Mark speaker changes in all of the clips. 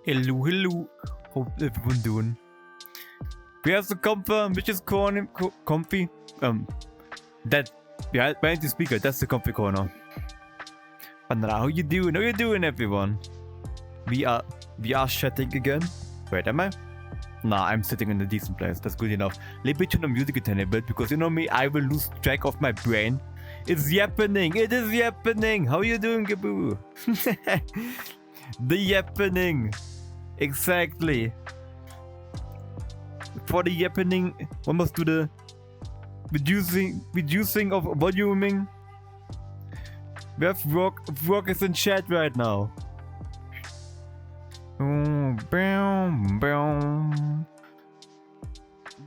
Speaker 1: Hello, hello. Hope everyone doing. We have to confirm which is Khomfy. That behind the speaker, that's the Khomfy Khorner. And now, how you doing? How you doing, everyone? We are chatting again. Wait, am I? Nah, I'm sitting in a decent place. That's good enough. Let me turn the music a tiny bit because you know me, I will lose track of my brain. It's yappening. It is yappening. How you doing, Gaboo? The yappening. Exactly. For the yappening, one must do the reducing of voluming. We have Rock is in chat right now.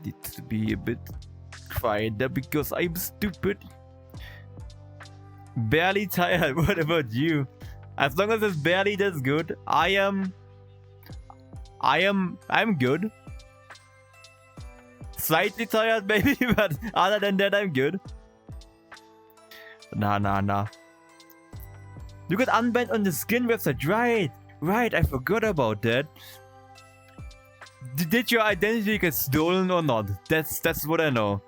Speaker 1: Needs to be a bit quieter because I'm stupid. Barely tired. What about you? As long as it's barely, that's good. I'm good. Slightly tired maybe, but other than that, I'm good. Nah. You got unbanned on the skin website, right, I forgot about that. Did your identity get stolen or not? That's what I know.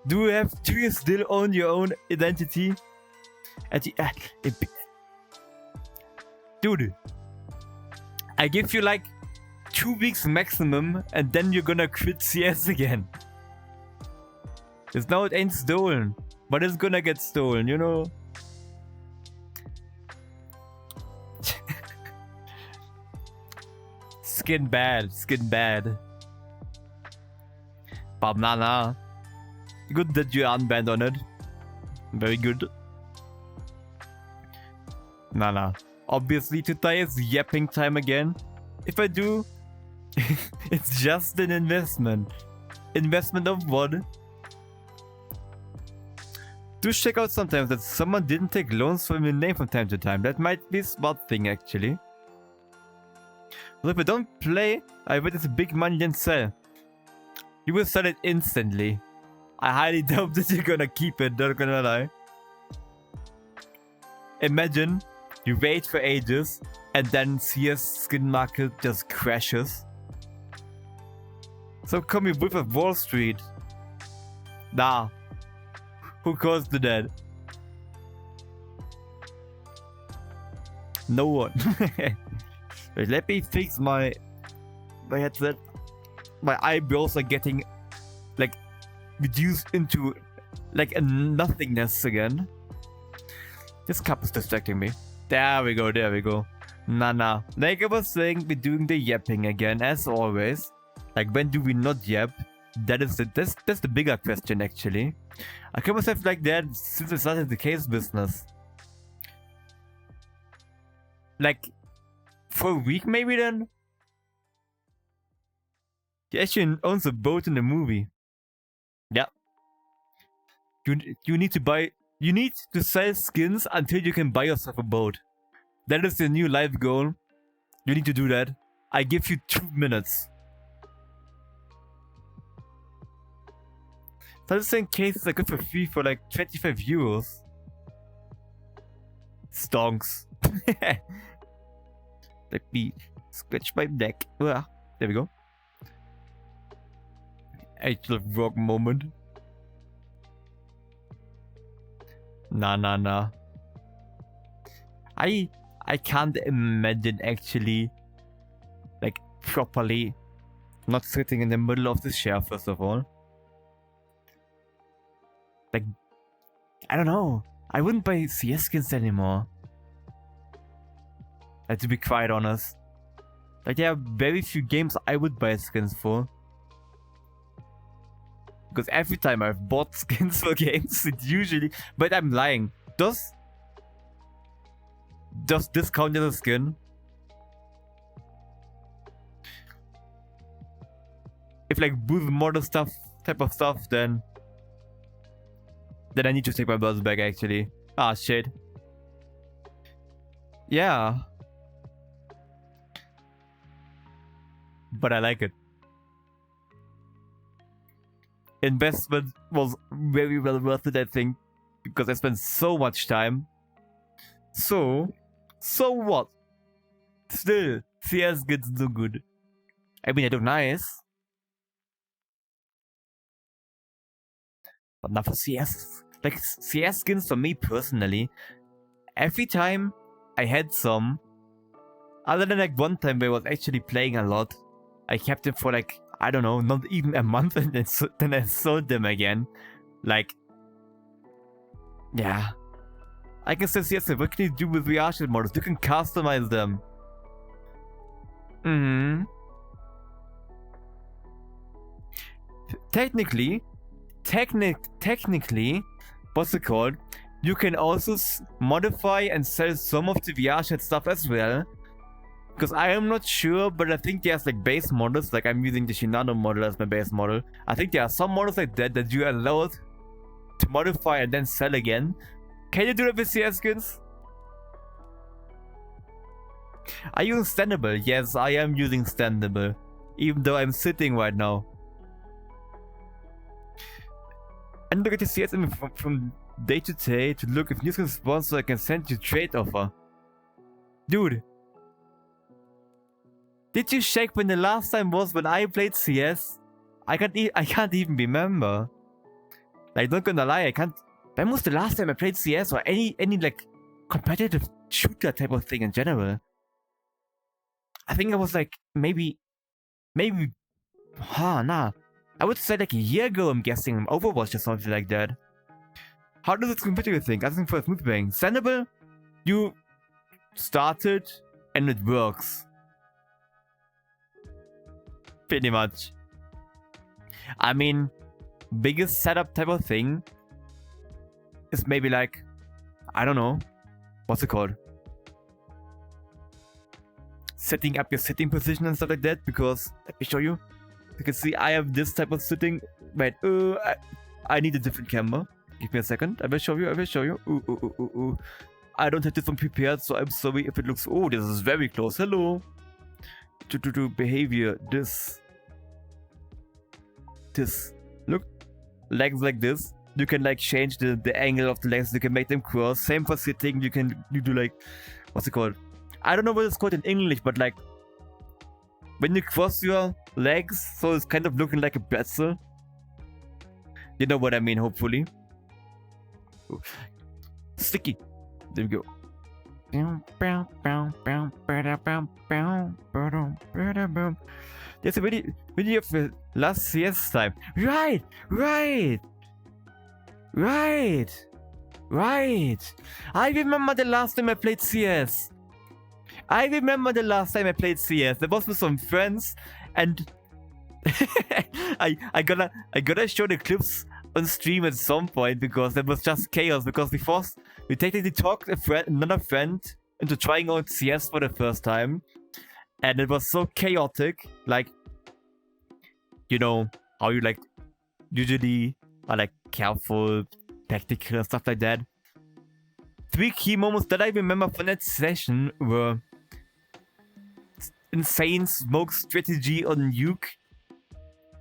Speaker 1: Do you still own your own identity? Dude, I give you like 2 weeks maximum and then you're gonna quit CS again. It's now it ain't stolen, but it's gonna get stolen, you know? Skin bad. Banana. Good that you unbanned on it. Very good. Nah. Obviously today is yapping time again. If I do, it's just an investment. Investment of what? Do check out sometimes that someone didn't take loans from your name from time to time. That might be a smart thing actually. Well, if I don't play, I bet it's a big money then sell. You will sell it instantly. I highly doubt that you're gonna keep it, not gonna lie. Imagine you wait for ages and then CS skin market just crashes. So come here with a Wall Street. Nah. Who caused the dead? No one. Wait, let me fix my headset. My eyebrows are getting like reduced into like a nothingness again. This cup is distracting me. There we go. Nah. Like I was saying, we're doing the yapping again as always. Like when do we not yap? That's the bigger question actually. I can myself like that since I started the case business. Like for a week maybe then? He actually owns a boat in the movie. Yeah. You need to sell skins until you can buy yourself a boat. That is the new life goal. You need to do that. I give you 2 minutes. So the same cases are good for free for like 25 euros. Stonks. Let me scratch my neck. There we go. Actual rock moment. Nah. I can't imagine actually like properly not sitting in the middle of the share first of all. Like I don't know. I wouldn't buy CS skins anymore. Like, to be quite honest. Like there are very few games I would buy skins for. Because every time I've bought skins for games, it usually... But I'm lying. Does this count as a skin? If like boost model stuff, type of stuff, then I need to take my buzz back actually. Ah, shit. Yeah. But I like it. Investment was very well worth it, I think, because I spent so much time. So what? Still, CS skins so good. I mean, they look nice. But not for CS. Like, CS skins for me personally, every time I had some, other than like one time where I was actually playing a lot, I kept them for like, I don't know, not even a month, and then I sold them again. Like, yeah. I can say CS, what can you do with VR models? You can customize them. Technically, what's it called? You can also modify and sell some of the VR stuff as well. Because I am not sure, but I think there's like base models. Like I'm using the Shinano model as my base model. I think there are some models like that you are allowed to modify and then sell again. Can you do that with CS skins? Are you standable? Yes, I am using standable. Even though I'm sitting right now. And look at the CS image from day to day to look if news can sponsor, I can send you trade offer. Dude. Did you check when the last time was when I played CS? I can't even remember. Like, not gonna lie, I can't. When was the last time I played CS or any like competitive shooter type of thing in general? I think it was like maybe, nah. I would say like a year ago, I'm guessing, Overwatch or something like that. How does it compare, you think? Asking for a smooth playing. Sendable, you started and it works. Pretty much. I mean, biggest setup type of thing is maybe like, I don't know, what's it called? Setting up your sitting position and stuff like that, because, let me show you. You can see I have this type of sitting. Wait, I need a different camera. Give me a second. I will show you. Ooh. I don't have this one prepared, so I'm sorry if it looks... Oh, this is very close. Hello. To behavior. This. Look. Legs like this. You can like change the angle of the legs. You can make them cross. Same for sitting. You do like... What's it called? I don't know what it's called in English, but like... When you cross your legs, so it's kind of looking like a pretzel. You know what I mean, hopefully. Ooh. Sticky. There we go. There's a video of the last CS time. Right. I remember the last time I played CS. That was with some friends, and I gotta show the clips on stream at some point, because that was just chaos. Because we technically talked another friend into trying out CS for the first time, and it was so chaotic. Like, you know how you like usually are like careful, tactical, and stuff like that. 3 key moments that I remember from that session were insane smoke strategy on Nuke.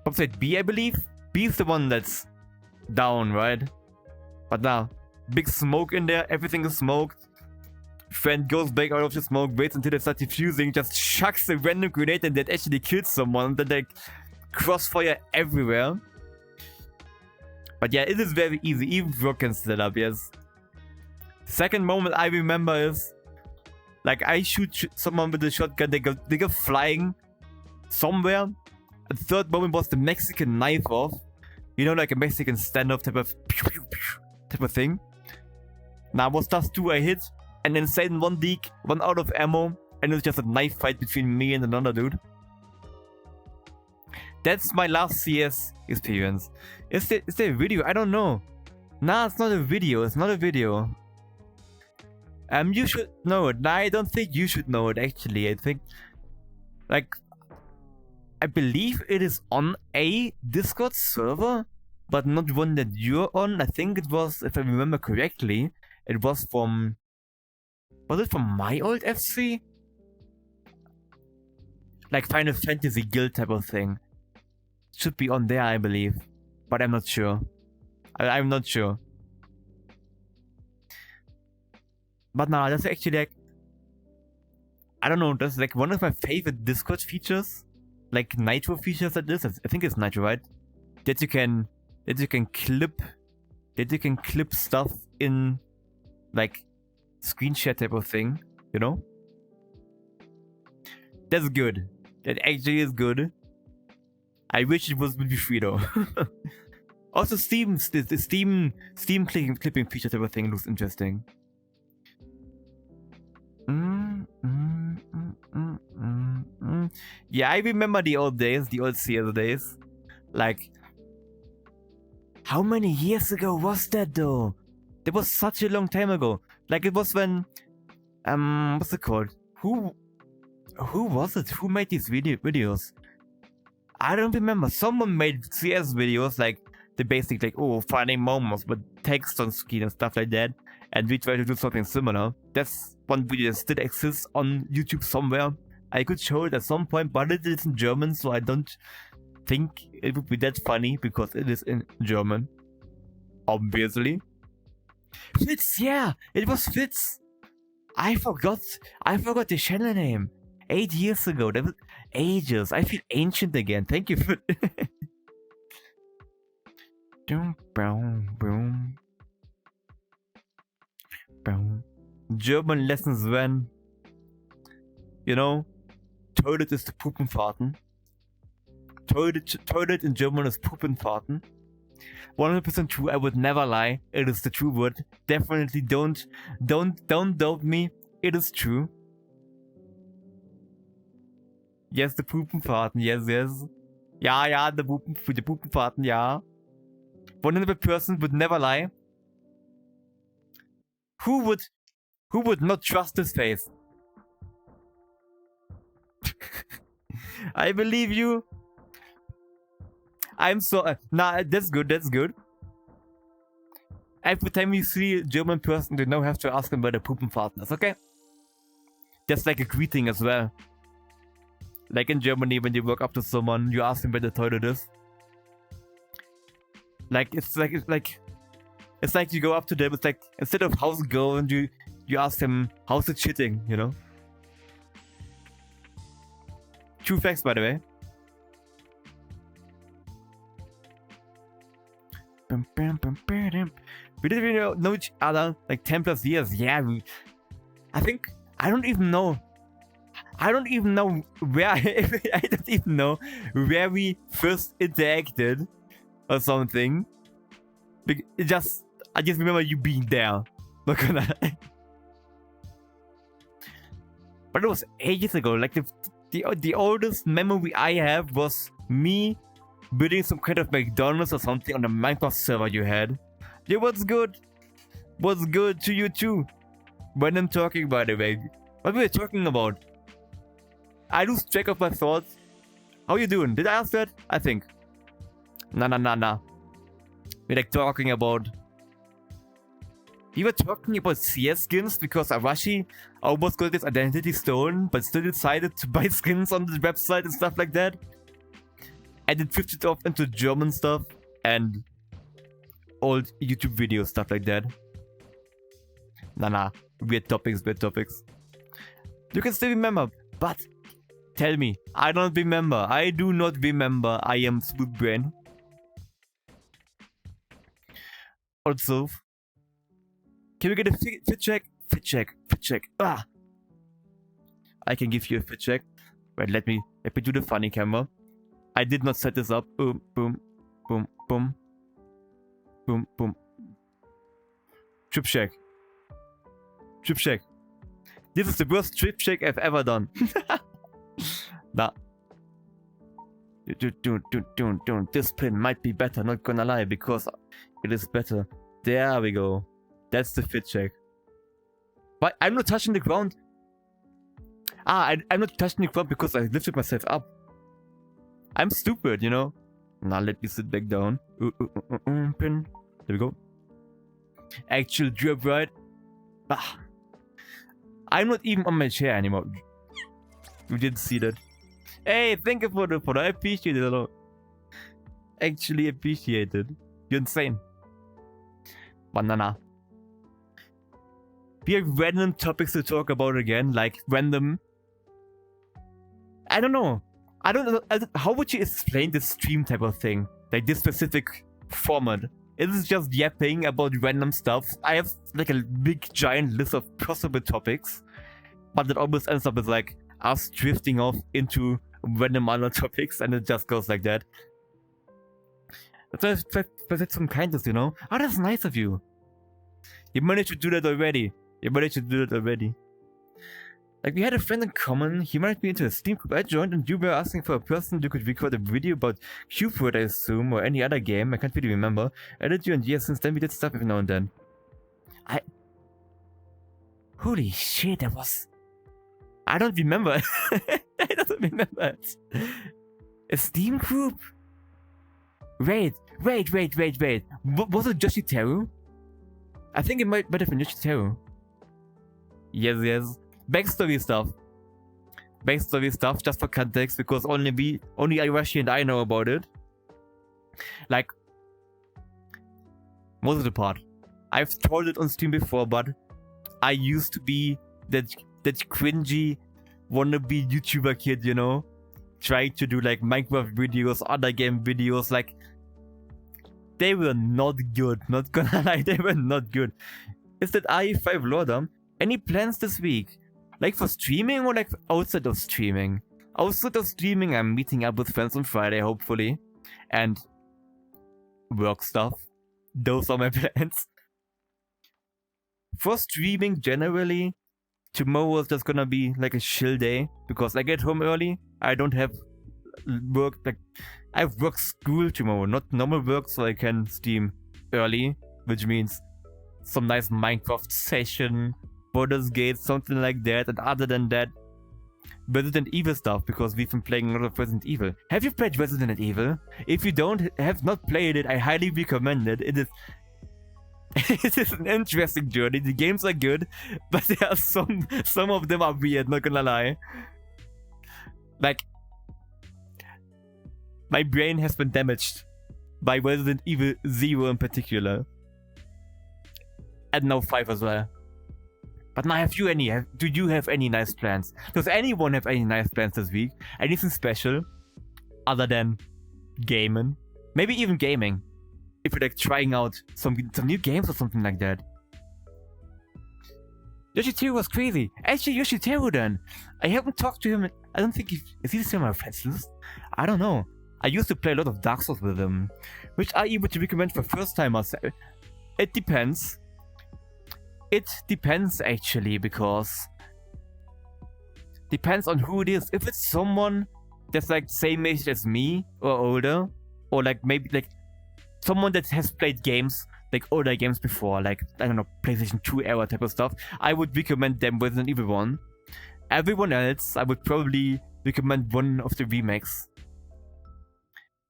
Speaker 1: Upside B, I believe. B is the one that's down, right? But now, big smoke in there, everything is smoked. Friend goes back out of the smoke, waits until they start defusing, just chucks a random grenade, and that actually kills someone. Then like crossfire everywhere. But yeah, it is very easy. Even Brook can set up, yes. Second moment I remember is, like, I shoot someone with a shotgun, they go flying somewhere. The third moment was the Mexican knife off. You know, like a Mexican standoff type of thing. Now, was just 2 I hit, and then insane 1 leak, 1 out of ammo, and it was just a knife fight between me and another dude. That's my last CS experience. Is there a video? I don't know. Nah, it's not a video. You should know it. Nah, I don't think you should know it, actually. I think, like, I believe it is on a Discord server, but not one that you're on. I think it was, if I remember correctly, it was from... Was it from my old FC? Like Final Fantasy Guild type of thing. Should be on there, I believe. But I'm not sure. I'm not sure. But no, that's actually like... I don't know, that's like one of my favorite Discord features, like Nitro features that is. I think it's Nitro, right? That you can clip stuff in like screen share type of thing, you know? That's good. That actually is good. I wish it would be free though. Also, the Steam clipping feature type of thing looks interesting. Yeah, I remember the old days, the old CS days. Like, how many years ago was that though? That was such a long time ago. Like, it was when, what's it called? Who was it? Who made these videos? I don't remember. Someone made CS videos, like the basic, like, oh, funny moments with text on screen and stuff like that. And we try to do something similar. That's one video that still exists on YouTube somewhere. I could show it at some point, but it is in German, so I don't think it would be that funny because it is in German. Obviously. Fitz, yeah! It was Fitz! I forgot the channel name. 8 years ago. That was ages. I feel ancient again. Thank you for German lessons when, you know, Toilet is the Puppenfahrten. Toilet in German is Puppenfahrten. 100% true. I would never lie. It is the true word. Definitely don't doubt me. It is true. Yes, the Puppenfahrten. Yes. Ja, the Puppenfahrten. Ja. 100% would never lie. Who would not trust his face? I believe you. I'm so nah. That's good. Every time you see a German person, you now have to ask them where the Puppenfahrten is. Okay. That's like a greeting as well. Like in Germany, when you walk up to someone, you ask them where the toilet is. Like it's like you go up to them. It's like instead of how's it going, you ask them how's it shitting. You know. True facts, by the way. We didn't really know each other like 10 plus years. Yeah, I think I don't even know where I don't even know where we first interacted or something. I just remember you being there. Not gonna lie. But it was ages ago. Like the oldest memory I have was me building some kind of McDonald's or something on the Minecraft server you had. Yeah, what's good? What's good to you too? When I'm talking, by the way. What were we talking about? I lose track of my thoughts. How you doing? Did I ask that? I think. Nah. We're like talking about... We were talking about CS skins because Arashi almost got his identity stolen, but still decided to buy skins on the website and stuff like that. And it drifted off into German stuff and old YouTube videos, stuff like that. Nah. Weird topics. You can still remember, but tell me. I don't remember. I do not remember. I am smooth brain. Also, can we get a fit check? Fit check. Ah! I can give you a fit check. Wait, let me do the funny camera. I did not set this up. Boom. Trip check. This is the worst trip check I've ever done. Nah. This pin might be better, not gonna lie, because it is better. There we go. That's the fit check. But I'm not touching the ground. I'm not touching the ground because I lifted myself up. I'm stupid, you know. Now let me sit back down. Pin. There we go. Actual drip right. Ah. I'm not even on my chair anymore. You didn't see that. Hey, thank you for the photo. I appreciate it a lot. Actually appreciate it. You're insane. Banana. We have random topics to talk about again, like random I don't know. How would you explain this stream type of thing? Like this specific format? It is just yapping about random stuff. I have like a big giant list of possible topics, but it always ends up with like us drifting off into random other topics, and it just goes like that. That's some kindness, you know? Oh, that's nice of you. You managed to do that already. Like, we had a friend in common. He might me into a Steam group I joined, and you were asking for a person who could record a video about qotd, I assume, or any other game. I can't really remember. I added you, and yes, since then we did stuff every now and then. Holy shit, that was... I don't remember. I don't remember it. A Steam group? Wait. Was it Yoshiteru? I think it might have been Yoshiteru. Yes. Backstory stuff, just for context, because only Irashi and I know about it. Like, most of the part. I've told it on stream before, but I used to be that cringy wannabe YouTuber kid, you know? Trying to do like Minecraft videos, other game videos, like... They were not good, not gonna lie, they were not good. Is that IE5 Lordam? Any plans this week? Like for streaming or like outside of streaming? Outside of streaming, I'm meeting up with friends on Friday, hopefully. And work stuff. Those are my plans. For streaming, generally, tomorrow is just gonna be like a chill day. Because I get home early, I don't have work, like... I have work school tomorrow, not normal work, so I can stream early. Which means some nice Minecraft session, Baldur's Gate, something like that. And other than that, Resident Evil stuff, because we've been playing a lot of Resident Evil. Have you played Resident Evil? If you have not played it, I highly recommend it. It is an interesting journey. The games are good, but there are some of them are weird, not gonna lie. Like, my brain has been damaged by Resident Evil 0 in particular. And now 5 as well. But now do you have any nice plans? Does anyone have any nice plans this week? Anything special? Other than gaming? Maybe even gaming. If you're like trying out some new games or something like that. Yoshiteru was crazy. Actually, Yoshiteru then. I haven't talked to him. I don't think is he still on my friends list? I don't know. I used to play a lot of Dark Souls with him. Which I would recommend for first timers. It depends. It depends actually, because depends on who it is. If it's someone that's like same age as me or older, or like maybe like someone that has played games, like older games before, like I don't know, PlayStation 2 era type of stuff, I would recommend them Resident Evil 1. Everyone else, I would probably recommend one of the remakes.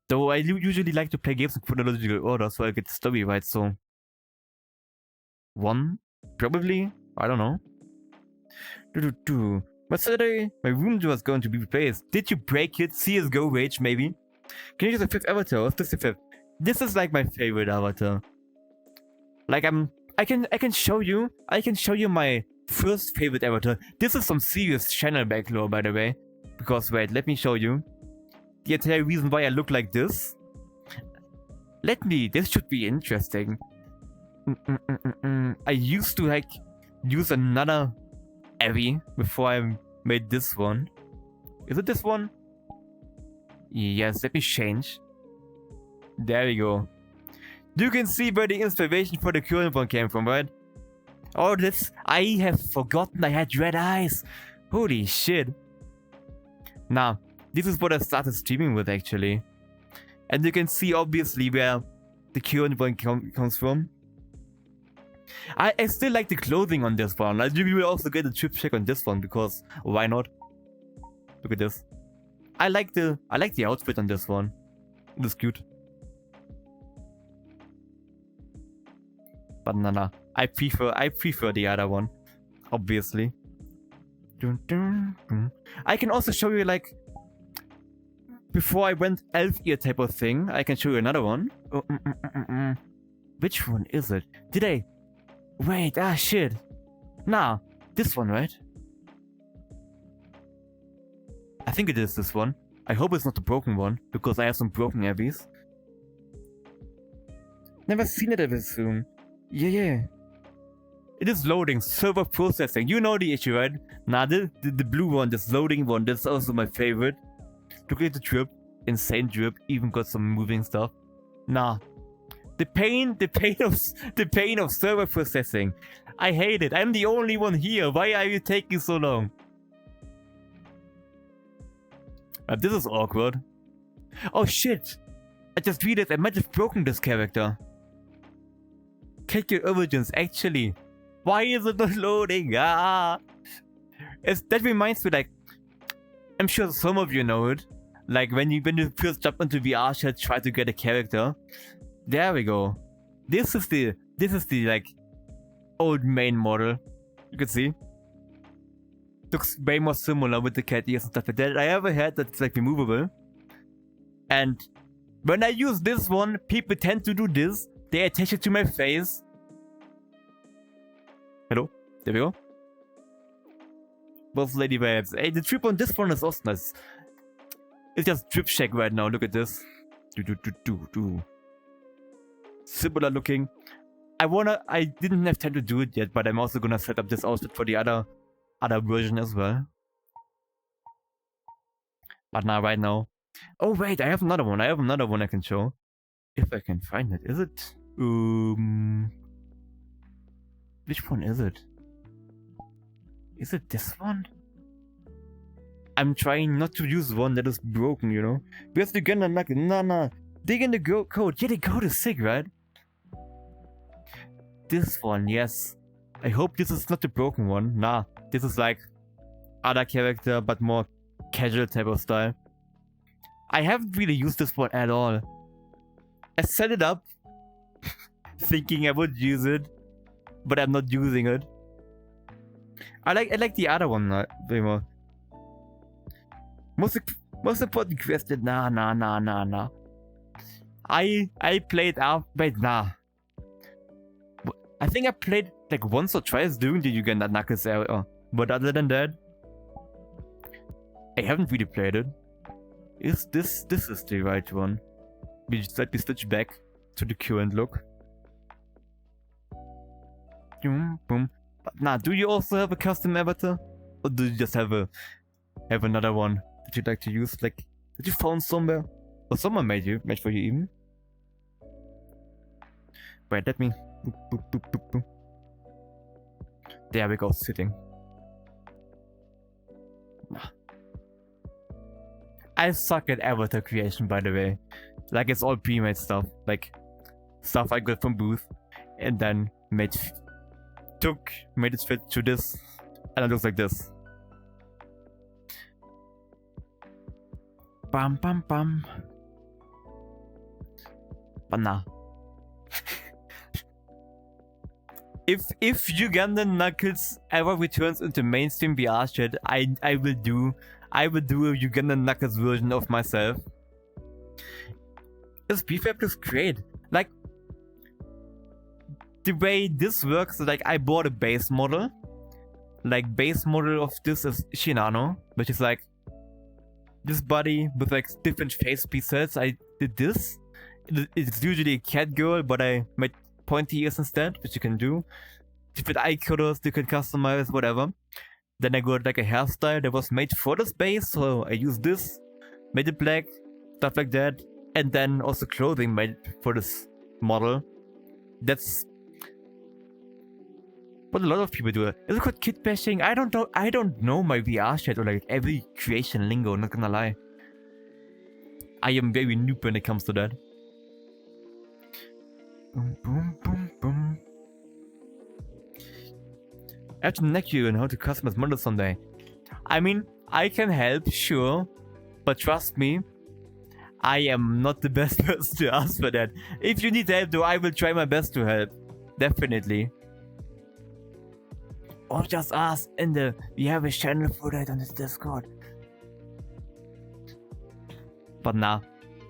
Speaker 1: Though I usually like to play games in chronological order, so I get the story right, so... 1? Probably? I don't know. But Saturday, my room was going to be replaced. Did you break it? CSGO rage, maybe? Can you use a 5th avatar? Or is this the 5th? This is like my favorite avatar. Like I can show you my first favorite avatar. This is some serious channel backlore, by the way. Because wait, let me show you. The entire reason why I look like this. This should be interesting. I used to like use another Abby before I made this one. Is it this one? Yes, let me change. There we go. You can see where the inspiration for the current one came from, right? Oh, I have forgotten I had red eyes. Holy shit. Nah, this is what I started streaming with actually. And you can see obviously where the current one comes from. I still like the clothing on this one. You will also get a trip check on this one because why not? Look at this. I like the outfit on this one. It is cute. But nah, I prefer the other one, obviously. I can also show you like before I went elf ear type of thing. I can show you another one. Which one is it? Did I? Wait, shit. Nah, this one, right? I think it is this one. I hope it's not the broken one, because I have some broken Abbeys. Never seen it ever soon. Yeah. It is loading, server processing. You know the issue, right? Nah, the blue one, this loading one, that's also my favorite. Look at the drip. Insane drip. Even got some moving stuff. Nah. The pain of server processing. I hate it. I'm the only one here. Why are you taking so long? This is awkward. Oh shit! I just realized I might have broken this character. Check your origins, actually. Why is it not loading? That reminds me, like, I'm sure some of you know it. Like when you first jump into VR chat, try to get a character. There we go. This is the like old main model. You can see. Looks way more similar with the cat ears and stuff like that. I ever had that's like removable. And when I use this one, people tend to do this. They attach it to my face. Hello? There we go. Both lady vibes. Hey, the drip on this one is also nice. It's just drip check right now. Look at this. Similar looking. I didn't have time to do it yet, but I'm also gonna set up this outfit for the other version as well. But now, right now. Oh wait, I have another one. I can show. If I can find it. Is it? Which one is it? Is it this one? I'm trying not to use one that is broken, you know? Because they're gonna knock it. Nah. Dig in the code. Yeah, the code is sick, right? This one, yes. I hope this is not the broken one. Nah, this is like other character, but more casual type of style. I haven't really used this one at all. I set it up thinking I would use it, but I'm not using it. I like the other one way more. Most important question. Nah. I played out. Wait, nah. I think I played like once or twice during the Uganda Knuckles era, but other than that, I haven't really played it. This is the right one? We just let me switch back to the current look. Boom. But nah, do you also have a custom avatar, or do you just have another one that you'd like to use? Like that you found somewhere, or someone made for you even? Wait, let me. Boop. There we go, sitting. I suck at avatar creation, by the way. Like, it's all pre-made stuff. Like, stuff I got from booth, and then made it fit to this, and it looks like this. Bam. But nah. If Ugandan Knuckles ever returns into mainstream VR shit, I will do a Ugandan Knuckles version of myself. This prefab looks great. Like the way this works, like I bought a base model. Like base model of this is Shinano, which is like this body with like different face presets. I did this. It's usually a cat girl, but I made pointy ears instead, which you can do. Different eye colors you can customize, whatever. Then I got like a hairstyle that was made for the space, so I used this, made it black, stuff like that, and then also clothing made for this model. That's what a lot of people do. Is it called kit bashing? I don't know my VR shit or like every creation lingo, not gonna lie. I am very noob when it comes to that. Boom. I have to neck you on how to customize models someday. I mean, I can help, sure, but trust me, I am not the best person to ask for that. If you need help though, I will try my best to help. Definitely. Or just ask we have a channel for that on this Discord. But nah,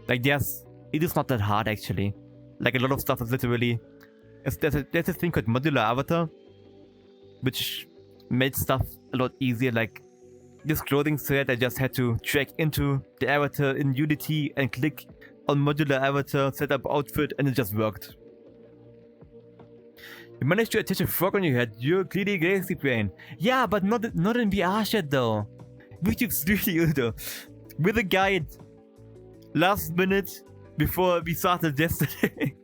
Speaker 1: like it is not that hard actually. Like a lot of stuff is literally, there's a thing called modular avatar, which made stuff a lot easier. Like this clothing set, I just had to drag into the avatar in Unity and click on modular avatar, set up outfit, and it just worked. You managed to attach a frog on your head. You're clearly a galaxy brain. Yeah, but not in VR shit though. YouTube Studio though. With a guide. Last minute before we started yesterday.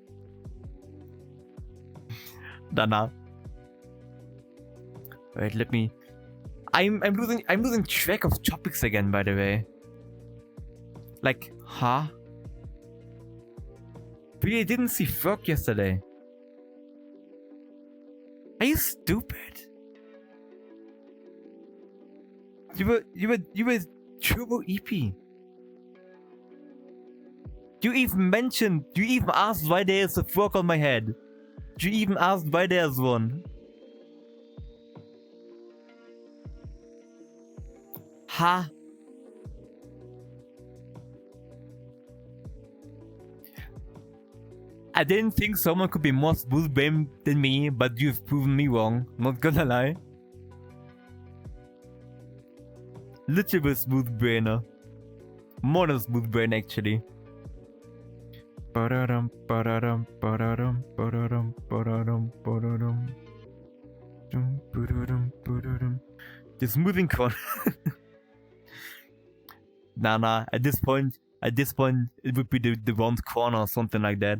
Speaker 1: Dana. Wait, let me. I'm losing track of topics again, by the way. Like, huh? Really didn't see frog yesterday. Are you stupid? You were turbo EP. You even asked why there's a frog on my head. You even asked why there's one. Huh? I didn't think someone could be more smooth-brained than me, but you've proven me wrong. Not gonna lie. Literal smooth-brainer. More than smooth-brain, actually. The smoothing corner. Nah. At this point, it would be the round corner or something like that.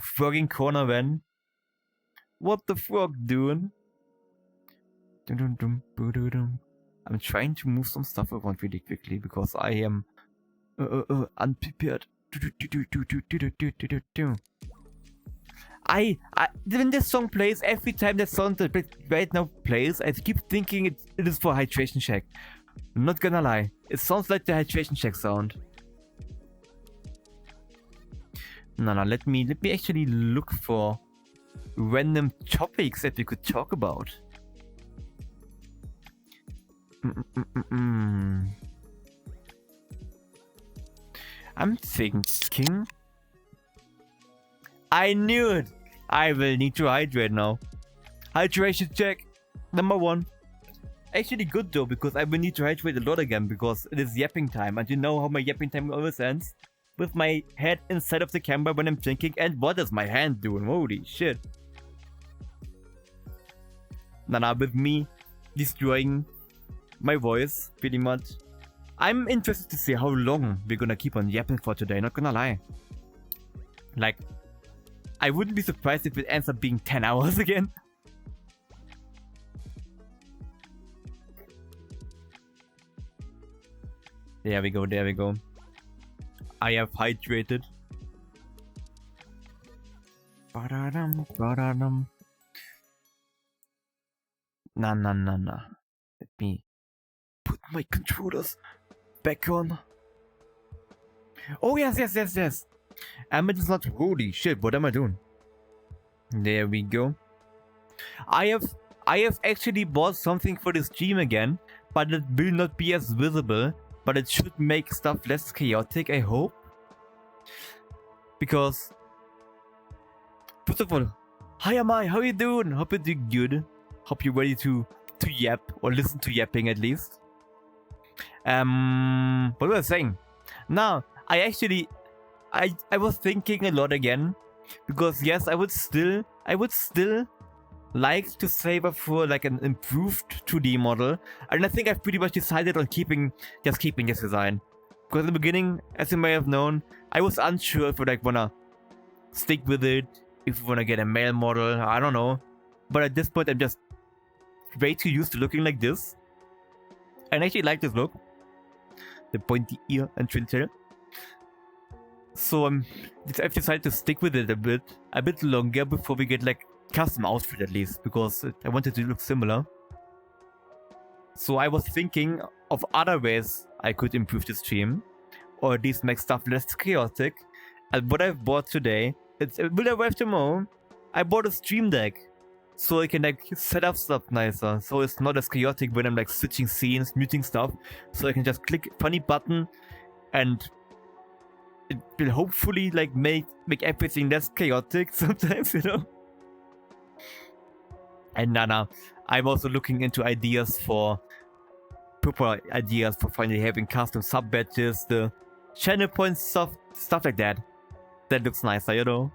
Speaker 1: Frogging corner when? What the frog doing? I'm trying to move some stuff around really quickly because I am unprepared. When this song plays, every time that song that right now plays, I keep thinking it is for hydration check. I'm not gonna lie, it sounds like the hydration check sound. No, let me actually look for random topics that we could talk about. I'm thinking. I knew it! I will need to hydrate now. Hydration check number 1. Actually good though, because I will need to hydrate a lot again because it is yapping time, and you know how my yapping time always ends? With my head inside of the camera when I'm drinking, and what is my hand doing? Holy shit. Nah, with me destroying my voice, pretty much. I'm interested to see how long we're gonna keep on yapping for today, not gonna lie. Like, I wouldn't be surprised if it ends up being 10 hours again. There we go. I have hydrated. Nah. Let me put my controllers back on. Oh yes. It is not. Holy shit! What am I doing? There we go. I have actually bought something for the stream again, but it will not be as visible. But it should make stuff less chaotic, I hope. Because, first of all, hi Amai, how you doing? Hope you're doing good. Hope you're ready to yap, or listen to yapping at least. What was I saying? Now, I was thinking a lot again. Because yes, I would still like to save up for like an improved 2D model, and I think I've pretty much decided on keeping this design. Because in the beginning, as you may have known, I was unsure if I like wanna stick with it, if we wanna get a male model, I don't know. But at this point, I'm just way too used to looking like this, and I actually like this look, the pointy ear and twin tail. So I've decided to stick with it a bit longer before we get like custom outfit at least, because I wanted to look similar. So I was thinking of other ways I could improve the stream, or at least make stuff less chaotic. And what I've bought today, it will arrive tomorrow. I bought a stream deck, so I can like set up stuff nicer, so it's not as chaotic when I'm like switching scenes, muting stuff. So I can just click funny button, and it will hopefully like make everything less chaotic sometimes, you know. And I'm also looking into ideas for proper ideas for finally having custom sub badges, the channel points, stuff like that. That looks nicer, you know.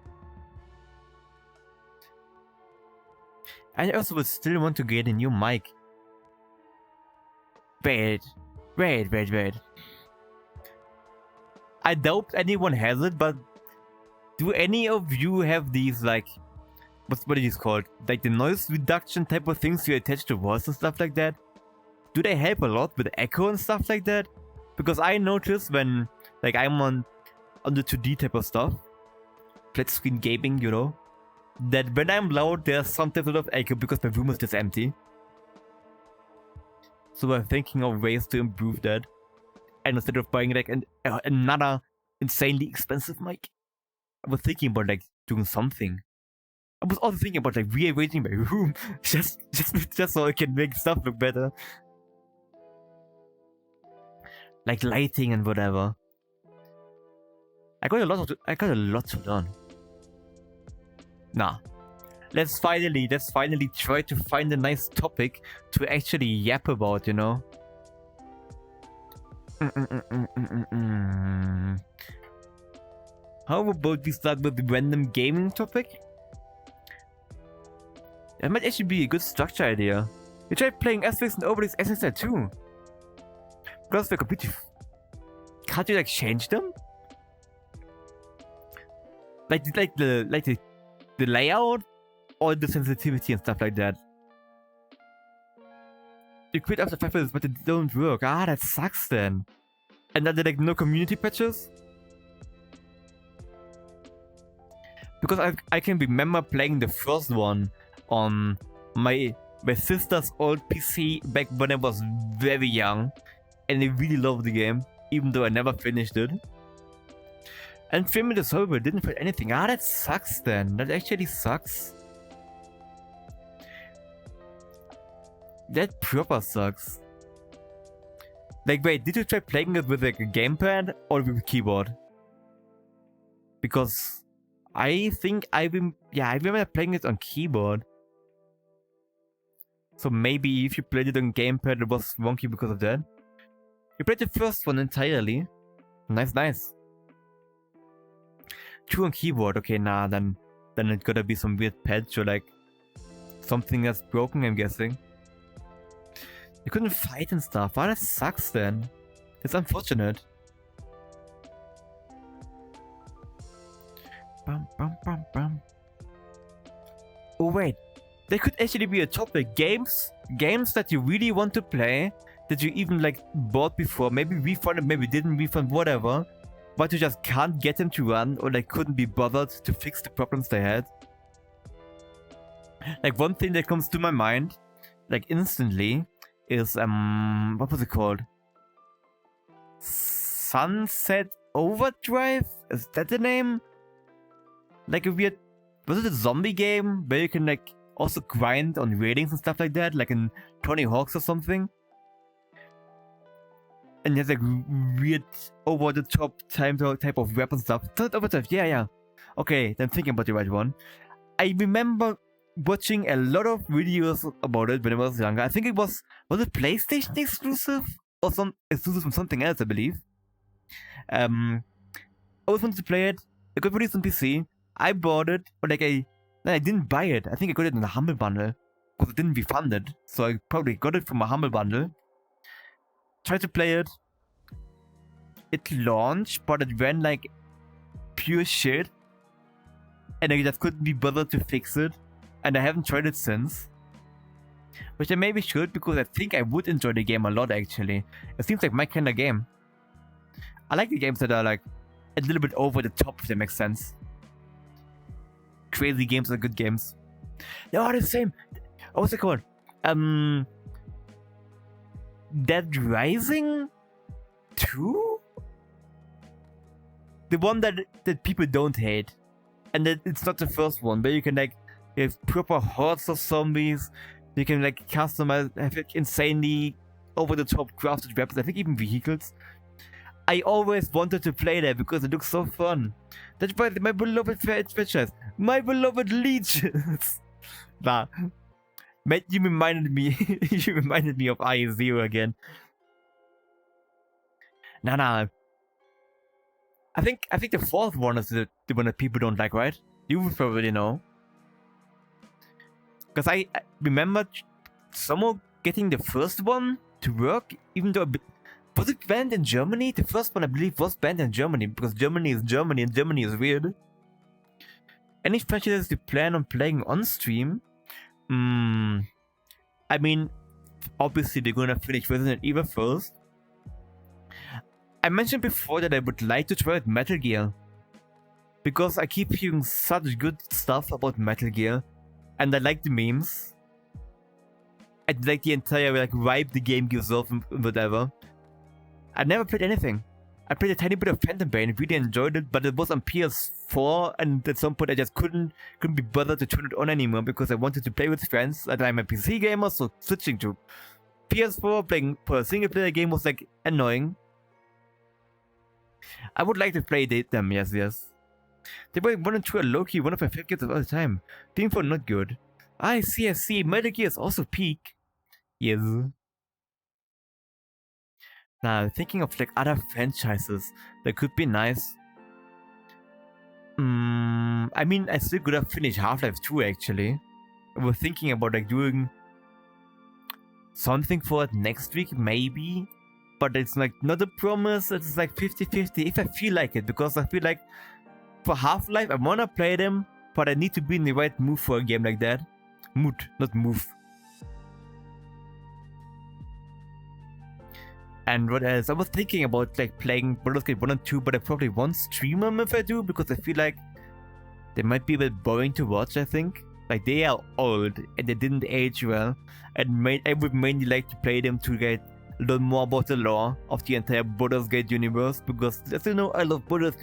Speaker 1: And I also would still want to get a new mic. Wait. I doubt anyone has it, but do any of you have these, like, what are these called? Like the noise reduction type of things you attach to walls and stuff like that? Do they help a lot with echo and stuff like that? Because I notice when, like, I'm on the 2D type of stuff, flat screen gaming, you know, that when I'm loud, there's some type of echo because my room is just empty. So I'm thinking of ways to improve that. And instead of buying like another insanely expensive mic, I was thinking about like doing something. I was also thinking about like rearranging my room just so I can make stuff look better. Like lighting and whatever. I got a lot to learn. Nah. Let's finally try to find a nice topic to actually yap about, you know? How about we start with the random gaming topic? That might actually be a good structure idea. You tried playing aspects and overlays SSL too. Because they're completely... Can't you like change them? Like the layout or the sensitivity and stuff like that. You quit after 5 minutes, but they don't work. Ah, that sucks then. And are there like no community patches? Because I can remember playing the first one on my sister's old PC back when I was very young, and I really loved the game, even though I never finished it. And filming the server didn't find anything. Ah, that sucks then. That actually sucks. That proper sucks. Like, wait, did you try playing it with like a gamepad or with a keyboard? Because I think I remember playing it on keyboard. So maybe if you played it on gamepad, it was wonky because of that. You played the first one entirely. Nice. True on keyboard. Okay, nah, then it gotta be some weird patch or like something that's broken, I'm guessing. You couldn't fight and stuff. Ah, that sucks then. It's unfortunate. Bum. Oh wait, there could actually be a topic. Games that you really want to play, that you even like bought before, maybe refunded, maybe didn't refund, whatever, but you just can't get them to run or like couldn't be bothered to fix the problems they had. Like one thing that comes to my mind, like instantly, is what was it called? Sunset Overdrive? Is that the name? Like a weird... Was it a zombie game where you can like also grind on railings and stuff like that? Like in Tony Hawk's or something? And there's like weird over-the-top type of weapon stuff. Sunset Overdrive, yeah. Okay, then thinking about the right one. I remember watching a lot of videos about it when I was younger. I think it was it PlayStation exclusive? Or some exclusive from something else, I believe. I always wanted to play it. It got released on PC. I bought it, but like I didn't buy it. I think I got it in a Humble Bundle. Because it didn't refund it. So I probably got it from a Humble Bundle. Tried to play it. It launched, but it ran like pure shit. And I just couldn't be bothered to fix it. And I haven't tried it since. Which I maybe should, because I think I would enjoy the game a lot actually. It seems like my kind of game. I like the games that are like a little bit over the top, if that makes sense. Crazy games are good games. They are the same. What's it called? Dead Rising 2? The one that people don't hate. And that it's not the first one, but you can like have proper hordes of zombies. You can like customize, have like insanely over the top crafted weapons. I think even vehicles. I always wanted to play that because it looks so fun. That's why my beloved franchise, my beloved legions. Nah, you reminded me. You reminded me of IE0 again. Nah. I think the fourth one is the one that people don't like, right? You would probably know. Because I remember somehow getting the first one to work, even though was it banned in Germany? The first one I believe was banned in Germany because Germany is Germany and Germany is weird. Any franchises you plan on playing on stream? I mean, obviously they're gonna finish Resident Evil first. I mentioned before that I would like to try out Metal Gear because I keep hearing such good stuff about Metal Gear, and I like the memes. I like the entire vibe the game gives off and whatever. I never played anything. I played a tiny bit of Phantom Pain, really enjoyed it, but it was on PS4, and at some point I just couldn't be bothered to turn it on anymore because I wanted to play with friends, and I'm a PC gamer, so switching to PS4 playing for a single player game was like annoying. I would like to play them, yes. They were 1 and 2 are low-key one of my favorite games of all time. Being for not good. I see. Metal Gear is also peak. Yes. Now, thinking of other franchises that could be nice. I mean, I still could have finished Half-Life 2 actually. I was thinking about doing something for it next week, maybe. But it's not a promise, it's 50-50 if I feel like it, because I feel like for Half-Life I wanna play them, but I need to be in the right mood for a game like that. Mood, not move. And what else? I was thinking about playing Baldur's Gate 1 and 2, but I probably won't stream them if I do, because I feel like they might be a bit boring to watch, I think. They are old, and they didn't age well, and I would mainly like to play them to learn more about the lore of the entire Baldur's Gate universe, because as you know, I love Baldur's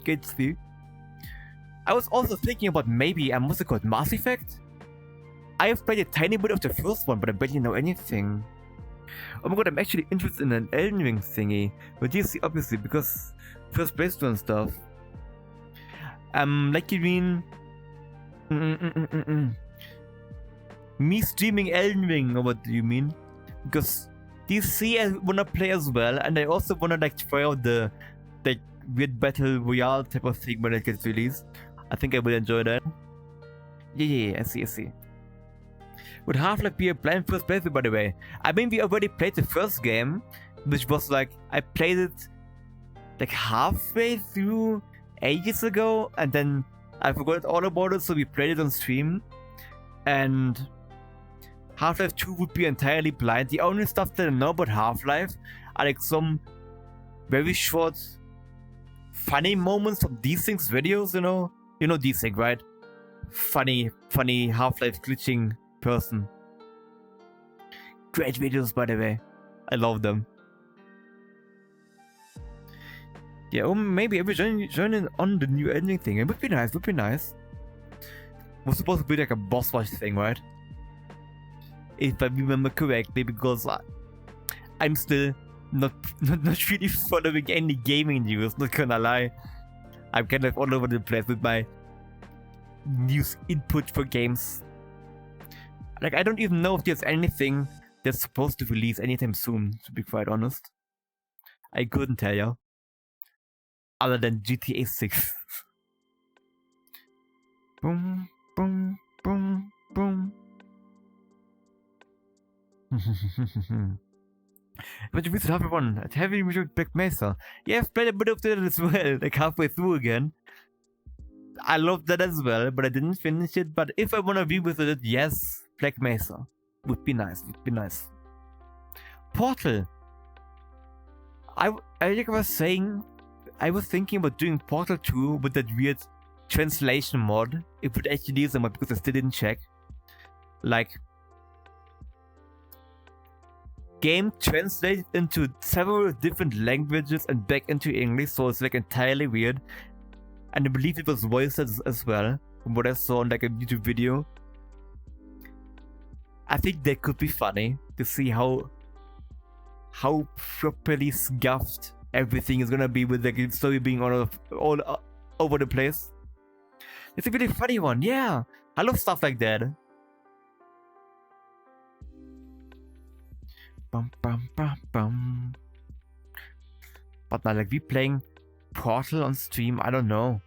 Speaker 1: Gate 3. I was also thinking about maybe a what's it called, Mass Effect? I have played a tiny bit of the first one, but I barely know anything. Oh my god, I'm actually interested in an Elden Ring thingy. But you see, obviously, because first playthrough and stuff. You mean... Me streaming Elden Ring, or what do you mean? Because DC I wanna play as well, and I also wanna try out the weird battle royale type of thing when it gets released. I think I will enjoy that. Yeah, I see. Would Half-Life be a planned first playthrough, by the way? I mean, we already played the first game, which was I played it halfway through ages ago, and then I forgot all about it, so we played it on stream. And Half-Life 2 would be entirely blind. The only stuff that I know about Half-Life are some very short, funny moments from D-Sync's videos, you know? You know D-Sync, right? Funny Half-Life glitching person. Great videos, by the way. I love them. Yeah, or maybe I will join in on the new ending thing. It would be nice, It was supposed to be a boss rush thing, right? If I remember correctly, because I'm still not really following any gaming news, not gonna lie. I'm kind of all over the place with my news input for games. I don't even know if there's anything that's supposed to release anytime soon, to be quite honest. I couldn't tell you. Other than GTA 6. Boom. But you visited everyone at Heavy Music Black Mesa. Yeah, I've played a bit of that as well, halfway through again. I love that as well, but I didn't finish it. But if I want to revisit it, yes, Black Mesa would be nice. Portal. I was saying, I was thinking about doing Portal 2 with that weird translation mod. It would actually use them because I still didn't check. Game translated into several different languages and back into English, so it's entirely weird. And I believe it was voiced as well, from what I saw on a YouTube video. I think that could be funny to see how properly scuffed everything is gonna be with the story being all over the place. It's a really funny one, yeah. I love stuff like that. Bum. But now, like, we playing Portal on stream, I don't know.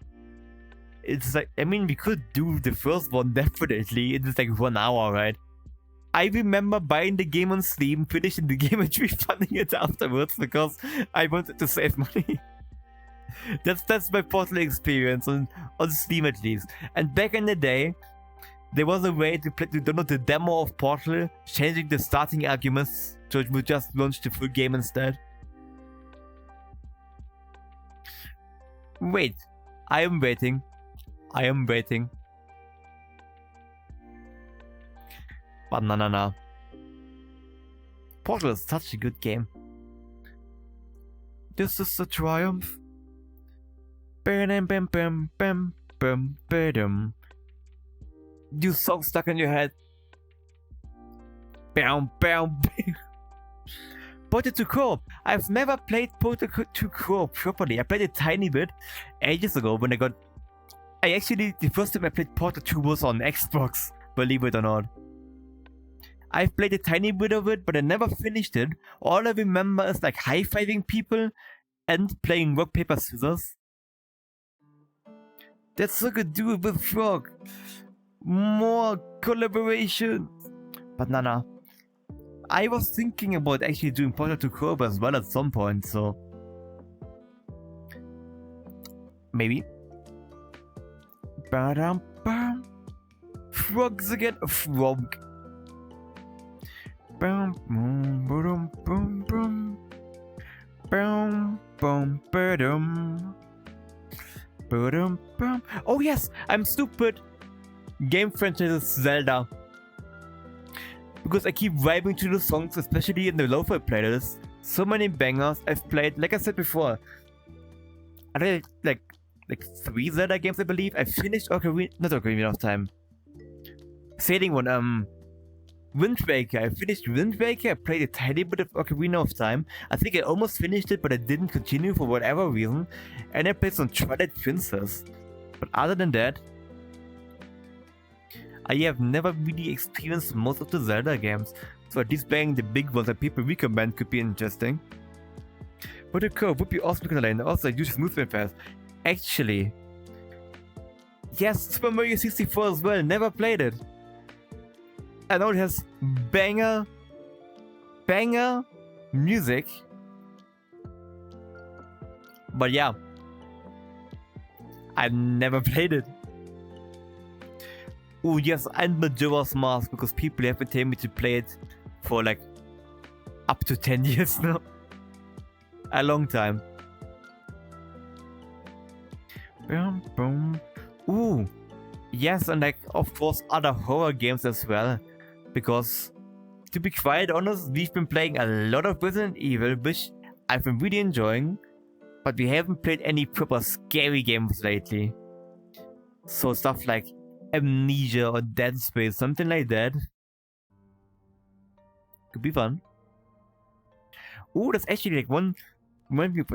Speaker 1: It's like, I mean, we could do the first one definitely. It's like 1 hour, right? I remember buying the game on Steam, finishing the game and refunding it afterwards because I wanted to save money. That's my Portal experience on Steam at least. And back in the day, there was a way to download the demo of Portal, changing the starting arguments so it would just launch the full game instead. Wait, I am waiting. But no. Portal is such a good game. This is a triumph. New song stuck in your head. Portal to Co. I've never played Portal to Co properly. I played a tiny bit ages ago when the first time I played Portal 2 was on Xbox, believe it or not. I've played a tiny bit of it, but I never finished it. All I remember is like high-fiving people and playing rock, paper, scissors. That's so good, do it with Frog. More collaboration. But no. I was thinking about actually doing Portal to Co as well at some point, so maybe. Frogs again. Frog. Oh yes, I'm stupid. Game franchise Zelda. Because I keep vibing to the songs, especially in the lo-fi playlists. So many bangers I've played. Like I said before, I played like 3 Zelda games, I believe. I finished Ocarina of Time. Sailing one, Wind Waker. I finished Wind Waker. I played a tiny bit of Ocarina of Time. I think I almost finished it, but I didn't continue for whatever reason. And I played some Twilight Princess. But other than that, I have never really experienced most of the Zelda games, so at least playing the big ones that people recommend could be interesting. But the curve would be awesome to and also use movement fast. Actually, yes, Super Mario 64 as well, never played it. I know it has banger music, but yeah, I never played it. Oh yes, and Majora's Mask, because people have been telling me to play it for like up to 10 years now. A long time. Ooh, yes, and like of course other horror games as well. Because to be quite honest, we've been playing a lot of Resident Evil, which I've been really enjoying, but we haven't played any proper scary games lately. So stuff like Amnesia or Dead Space, something like that. Could be fun. Oh, that's actually like one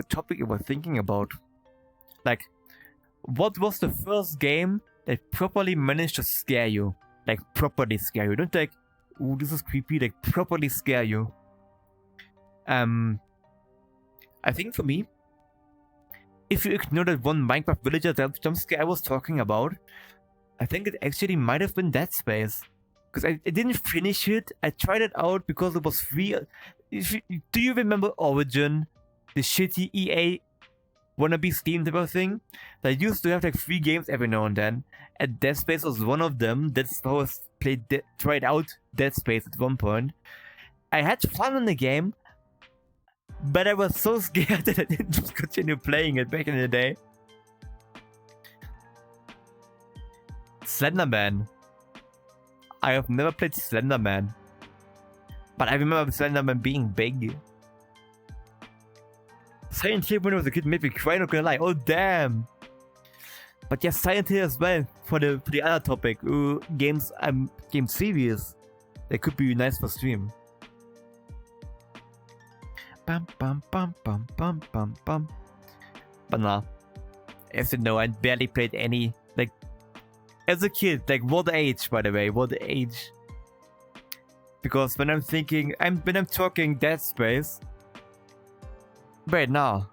Speaker 1: topic I was thinking about. Like, what was the first game that properly managed to scare you? Like, properly scare you. Don't like, oh, this is creepy, like properly scare you. I think for me, if you ignore that one Minecraft villager jump scare I was talking about, I think it actually might have been Dead Space. Because I didn't finish it. I tried it out because it was free. Do you remember Origin? The shitty EA wannabe Steam type of thing? That used to have like free games every now and then. And Dead Space was one of them. That's how I tried out Dead Space at one point. I had fun in the game, but I was so scared that I didn't just continue playing it back in the day. Slenderman. I have never played Slenderman, but I remember Slenderman being big. Silent Hill when I was a kid made me cry, not gonna lie. Oh damn! But yes, Silent Hill as well for the other topic. Game series that could be nice for stream. Bum bum bum bum bum bum bum. But nah, as you know, I barely played any. Like as a kid, like what age, by the way? What age? Because when I'm talking Dead Space, right now,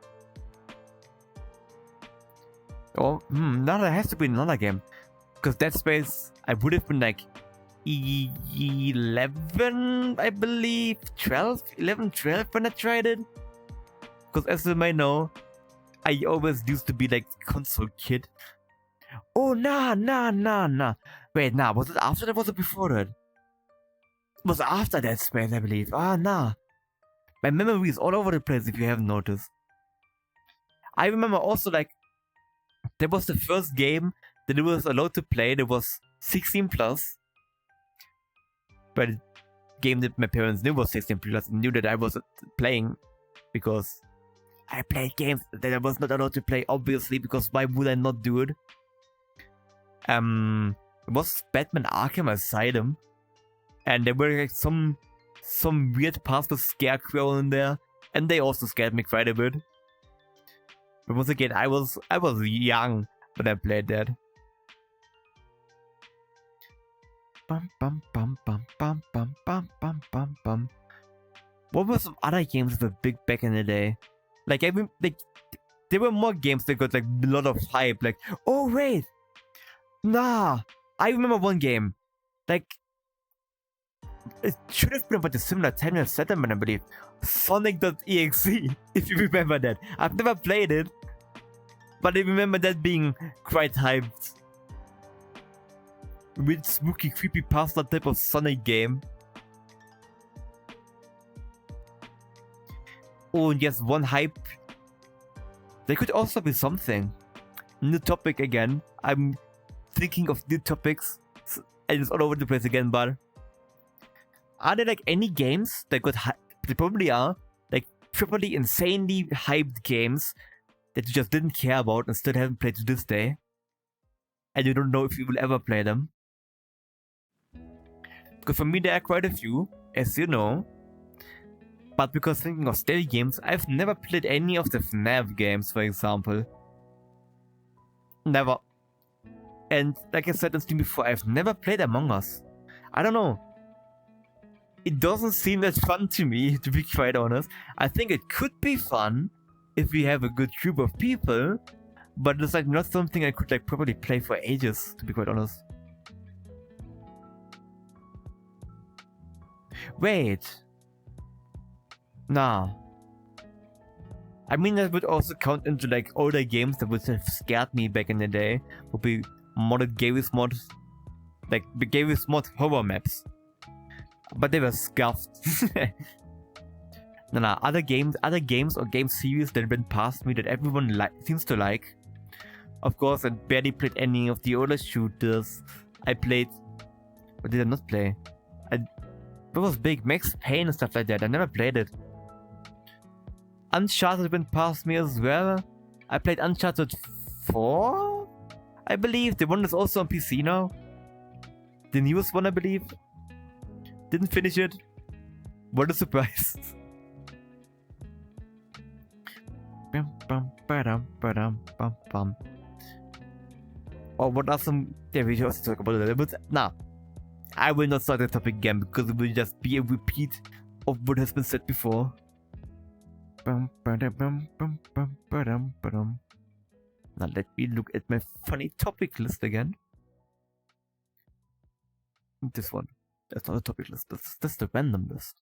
Speaker 1: Oh, now there has to be another game. Because Dead Space, I would have been like 11, I believe, 12 when I tried it. Because as you may know, I always used to be like console kid. Oh, nah. Wait, nah, was it after that or was it before that? It was after Dead Space, I believe. Nah. My memory is all over the place if you haven't noticed. I remember also like, that was the first game that it was allowed to play that was 16 plus. But the game that my parents knew was 16 plus and knew that I was playing because I played games that I was not allowed to play, obviously, because why would I not do it? It was Batman Arkham Asylum, and there were like some weird parts with Scarecrow in there, and they also scared me quite a bit. But once again, I was young when I played that. Bum bum bum bum bum bum bum bum bum bum. What were some other games that were big back in the day? Like there were more games that got like a lot of hype. Like, oh wait, nah, I remember one game. Like, it should have been about a similar time as settlement, I believe. Sonic.exe, if you remember that. I've never played it, but I remember that being quite hyped. With spooky, creepypasta type of Sonic game. Oh, and yes, one hype. There could also be something. New topic again. I'm thinking of new topics. And it's all over the place again, but are there like any games that got hyped? They probably are. Like properly insanely hyped games that you just didn't care about and still haven't played to this day. And you don't know if you will ever play them. Because for me there are quite a few, as you know. But because thinking of stealth games, I've never played any of the FNAF games, for example. Never. And like I said in Steam before, I've never played Among Us. I don't know. It doesn't seem that fun to me, to be quite honest. I think it could be fun if we have a good group of people, but it's like not something I could like probably play for ages, to be quite honest. Wait. Nah. I mean that would also count into like older games that would have scared me back in the day. Would be modded Garry's Mod, like the Garry's Mod horror maps. But they were scuffed. Nah, other games or game series that have been past me that everyone seems to like. Of course, I barely played any of the older shooters. I played... What did I not play? What was big? Max Payne and stuff like that. I never played it. Uncharted went past me as well. I played Uncharted 4? I believe. The one that's also on PC now. The newest one, I believe. Didn't finish it. What a surprise. Or what are some... Yeah, we just talk about it a little bit. Nah. I will not start the topic again because it will just be a repeat of what has been said before. Now let me look at my funny topic list again. This one. That's not a topic list. That's the random list.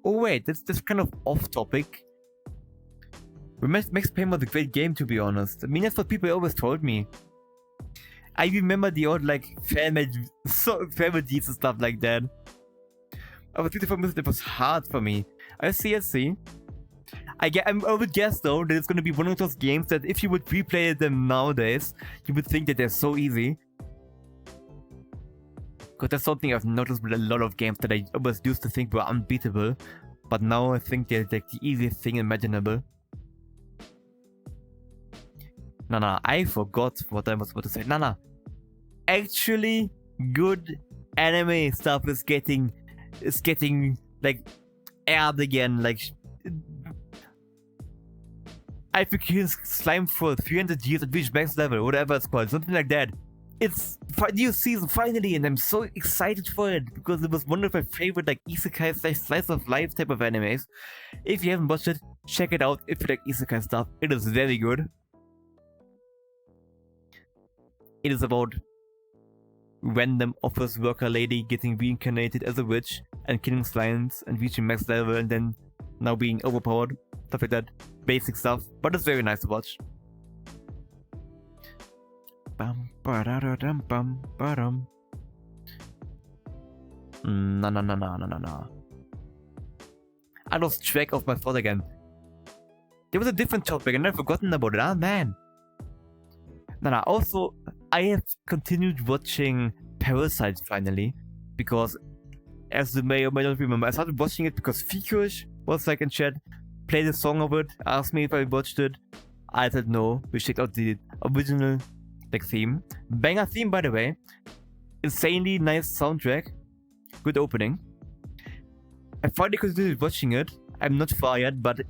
Speaker 1: Oh wait, that's kind of off topic. Max Payne was a great game, to be honest. I mean, that's what people always told me. I remember the old like family deeds and stuff like that. I was 24 minutes. It was hard for me. I see. I would guess though that it's gonna be one of those games that if you would replay them nowadays, you would think that they're so easy. Because that's something I've noticed with a lot of games that I always used to think were unbeatable, but now I think they're like the easiest thing imaginable. Nah, I forgot what I was about to say. Nah. Actually, good anime stuff is getting like aired again. Like I've been slime for 300 years at reach max level, whatever it's called, something like that. it's new season finally, and I'm so excited for it because it was one of my favorite like isekai / slice of life type of animes. If you haven't watched it, check it out. If you like isekai stuff, it is very good. It is about random office worker lady getting reincarnated as a witch and killing slimes and reaching max level and then now being overpowered, stuff like that. Basic stuff, but it's very nice to watch. Bum, ba-da-da-dum, bum, ba-dum. No. I lost track of my thought again. There was a different topic and I've forgotten about it. Ah, man. No. Also, I have continued watching Parasite finally because, as you may or may not remember, I started watching it because Fikush was like in chat, played a song of it, asked me if I watched it. I said no. We checked out the original like theme. Banger theme, by the way. Insanely nice soundtrack. Good opening. I finally continued watching it. I'm not far yet, but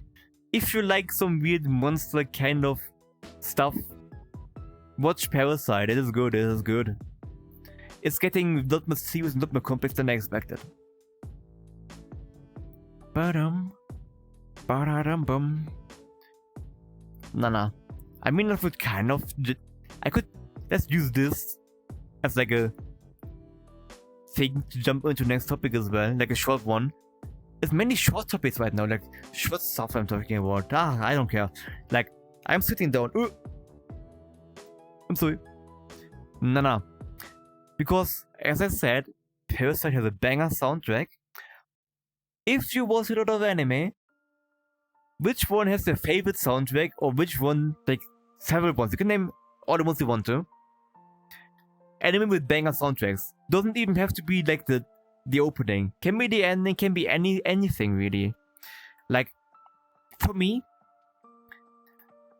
Speaker 1: if you like some weird monster kind of stuff, watch Parasite. It is good. It is good. It's getting a lot more serious and a lot more complex than I expected. Ba-dum. Ba-da-dum-bum. Nah. I mean, I would kind of... let's use this as like a thing to jump into next topic as well, like a short one. There's many short topics right now, like short stuff I'm talking about. I don't care. Like, I'm sitting down. I'm sorry. Nah. Because, as I said, Parasite has a banger soundtrack. If you watch a lot of anime, which one has your favorite soundtrack, or which one, like, several ones? You can name all the ones you want to. Anime with banger soundtracks. Doesn't even have to be like the opening. Can be the ending, can be anything really. Like, for me,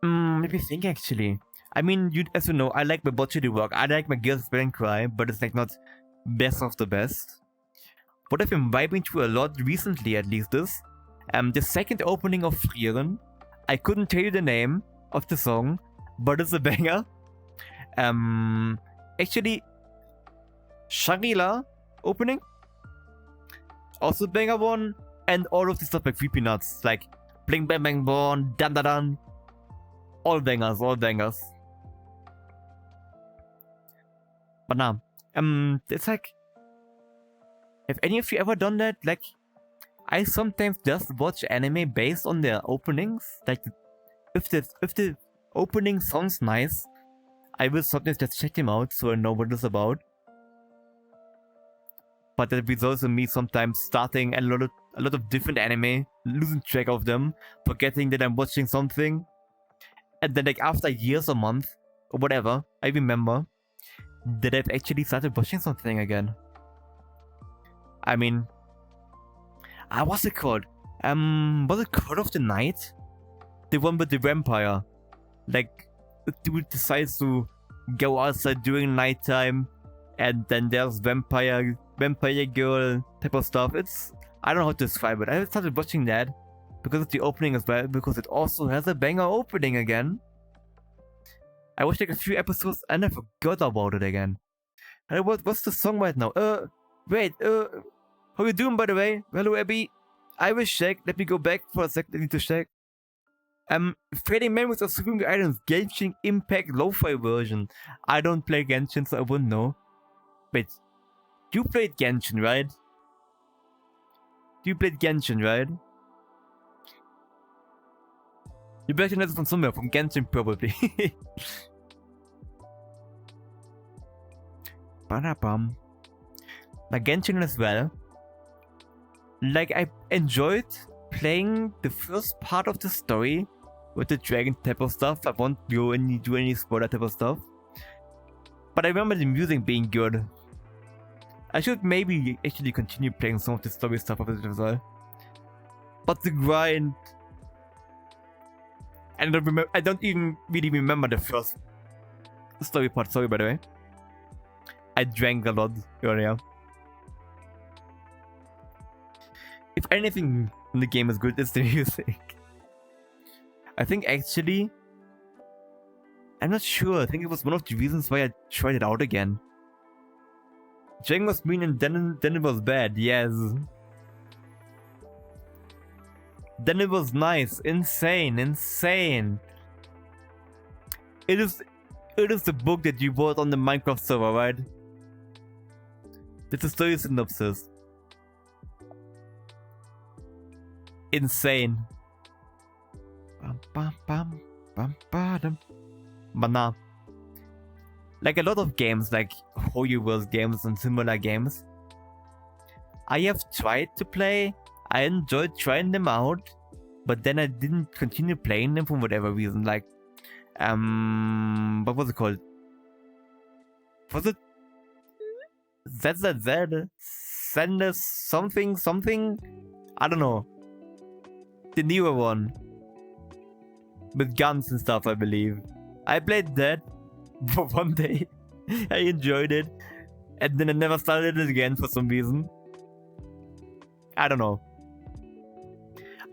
Speaker 1: let me think actually. I mean, as you know, I like my botchy work. I like my Girls Spell Cry, but it's like not best of the best. What I've been vibing to a lot recently, at least, is the second opening of Frieren. I couldn't tell you the name of the song, but it's a banger. Actually, Shangri-La opening, also banger one, and all of the stuff like Creepy Nuts, like Bling Bang Bang Born, Dan Dan Dan, all bangers. But now, it's like, have any of you ever done that? Like, I sometimes just watch anime based on their openings. Like, if the opening sounds nice, I will sometimes just check them out so I know what it's about. But that results in me sometimes starting a lot of different anime, losing track of them, forgetting that I'm watching something, and then like after years or months or whatever, I remember that I've actually started watching something again. I mean, what's it called? Was it Code of the Night? The one with the vampire. Like, the dude decides to go outside during nighttime, and then there's vampire girl type of stuff. I don't know how to describe it. I started watching that because of the opening as well, because it also has a banger opening again. I watched like a few episodes and I forgot about it again. And what's the song right now? Wait, how you doing, by the way? Hello, Abby. I will check. Let me go back for a sec. I need to check. Fading Memories of Supreme Islands Genshin Impact Lo-Fi version. I don't play Genshin, so I wouldn't know. Wait, you played Genshin, right? You played Genshin, right? You better know this from somewhere, from Genshin probably. Ba-da-bum. Like Genshin as well. Like, I enjoyed playing the first part of the story with the dragon type of stuff. I won't do any spoiler type of stuff. But I remember the music being good. I should maybe actually continue playing some of the story stuff of it as well. But the grind... I don't even really remember the first story part, sorry by the way. I drank a lot earlier. If anything in the game is good, it's the music. I think actually I'm not sure. I think it was one of the reasons why I tried it out again. Dragon was mean and then it was bad. Yes. Then it was nice. Insane. It is the book that you bought on the Minecraft server, right? That's the story synopsis. Insane. But nah. Like a lot of games, like Holy World games and similar games, I have tried to play. I enjoyed trying them out, but then I didn't continue playing them for whatever reason. Like, what was it called? Was it ZZZ? Send us something? I don't know. The newer one. With guns and stuff, I believe. I played that for one day. I enjoyed it. And then I never started it again for some reason. I don't know.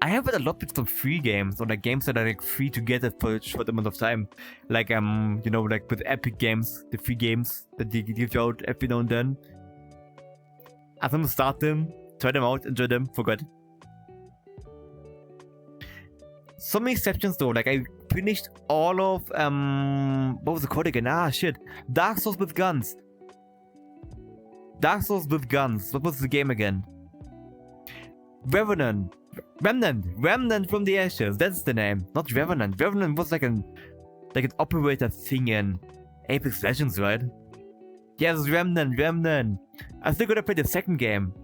Speaker 1: I have it a lot with some free games, or like games that are like free to get it for a short amount of time. Like you know, like with Epic Games, the free games that they give you out every now and then. I'm gonna start them, try them out, enjoy them, forgot. Some exceptions though, like I finished all of what was it called again? Ah shit. Dark Souls with guns. What was the game again? Remnant from the Ashes. That's the name. Not Revenant. Revenant was like an operator thing in Apex Legends, right? Yes, Remnant. I still gotta play the second game.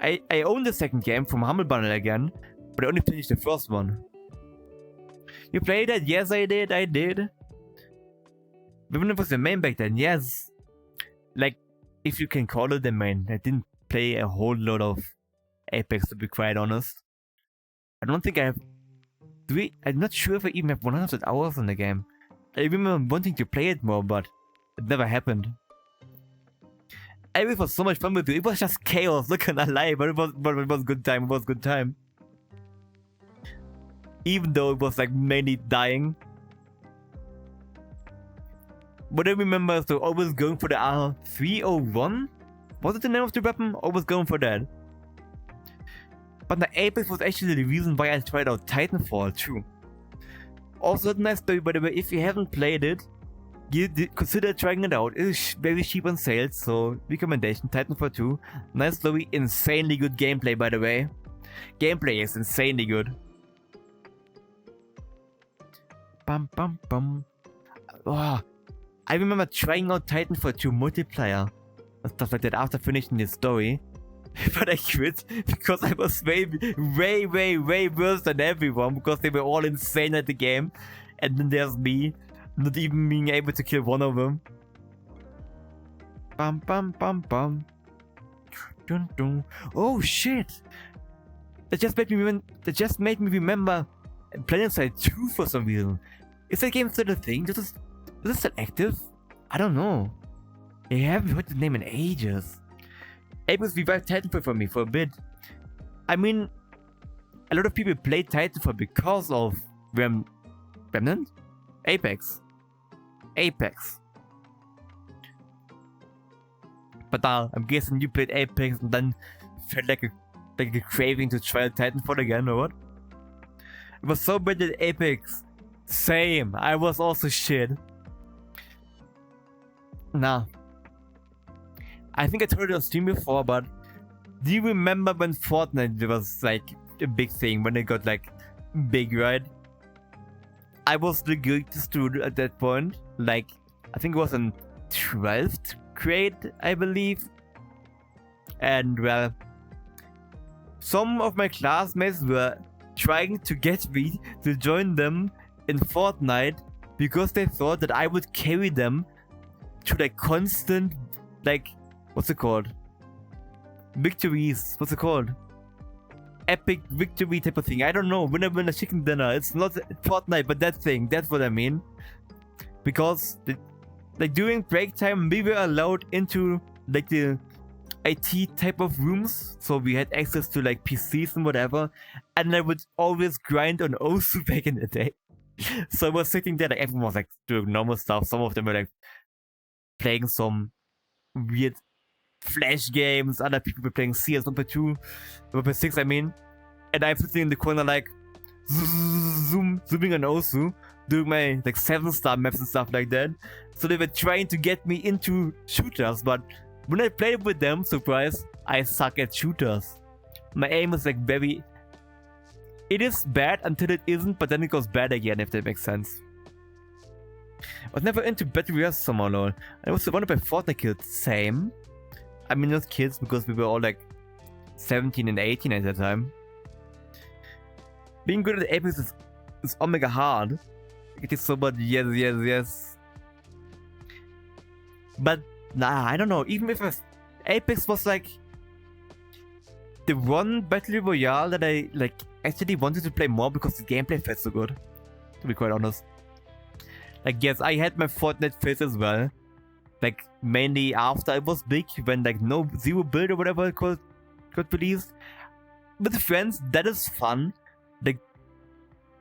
Speaker 1: I own the second game from Humble Bundle again, but I only finished the first one. You played that? Yes, I did. Revenant was the main back then. Yes. Like, if you can call it the main. I didn't play a whole lot of Apex, to be quite honest. I don't think I have... I'm not sure if I even have 100 hours in the game. I remember wanting to play it more, but it never happened. Apex was so much fun with you. It was just chaos, not gonna lie, but it was good time. Even though it was like mainly dying. But I remember so always going for the R301? Was it the name of the weapon? Always going for that. But the Apex was actually the reason why I tried out Titanfall too. Also a nice story, by the way. If you haven't played it, consider trying it out. It is very cheap on sale, so recommendation, Titanfall 2. Nice story, insanely good gameplay, by the way. Gameplay is insanely good. Oh, I remember trying out Titanfall 2 multiplayer and stuff like that after finishing the story. But I quit because I was way worse than everyone, because they were all insane at the game. And then there's me, not even being able to kill one of them. Oh shit! That just made me remember PlanetSide 2 for some reason. Is that game still a thing? Is it still active? I don't know. I haven't heard the name in ages. Apex revived Titanfall for me for a bit. I mean, a lot of people play Titanfall because of Remnant? Apex. But I'm guessing you played Apex and then felt like a craving to try Titanfall again, or what? It was so bad at Apex. Same, I was also shit. Nah. I think I told it on stream before, but do you remember when Fortnite was like a big thing, when it got like big, right? I was the greatest student at that point. Like, I think it was in 12th grade, I believe. And well, some of my classmates were trying to get me to join them in Fortnite because they thought that I would carry them to like constant, like, what's it called? Victories. What's it called? Epic victory type of thing. I don't know. When I win a chicken dinner, it's not Fortnite, but that thing. That's what I mean. Because like during break time, we were allowed into like the IT type of rooms, so we had access to like PCs and whatever. And I would always grind on Osu back in the day. So I was sitting there, like everyone was like doing normal stuff. Some of them were like playing some weird Flash games. Other people were playing CS 1.2, 1.6. I mean, and I'm sitting in the corner like zooming on Osu, doing my like 7-star maps and stuff like that. So they were trying to get me into shooters, but when I played with them, surprise, I suck at shooters. My aim is like very... It is bad until it isn't, but then it goes bad again, if that makes sense. I was never into battle royale somehow, lol. I was surrounded by Fortnite kids. Same. I mean, not kids, because we were all like 17 and 18 at that time. Being good at Apex is omega hard. It is so bad, yes. But nah, I don't know. Even if Apex was like the one battle royale that I like actually wanted to play more because the gameplay felt so good. To be quite honest. Like yes, I had my Fortnite phase as well. Like mainly after I was big, when like no zero build or whatever it got released. With friends, that is fun. Like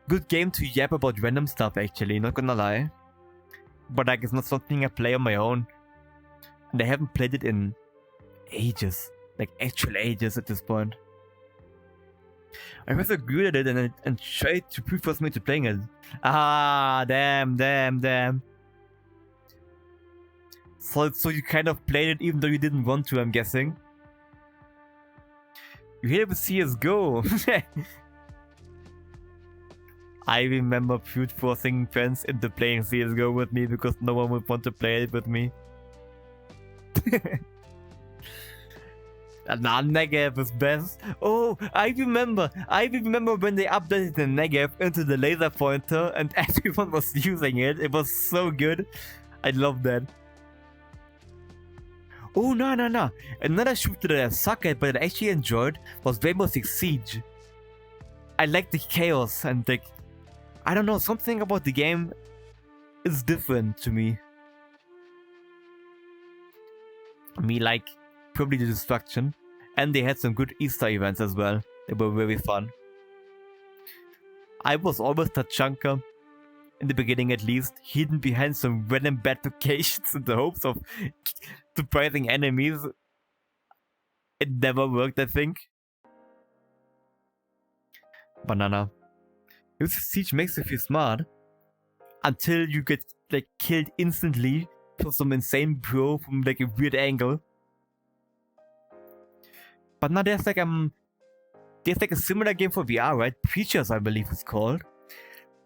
Speaker 1: good game to yap about random stuff actually, not gonna lie. But like it's not something I play on my own. And I haven't played it in ages. Like actual ages at this point. I was so good at it and tried to pre-force me to playing it. Ah, damn. So you kind of played it even though you didn't want to, I'm guessing. You hate it with CSGO. I remember forcing friends into playing CSGO with me because no one would want to play it with me. Nah, Negev is best. Oh, I remember when they updated the Negev into the laser pointer and everyone was using it. It was so good. I love that. Oh, no. Another shooter that I suck at but I actually enjoyed was Rainbow Six Siege. I like the chaos and like, I don't know, something about the game is different to me. Like probably the destruction, and they had some good Easter events as well. They were very fun. I was always Tachanka, in the beginning at least, hidden behind some random bad locations in the hopes of surprising enemies. It never worked, I think. Banana. Siege makes you feel smart until you get like killed instantly from some insane bro from like a weird angle. But now there's like a similar game for VR, right? Preachers, I believe it's called.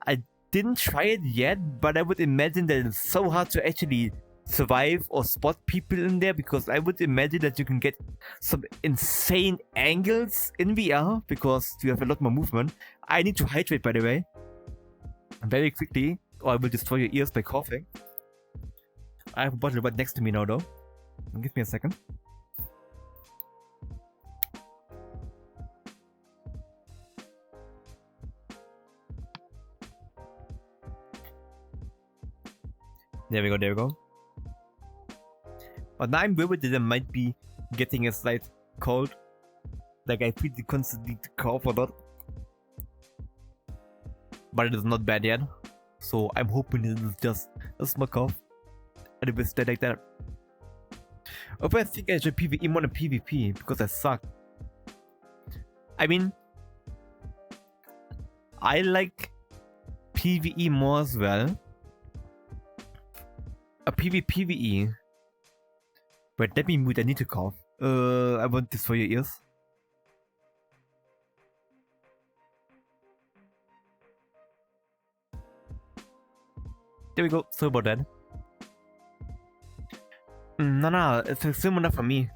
Speaker 1: I didn't try it yet, but I would imagine that it's so hard to actually survive or spot people in there, because I would imagine that you can get some insane angles in VR because you have a lot more movement. I need to hydrate, by the way, very quickly, or I will destroy your ears by coughing. I have a bottle right next to me now, though. Give me a second. There we go. But now I'm worried that I might be getting a slight cold. Like I feel constantly to cough a lot. But it is not bad yet. So I'm hoping it is just a small cough. And it will stay like that. But I think I should PvE more than PvP because I suck. I mean, I like PvE more as well. A PvPvE. Wait, let me mute, I need to cough. I want this for your ears. There we go, sorry about that. No, it's similar for me.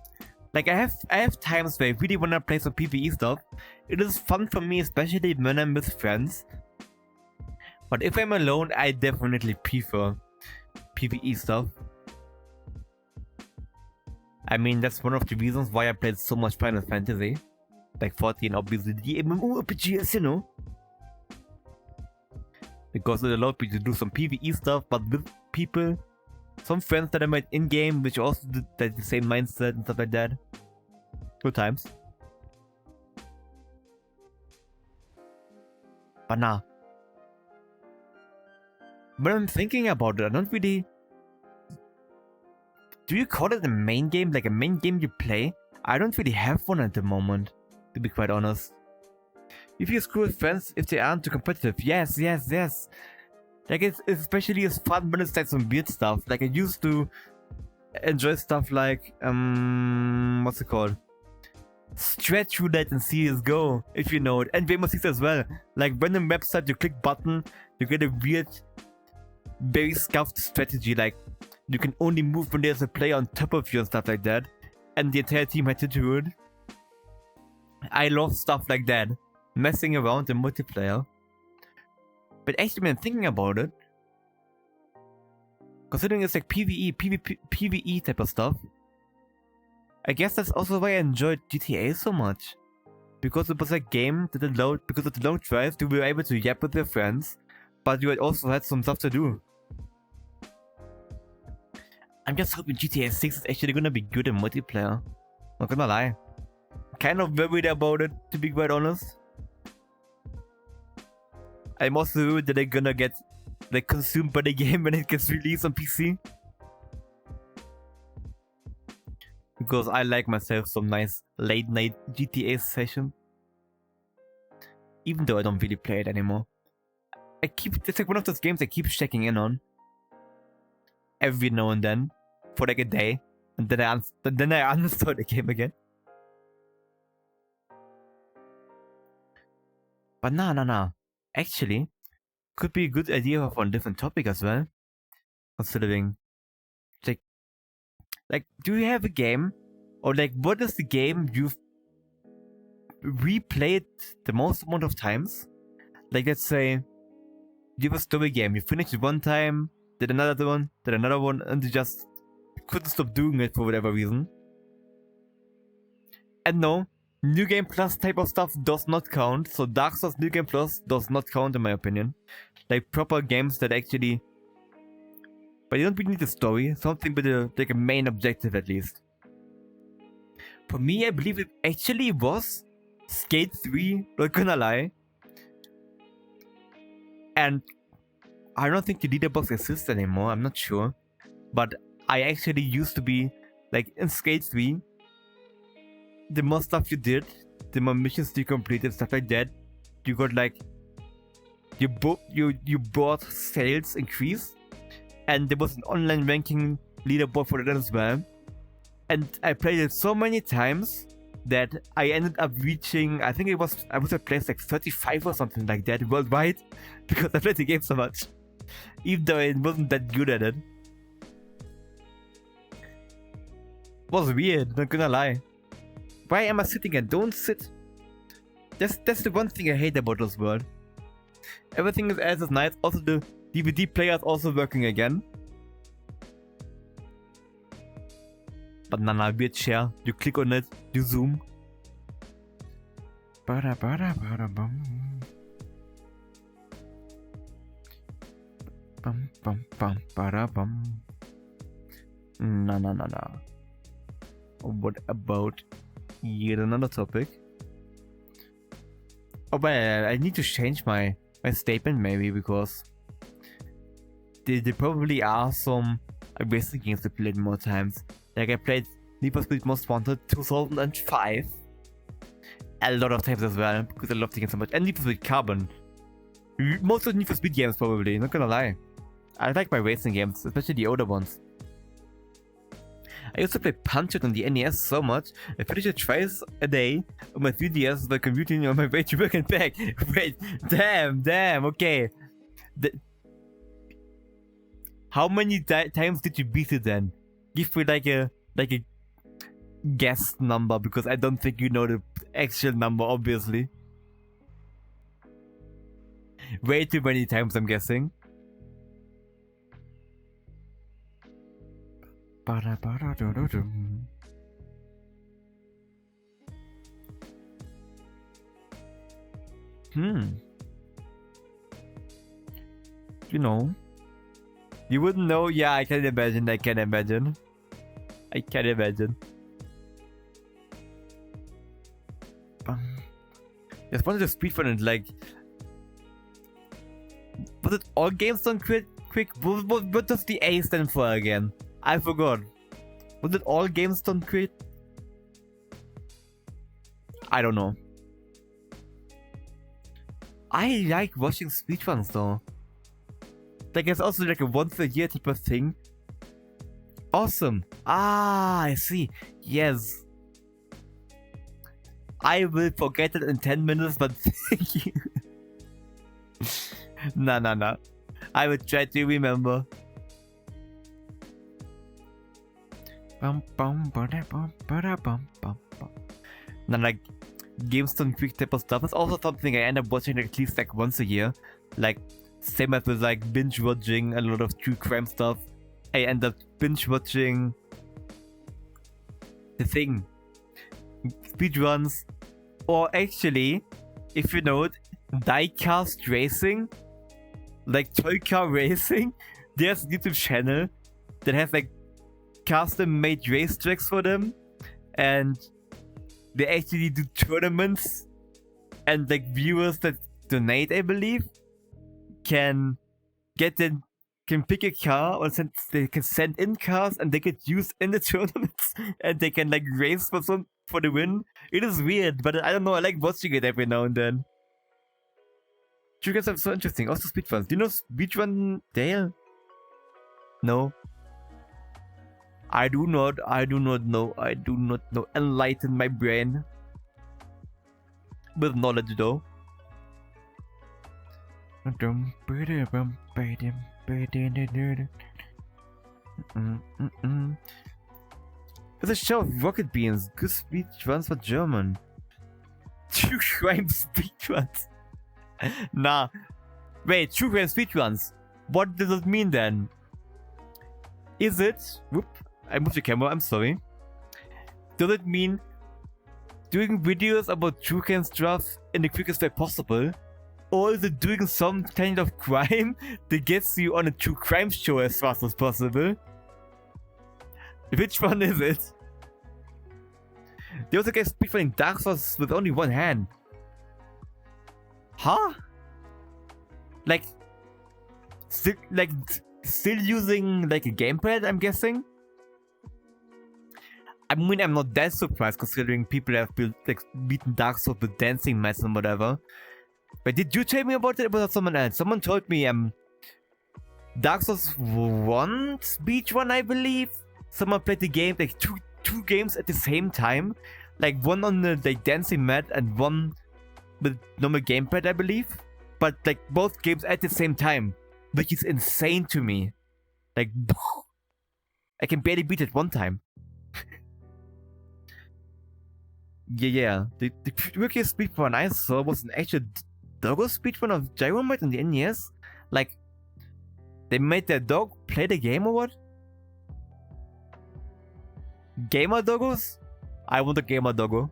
Speaker 1: Like I have times where I really wanna play some PvE stuff. It is fun for me, especially when I'm with friends. But if I'm alone, I definitely prefer PvE stuff. I mean, that's one of the reasons why I played so much Final Fantasy. Like 14, obviously, the MMORPGs, you know. Because it allowed me to do some PvE stuff, but with people. Some friends that I met in-game, which also did the same mindset and stuff like that. Good times. But nah. But I'm thinking about it, I don't really... Do you call it a main game? Like a main game you play? I don't really have one at the moment, to be quite honest. If you screw with friends, if they aren't too competitive, yes. Like it's especially as fun when it's like some weird stuff. Like I used to enjoy stuff like what's it called? Stretch roulette in CSGO, if you know it, and Rainbow Six as well. Like random website, you click button, you get a weird, very scuffed strategy. Like you can only move when there's a player on top of you and stuff like that, and the entire team had to do it. I love stuff like that, messing around in multiplayer. But actually, when thinking about it, considering it's like PvE, PvE type of stuff, I guess that's also why I enjoyed GTA so much. Because it was a game that allowed, because of the long drive, you were able to yap with your friends, but you also had some stuff to do. I'm just hoping GTA 6 is actually gonna be good in multiplayer. Not gonna lie. Kind of worried about it, to be quite honest. I'm also worried that they're gonna get like consumed by the game when it gets released on PC. Because I like myself some nice late night GTA session. Even though I don't really play it anymore. It's like one of those games I keep checking in on. Every now and then. For like a day. And then I uninstall the game again. But nah. Actually, could be a good idea for a different topic as well. Considering, like, do you have a game, or like, what is the game you've replayed the most amount of times? Like, let's say, you have a story game, you finished it one time, did another one, and you just couldn't stop doing it for whatever reason. And no, New Game Plus type of stuff does not count, so Dark Souls New Game Plus does not count in my opinion. Like proper games that actually... But you don't really need a story, something with like a main objective at least. For me, I believe it actually was Skate 3, not gonna lie. And I don't think the leaderbox exists anymore, I'm not sure. But I actually used to be, like in Skate 3, the more stuff you did, the more missions you completed, stuff like that, you got like, you bought sales increase, and there was an online ranking leaderboard for that as well. And I played it so many times that I ended up reaching, I think I was at place like 35 or something like that worldwide, because I played the game so much, even though I wasn't that good at it. It was weird, not gonna lie. Why am I sitting and don't sit? That's the one thing I hate about this world. Everything is as is nice. Also the DVD player is also working again. But nah, weird share. You click on it, you zoom. Bum bum. Nah. What about yet another topic? Oh, but I need to change my statement maybe, because there probably are some racing games I played more times. Like I played Need for Speed Most Wanted 2005 a lot of times as well, because I love the game so much. And Need for Speed Carbon. Most of the Need for Speed games probably, not gonna lie. I like my racing games, especially the older ones. I used to play Punch It on the NES so much, I finished it twice a day on my 3DS while commuting on my way to work and back. Wait, damn, okay. How many times did you beat it then? Give me like a guess number, because I don't think you know the actual number, obviously. Way too many times, I'm guessing. You know. You wouldn't know? Yeah, I can imagine. Just wanted to speedrun it, like... Was it all games don't quick. What does the A stand for again? I forgot. Was it all games don't quit? I don't know. I like watching speedruns though. Like it's also like a once a year type of thing. Awesome. Ah, I see. Yes. I will forget it in 10 minutes, but thank you. Nah. I will try to remember. Now, like, GameStone quick type of stuff is also something I end up watching at least like once a year. Like, same as with like binge watching a lot of true crime stuff. I end up binge watching The Thing, speedruns, or actually, if you know it, diecast racing, like toy car racing. There's a YouTube channel that has like custom made racetracks for them, and they actually do tournaments, and like viewers that donate, I believe, can get them, can pick a car, or they can send in cars and they get used in the tournaments and they can like race for the win. It is weird, but I don't know, I like watching it every now and then. You guys are so interesting. Also speedruns. Do you know speedrun Dale? No. I do not know. Enlighten my brain with knowledge though. There's a show of rocket beans. Good speedruns for German. True crime speedruns. Nah. Wait, true crime speedruns. What does it mean then? Is it... Whoop. I moved the camera, I'm sorry. Does it mean doing videos about true crime stuff in the quickest way possible? Or is it doing some kind of crime that gets you on a true crime show as fast as possible? Which one is it? There was a guy speedrunning Dark Souls with only one hand. Huh? Like still using like a gamepad, I'm guessing? I mean, I'm not that surprised considering people have beaten Dark Souls with dancing mats and whatever. But did you tell me about it, or was that someone else? Someone told me Dark Souls 1 speedrun, I believe. Someone played the game, like two games at the same time. Like one on the like dancing mat and one with normal gamepad, I believe. But like both games at the same time, which is insane to me. Like I can barely beat it one time. Yeah. The quickest speedrun I saw was an actual doggo speedrun of Gyromite on the NES. Like, they made their dog play the game or what? Gamer doggos? I want a gamer doggo.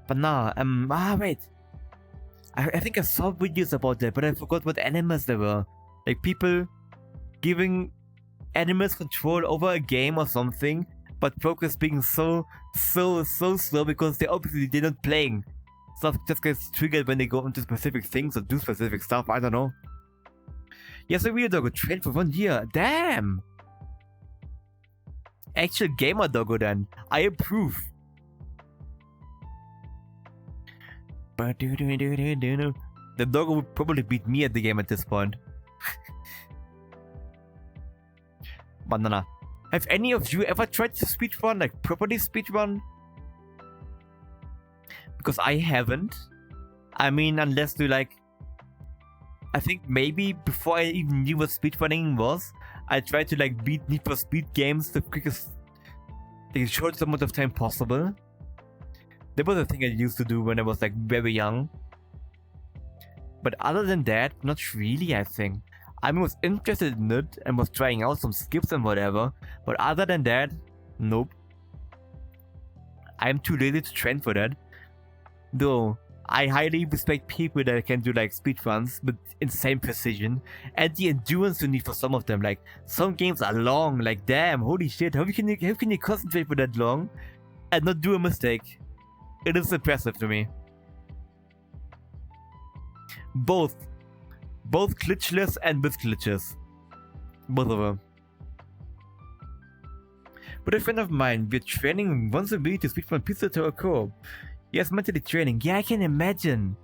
Speaker 1: But nah, wait. I think I saw videos about that, but I forgot what animals they were. Like people giving animals control over a game or something, but progress being so slow because they're not playing. Stuff just gets triggered when they go into specific things or do specific stuff, I don't know. Yes, a real doggo trained for 1 year. Damn! Actual gamer doggo then. I approve. The doggo would probably beat me at the game at this point. Banana. Have any of you ever tried to speedrun, like properly speedrun? Because I haven't. I mean, unless you like... I think maybe before I even knew what speedrunning was, I tried to like beat Need for Speed games the quickest, the shortest amount of time possible. That was a thing I used to do when I was like very young. But other than that, not really, I think. I was interested in it and was trying out some skips and whatever, but other than that, nope. I'm too lazy to train for that. Though, I highly respect people that can do like speedruns with insane precision and the endurance you need for some of them. Like, some games are long, like damn, holy shit, how can you concentrate for that long and not do a mistake? It is impressive to me. Both Both glitchless and with glitches. Both of them. But a friend of mine, we're training once a week to speedrun Pizza Tower Co-op. Yes, mentally training. Yeah, I can imagine.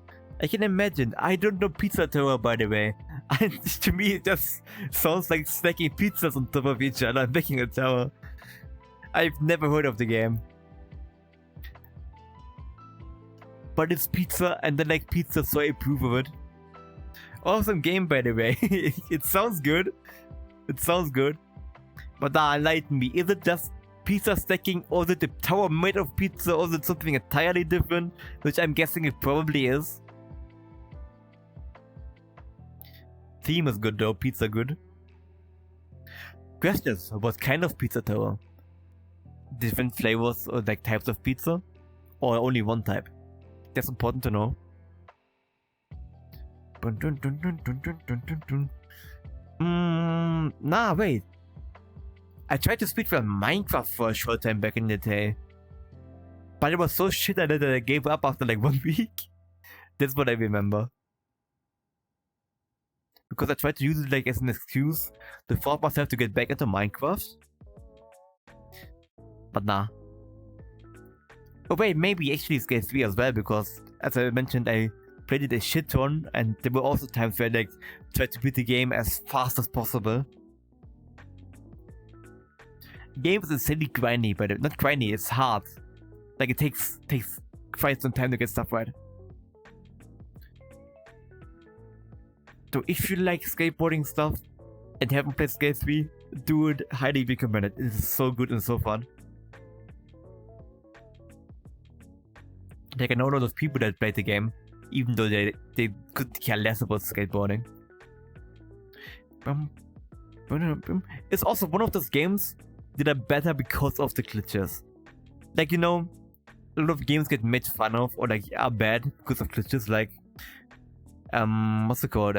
Speaker 1: I don't know Pizza Tower, by the way. And to me, it just sounds like stacking pizzas on top of each other and making a tower. I've never heard of the game. But it's pizza, and I like pizza, so I approve of it. Awesome game, by the way. It sounds good. But enlighten me. Is it just pizza stacking, or is it the tower made of pizza, or is it something entirely different? Which I'm guessing it probably is. Theme is good though, pizza good. Questions: what kind of pizza tower? Different flavors or like types of pizza? Or only one type? That's important to know. Nah, wait. I tried to speedrun Minecraft for a short time back in the day. But it was so shit that I gave up after like 1 week. That's what I remember. Because I tried to use it like as an excuse to force myself to get back into Minecraft. But nah. Oh wait, maybe actually Skate 3 as well, because as I mentioned, I played it a shit ton, and there were also times where I like tried to beat the game as fast as possible. Game is insanely grindy, but not grindy, it's hard. Like it takes quite some time to get stuff right. So if you like skateboarding stuff and haven't played Skate 3, do it, highly recommend it. It is so good and so fun. Like I know a lot of people that played the game, even though they could care less about skateboarding. It's also one of those games that are better because of the glitches. Like, you know, a lot of games get made fun of or like are bad because of glitches, like what's it called?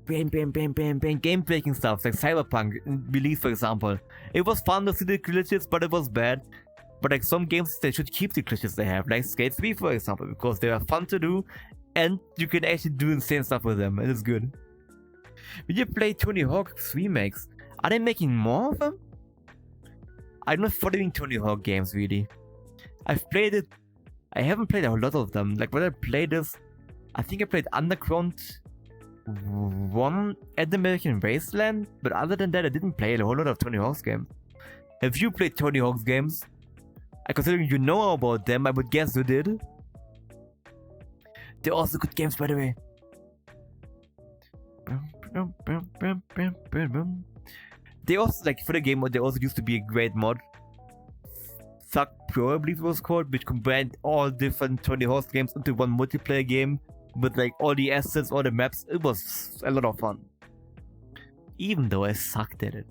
Speaker 1: Game breaking stuff like Cyberpunk release, for example. It was fun to see the glitches, but it was bad. But like some games, they should keep the glitches they have, like Skate 3 for example, because they are fun to do and you can actually do insane stuff with them, and it's good. When you play Tony Hawk's remakes, are they making more of them? I'm not following Tony Hawk games really. I've played it, I haven't played a lot of them. Like when I played this, I think I played Underground 1 and American Wasteland, but other than that I didn't play a whole lot of Tony Hawk's games. Have you played Tony Hawk's games? Considering you know about them, I would guess you did. They're also good games, by the way. They also, like, for the game, there also used to be a great mod. Thug Pro, I believe it was called, which combined all different Tony Hawk games into one multiplayer game with, like, all the assets, all the maps. It was a lot of fun. Even though I sucked at it.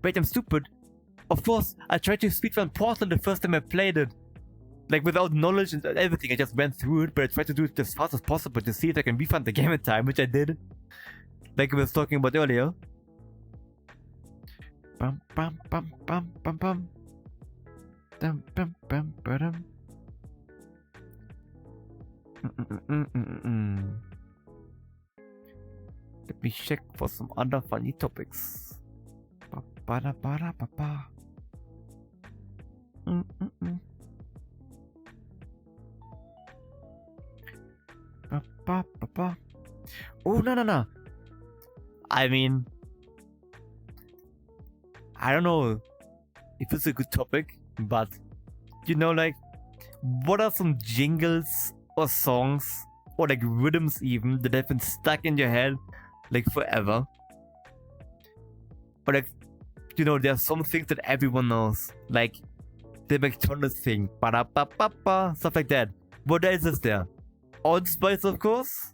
Speaker 1: Wait, I'm stupid. Of course, I tried to speedrun Portal the first time I played it. Like without knowledge and everything, I just went through it, but I tried to do it as fast as possible to see if I can refund the game in time, which I did. Like I was talking about earlier. Bum bum bum bum bum bum. Dum bum bum bum. Let me check for some other funny topics. Ba-da-ba-da-ba-ba. Ba-ba-ba-ba. Oh, no. I mean, I don't know if it's a good topic, but you know, like, what are some jingles or songs or like rhythms even that have been stuck in your head like forever? Or like, you know, there are some things that everyone knows, like the McDonald's thing, ba-da-ba-ba-ba, stuff like that. What else is there? Old Spice, of course.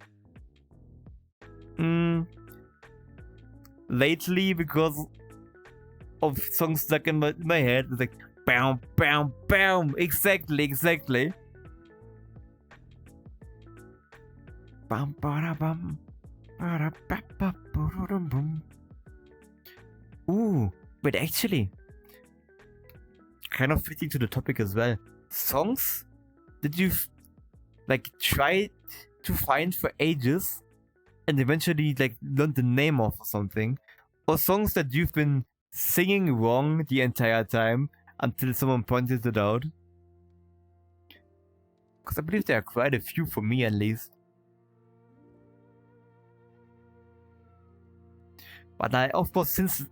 Speaker 1: Lately, because of songs stuck in my head, it's like bam, bam, bam. Exactly. Bam, ba-da-bam, ba-da-ba-ba-ba-da-bum. Ooh, but actually, kind of fitting to the topic as well. Songs that you've like tried to find for ages and eventually like learned the name of or something, or songs that you've been singing wrong the entire time until someone pointed it out? Because I believe there are quite a few for me at least. But I, of course, since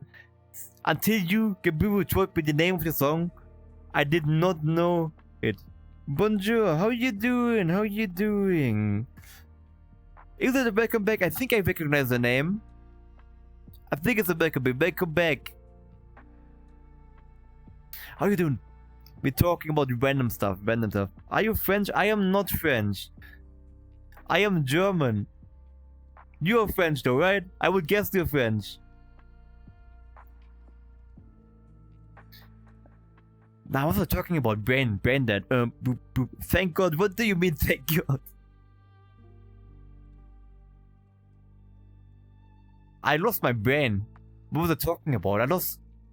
Speaker 1: until you, Gabu, told me the name of the song, I did not know it. Bonjour, how you doing? How you doing? Is it a welcome back? I think I recognize the name. I think it's a welcome back. Welcome back. How you doing? We're talking about random stuff. Random stuff. Are you French? I am not French. I am German. You're French though, right? I would guess you're French. Now I was talking about brain dead. Thank God. What do you mean, thank God? I lost my brain. What was I talking about?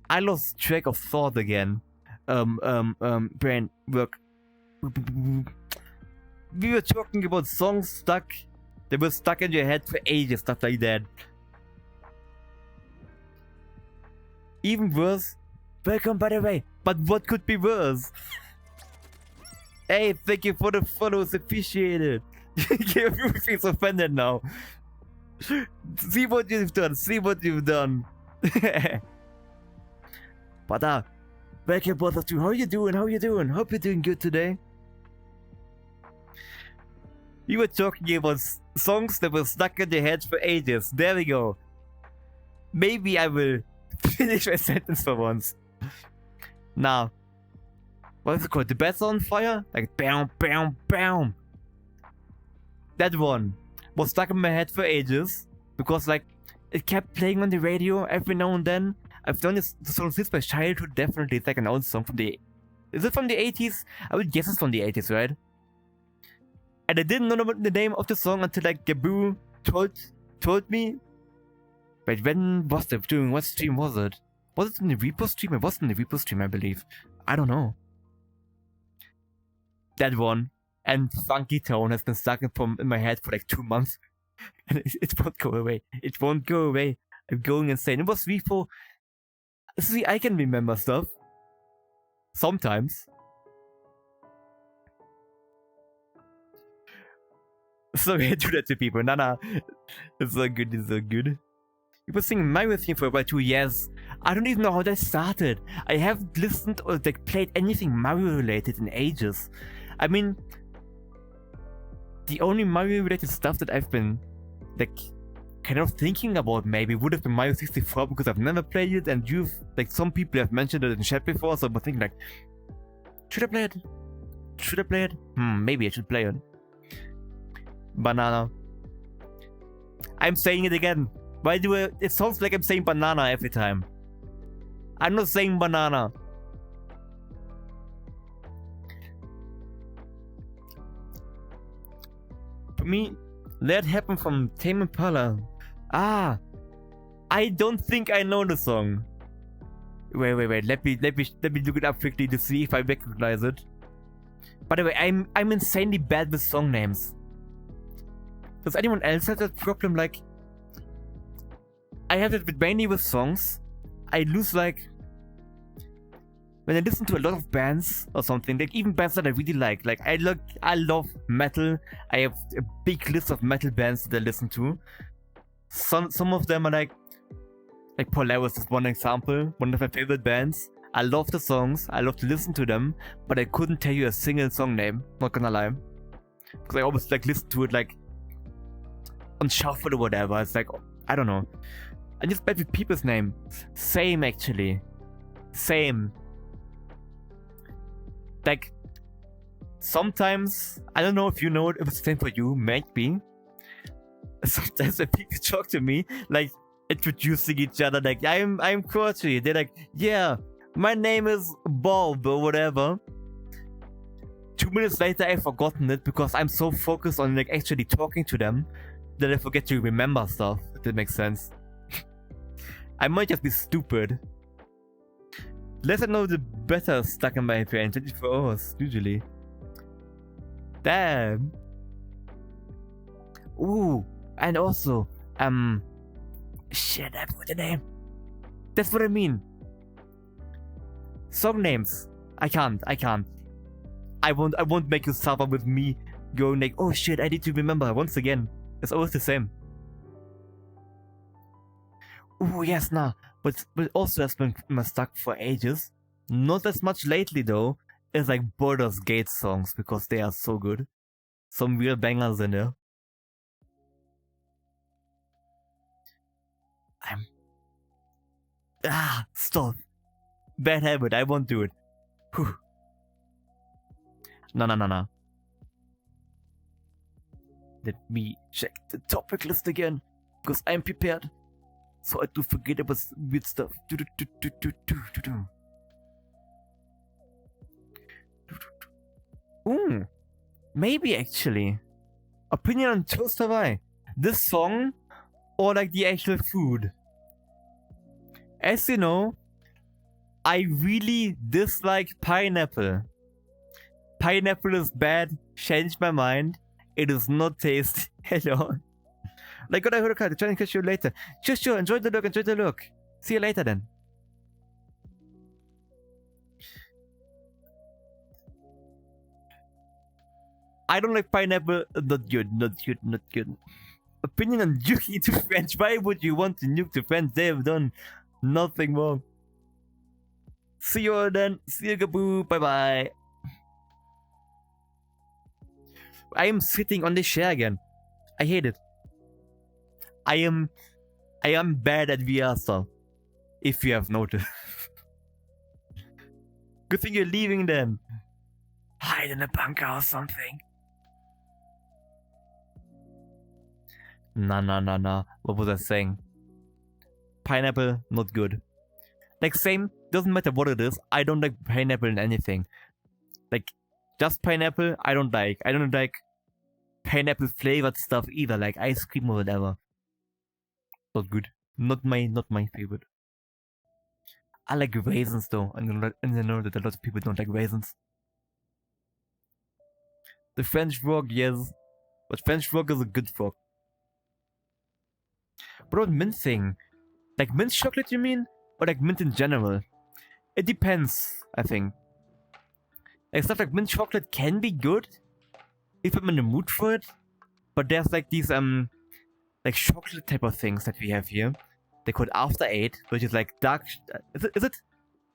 Speaker 1: I lost track of thought again. Brain work. We were talking about songs that were stuck in your head for ages, stuff like that. Even worse. Welcome, by the way. But what could be worse? Hey, thank you for the follows, appreciate it. Everything's offended now. See what you've done, see what you've done. But welcome both of you. How you doing? How you doing? Hope you're doing good today. We were talking about songs that were stuck in your head for ages. There we go. Maybe I will finish my sentence for once. Now, what is it called? The Bats on Fire? Like, bam, bam, bam. That one was stuck in my head for ages because, like, it kept playing on the radio every now and then. I've done this song since my childhood. Definitely, it's like an old song from the. Is it from the 80s? I would guess it's from the 80s, right? And I didn't know the name of the song until like Gabu told me. Wait, when was it? During what stream was it? Was it in the repo stream? It was in the repo stream, I believe. I don't know. That one and Funky Tone has been stuck in my head for like 2 months. And it won't go away. It won't go away. I'm going insane. It was repo. See, I can remember stuff. Sometimes. Sorry, I do that to people. Nah. It's so good, it's so good. You were singing Mario theme for about 2 years. I don't even know how that started. I haven't listened or like played anything Mario related in ages. I mean, the only Mario related stuff that I've been like kind of thinking about maybe would have been Mario 64 because I've never played it, and you've like some people have mentioned it in chat before, so I'm thinking like, should I play it? Should I play it? Maybe I should play it. Banana. I'm saying it again. Why do it sounds like I'm saying banana every time. I'm not saying banana. For me, that happened from Tame Impala. I don't think I know the song. Wait. Let me look it up quickly to see if I recognize it. By the way, I'm insanely bad with song names. Does anyone else have that problem? Like, I have it mainly with songs. I lose like when I listen to a lot of bands or something, like even bands that I really like I love metal. I have a big list of metal bands that I listen to. Some of them are like Polaris is one example, one of my favorite bands. I love the songs, I love to listen to them, but I couldn't tell you a single song name, not gonna lie. Because I always like listen to it like on shuffle or whatever. It's like, I don't know. I just bad with people's name. Same actually. Same. Like, sometimes, I don't know if you know it, if it's the same for you, maybe. Sometimes when people talk to me, like, introducing each other, like, I'm qotd. They're like, yeah, my name is Bob or whatever. 2 minutes later, I've forgotten it because I'm so focused on, like, actually talking to them that I forget to remember stuff, if that makes sense. I might just be stupid. Less I know, the better stuck in my brain. 24 hours, usually. Damn. Ooh, and also, shit, I forgot the name. That's what I mean. Song names. I can't. I won't make you suffer with me going like, oh shit, I need to remember once again. It's always the same. Ooh, yes, nah. But also has been stuck for ages. Not as much lately though. It's like Baldur's Gate songs because they are so good. Some real bangers in there. Stop. Bad habit, I won't do it. Whew. No. Let me check the topic list again, because I'm prepared. So I do forget about weird stuff. Ooh, maybe actually. Opinion on Toast Hawaii. This song or like the actual food? As you know, I really dislike pineapple. Pineapple is bad. Changed my mind. It is not tasty at all. Like, God, I heard a cut. Try and catch you later. Sure. Enjoy the look. See you later then. I don't like pineapple. Not good. Opinion on Yuki to French. Why would you want to nuke the French? They have done nothing wrong. See you all then. See you, Gaboo. Bye. I am sitting on this chair again. I hate it. I am bad at VR stuff. If you have noticed. Good thing you're leaving then. Hide in a bunker or something. Nah. What was I saying? Pineapple, not good. Like, same, doesn't matter what it is. I don't like pineapple in anything. Like, just pineapple, I don't like. I don't like pineapple flavored stuff either, like ice cream or whatever. Not good. Not my favorite. I like raisins though, and I know that a lot of people don't like raisins. The French frog, yes. But French frog is a good frog. But what mint thing? Like mint chocolate you mean? Or like mint in general? It depends, I think. Like stuff like mint chocolate can be good if I'm in the mood for it. But there's like these like chocolate type of things that we have here. They're called After 8, which is like dark. Is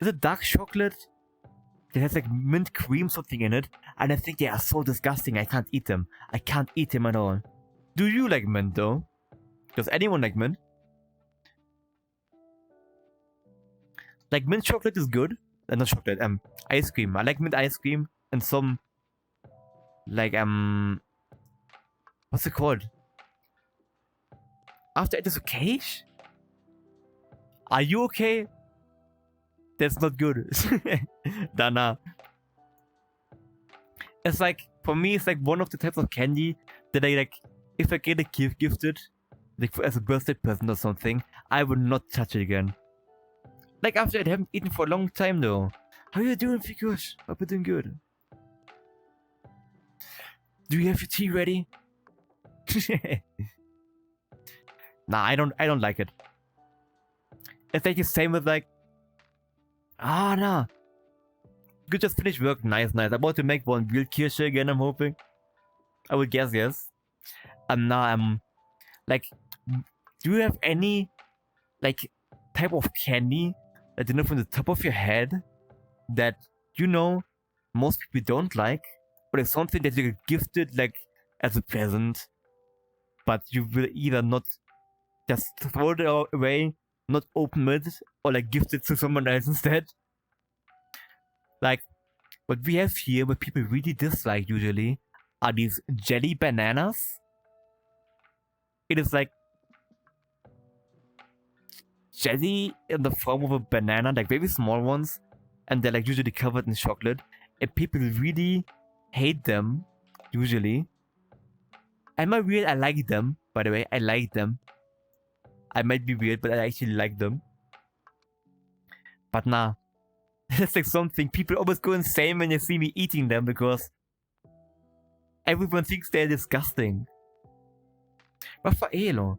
Speaker 1: it dark chocolate? It has like mint cream something in it, and I think they are so disgusting. I can't eat them. I can't eat them at all. Do you like mint though? Does anyone like mint? Like mint chocolate is good. Not chocolate. Ice cream. I like mint ice cream and some like what's it called? After 8 is okay. Are you okay? That's not good. Dana. It's like, for me, it's like one of the types of candy that I like, if I get a gift gifted, like as a birthday present or something, I would not touch it again. Like after I haven't eaten for a long time though. How you doing, Fikush? Hope you're doing good. Do you have your tea ready? Nah, I don't like it. It's like the same with like, nah. You just finished work. Nice. I'm about to make one real Kirsche again, I'm hoping. I would guess yes. Like, do you have any like type of candy that you know from the top of your head that you know most people don't like, or it's something that you get gifted like as a present, but you will either not just throw it away, not open it, or like gift it to someone else instead? Like, what we have here, what people really dislike usually, are these jelly bananas. It is like jelly in the form of a banana, like very small ones, and they're like usually covered in chocolate, and people really hate them, usually. Am I weird? I like them, by the way. I like them. I might be weird, but I actually like them. But nah. It's like something people always go insane when they see me eating them because everyone thinks they're disgusting. Raffaello.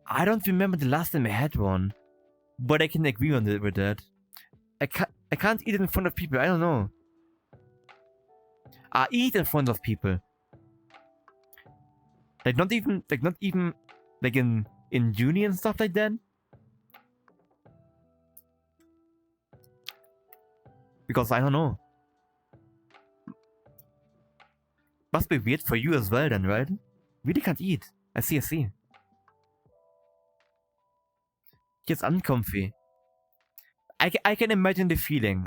Speaker 1: I don't remember the last time I had one, but I can agree on it with that. I can't eat it in front of people. I don't know. I eat in front of people. Like not even like in uni and stuff like that. Because I don't know. Must be weird for you as well then, right? Really can't eat. I see. It's uncomfy. I can imagine the feeling.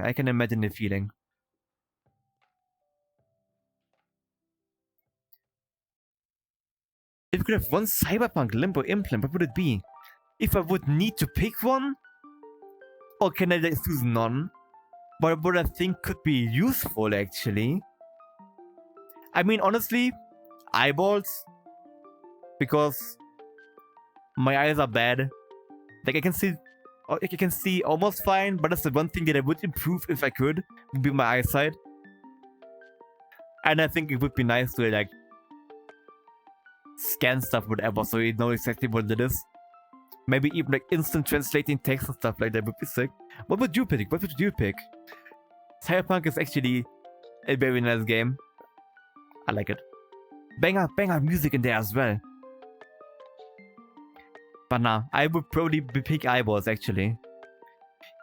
Speaker 1: If you could have one Cyberpunk Limbo implant, what would it be? If I would need to pick one? Or can I just choose none? But what I think could be useful actually. I mean honestly, eyeballs. Because my eyes are bad. Like I can see almost fine, but that's the one thing that I would improve if I could, would be my eyesight. And I think it would be nice to like scan stuff, whatever, so you know exactly what it is. Maybe even like instant translating text and stuff like that would be sick. What would you pick? Cyberpunk is actually a very nice game. I like it. Banger music in there as well. But nah, I would probably pick eyeballs actually.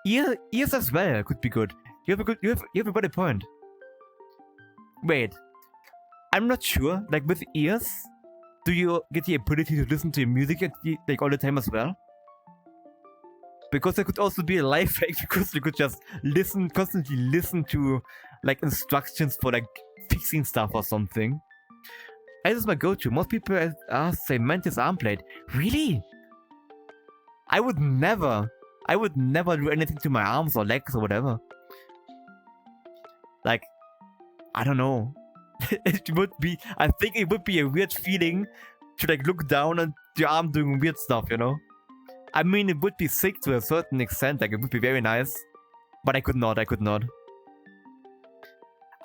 Speaker 1: Ears as well could be good. You have a good point. Wait, I'm not sure. Like with ears, do you get the ability to listen to your music like all the time as well? Because it could also be a life hack, because you could just constantly listen to like instructions for like fixing stuff or something. As is my go-to. Most people say Mantis arm plate. Really? I would never do anything to my arms or legs or whatever. Like, I don't know. I think it would be a weird feeling to like look down on your arm doing weird stuff, you know? I mean, it would be sick to a certain extent, like it would be very nice. But I could not. I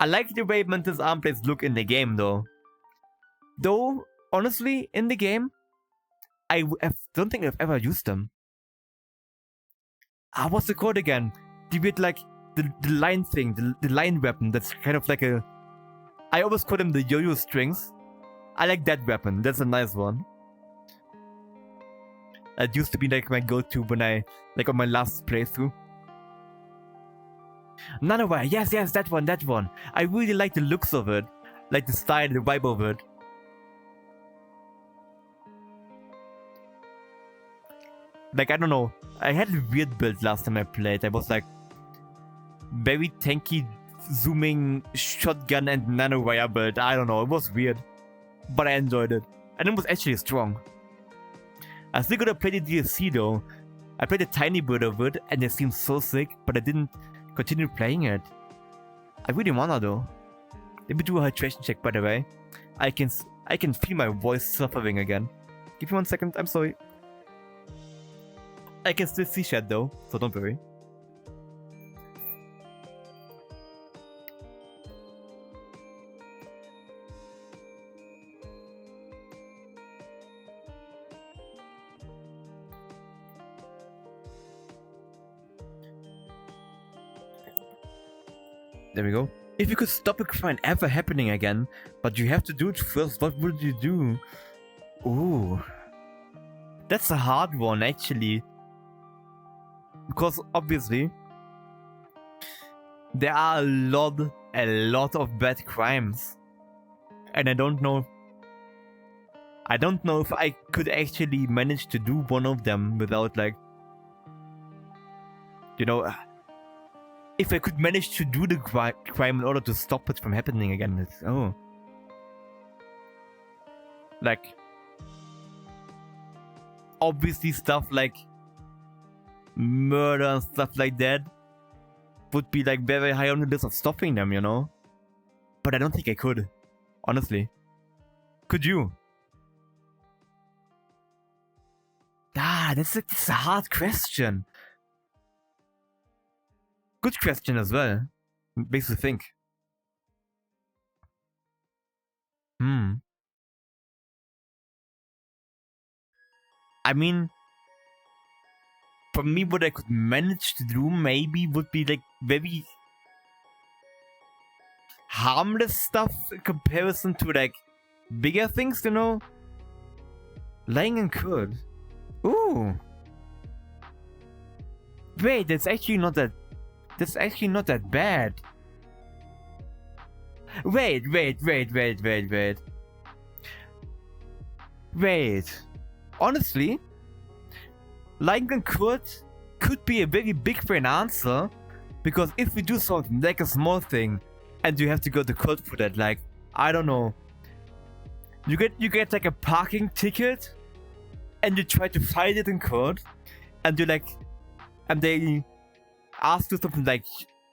Speaker 1: like the way Mantis arm plates look in the game though. Though, honestly, in the game, I don't think I've ever used them. What's the code again? The weird, like, the line thing, the line weapon that's kind of like a... I always call them the yo-yo strings. I like that weapon, that's a nice one. That used to be like my go-to when like on my last playthrough. Nanowire, yes, that one. I really like the looks of it. Like the style, the vibe of it. Like, I don't know. I had a weird build last time I played. I was like very tanky, zooming shotgun and nanowire build. I don't know. It was weird. But I enjoyed it. And it was actually strong. I still gotta play the DLC though. I played a tiny bit of it and it seemed so sick, but I didn't continue playing it. I really wanna though. Let me do a hydration check, by the way. I can feel my voice suffering again. Give me 1 second, I'm sorry. I can still see chat though, so don't worry. There we go. If you could stop a crime ever happening again, but you have to do it first, what would you do? Ooh. That's a hard one actually. Because obviously there are a lot of bad crimes. And I don't know if I could actually manage to do one of them without like, you know, if I could manage to do the crime in order to stop it from happening again. It's, oh. Like, obviously stuff like murder and stuff like that would be like very high on the list of stopping them, you know? But I don't think I could, honestly. Could you? That's a hard question. Good question as well. Makes you think. I mean, for me, what I could manage to do maybe would be like very harmless stuff in comparison to like bigger things, you know? Lying in curd. Ooh. Wait, that's actually not that bad. Wait. Honestly, lying in curd could be a very big brain answer, because if we do something like a small thing and you have to go to court for that, like, I don't know, you get like a parking ticket and you try to fight it in court, and you like, and they ask you something like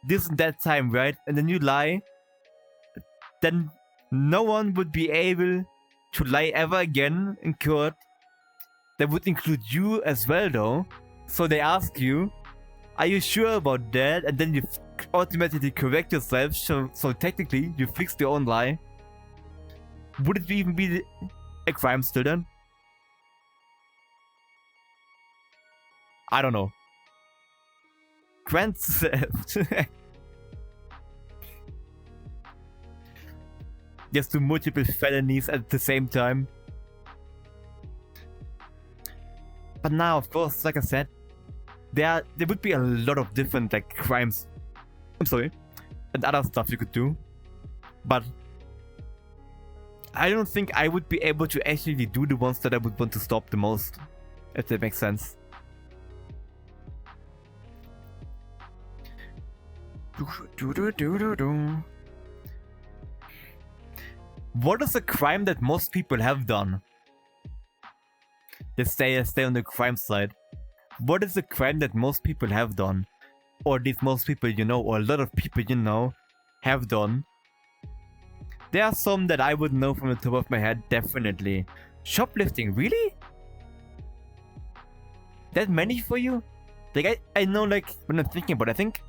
Speaker 1: this and that time, right? And then you lie, then no one would be able to lie ever again in court. That would include you as well, though. So they ask you, are you sure about that? And then you automatically correct yourself, so technically you fixed your own lie. Would it even be a crime still then? I don't know. Grand theft. Just do multiple felonies at the same time. But now, of course, like I said, there would be a lot of different like crimes. I'm sorry, and other stuff you could do. But I don't think I would be able to actually do the ones that I would want to stop the most, if that makes sense. What is a crime that most people have done? Let's stay on the crime side. What is a crime that most people have done? Or at least most people you know, or a lot of people you know, have done? There are some that I would know from the top of my head, definitely. Shoplifting, really? That many for you? Like, I know, like, when I'm thinking about it, I think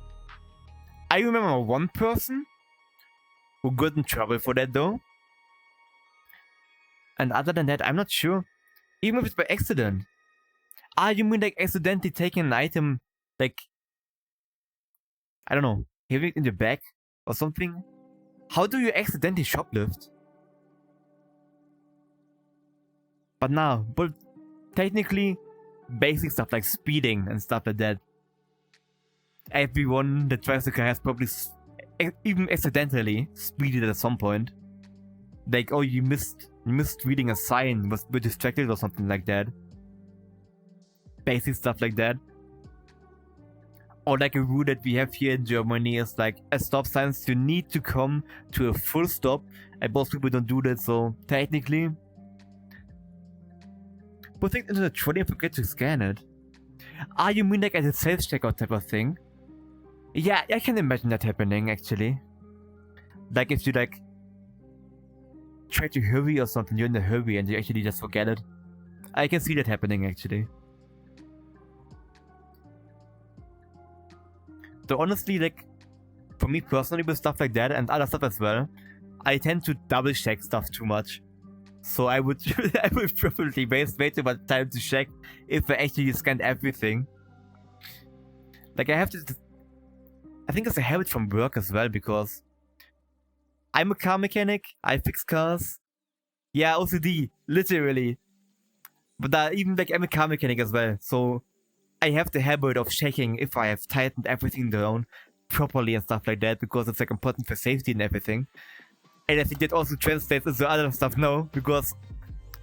Speaker 1: I remember one person who got in trouble for that, though. And other than that, I'm not sure. Even if it's by accident. Ah, you mean like accidentally taking an item, like, I don't know, having it in the bag or something? How do you accidentally shoplift? But now, but technically, basic stuff like speeding and stuff like that. Everyone that drives a car has probably even accidentally speeded at some point. Like, oh, you missed reading a sign, was distracted or something like that. Basic stuff like that. Or like a rule that we have here in Germany is like, at stop signs you need to come to a full stop, and most people don't do that, so technically put things into the trolley and forget to scan it. Ah, you mean like at a self-checkout type of thing? Yeah, I can imagine that happening actually. Like if you like try to hurry or something, you're in a hurry and you actually just forget it. I can see that happening actually. So honestly, like, for me personally with stuff like that and other stuff as well, I tend to double check stuff too much. So I would I would probably waste way too much time to check if I actually scanned everything. Like I think it's a habit from work as well, because I'm a car mechanic, I fix cars. Yeah, OCD, literally. But even like I'm a car mechanic as well, so I have the habit of checking if I have tightened everything down properly and stuff like that, because it's like important for safety and everything. And I think that also translates into other stuff now, because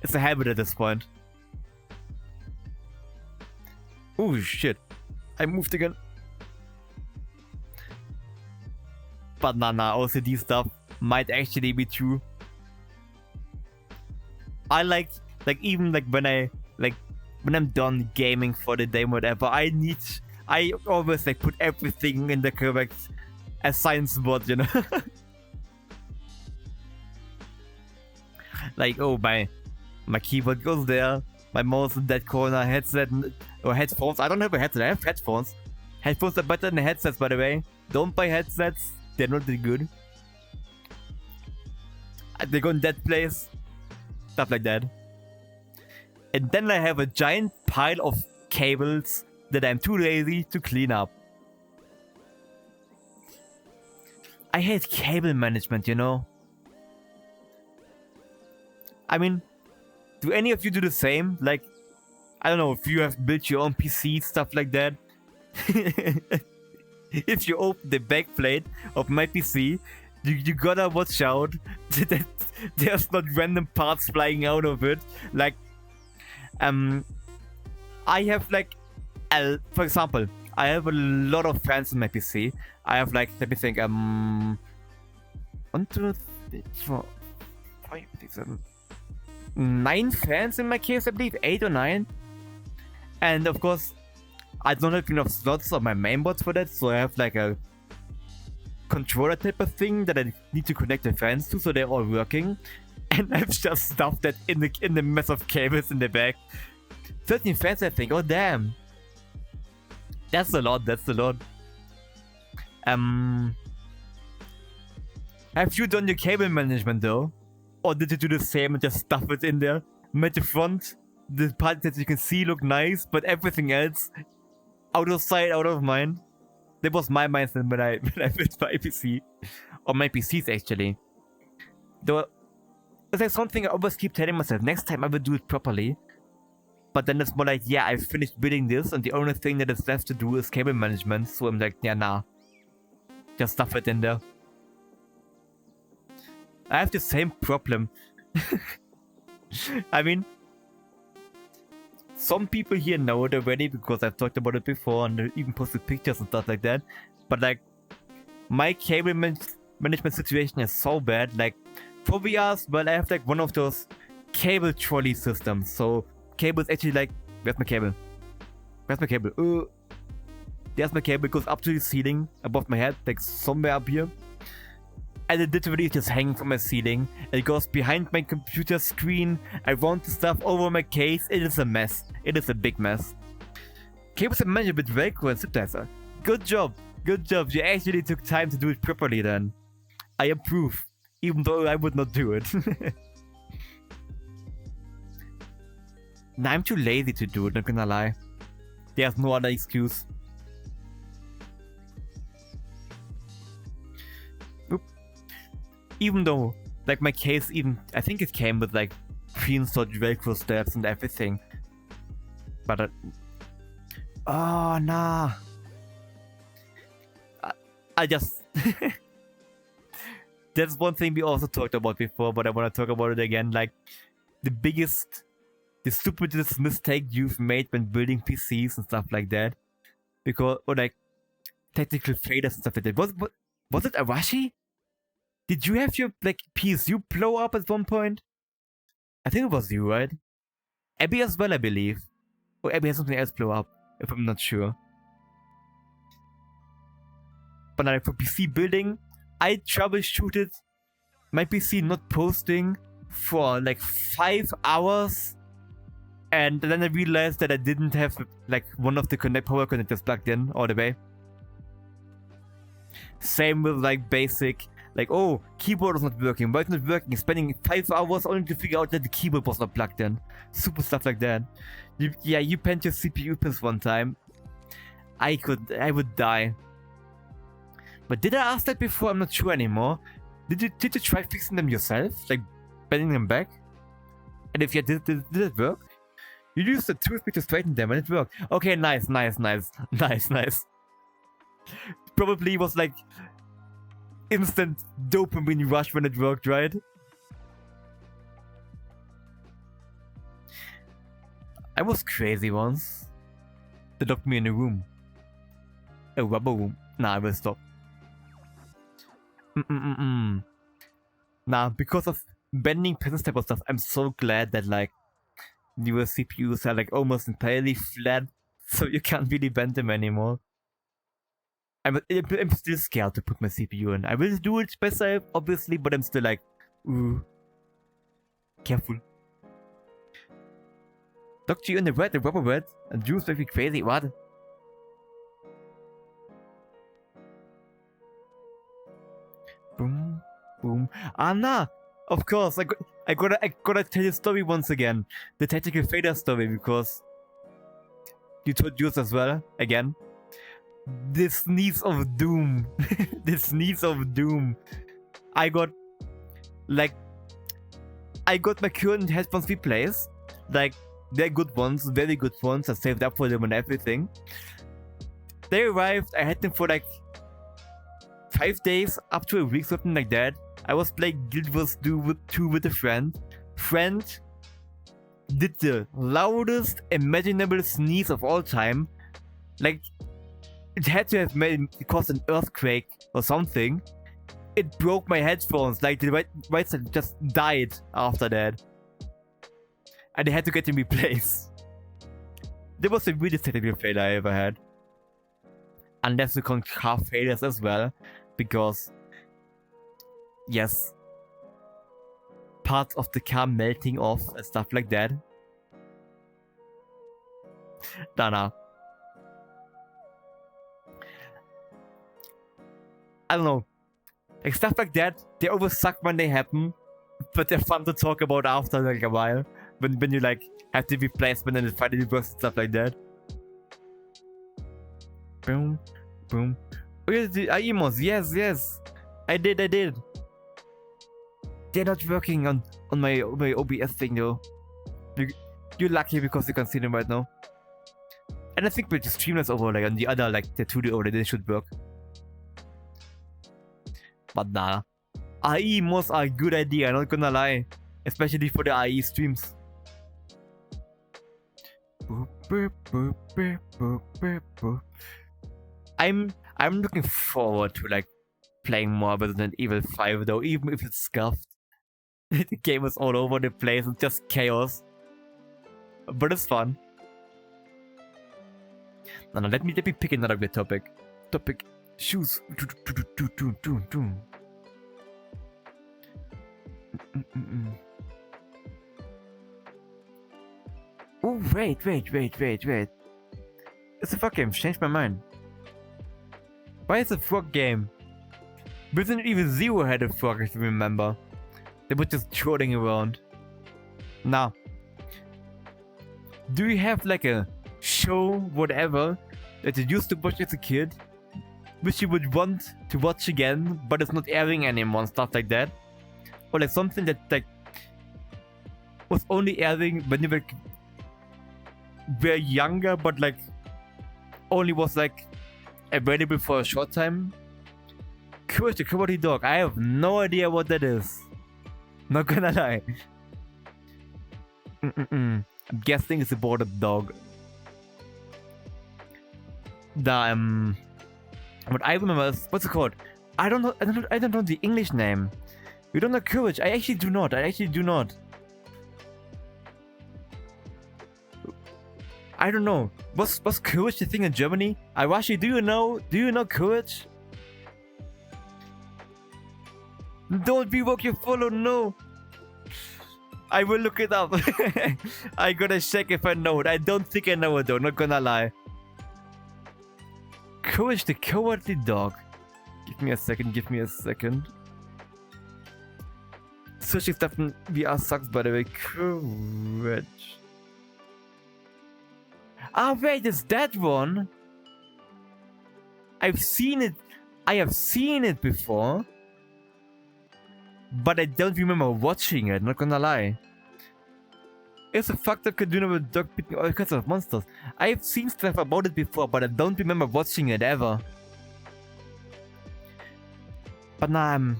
Speaker 1: it's a habit at this point. Oh shit, I moved again. But nah, OCD stuff might actually be true. I like even like when I'm done gaming for the day, whatever, I always like put everything in the correct assigned spot, you know. Like, oh, my keyboard goes there, my mouse in that corner, headset or headphones. I don't have a headset, I have headphones. Headphones are better than headsets, by the way. Don't buy headsets, they're not really good. They go in that place, stuff like that. And then I have a giant pile of cables that I'm too lazy to clean up. I hate cable management, you know? I mean, do any of you do the same? Like, I don't know, if you have built your own PC, stuff like that. If you open the backplate of my PC, you gotta watch out that there's not random parts flying out of it. Like, I have like, for example, I have a lot of fans in my PC. I have like, let me think, 1, 2, 3, 4, 5, 6, 7, 9 fans in my case, I believe, 8 or 9. And of course, I don't have enough slots on my mainboards for that, so I have like a controller type of thing that I need to connect the fans to, so they're all working. And I've just stuffed that in the mess of cables in the back. 13 fans, I think. Oh damn, that's a lot. That's a lot. Have you done your cable management though, or did you do the same and just stuff it in there? Made the front, the part that you can see, look nice, but everything else out of sight, out of mind. That was my mindset when I built my PC, or my PCs actually. Though it's like something I always keep telling myself, next time I will do it properly. But then it's more like, yeah, I finished building this, and the only thing that is left to do is cable management. So I'm like, yeah, nah, just stuff it in there. I have the same problem. I mean, some people here know it already because I've talked about it before and even posted pictures and stuff like that. But like, my cable management situation is so bad. Like, for VRs, well, I have like one of those cable trolley systems. So cable is actually like, where's my cable? Where's my cable? There's my cable. It goes up to the ceiling above my head, like somewhere up here. And it literally is just hanging from my ceiling. It goes behind my computer screen. I want the stuff over my case. It is a mess. It is a big mess. Cables are managed with Velcro and zip ties. Good job. Good job. You actually took time to do it properly then. I approve. Even though I would not do it. Nah, I'm too lazy to do it, not gonna lie. There's no other excuse. Even though, like, my case I think it came with like pre-installed Velcro straps and everything. But oh nah. I just that's one thing we also talked about before, but I want to talk about it again. Like, the stupidest mistake you've made when building PCs and stuff like that, because, or like technical failures and stuff like that. Was it Arashi? Did you have your like PSU blow up at one point? I think it was you, right? Abby as well, I believe. Or Abby has something else blow up, if I'm not sure. But like, for PC building, I troubleshooted my PC not posting for like 5 hours. And then I realized that I didn't have like one of the power connectors plugged in all the way. Same with like basic, like, oh, keyboard is not working. Why it's not working? Spending 5 hours only to figure out that the keyboard was not plugged in. Super stuff like that. You penned your CPU pins one time. I would die. But did I ask that before? I'm not sure anymore. Did you try fixing them yourself? Like bending them back? And if you did it work? You used a toothpick to straighten them and it worked. Okay, nice. Probably was like instant dopamine rush when it worked, right? I was crazy once. They locked me in a room. A rubber room. Nah, I will stop. Nah, because of bending pins type of stuff, I'm so glad that like newer CPUs are like almost entirely flat, so you can't really bend them anymore. I'm still scared to put my CPU in. I will do it myself, obviously, but I'm still like, ooh, careful. Doctor, you in the rubber red, and Juice make me crazy. What? Boom, boom. Ah, nah. Of course, I gotta tell the story once again. The tactical failure story, because you told yours as well, again. The sneeze of doom. The sneeze of doom. I got my current headphones replaced. Like, they're good ones, very good ones. I saved up for them and everything. They arrived, I had them for like 5 days, up to a week, something like that. I was playing Guild Wars 2 with a friend. Friend did the loudest imaginable sneeze of all time. Like, it had to have caused an earthquake or something. It broke my headphones. Like, the right side just died after that. And they had to get them replaced. That was the weirdest technical failure I ever had. Unless we count car failures as well. Because, yes, parts of the car melting off and stuff like that. Nah. I don't know. Like, stuff like that, they always suck when they happen, but they're fun to talk about after like a while. When you like have the replacement and it finally works and stuff like that. Boom, boom. Oh yeah, the emos, yes. I did. They're not working on my OBS thing though. You're lucky because you can see them right now. And I think with the Streamlabs overlay on the other, like the 2D overlay, they should work. But nah. IE mods are a good idea, I'm not gonna lie. Especially for the IE streams. I'm looking forward to like playing more Resident Evil 5 though, even if it's scuffed. The game is all over the place, it's just chaos. But it's fun. No, let me pick another good topic. Shoes. Oh, wait. It's a fuck game, changed my mind. Why is it a frog game? Resident Evil 0 had a frog, if you remember. They were just trotting around. Now, do you have like a show, whatever, that you used to watch as a kid, which you would want to watch again, but it's not airing anymore and stuff like that? Or like something that like was only airing when you were younger, but like only was like available for a short time? Courage the Cowardly Dog. I have no idea what that is. Not gonna lie. I'm guessing it's about a dog. What I remember is, what's it called? I don't know the English name. You don't know Courage? I actually do not. I don't know. Was Courage the thing in Germany? Arashi, do you know Courage? Don't revoke your follow, no. I will look it up. I gotta check if I know it. I don't think I know it though, not gonna lie. Courage the Cowardly Dog. Give me a second. Searching stuff in VR sucks, by the way. Courage. Ah, wait, it's that one. I have seen it before. But I don't remember watching it, not gonna lie. It's a fucked up cartoon with a dog beating all kinds of monsters. I have seen stuff about it before, but I don't remember watching it ever. But now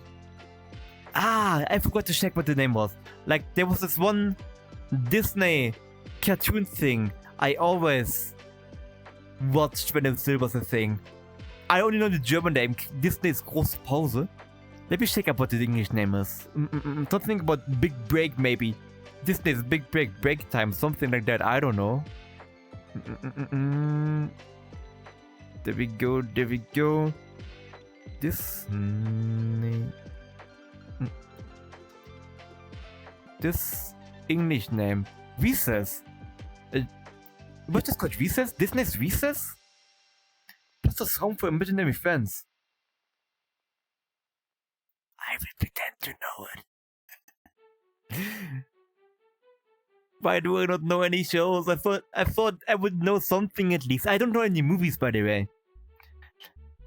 Speaker 1: I forgot to check what the name was. Like, there was this one Disney cartoon thing I always watched when it still was a thing. I only know the German name, Disney's Große Pause. Let me check up what the English name is. Don't think about Big Break, maybe. Disney's Big Break Time, something like that. I don't know. There we go. This English name. Recess. What's this called? Recess? Disney's Recess? What's the song for imaginary friends? I will pretend to know it. Why do I not know any shows? I thought I would know something at least. I don't know any movies, by the way.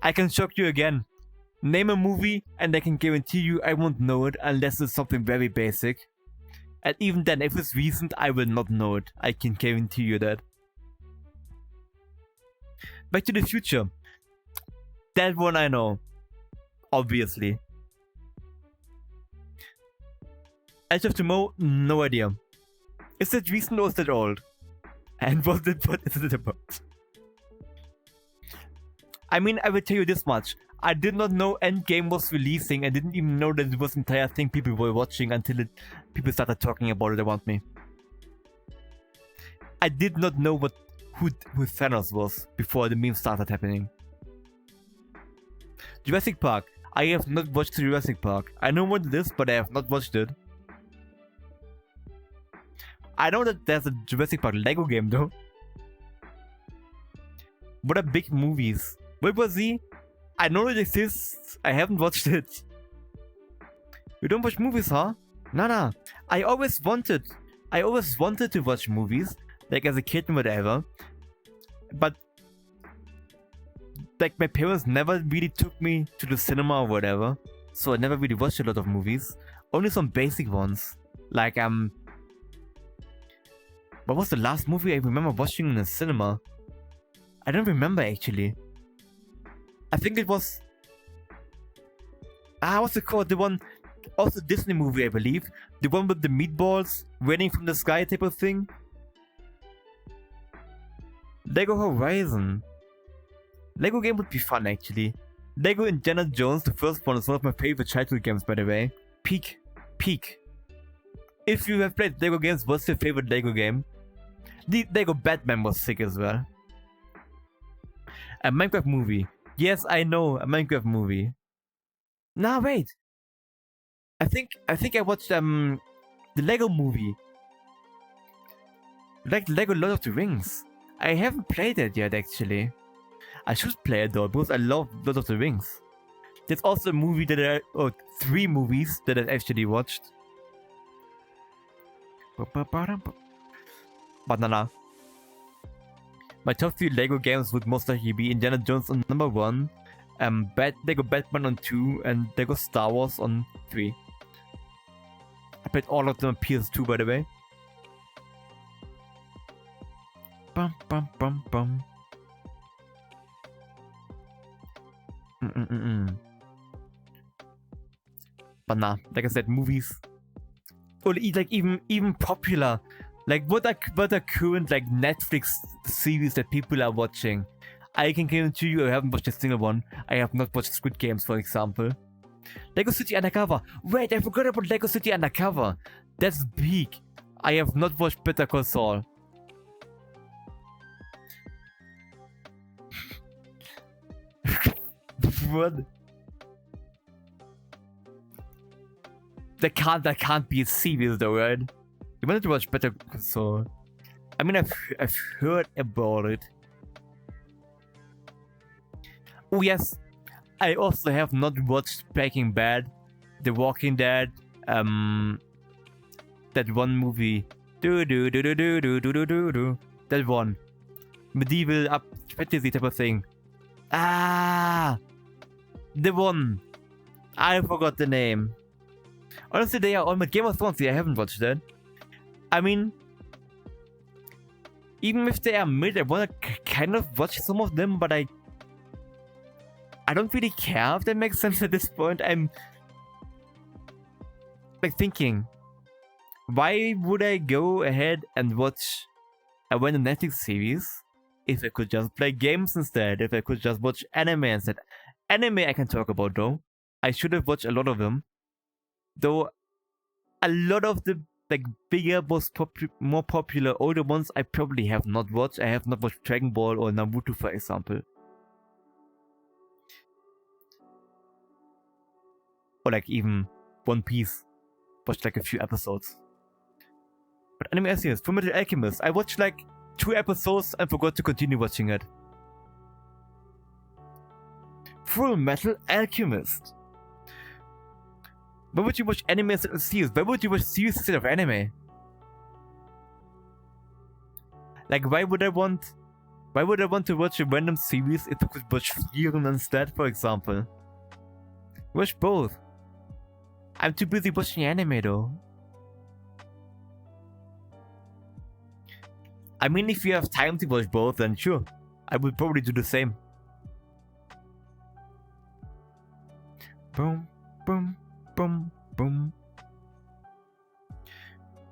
Speaker 1: I can shock you again. Name a movie and I can guarantee you I won't know it unless it's something very basic. And even then, if it's recent, I will not know it. I can guarantee you that. Back to the Future. That one I know. Obviously. Edge of Tomorrow, no idea. Is that recent or is that old? And what is it about? I mean, I will tell you this much. I did not know Endgame was releasing. I didn't even know that it was an entire thing people were watching until people started talking about it around me. I did not know who Thanos was before the meme started happening. Jurassic Park. I have not watched Jurassic Park. I know what it is, but I have not watched it. I know that there's a Jurassic Park Lego game though. What are big movies? World War Z? I know it exists. I haven't watched it. You don't watch movies, huh? Nah. I always wanted to watch movies, like as a kid and whatever. But like my parents never really took me to the cinema or whatever. So I never really watched a lot of movies. Only some basic ones. Like what was the last movie I remember watching in the cinema? I don't remember actually. I think it was... what's it called? The one... Also Disney movie, I believe. The one with the meatballs raining from the sky type of thing. Lego Horizon. Lego game would be fun actually. Lego Indiana Jones, the first one, is one of my favorite childhood games, by the way. Peak. If you have played Lego games, what's your favorite Lego game? The Lego Batman was sick as well. A Minecraft movie. Yes, I know, a Minecraft movie. Nah, wait. I think I watched the Lego movie. Like Lego Lord of the Rings. I haven't played it yet actually. I should play it though, because I love Lord of the Rings. There's also a movie that three movies that I actually watched. Banana. My top 3 Lego games would most likely be Indiana Jones on number 1, Lego Batman on 2, and Lego Star Wars on 3. I played all of them on PS2, by the way. Bum. But nah, like I said, movies. Or like even popular. Like what are current like Netflix series that people are watching? I can guarantee you I haven't watched a single one. I have not watched Squid Games, for example. Lego City Undercover. Wait, I forgot about Lego City Undercover. That's big. I have not watched Better Call Saul. What? That can't be a series though, right? You wanted to watch Better Call Saul. I mean, I've heard about it. Oh yes, I also have not watched Breaking Bad, The Walking Dead, that one movie, that one, medieval up fantasy type of thing. The one, I forgot the name. Honestly, they are all my Game of Thrones. I haven't watched that. I mean, even if they are mid, I wanna kind of watch some of them, but I don't really care if that makes sense at this point. I'm like thinking, why would I go ahead and watch a random Netflix series if I could just play games instead? If I could just watch anime instead? Anime I can talk about though. I should have watched a lot of them. Though a lot of the like bigger, more popular, older ones I probably have not watched. I have not watched Dragon Ball or Naruto, for example. Or like even One Piece. Watched like a few episodes. But anime series, Fullmetal Alchemist. I watched like 2 episodes and forgot to continue watching it. Fullmetal Alchemist. Why would you watch anime instead of series? Why would you watch series instead of anime? Like, why would I want to watch a random series if I could watch Frieren instead, for example? Watch both. I'm too busy watching anime though. I mean, if you have time to watch both, then sure, I would probably do the same. Boom, boom, boom, boom.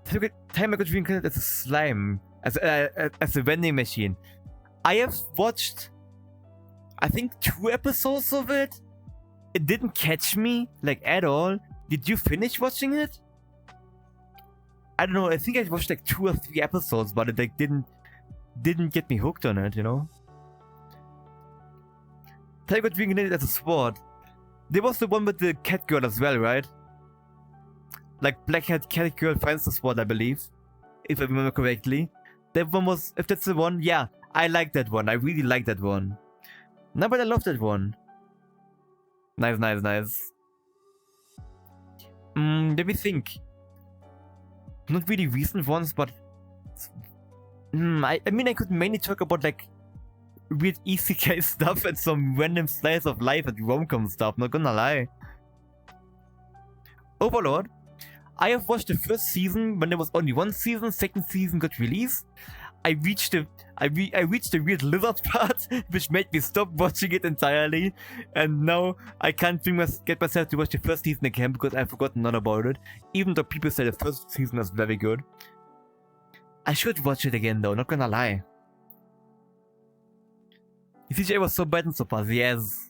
Speaker 1: Time I could reincarnate as a slime, as a vending machine. I have watched, I think, 2 episodes of it. It didn't catch me, like, at all. Did you finish watching it? I don't know, I think I watched like 2 or 3 episodes, but it like didn't get me hooked on it, you know? Tell you what, reincarnated as a sword. There was the one with the cat girl as well, right? Like, black-haired cat girl finds the sword, I believe. If I remember correctly. That one was, if that's the one, yeah. I like that one. I really like that one. No, but I love that one. Nice, nice, nice. Let me think. Not really recent ones, but... I mean, I could mainly talk about, like, weird isekai stuff and some random slice of life and rom-com stuff, not gonna lie. Overlord. I have watched the first season when there was only 1 season, second season got released. I reached the weird lizard part, which made me stop watching it entirely, and now I can't get myself to watch the first season again because I've forgotten all about it, even though people say the first season is very good. I should watch it again though, not gonna lie. The CGI was so bad in so far, yes.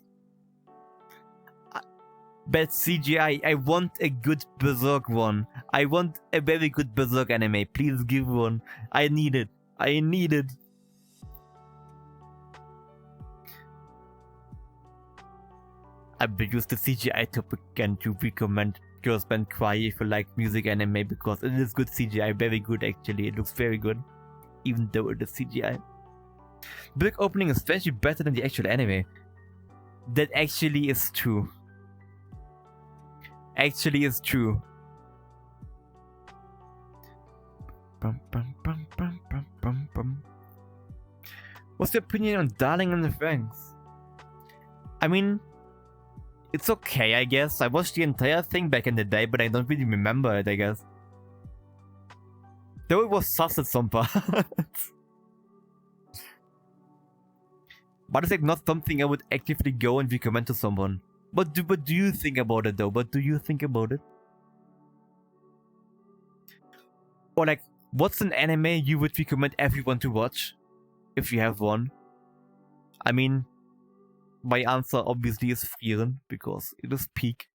Speaker 1: Bad CGI, I want a good Berserk one. I want a very good Berserk anime, please give one. I need it. I need it. I will use the CGI topic again to recommend Girls Band Cry if you like music anime because it is good CGI, very good actually. It looks very good, even though it is CGI. The book opening is especially better than the actual anime. That actually is true. Actually is true. Bum, bum, bum, bum, bum, bum, bum. What's your opinion on Darling in the Franxx? I mean, it's okay, I guess. I watched the entire thing back in the day, but I don't really remember it, I guess. Though it was sus at some parts. But it's like not something I would actively go and recommend to someone. What do you think about it though? What do you think about it? Or like, what's an anime you would recommend everyone to watch? If you have one. I mean, my answer obviously is Frieren, because it is peak.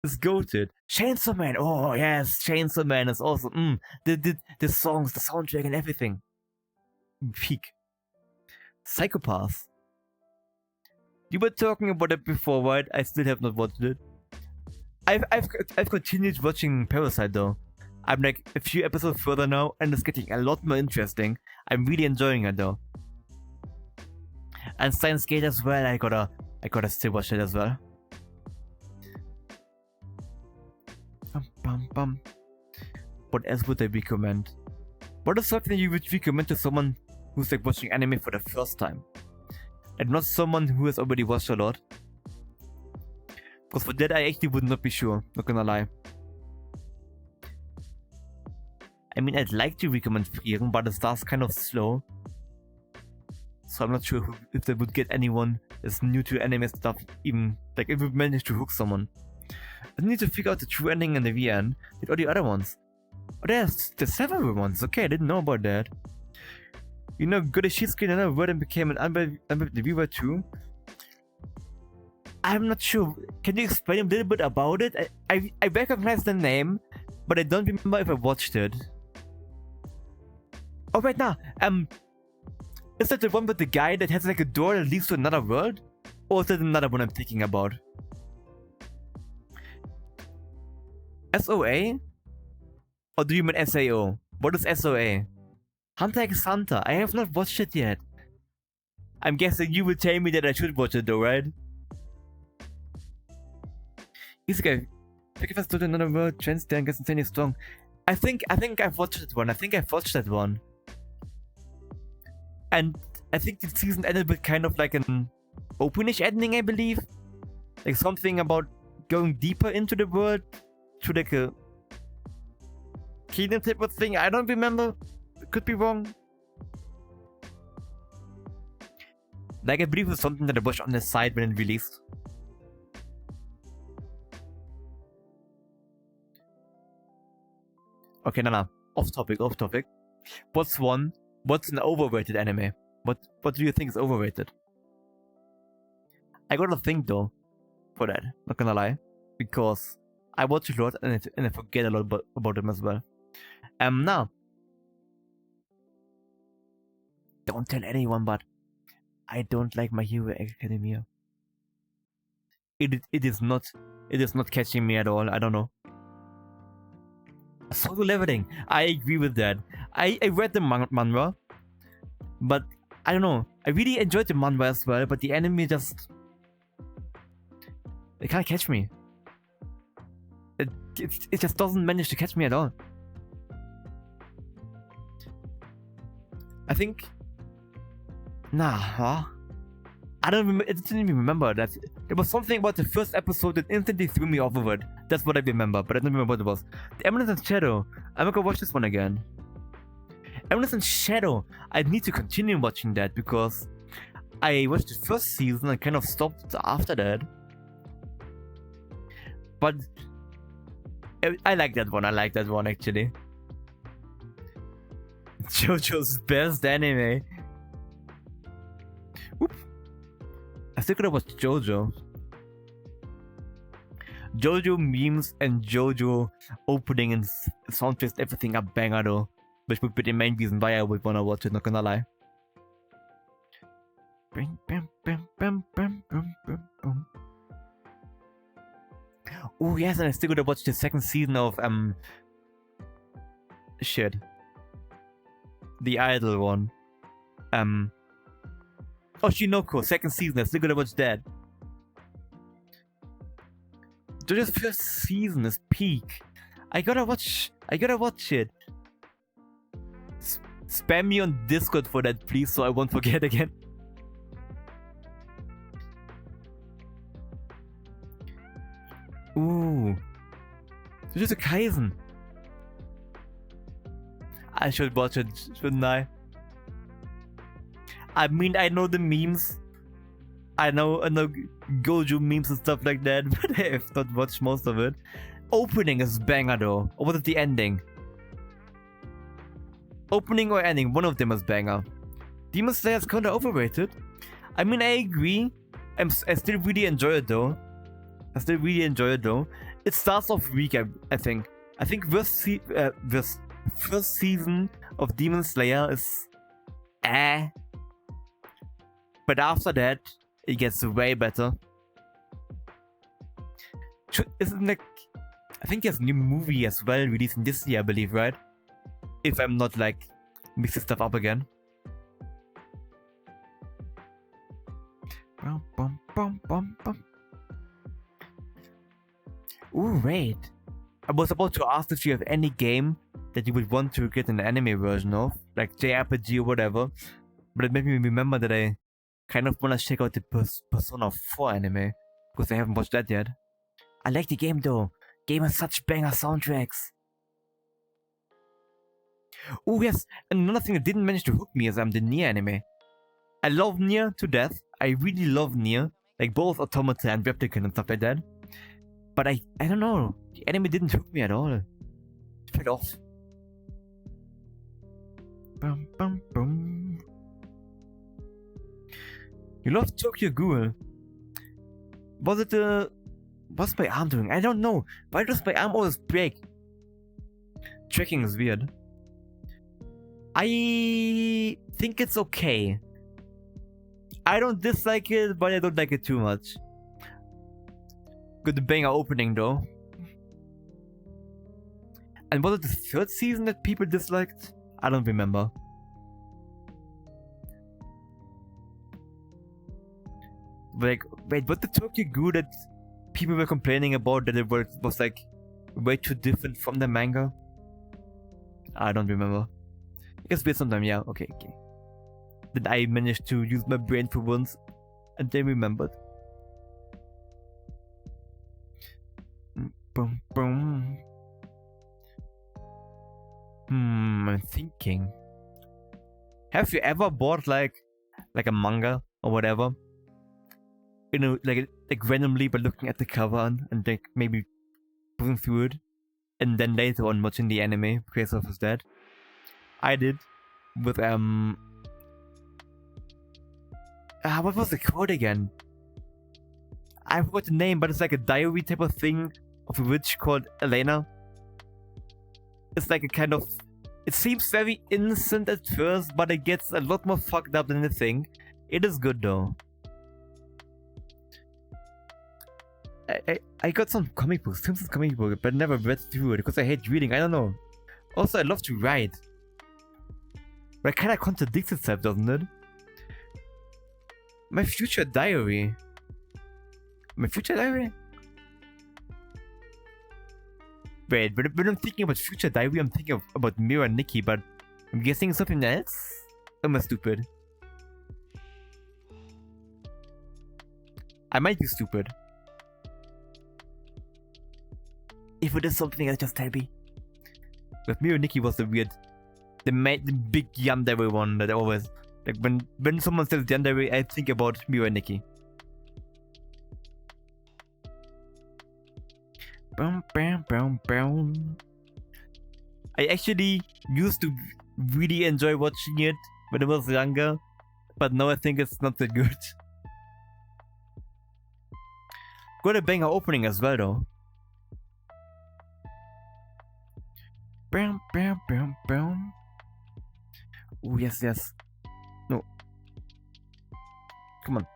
Speaker 1: It's goated. Chainsaw Man! Oh yes, Chainsaw Man is awesome. The songs, the soundtrack and everything. Peak. Psychopath. You were talking about it before, right? I still have not watched it. I've continued watching Parasite though. I'm like a few episodes further now, and it's getting a lot more interesting. I'm really enjoying it though. And Steins Gate as well. I gotta still watch it as well. What else would I recommend? What is something you would recommend to someone who's like watching anime for the first time? And not someone who has already watched a lot. Because for that I actually would not be sure, not gonna lie. I mean, I'd like to recommend Frieren, but it starts kind of slow. So I'm not sure if they would get anyone that's new to anime stuff, even, like, if we manage to hook someone. I need to figure out the true ending and the VN with all the other ones. Oh, there's several ones, okay, I didn't know about that. You know, Godeshitsuki another word and became an unbearable reviewer too. I'm not sure. Can you explain a little bit about it? I recognize the name, but I don't remember if I watched it. Oh wait, now, is that the one with the guy that has like a door that leads to another world? Or is that another one I'm thinking about? SOA? Or do you mean SAO? What is SOA? Hunter x Hunter. I have not watched it yet. I'm guessing you will tell me that I should watch it though, right? Easy guy. Sacrifice to another world, chance there and gets insanely strong. I think I've watched that one. And I think the season ended with kind of like an openish ending, I believe. Like something about going deeper into the world to like a kingdom type of thing. I don't remember. Could be wrong. Like I believe it was something that I watched on the side when it released. Okay, no. Off topic. What's an overrated anime? What do you think is overrated? I got a thing though for that, not gonna lie. Because I watch a lot and I forget a lot about them as well. Now. Don't tell anyone, but I don't like My Hero Academia. It is not catching me at all. I don't know. Solo leveling. I agree with that. I read the manhwa, but I don't know. I really enjoyed the manhwa as well, but the anime just it can't catch me. It just doesn't manage to catch me at all. I think. I didn't even remember that. There was something about the first episode that instantly threw me off of it. That's what I remember, but I don't remember what it was. The Eminence and Shadow. I'm gonna watch this one again. Eminence and Shadow. I need to continue watching that because I watched the first season and kind of stopped after that. But I like that one. Actually. JoJo's best anime. Oop. I still could have watched JoJo. JoJo memes and JoJo opening and soundtracks, everything are banger though. Which would be the main reason why I would wanna watch it, not gonna lie. Oh yes, and I still gotta watch the second season of shit. The Idol one. Shinoko, second season, I still gotta watch that. JoJo's first season is peak. I gotta watch it. Spam me on Discord for that, please, so I won't forget again. Ooh. Jujutsu Kaisen. I should watch it, shouldn't I? I mean, I know the memes. I know Gojo memes and stuff like that, but I have not watched most of it. Opening is banger though. Or was it the ending? Opening or ending, one of them is banger. Demon Slayer is kinda overrated. I mean, I agree. I still really enjoy it though. It starts off weak, I think. I think this first season of Demon Slayer is but after that, it gets way better. Isn't like, I think there's a new movie as well releasing this year, I believe, right? If I'm not like mixing stuff up again. Ooh, wait. I was about to ask if you have any game that you would want to get an anime version of, like JRPG or whatever, but it made me remember that I kind of want to check out the Persona 4 anime, because I haven't watched that yet. I like the game though. Game has such banger soundtracks. Oh yes, and another thing that didn't manage to hook me is the Nier anime. I love Nier to death. I really love Nier, like both Automata and Replicant and stuff like that. But I don't know, the anime didn't hook me at all. It fell off. Bum, bum, bum. You love Tokyo Ghoul. Was it what's my arm doing? I don't know. Why does my arm always break? Tracking is weird. I think it's okay. I don't dislike it, but I don't like it too much. Good banger opening though. And was it the third season that people disliked? I don't remember. Like, wait, what the Tokyo Ghoul that people were complaining about that it was like way too different from the manga. I don't remember. It's been some time, yeah. Okay. Then I managed to use my brain for once, and then remembered. Boom, boom. I'm thinking. Have you ever bought like a manga or whatever? You know, like randomly by looking at the cover and like maybe going through it, and then later on watching the anime because of his dad. I did with what was the code again? I forgot the name, but it's like a diary type of thing of a witch called Elena. It's like a kind of... It seems very innocent at first, but it gets a lot more fucked up than you think. It is good though. I got some comic books, Simpsons comic book, but never read through it because I hate reading. I don't know. Also, I love to write. But it kind of contradicts itself, doesn't it? My future diary. My future diary? Wait, but when I'm thinking about future diary, I'm thinking about Mira and Nikki, but I'm guessing something else? Am I stupid? I might be stupid. If it is something else, just tell me. But Mira and Nikki was the big yandere one that I always... Like when someone says yandere, I think about Mira and Nikki. Boom, bam, boom, boom. I actually used to really enjoy watching it when I was younger, but now I think it's not that good. Got a banger opening as well though. Bam, bam, bam, bam. Oh yes. No. Come on.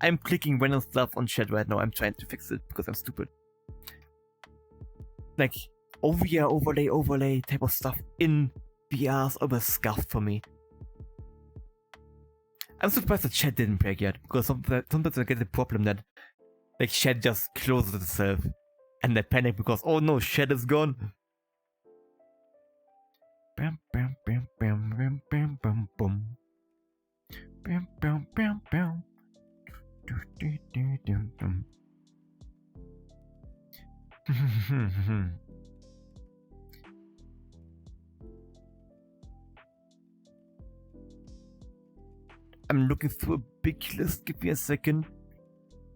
Speaker 1: I'm clicking random stuff on chat right now. I'm trying to fix it because I'm stupid. Like, overlay type of stuff in VR is always scuffed for me. I'm surprised the chat didn't break yet, because sometimes I get the problem that like chat just closes itself and I panic because oh no, chat is gone. Bam bam bam bam bam bam bam bam. Bam bam bam bam. I'm looking through a big list. Give me a second,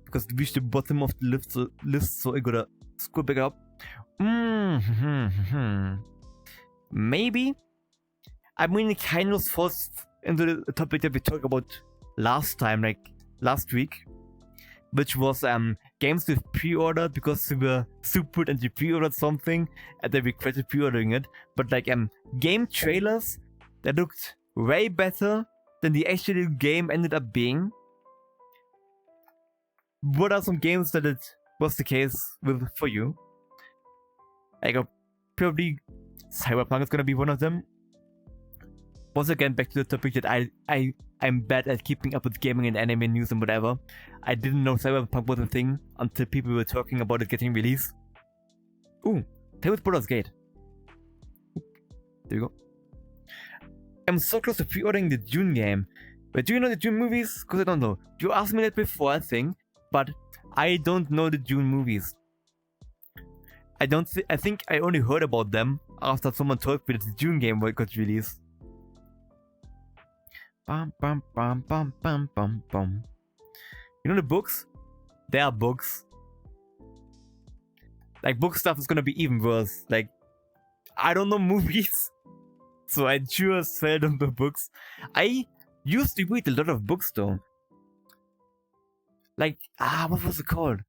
Speaker 1: because we reached the bottom of the list, so I gotta scroll back up. Maybe. I mean, it kind of falls into the topic that we talked about last time, like last week, which was games we've pre-ordered because we were stupid and we pre-ordered something and then we regretted pre-ordering it. But like game trailers that looked way better than the actual game ended up being. What are some games that it was the case with for you? Like probably Cyberpunk is gonna be one of them. Once again, back to the topic that I'm bad at keeping up with gaming and anime news and whatever. I didn't know Cyberpunk was a thing until people were talking about it getting released. Ooh, Tales Baldur's Gate. There we go. I'm so close to pre-ordering the Dune game. But do you know the Dune movies? Because I don't know. You asked me that before, I think. But I don't know the Dune movies. I think I only heard about them after someone told me that the Dune game got released. Bum bum bum bum bum bum bum. You know the books? They are books. Like book stuff is gonna be even worse. Like I don't know movies, so I sure seldom know books. I used to read a lot of books though. Like what was it called?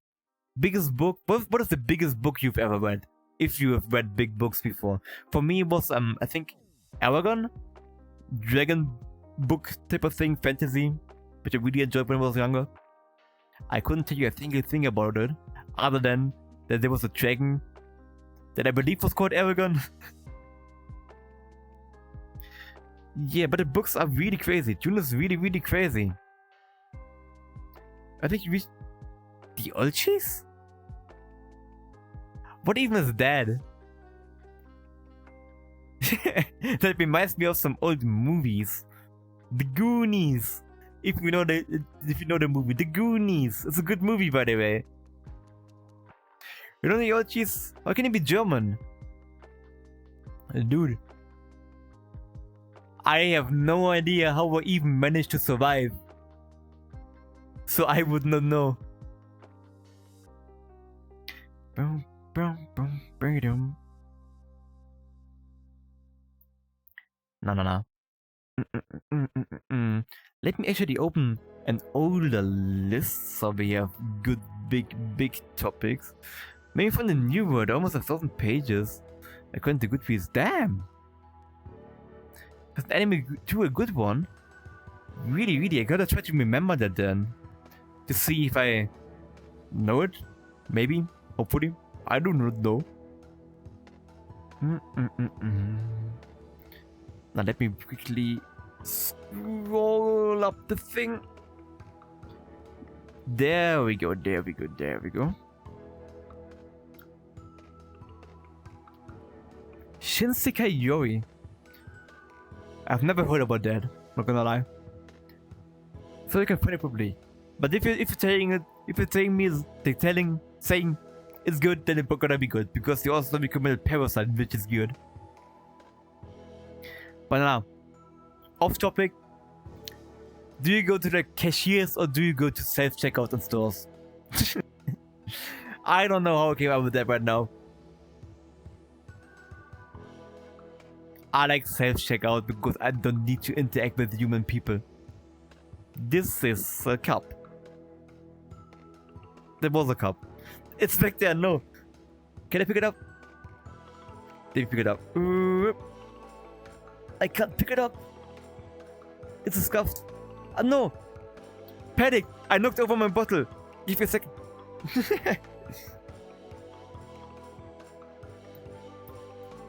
Speaker 1: Biggest book? What is the biggest book you've ever read? If you have read big books before. For me it was I think Aragon? Dragon book type of thing, fantasy, which I really enjoyed when I was younger. I couldn't tell you a single thing about it, other than that there was a dragon that I believe was called Aragon. Yeah, but the books are really crazy. Dune is really, really crazy. I think The old cheese? What even is that? That reminds me of some old movies. The Goonies. If you know the movie, The Goonies. It's a good movie, by the way. You know the old cheese? How can it be German? Dude. I have no idea how I even managed to survive. So I would not know. Boom, boom, boom, boom. No. Let me actually open an older list so we have good big topics. Maybe from the new word, almost 1,000 pages. According to Goodreads, damn! Is Anime 2 a good one? Really, I gotta try to remember that then. To see if I know it. Maybe, hopefully. I do not know. Now let me quickly scroll up the thing. There we go. Shinsekai Yori. I've never heard about that, not gonna lie. So you can find it probably. But if you're saying it's good, then it's gonna be good, because you also become Parasite, which is good. But now, off topic. Do you go to the cashiers or do you go to self-checkout in stores? I don't know how I came up with that right now. I like self-checkout because I don't need to interact with human people. This is a cup. There was a cup. It's back there, no. Can I pick it up? Let me pick it up. I can't pick it up. It's scuffed. No! Panic! I knocked over my bottle. Give me a second.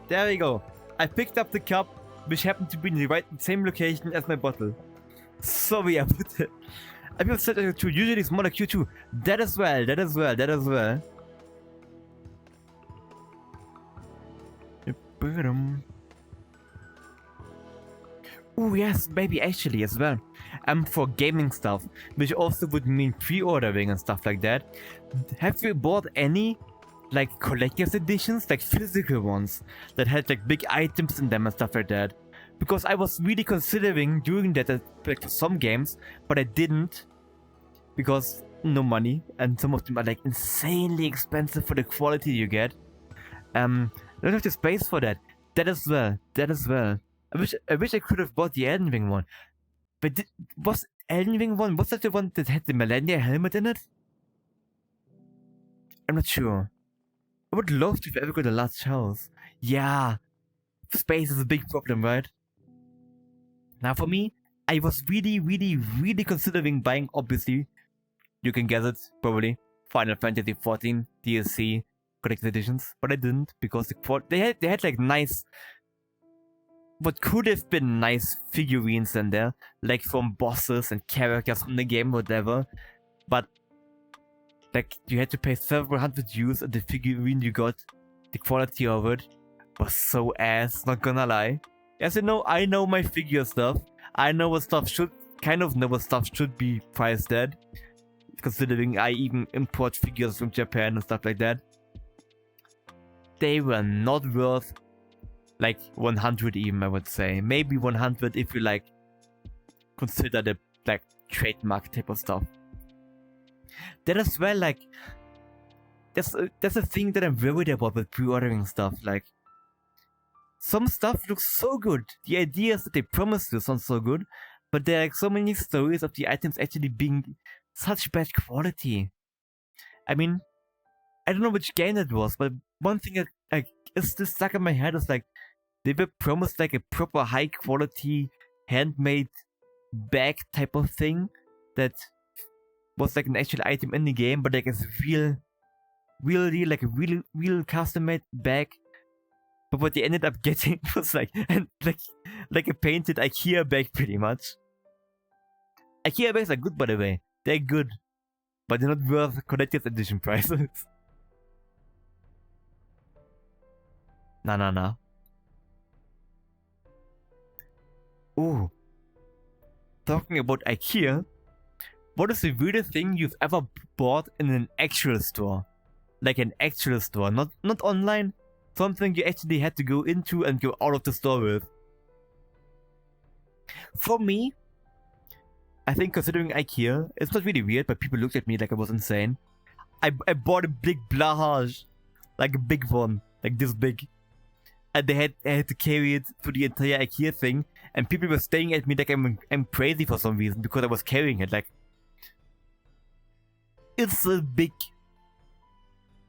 Speaker 1: There we go. I picked up the cup, which happened to be in the same location as my bottle. Sorry about it. I will set it to usually smaller Q2. That as well. Oh yes, maybe actually as well. For gaming stuff, which also would mean pre-ordering and stuff like that. Have you bought any like collector's editions, like physical ones that had like big items in them and stuff like that? Because I was really considering doing that like for some games, but I didn't because no money, and some of them are like insanely expensive for the quality you get. Don't have the space for that. That as well. I wish I could have bought the Elden Ring one. But was Elden Ring one, was that the one that had the Millennia helmet in it? I'm not sure. I would love to if I ever got a large house. Yeah. Space is a big problem, right? Now for me, I was really considering buying, obviously, you can guess it, probably, Final Fantasy XIV DLC collector's editions, but I didn't because they had like nice, what could have been nice figurines in there, like from bosses and characters from the game, whatever. But like you had to pay several €100 and the figurine you got, the quality of it was so ass, not gonna lie. As you know, I know my figure stuff. I know what stuff should be priced at, considering I even import figures from Japan and stuff like that. They were not worth like 100 even, I would say. Maybe 100 if you like consider the like trademark type of stuff. That as well, like that's a thing that I'm worried about with pre-ordering stuff. Like some stuff looks so good. The ideas that they promised you sound so good, but there are like so many stories of the items actually being such bad quality. I mean, I don't know which game it was, but one thing that like is still stuck in my head is like they were promised like a proper high quality handmade bag type of thing that was like an actual item in the game, but like it's really like a real custom made bag. But what they ended up getting was like a painted IKEA bag pretty much. IKEA bags are good, by the way. They're good. but they're not worth collector's edition prices. Nah. Ooh. Talking about IKEA, what is the weirdest thing you've ever bought in an actual store? Like an actual store, not online. Something you actually had to go into and go out of the store with. For me, I think considering IKEA, it's not really weird, but people looked at me like I was insane. I bought a big blahage, like a big one, like this big. And I had to carry it through the entire IKEA thing, and people were staring at me like I'm crazy for some reason because I was carrying it. Like, it's a big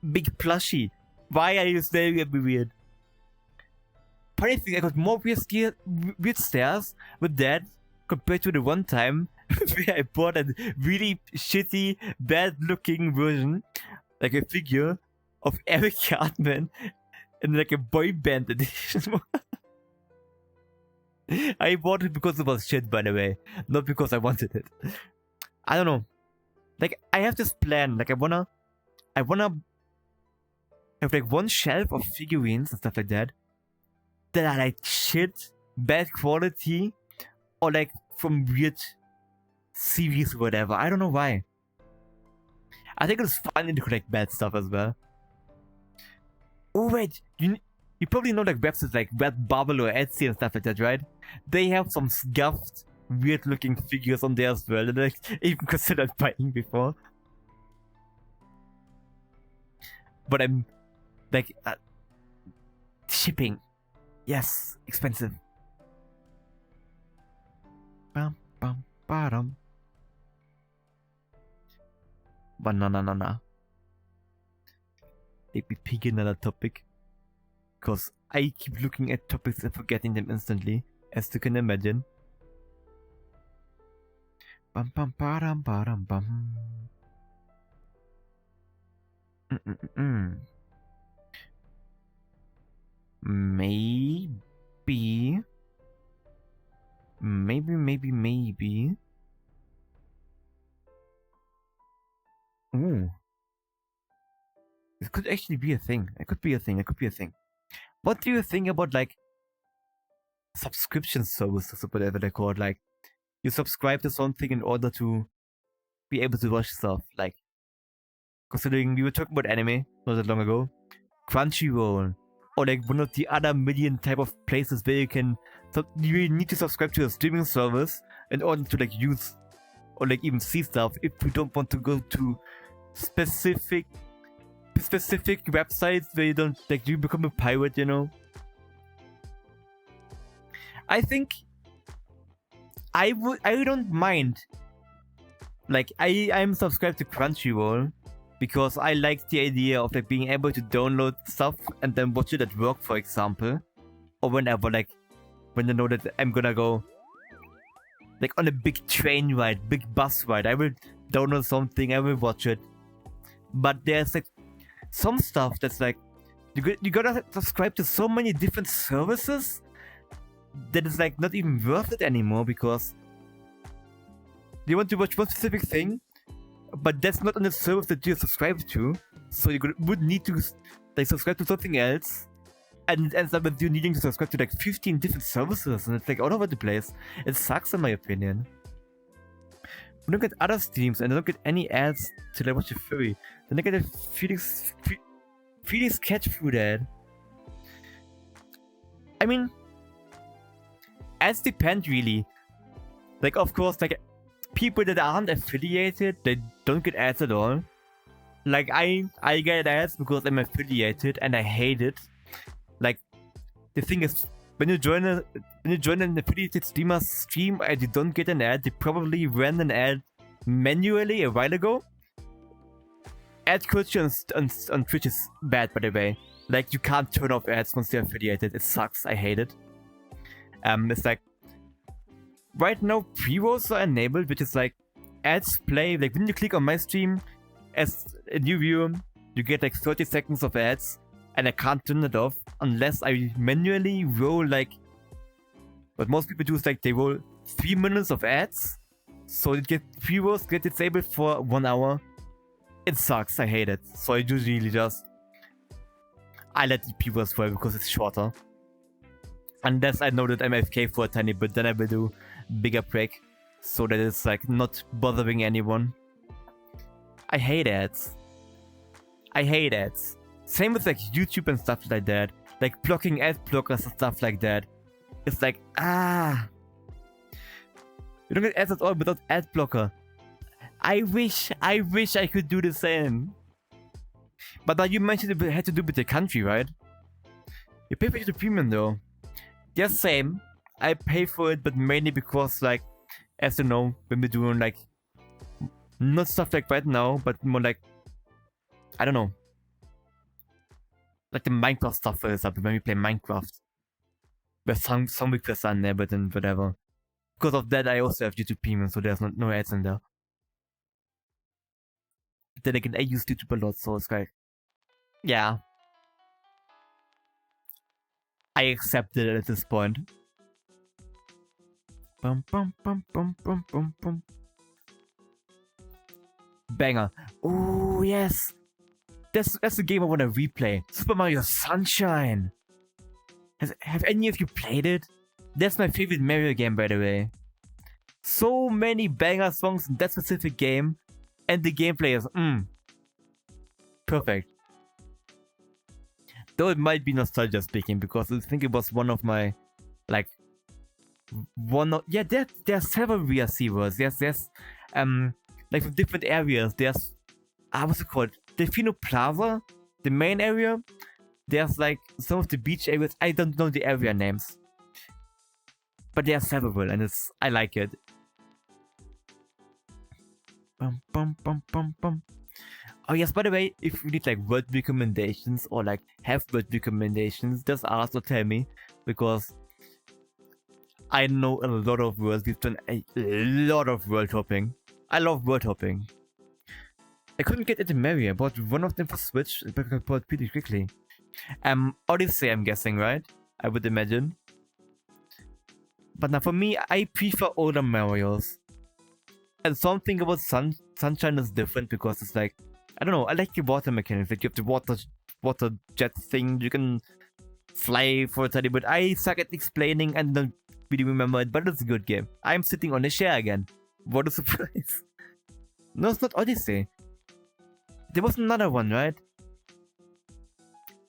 Speaker 1: plushie. Why are you staring at me weird? Funny thing, I got more weird stares with that compared to the one time where I bought a really shitty, bad-looking version, like a figure of Eric Cartman. In like a boy band edition. I bought it because it was shit, by the way, not because I wanted it. I don't know. Like, I have this plan. Like, I wanna have like one shelf of figurines and stuff like that are like shit, bad quality, or like from weird series or whatever. I don't know why. I think it's fun to collect bad stuff as well. Oh wait, you probably know like websites like Redbubble or Etsy and stuff like that, right? They have some scuffed, weird-looking figures on there as well that I even considered buying before. But I'm like shipping, yes, expensive. Bum bum bottom. But no. Let me pick another topic, because I keep looking at topics and forgetting them instantly, as you can imagine. Bum bum bum bum bum. Maybe. Ooh. This could actually be a thing. It could be a thing. What do you think about like subscription services or whatever they're called? Like, you subscribe to something in order to be able to watch stuff. Like, considering we were talking about anime not that long ago, Crunchyroll, or like one of the other million type of places where you need to subscribe to a streaming service in order to like use or like even see stuff if you don't want to go to specific websites where you don't like you become a pirate, you know. I think I don't mind. Like, I'm subscribed to Crunchyroll because I like the idea of like being able to download stuff and then watch it at work, for example, or whenever, like when I know that I'm gonna go like on a big train ride, big bus ride. I will download something, I will watch it. But there's like some stuff that's like you gotta subscribe to so many different services that it's like not even worth it anymore, because you want to watch one specific thing, but that's not on the service that you're subscribed to, so you would need to like subscribe to something else, and it ends up with you needing to subscribe to like 15 different services, and it's like all over the place. It sucks in my opinion. When I look at other streams and I don't get any ads till I watch a furry, then I get a Felix Cat Food ad. I mean, ads depend really. Like, of course, like people that aren't affiliated, they don't get ads at all. Like I get ads because I'm affiliated and I hate it. Like, the thing is, when you join an affiliated streamer's stream and you don't get an ad, they probably ran an ad manually a while ago. Ad culture on Twitch is bad, by the way. Like, you can't turn off ads once they're affiliated. It sucks. I hate it. It's like, right now pre-rolls are enabled, which is like ads play. Like, when you click on my stream as a new viewer, you get like 30 seconds of ads, and I can't turn it off unless I manually roll like what most people do is like they roll 3 minutes of ads, so it get pre-rolls get disabled for 1 hour, it sucks. I hate it. So I usually I let the people as well because it's shorter. Unless I know that I'm AFK for a tiny bit, then I will do bigger break so that it's like not bothering anyone. I hate ads. I hate ads. Same with like YouTube and stuff like that. Like blocking ad blockers and stuff like that. It's like, you don't get ads at all without ad blocker. I wish I could do the same. But now you mentioned it had to do with the country, right? You pay for the premium though. Yeah, same. I pay for it, but mainly because, like, as you know, when we're doing like not stuff like right now, but more like, I don't know, like the Minecraft stuff, for example, when we play Minecraft. There's some requests on there, but then whatever. Because of that, I also have YouTube Premium, so there's no ads in there. But then again, I use YouTube a lot, so it's like, yeah. I accept it at this point. Bum, bum, bum, bum, bum, bum, bum. Banger. Oh, yes. That's the game I want to replay. Super Mario Sunshine. Have any of you played it? That's my favorite Mario game, by the way. So many banger songs in that specific game, and the gameplay is perfect. Though it might be nostalgia speaking, because I think it was one of my, like, there are several VRC worlds. There's like from different areas. There's what's it called? Delfino Plaza, the main area. There's like some of the beach areas. I don't know the area names, but there are several, and I like it. Bum bum bum bum bum. Oh yes, by the way, if you need like word recommendations or like have word recommendations, just ask or tell me, because I know a lot of words. We've done a lot of world hopping. I love world hopping. I couldn't get into Mario. I bought one of them for Switch, but I bought pretty quickly. Odyssey, I'm guessing, right? I would imagine. But now for me, I prefer older Marios. And something about Sunshine is different because it's like, I don't know, I like the water mechanics. Like you have the water jet thing, you can fly for a tiny bit. I suck at explaining and don't really remember it, but it's a good game. I'm sitting on a chair again. What a surprise. No, it's not Odyssey. There was another one, right?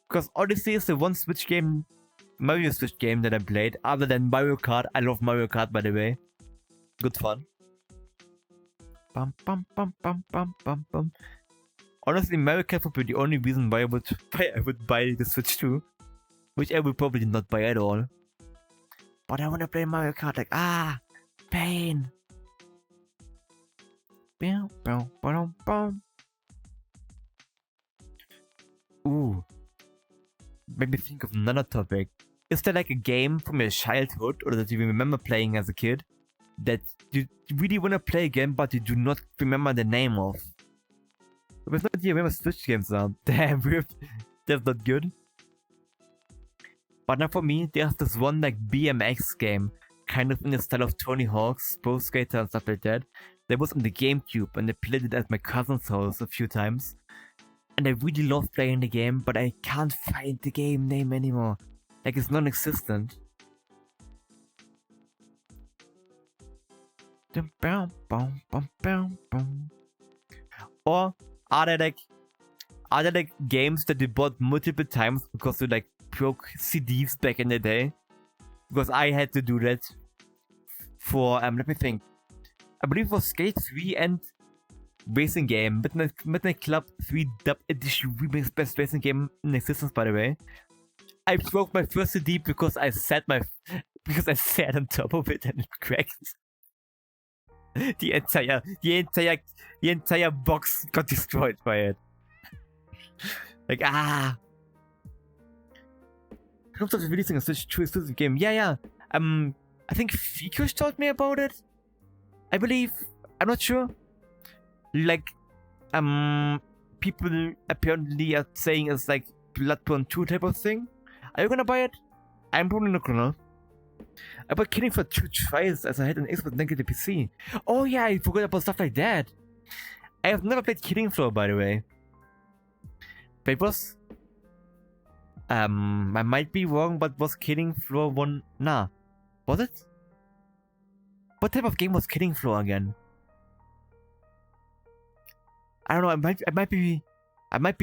Speaker 1: Because Odyssey is the one Switch game, Mario Switch game that I played, other than Mario Kart. I love Mario Kart, by the way. Good fun. Bum bum bum bum bum bum bum. Honestly, Mario Kart would be the only reason why I would buy the Switch 2. Which I would probably not buy at all. But I wanna play Mario Kart, like, pain. Bow, bow, bow, bow. Ooh. Made me think of another topic. Is there like a game from your childhood or that you remember playing as a kid that you really want to play again but you do not remember the name of? I have no idea where my Switch games are. Damn, that's not good. But now for me, there's this one like BMX game, kind of in the style of Tony Hawk's Pro Skater and stuff like that. That was on the GameCube and I played it at my cousin's house a few times. And I really love playing the game, but I can't find the game name anymore. Like it's non-existent. Or are there like games that you bought multiple times because you like broke CDs back in the day? Because I had to do that for let me think. I believe it was Skate 3 and racing game, Midnight Club 3 Dub Edition Remix, best racing game in existence, by the way. I broke my first CD because I sat on top of it and it cracked. The entire box got destroyed by it. Like Comes of releasing a Switch 2 exclusive game. Yeah. I think Fikush told me about it. I believe. I'm not sure. Like, people apparently are saying it's like Bloodborne 2 type of thing. Are you gonna buy it? I'm probably not gonna. I bought Killing for 2 tries as I had an Xbox negative PC. Oh yeah, I forgot about stuff like that. I have never played Killing Floor, by the way. Papers? I might be wrong, but was Killing Floor one? Nah. Was it? What type of game was Killing Floor again? I don't know. I might be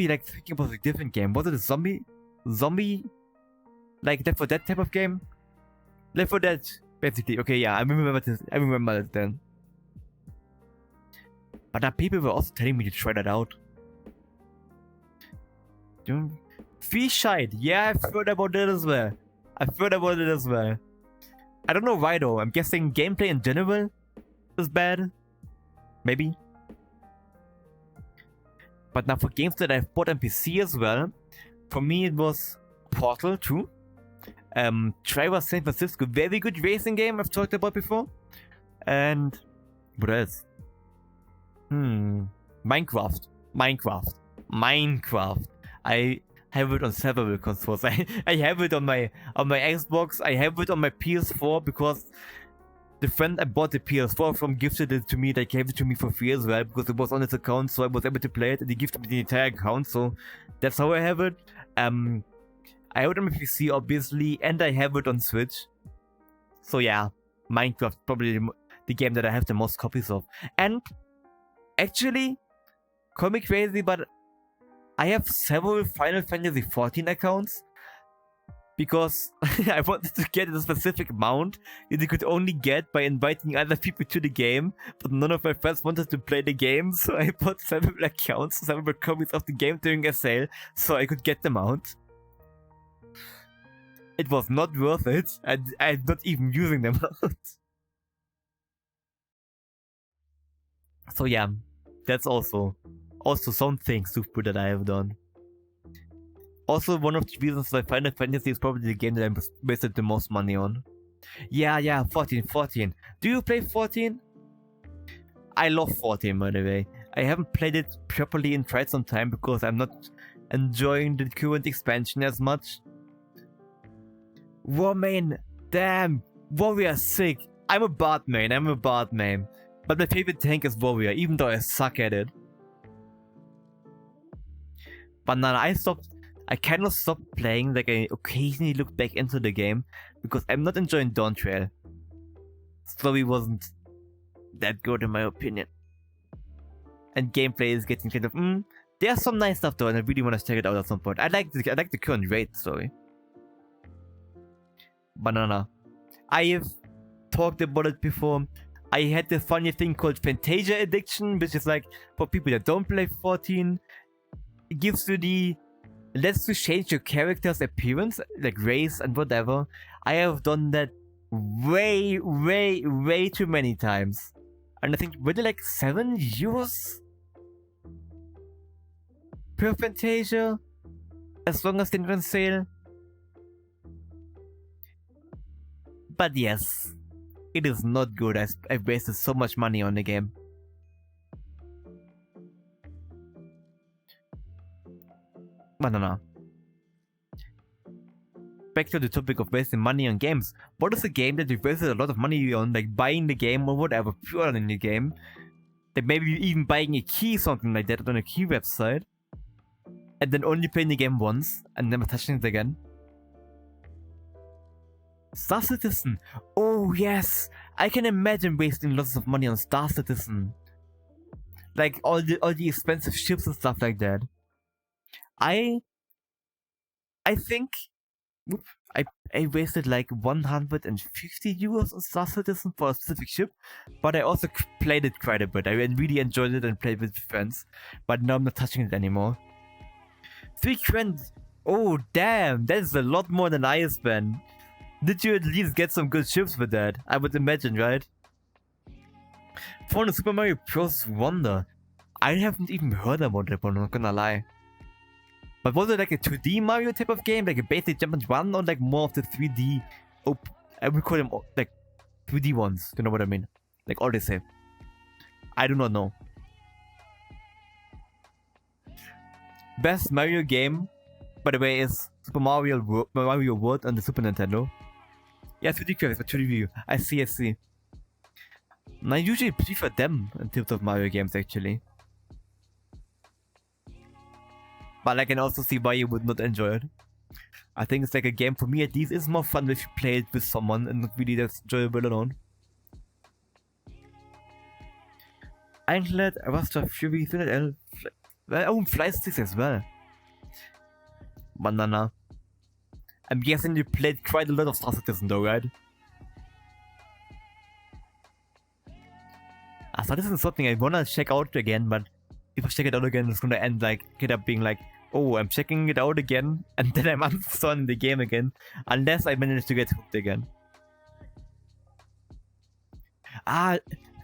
Speaker 1: like thinking about a different game. Was it a zombie, like Left 4 Dead type of game? Left 4 Dead, basically. Okay, yeah, I remember this. I remember it then. But now people were also telling me to try that out. Free Shite. Yeah, I've heard about it as well. I don't know why though. I'm guessing gameplay in general is bad. Maybe. But now for games that I've bought on PC as well, for me it was Portal 2. Driver San Francisco, very good racing game I've talked about before. And what else? Minecraft. I have it on several consoles. I have it on my Xbox. I have it on my PS4 because the friend I bought the PS4 from gifted it to me. They gave it to me for free as well because it was on his account, so I was able to play it. And he gifted me the entire account, so that's how I have it. I have it on my PC, obviously, and I have it on Switch. So yeah, Minecraft probably the game that I have the most copies of. And actually, call me crazy, but I have several Final Fantasy XIV accounts because I wanted to get a specific mount that you could only get by inviting other people to the game, but none of my friends wanted to play the game, so I bought several accounts, several copies of the game during a sale, so I could get the mount. It was not worth it, and I'm not even using them out. So yeah, that's also something super that I have done. Also, one of the reasons why Final Fantasy is probably the game that I wasted the most money on. Yeah, 14. Do you play 14? I love 14, by the way. I haven't played it properly in quite some time because I'm not enjoying the current expansion as much. Warmane, damn, Warrior sick. I'm a bard main. But my favorite tank is Warrior, even though I suck at it. But now I cannot stop playing, like I occasionally look back into the game because I'm not enjoying Dawn Trail. Story wasn't that good in my opinion. And gameplay is getting kind of there's some nice stuff though and I really want to check it out at some point. I like the current raid story. Banana. I have talked about it before. I had this funny thing called Fantasia addiction, which is like for people that don't play 14, it gives you lets you change your character's appearance, like race and whatever. I have done that way too many times. And I think really like €7 per Fantasia, as long as they're on sale. But yes, it is not good. I've wasted so much money on the game. Banana. Back to the topic of wasting money on games. What is a game that you've wasted a lot of money on, like buying the game or whatever, pure in the game? Like maybe even buying a key, something like that on a key website, and then only playing the game once and never touching it again. Star Citizen. Oh yes, I can imagine wasting lots of money on Star Citizen. Like all the expensive ships and stuff like that. I think I wasted like €150 on Star Citizen for a specific ship, but I also played it quite a bit. I really enjoyed it and played with friends, but now I'm not touching it anymore. 3 grand. Oh damn, that is a lot more than I spent. Did you at least get some good ships with that? I would imagine, right? For the Super Mario Bros. Wonder, I haven't even heard about it, but I'm not gonna lie. But was it like a 2D Mario type of game, like a basic jump and run, or like more of the 3D? I would call them like 2D ones. You know what I mean? Like all the same. I do not know. Best Mario game, by the way, is Super Mario World on the Super Nintendo. Yeah, 2D graphics, but 2D view. I see. And I usually prefer them in terms of Mario games, actually. But I can also see why you would not enjoy it. I think it's like a game, for me at least, it's more fun if you play it with someone and not really that's enjoyable alone. Ironclad, Rasta, Fury, Finnet, oh, Fly Sticks as well. Banana. I'm guessing you played quite a lot of Star Citizen though, right? Star Citizen is something I wanna check out again, but if I check it out again, it's gonna end up being like, oh, I'm checking it out again, and then I'm uninstalling the game again, unless I manage to get hooked again.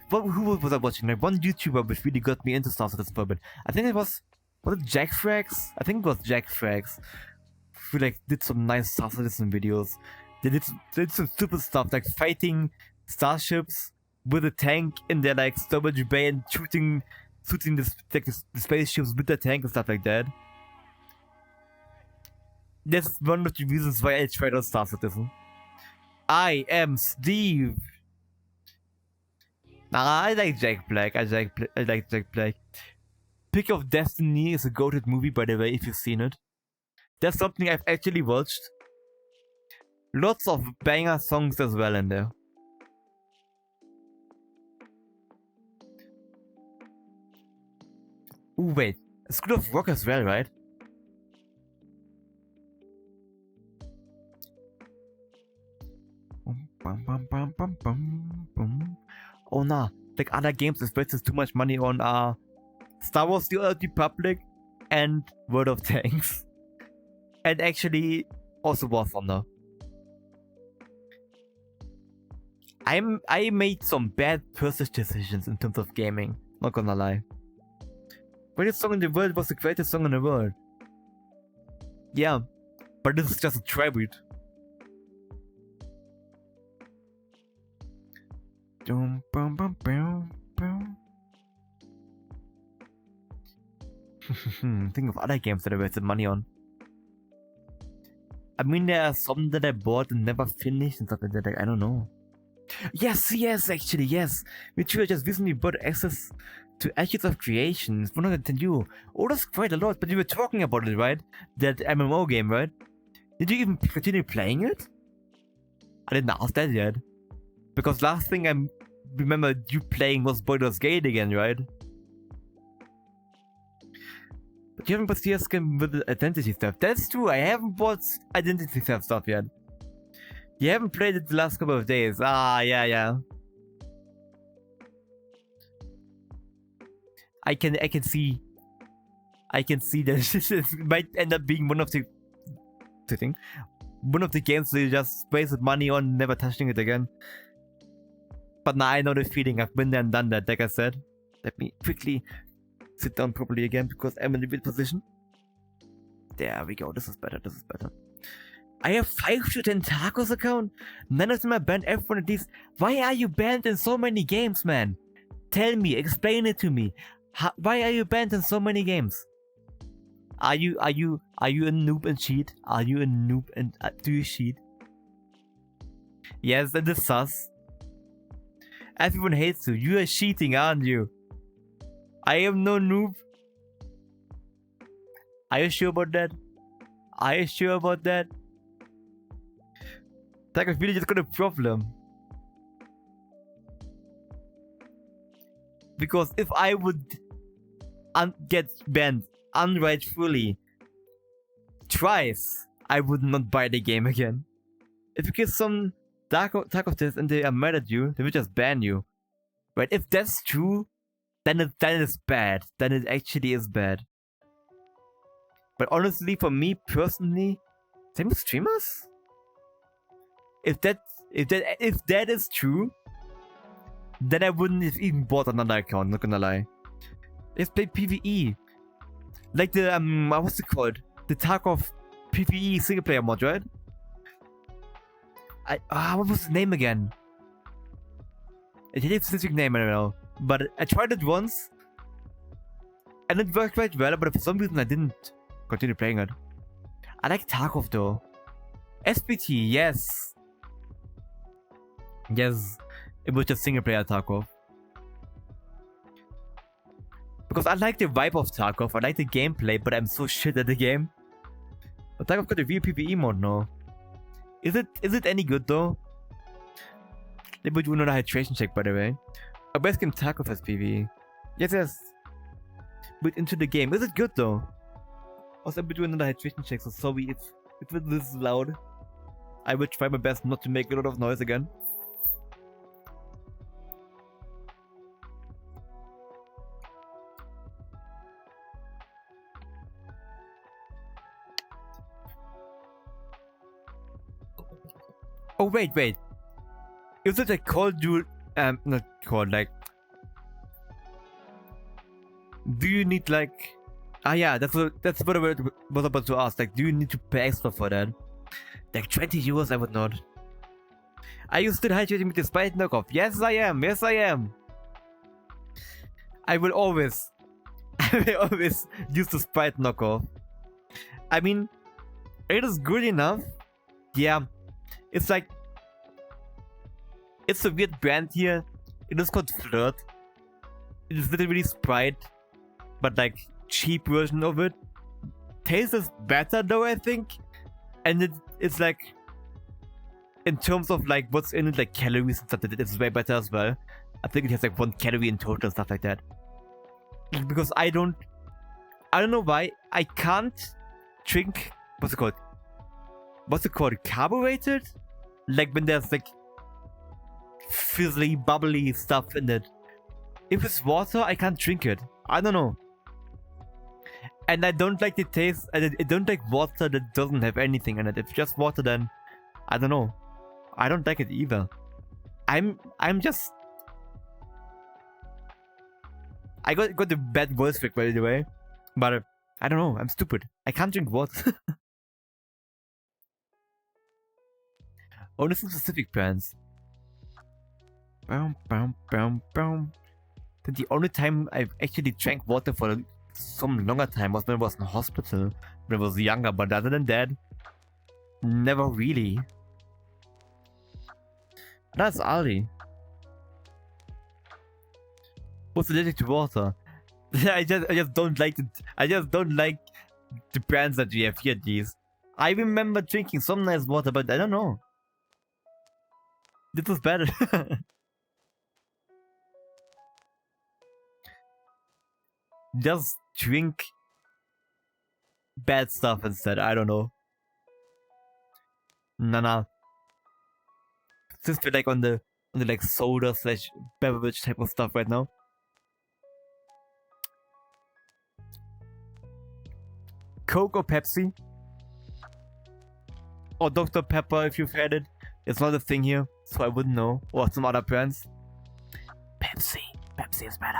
Speaker 1: Who was I watching? Like one YouTuber which really got me into Star Citizen for a bit. I think it was it Jack Frags? I think it was Jack Frags, who like did some nice Star Citizen videos. They did some stupid stuff like fighting starships with a tank in their like storage bay and shooting the spaceships with the tank and stuff like that. That's one of the reasons why I tried out Star Citizen. I am Steve. Nah, I like Jack Black. I like Jack Black. Pick of Destiny is a goated movie, by the way, if you've seen it. That's something I've actually watched. Lots of banger songs as well in there. Ooh, wait. School of Rock as well, right? Oh nah, like other games that spends too much money on Star Wars The Old Republic and World of Tanks. And actually also War Thunder. I made some bad purchase decisions in terms of gaming, not gonna lie. Greatest song in the world was the greatest song in the world. Yeah, but this is just a tribute. Think of other games that I wasted money on. I mean, there are some that I bought and never finished and stuff like that. Like, I don't know. Yes, actually, yes. Which I just recently bought access to Ashes of Creation. It's 110 euro. Oh, that's quite a lot. But you were talking about it, right? That MMO game, right? Did you even continue playing it? I didn't ask that yet. Because last thing I remember you playing was Baldur's Gate again, right? But you haven't bought CS game with identity stuff. That's true, I haven't bought identity theft stuff yet. You haven't played it the last couple of days. Yeah. I can see that it might end up being one of the games that you just wasted money on, never touching it again. But now I know the feeling. I've been there and done that, like I said. Let me quickly sit down properly again because I'm in a good position. There we go. This is better. I have 5 to 10 tacos account. None of them are banned. Everyone at least. Why are you banned in so many games, man? Tell me. Explain it to me. Why are you banned in so many games? Are you a noob and cheat? Are you a noob and do you cheat? Yes, that is sus. Everyone hates you. You are cheating, aren't you? I am no noob. Are you sure about that? Like, I've really just got a problem. Because if I would get banned unrightfully twice, I would not buy the game again. If you get some talk of this and they are mad at you, they will just ban you. Right? If that's true, then it is bad. Then it actually is bad. But honestly, for me personally, same with streamers. If that is true, then I wouldn't have even bought another account. Not gonna lie. Let's play PvE. Like the what's it called? The Tarkov PvE single player mod, right? What was the name again? It had a specific name, I don't know. But I tried it once, and it worked quite well. But for some reason, I didn't continue playing it. I like Tarkov though. SPT, yes. It was just single player Tarkov. Because I like the vibe of Tarkov, I like the gameplay, but I'm so shit at the game. But Tarkov got a real PvE mode now. Is it any good though? Let me do another hydration check, by the way. Our best game Tarkov has PvE. Yes. But into the game. Is it good though? Also, let me do another hydration check, so sorry if this is loud. I will try my best not to make a lot of noise again. Oh wait. Is it like called you not called, like, do you need like, yeah, that's what I was about to ask. Like, do you need to pay extra for that? Like 20 euros, I would not. Are you still hydrating with the Sprite knockoff? Yes, I am. I will always use the Sprite knockoff. I mean, it is good enough. Yeah. It's like, it's a weird brand here. It is called Flirt. It is literally Sprite, but like cheap version of it. Taste is better though, I think. And it's like, in terms of like what's in it, like calories and stuff, it's way better as well. I think it has like 1 calorie in total and stuff like that. Because I don't know why I can't drink, what's it called? Carbonated? Like when there's like fizzly, bubbly stuff in it. If it's water, I can't drink it. I don't know. And I don't like the taste. I don't like water that doesn't have anything in it. If it's just water, then I don't know. I don't like it either. I'm just. I got the bad voice trick, by the way, but I don't know. I'm stupid. I can't drink water. Only some specific brands. Then the only time I've actually drank water for some longer time was when I was in hospital, when I was younger, but other than that, never really. That's Ali. Who's allergic to water? I just don't like the brands that we have here, these. I remember drinking some nice water, but I don't know. This was better. Just drink bad stuff instead. I don't know. Nah. Since we're like on the like soda / beverage type of stuff right now. Coke or Pepsi? Or Dr. Pepper if you've had it. It's not a thing here, so I wouldn't know. Or some other brands. Pepsi. Pepsi is better.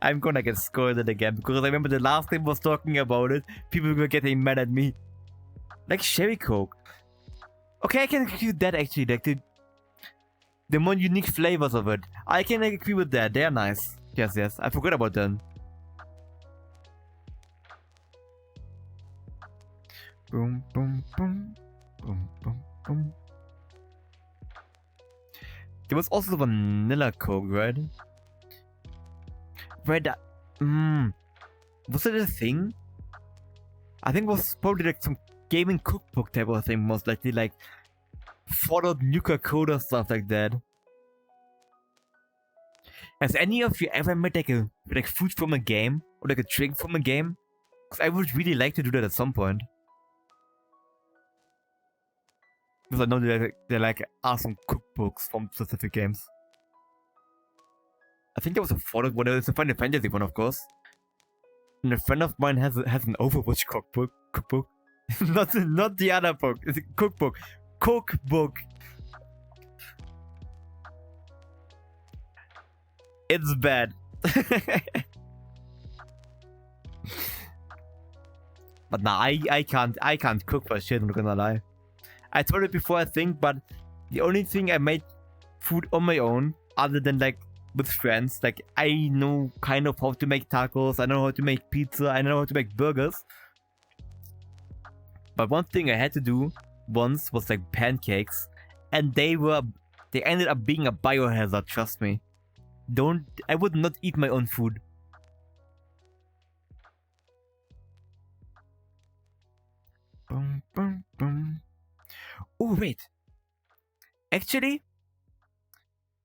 Speaker 1: I'm gonna get scolded again because I remember the last time I was talking about it, people were getting mad at me. Like Cherry Coke. Okay, I can agree with that actually, like the more unique flavors of it. I can agree with that, they are nice. Yes, I forgot about them. Boom, boom, boom. Boom, boom, boom. There was also vanilla Coke, right? Right, was it a thing? I think it was probably like some gaming cookbook type of thing, most likely, like Fallout Nuka Coda stuff like that. Has any of you ever made like food from a game or like a drink from a game? Because I would really like to do that at some point. Because I know they're like awesome cookbooks from specific games. I think there was a Fallout one. It's a Final Fantasy one, of course. And a friend of mine has an Overwatch cookbook. not the other book. It's a cookbook. Cookbook. It's bad. But nah, I can't cook for shit, I'm not gonna lie. I told it before, I think, but the only thing I made food on my own, other than like with friends, like I know kind of how to make tacos, I know how to make pizza, I know how to make burgers. But one thing I had to do once was like pancakes, and they were They ended up being a biohazard, trust me. I would not eat my own food. Boom, boom, boom. Oh, wait. Actually,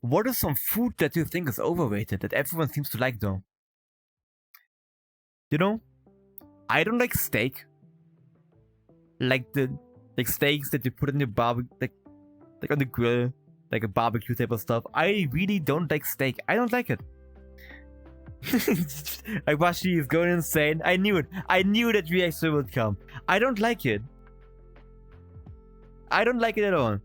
Speaker 1: what is some food that you think is overrated that everyone seems to like though? You know, I don't like steak. Like steaks that you put in your barbecue, like on the grill, like a barbecue type of stuff. I really don't like steak. I don't like it. Iwashi is going insane. I knew it. I knew that reaction would come. I don't like it. I don't like it at all.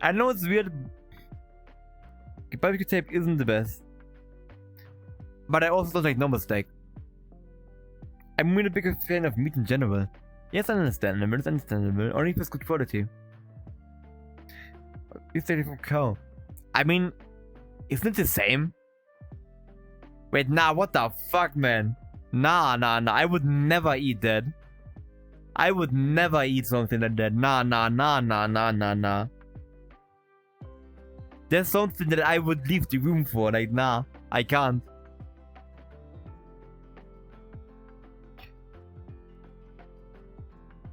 Speaker 1: I know it's weird. Barbecue tape isn't the best. But I also don't like normal steak. I'm really a bigger fan of meat in general. Yes, understandable. It's understandable. Only if it's good quality. It's steak from cow. I mean, isn't it the same? Wait, nah, what the fuck, man? Nah. I would never eat that. I would never eat something like that. Nah. There's something that I would leave the room for. Like, nah, I can't.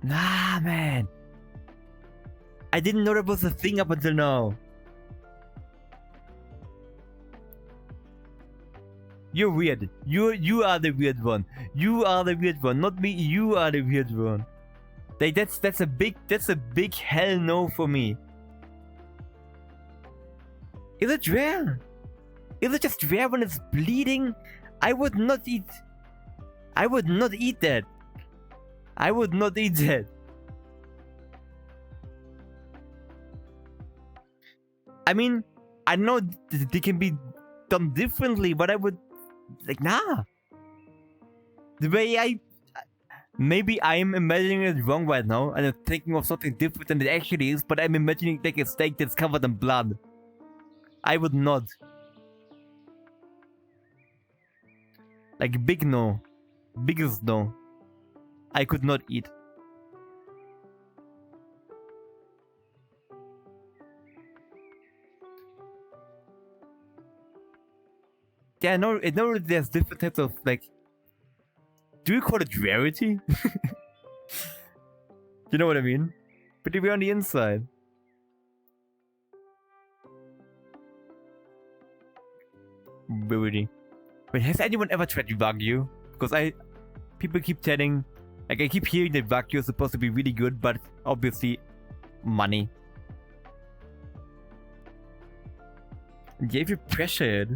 Speaker 1: Nah, man. I didn't know that was a thing up until now. You're weird. You are the weird one. You are the weird one, not me. You are the weird one. Like that's a big hell no for me. Is it rare? Is it just rare when it's bleeding? I would not eat. I would not eat that. I would not eat that. I mean, I know they can be done differently, but I would like nah. The way maybe I'm imagining it wrong right now, and I'm thinking of something different than it actually is. But I'm imagining like a steak that's covered in blood. I would not. Like big no, biggest no. I could not eat. Yeah, I know there's different types of like. Do you call it rarity? You know what I mean? But to be on the inside. Rarity. Wait, has anyone ever tried Wagyu? Because people keep telling, like I keep hearing that Wagyu is supposed to be really good, but obviously, money. Yeah, if you pressure it.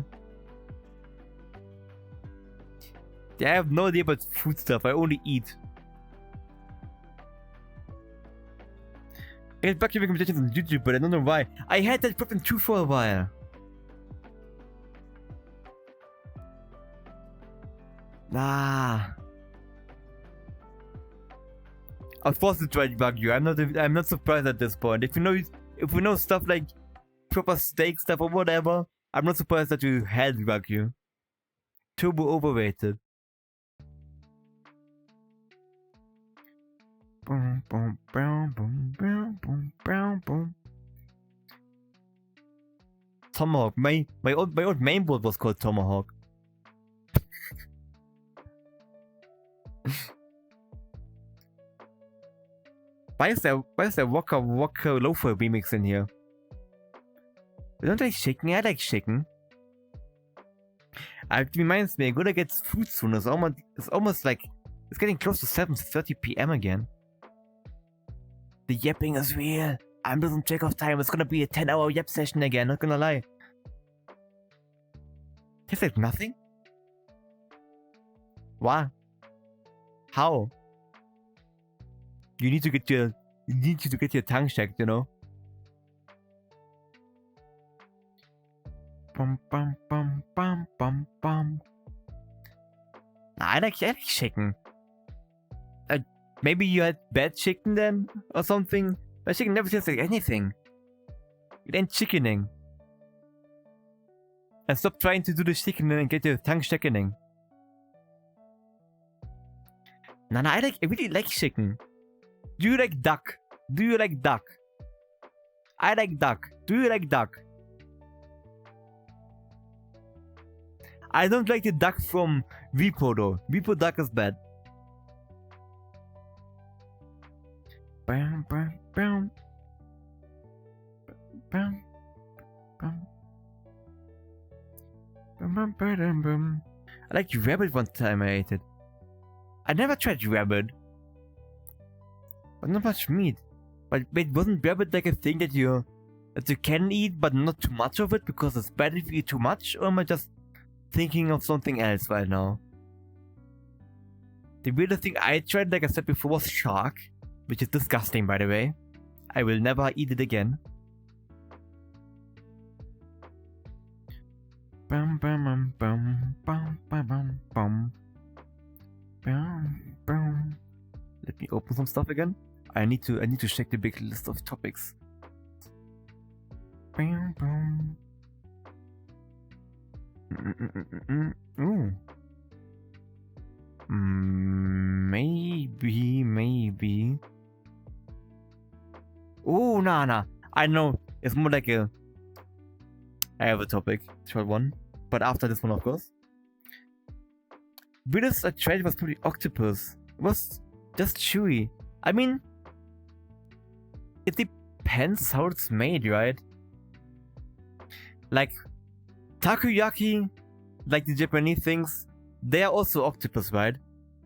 Speaker 1: I have no idea about food stuff. I only eat. I get back to recommendations on YouTube, but I don't know why. I had that problem too for a while. Ah. I was forced to try Wagyu. I'm not surprised at this point. If we know stuff like proper steak stuff or whatever, I'm not surprised that you had Wagyu. Turbo overrated. Boom, boom, boom, boom, boom, boom, boom, boom. Tomahawk. My old main board was called Tomahawk. Why is there Waka Waka Loafer remix in here? I don't like chicken. I like chicken. It reminds me, I'm gonna get food soon. It's almost like it's getting close to 7:30 p.m. again. The yapping is real. I'm losing track of time. It's gonna be a 10-hour yap session again, not gonna lie. Tastes like nothing? Why? How? You need to get your tongue checked, you know? Bum bum bum bum bum bum. I like chicken. Maybe you had bad chicken then, or something? But chicken never tastes like anything. It ain't chickening. And stop trying to do the chickening and get your tongue chickening. Nah, I really like chicken. Do you like duck? Do you like duck? I like duck. Do you like duck? I don't like the duck from Repo though. Repo duck is bad. Bam, bam, bam. Bam, bam. Bam, bam, bam, bam. I liked rabbit one time I ate it. I never tried rabbit. But not much meat. But wait, wasn't rabbit like a thing that you can eat but not too much of it because it's bad if you eat too much? Or am I just thinking of something else right now? The weirdest thing I tried, like I said before, was shark, which is disgusting by the way. I will never eat it again. Bum bum bum bum bum bum bum bum bum. Let me open some stuff again. I need to check the big list of topics. Bum bum. Ooh. Maybe. Oh, nah. I know. It's more like a. I have a topic, short one, but after this one, of course. Weirdest I tried was probably octopus. It was just chewy. I mean, it depends how it's made, right? Like takoyaki, like the Japanese things, they are also octopus, right?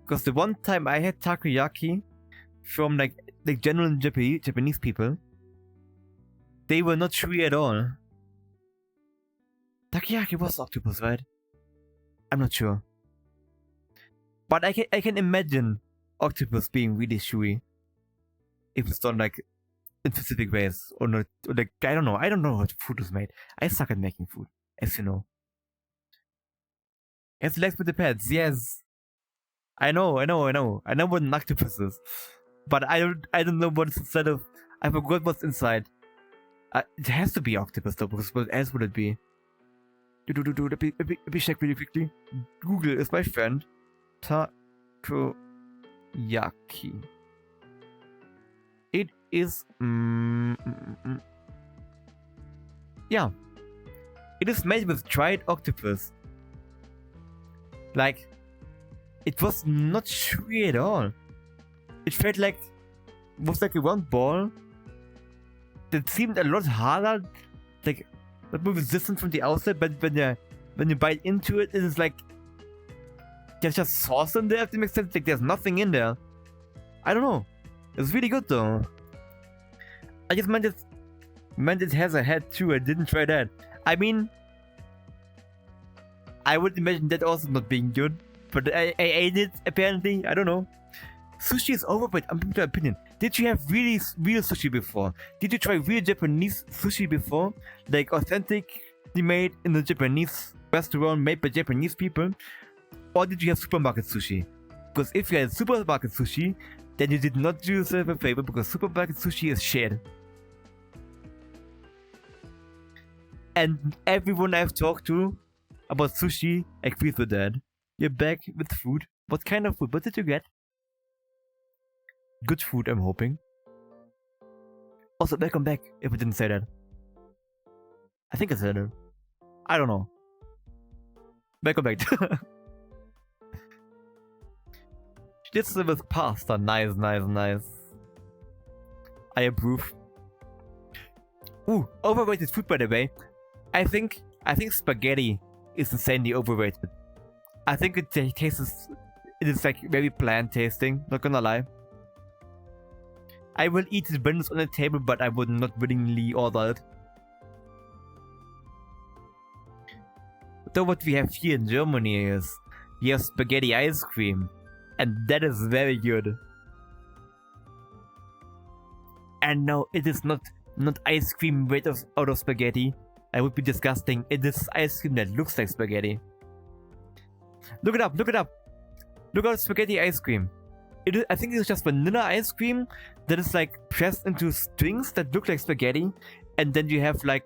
Speaker 1: Because the one time I had takoyaki from like the general Japanese people, they were not chewy at all. Takoyaki was octopus, right? I'm not sure. But I can imagine octopus being really chewy if it's done like in specific ways or not. Or like I don't know how food is made. I suck at making food, as you know. It's legs with the pads, yes. I know what an octopus is, but I don't know what's inside of. I forgot what's inside. It has to be octopus though, because what else would it be? Let me check really quickly. Google is my friend. Takoyaki. It is. Yeah. It is made with dried octopus. Like, it was not chewy at all. It felt like it was like a round ball that seemed a lot harder, like a bit resistant from the outside, but when you bite into it, it is like there's just sauce in there, if that makes sense. Like there's nothing in there. I don't know. It's really good though. I just meant it has a head too. I didn't try that. I mean, I would imagine that also not being good, but I ate it apparently. I don't know. Sushi is overrated, unpopular opinion. Did you have real sushi before? Did you try real Japanese sushi before? Like authentically made in a Japanese restaurant made by Japanese people? Or did you have supermarket sushi? Because if you had supermarket sushi, then you did not do yourself a favor, because supermarket sushi is shit. And everyone I've talked to about sushi agrees with that. You're back with food. What kind of food? What did you get? Good food, I'm hoping. Also, welcome back, if I didn't say that. I think I said it. I don't know. Welcome back. This with pasta. Nice. I approve. Ooh, overrated food by the way. I think spaghetti is insanely overrated. I think it is like very bland tasting, not gonna lie. I will eat it when it's on the table, but I would not willingly order it. So what we have here in Germany is you have spaghetti ice cream, and that is very good. And no, it is not ice cream made out of spaghetti. I would be disgusting. It is ice cream that looks like spaghetti. Look it up. Look at spaghetti ice cream. I think it's just vanilla ice cream that is like pressed into strings that look like spaghetti, and then you have like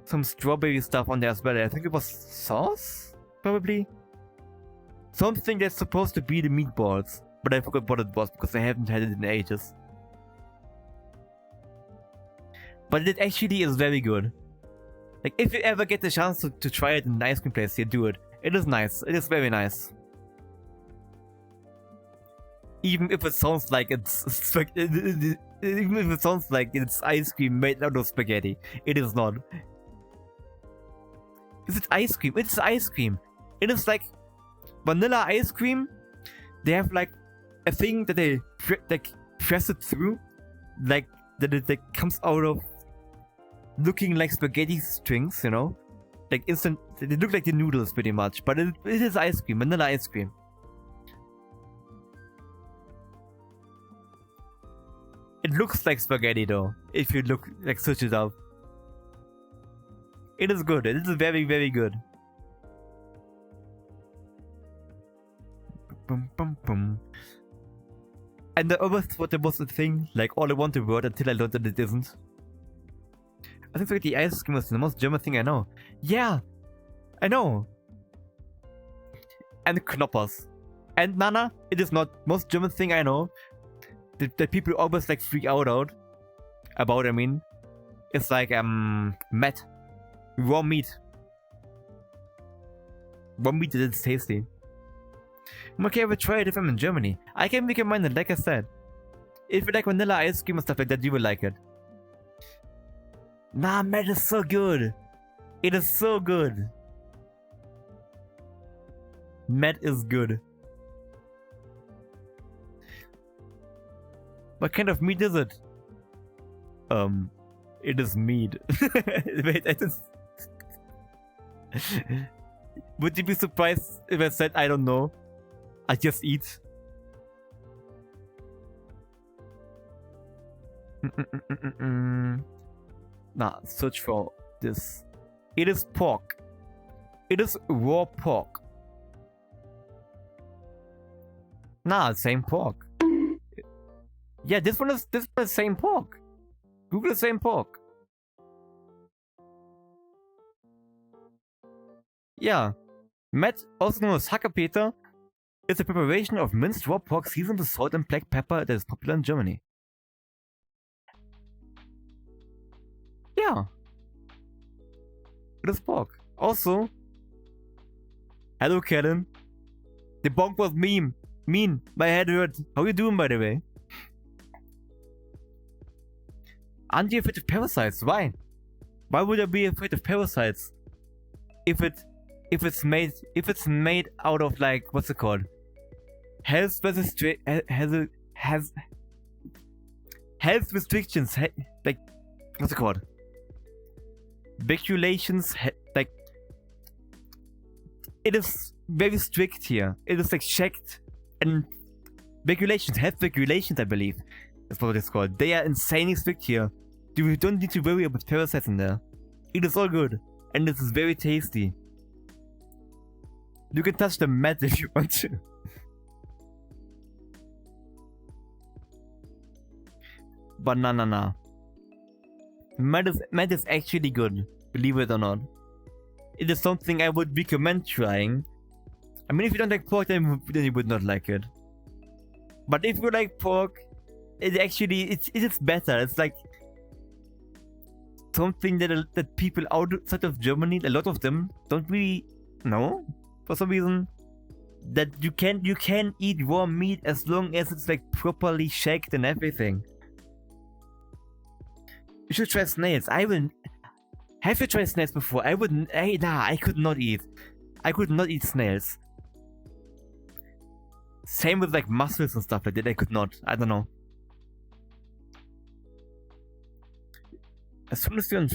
Speaker 1: some strawberry stuff on there as well. I think it was sauce, probably. Something that's supposed to be the meatballs, but I forgot what it was because I haven't had it in ages. but it actually is very good. Like, if you ever get the chance to try it in an ice cream place, you do it. It is nice. It is very nice. Even if it sounds like even if it sounds like it's ice cream made out of spaghetti, it is not. Is it ice cream? It's ice cream. It is like vanilla ice cream. They have like a thing that they press it through, like that it comes out of looking like spaghetti strings, you know, like instant. They look like the noodles pretty much, but it is ice cream, vanilla ice cream. It looks like spaghetti though, if you search it up. It is good. It is very, very good. Boom, boom, boom. And I always thought there was a thing, like all I want the word, until I learned that it isn't. I think the ice cream is the most German thing I know. Yeah, I know. And Knoppers. And Nana, it is not most German thing I know. That people always like freak out about. I mean, it's like met raw meat. Raw meat that is tasty. Okay, I will try it if I'm in Germany. I can recommend it, like I said. If you like vanilla ice cream and stuff like that, you will like it. Nah, met is so good. It is so good. Met is good. What kind of meat is it? It is meat. Wait, I just... Would you be surprised if I said I don't know? I just eat. Nah, search for this. It is pork. It is raw pork. Nah, same pork. Yeah, this one is the same pork. Google the same pork. Yeah. Met, also known as Hackerpeter, is a preparation of minced raw pork seasoned with salt and black pepper that is popular in Germany. Yeah. It is pork. Also, hello Kellen. The bonk was mean. My head hurt. How you doing, by the way? Aren't you afraid of parasites? Why? Why would I be afraid of parasites? If it's made out of, like, what's it called? Health restrictions, like, what's it called? Regulations, like, it is very strict here. It is like checked, and regulations, health regulations, I believe, that's what it's called. They are insanely strict here. You don't need to worry about parasites in there. It is all good, and it is very tasty. You can touch the mat if you want to. But nah. Mat is actually good, believe it or not. It is something I would recommend trying. I mean, if you don't like pork, then you would not like it. But if you like pork, it is better. It's like something that people outside of Germany, a lot of them, don't really know for some reason. That you can eat raw meat as long as it's like properly shaked and everything. You should try snails. Have you tried snails before? I wouldn't. I could not eat. I could not eat snails. Same with like mussels and stuff like that. I could not. I don't know. As soon as you're on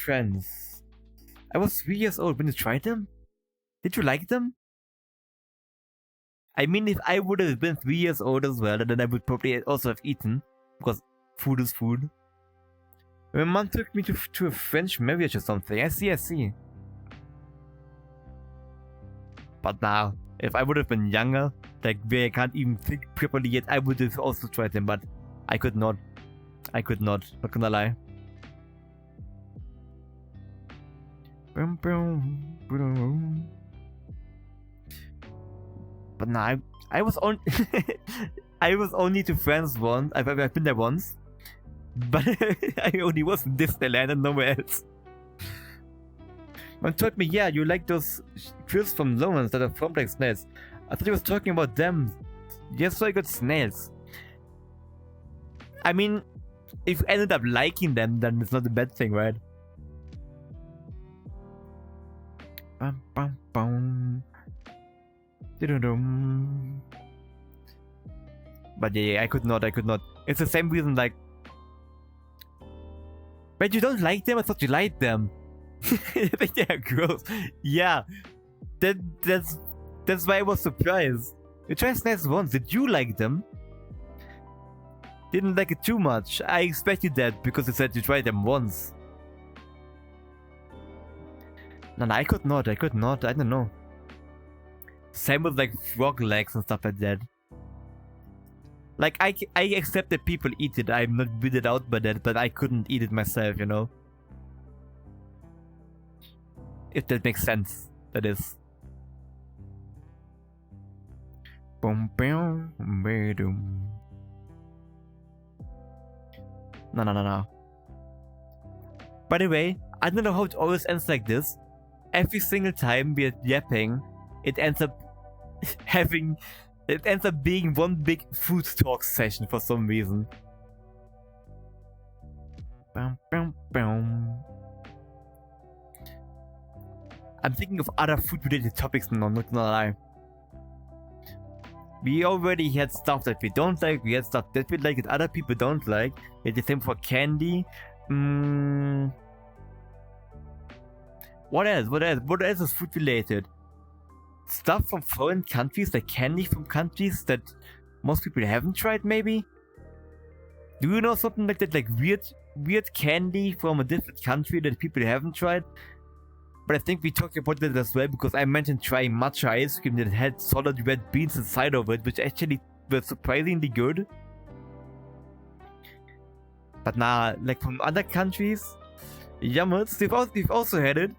Speaker 1: Friends, I was 3 years old when you tried them. Did you like them? I mean, if I would have been 3 years old as well, then I would probably also have eaten, because food is food. My mom took me to a French marriage or something. I see. But now, if I would have been younger, like where I can't even think properly yet, I would have also tried them, but I could not. Not gonna lie. But nah, I was on I was only to France once. I've been there once. But I only was in Disneyland and nowhere else. Man told me, yeah, you like those crisps from Lawrence that are formed like snails. I thought he was talking about them. Yes, so I got snails. I mean, if you ended up liking them, then it's not a bad thing, right? Bum, bum, bum. But yeah, I could not. It's the same reason, like... But you don't like them? I thought you liked them. I think they are gross. Yeah, that's why I was surprised. You tried snails once. Did you like them? Didn't like it too much. I expected that because you said you tried them once. No, I could not. I don't know. Same with like frog legs and stuff like that. Like I accept that people eat it. I'm not weirded out by that, but I couldn't eat it myself, you know. If that makes sense, that is. No. By the way, I don't know how it always ends like this. Every single time we're yapping, it ends up being one big food talk session for some reason. I'm thinking of other food-related topics now, not gonna lie. We already had stuff that we don't like, we had stuff that we like that other people don't like. It's the same for candy. What else? What else is food-related? Stuff from foreign countries, like candy from countries that most people haven't tried, maybe? Do you know something like that, like weird candy from a different country that people haven't tried? But I think we talked about that as well, because I mentioned trying matcha ice cream that had solid red beans inside of it, which actually were surprisingly good. But nah, like from other countries, yummers, we've also had it.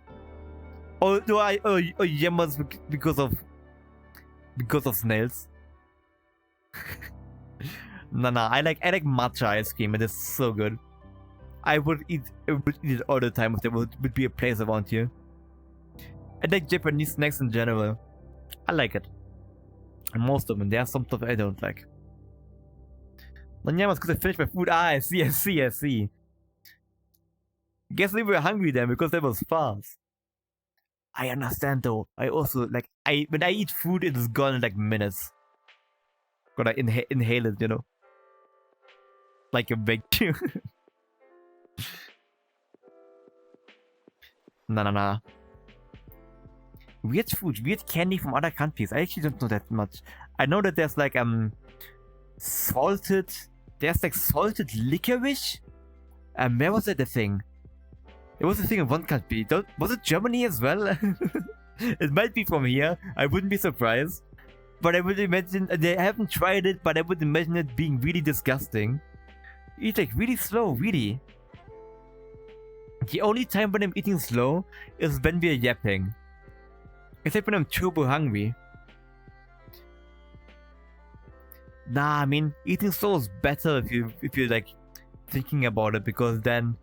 Speaker 1: Or do yummers because of snails? Nah, I like matcha ice cream, and it's so good. I would eat it all the time if there would be a place around here. I like Japanese snacks in general. I like it. And most of them. There are some stuff I don't like. Nanyama's because I finished my food. I see. Guess we were hungry then because that was fast. I understand though. I also like when I eat food, it is gone in like minutes. Gotta inhale it, you know. Like a big Nah. Weird food, weird candy from other countries. I actually don't know that much. I know that there's like salted licorice. Where was that the thing? It was a thing in one country. Was it Germany as well? It might be from here. I wouldn't be surprised. But I would imagine they haven't tried it, but I would imagine it being really disgusting. Eat like really slow, really. The only time when I'm eating slow is when we're yapping. Except when I'm turbo hungry. Nah, I mean, eating slow is better if you're like thinking about it, because then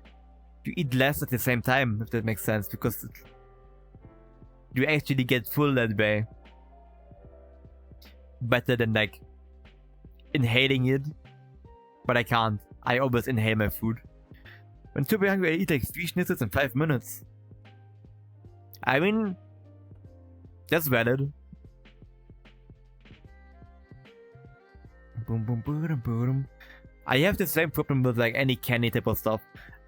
Speaker 1: you eat less at the same time, if that makes sense, because you actually get full that way. Better than like inhaling it. But I can't. I always inhale my food. When turbo hungry, I eat like 3 schnitzels in 5 minutes. I mean, that's valid. I have the same problem with like any candy type of stuff.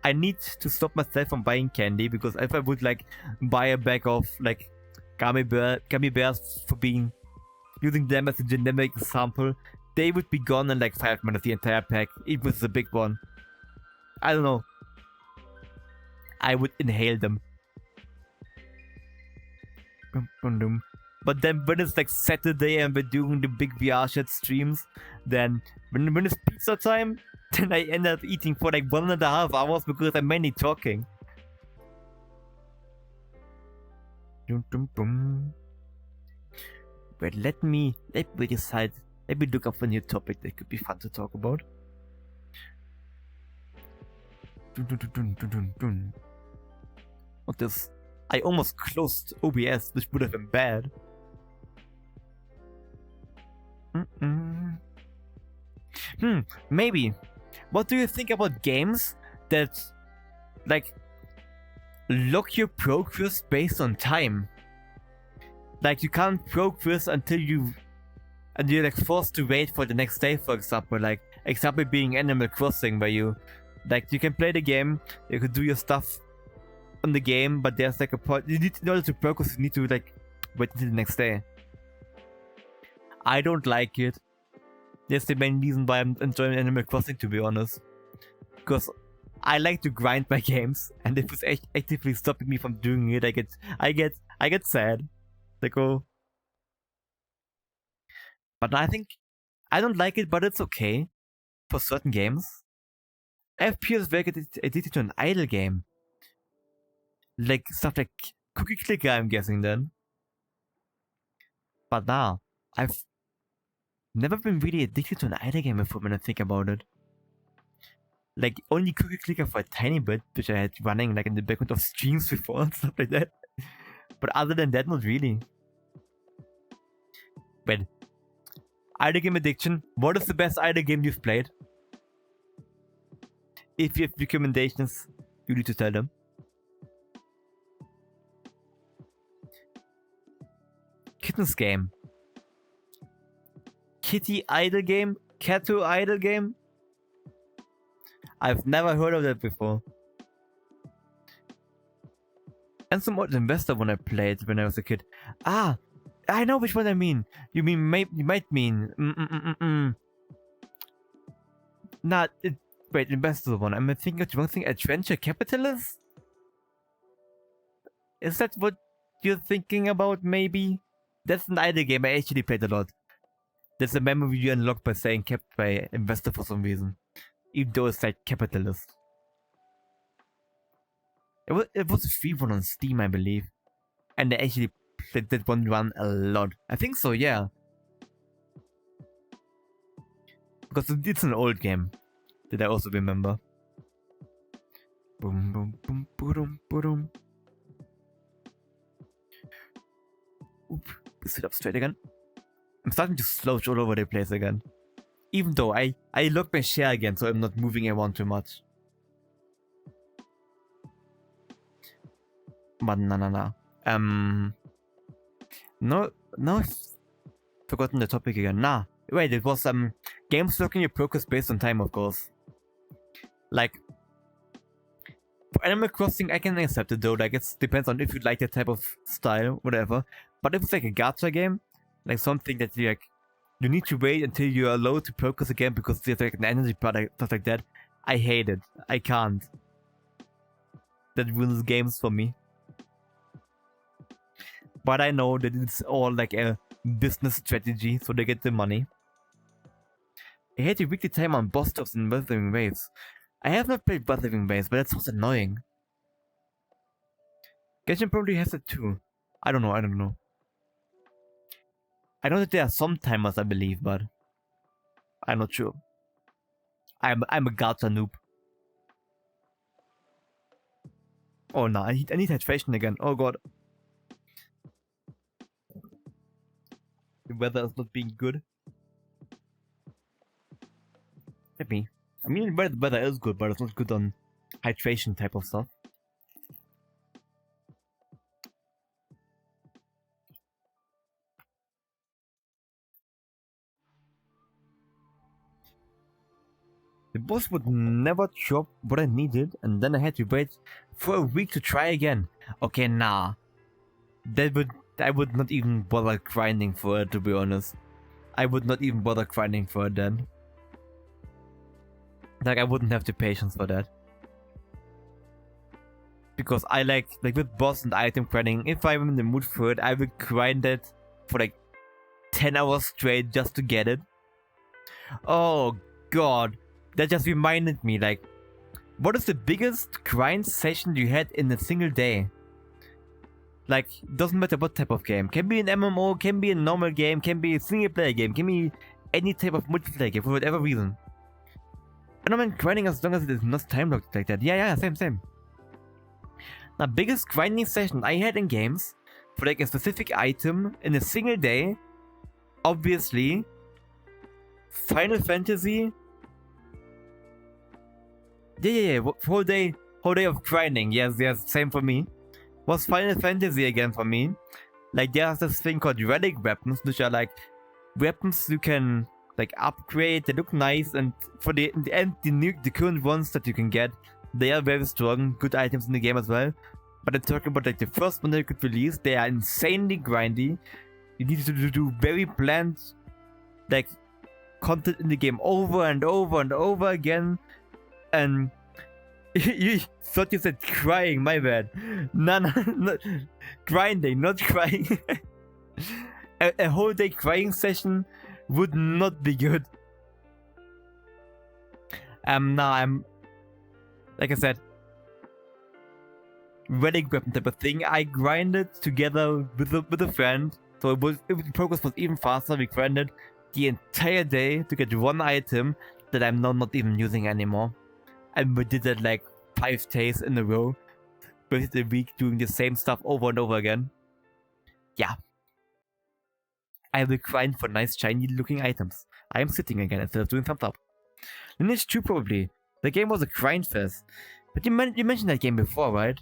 Speaker 1: I need to stop myself from buying candy, because if I would like buy a bag of like gummy bears for using them as a generic example, they would be gone in like 5 minutes, the entire pack. It was the big one. I don't know. I would inhale them. But then when it's like Saturday and we're doing the big VR chat streams, then when it's pizza time, then I end up eating for like 1.5 hours because I'm mainly talking. But let me decide. Let me look up a new topic that could be fun to talk about. What this? I almost closed OBS, which would have been bad. Maybe. What do you think about games that, like, lock your progress based on time? Like, you can't progress until you're like forced to wait for the next day, for example. Like, example being Animal Crossing, where you can play the game, you can do your stuff on the game, but there's like a point, in order to progress, you need to like wait until the next day. I don't like it. That's the main reason why I'm enjoying Animal Crossing, to be honest. Because I like to grind my games, and if it's actively stopping me from doing it, I get sad. Like, oh. But I think I don't like it, but it's okay for certain games. FPS very addicted to an idle game. Like stuff like Cookie Clicker, I'm guessing then. But now, I've never been really addicted to an idle game before when I think about it. Like, only Cookie Clicker for a tiny bit, which I had running like in the background of streams before and stuff like that. But other than that, not really. But idle game addiction, what is the best idle game you've played? If you have recommendations, you need to tell them. Kittens game. Kitty idle game? Catto idle game? I've never heard of that before. And some odd investor one I played when I was a kid. Ah, I know which one I mean. You might mean. Not it. Wait, investor one. I'm thinking of the wrong thing. Adventure Capitalist. Is that what you're thinking about? Maybe. That's an idle game I actually played a lot. There's a memory you unlock by saying kept by investor for some reason. Even though it's like capitalist. It was a free one on Steam, I believe. And I actually played that one run a lot. I think so, yeah. Because it's an old game. Did I also remember? Boom, boom, boom, boom, boom. Oop, sit up straight again. I'm starting to slouch all over the place again. Even though I locked my share again, so I'm not moving around too much. But no. No, I've forgotten the topic again. Nah, wait, it was games locking your progress based on time, of course. Like, for Animal Crossing, I can accept it though. Like, it depends on if you like that type of style, whatever. But if it's like a gacha game, like something that you need to wait until you're allowed to progress again because there's like an energy product, stuff like that. I hate it. I can't. That ruins games for me. But I know that it's all like a business strategy, so they get the money. I hate the weekly time on boss stops and Wuthering Waves. I have not played Wuthering Waves, but that sounds annoying. Genshin probably has it too. I don't know. I know that there are some timers, I believe, but I'm not sure. I'm a gacha noob. Oh no, I need hydration again. Oh god. The weather is not being good. Maybe. I mean, the weather is good, but it's not good on hydration type of stuff. The boss would never drop what I needed, and then I had to wait for a week to try again. Okay, nah. I would not even bother grinding for it, to be honest. I would not even bother grinding for it then. Like, I wouldn't have the patience for that. Because I like with boss and item grinding, if I'm in the mood for it, I will grind it for like 10 hours straight just to get it. Oh god. That just reminded me, like, what is the biggest grind session you had in a single day? Like, doesn't matter what type of game. Can be an MMO, can be a normal game, can be a single player game, can be any type of multiplayer game for whatever reason. I don't mind grinding as long as it is not time locked like that. Yeah, same. The biggest grinding session I had in games for like a specific item in a single day, obviously, Final Fantasy. Yeah. Whole day of grinding. Yes, same for me. Was Final Fantasy again for me. Like there's this thing called relic weapons, which are like weapons you can like upgrade. They look nice, and for the end, the current ones that you can get, they are very strong, good items in the game as well. But I'm talking about like the first one that you could release. They are insanely grindy. You need to do very planned like content in the game over and over again. And you thought you said crying, my bad. No, grinding, not crying. a whole day crying session would not be good. Now I'm, like I said, relic weapon type of thing. I grinded together with a friend, so the progress was even faster. We grinded the entire day to get one item that I'm now not even using anymore. And we did that like 5 days in a row, with the week doing the same stuff over and over again. Yeah. I will grind for nice shiny looking items. I am sitting again instead of doing thumbs up. Lineage 2 probably. The game was a grind fest. But you mentioned that game before, right?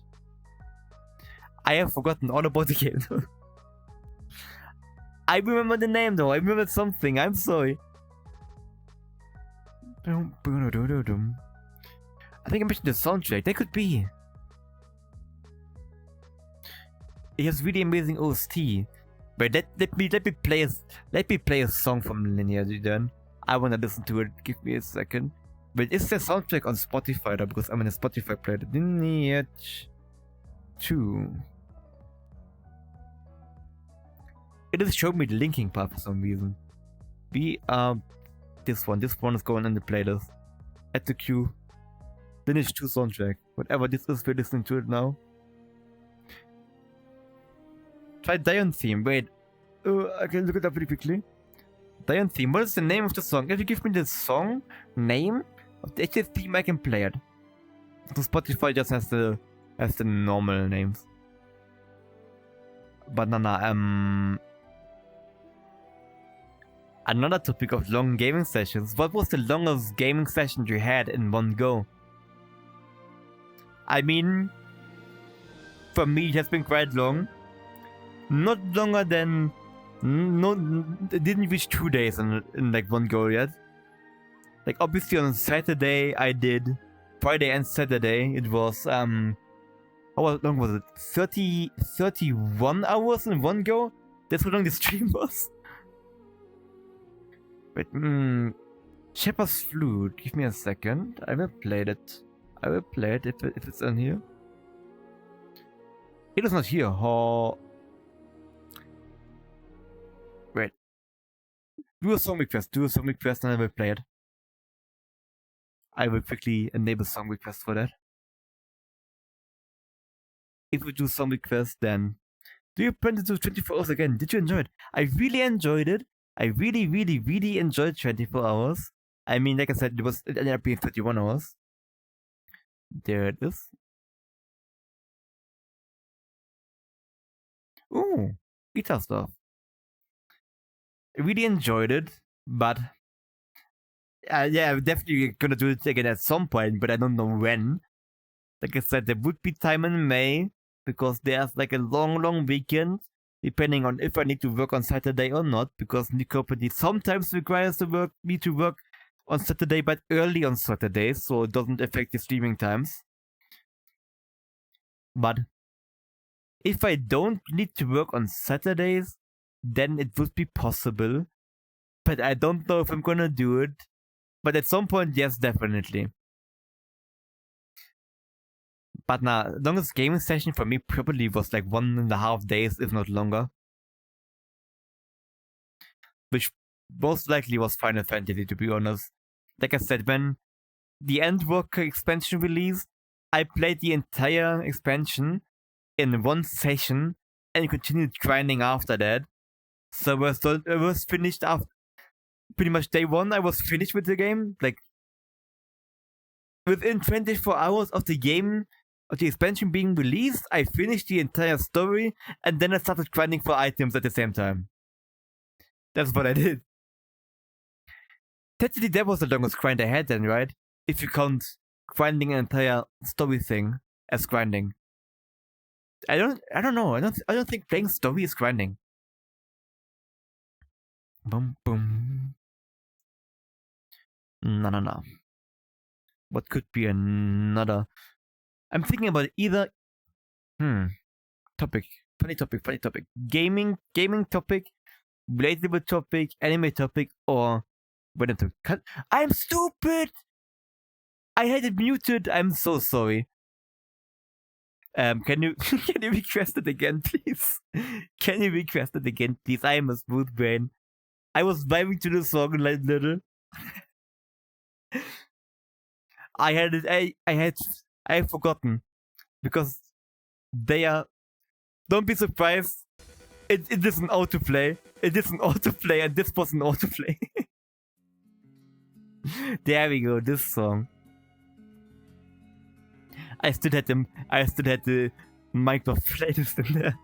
Speaker 1: I have forgotten all about the game. I remember the name though. I remembered something. I'm sorry. I think I mentioned the soundtrack. That could be. It has really amazing OST. But let me play a song from Lineage then. I wanna listen to it. Give me a second. But is there soundtrack on Spotify though? Because I'm in a Spotify player. Lineage 2. It is showing me the linking part for some reason. This one is going in the playlist. Add the queue. Lineage 2 soundtrack. Whatever this is, we're listening to it now. Try Dion theme. Wait. I can look it up really quickly. Dion theme. What is the name of the song? If you give me the song name of the actual theme, I can play it. So Spotify just has the normal names. But another topic of long gaming sessions. What was the longest gaming session you had in one go? I mean, for me it has been quite long. Not longer than... it didn't reach 2 days in like one go yet. Like obviously on Saturday I did. Friday and Saturday it was how long was it? 31 hours in one go? That's how long the stream was. Wait, Shepherd's Flute. Give me a second. I will play it. I will play it if it's in here. It is not here. Oh. Wait. Do a song request. And I will play it. I will quickly enable song request for that. If we do song request, then do you plan to do 24 hours again? Did you enjoy it? I really enjoyed it. I really enjoyed 24 hours. I mean, like I said, it ended up being 31 hours. There it is. Ooh, guitar stuff. I really enjoyed it, but yeah, I'm definitely gonna do it again at some point, but I don't know when. Like I said, there would be time in May, because there's like a long weekend, depending on if I need to work on Saturday or not, because the company sometimes requires me to work on Saturday, but early on Saturdays, so it doesn't affect the streaming times. But if I don't need to work on Saturdays, then it would be possible. But I don't know if I'm gonna do it. But at some point, yes, definitely. But nah, longest gaming session for me probably was like 1.5 days, if not longer. Which most likely was Final Fantasy, to be honest. Like I said, when the Endwalker expansion released, I played the entire expansion in one session and continued grinding after that. So I was finished after pretty much day 1. I was finished with the game. Like within 24 hours of the game, of the expansion being released, I finished the entire story, and then I started grinding for items at the same time. That's what I did. Technically, that was the longest grind I had then, right? If you count grinding an entire story thing as grinding. I don't know. I don't think playing story is grinding. Boom boom. No. What could be another? I'm thinking about either. Topic. Funny topic. Gaming topic, relatable topic, anime topic, or when to cut. I'm stupid. I had it muted. I'm so sorry. Can you request it again, please? Can you request it again, please? I am a smooth brain. I was vibing to the song like little. I had it. I had forgotten because they are. Don't be surprised. It is an autoplay. It is an autoplay, and this was an autoplay. There we go. This song. I still had the Minecraft playlist in there.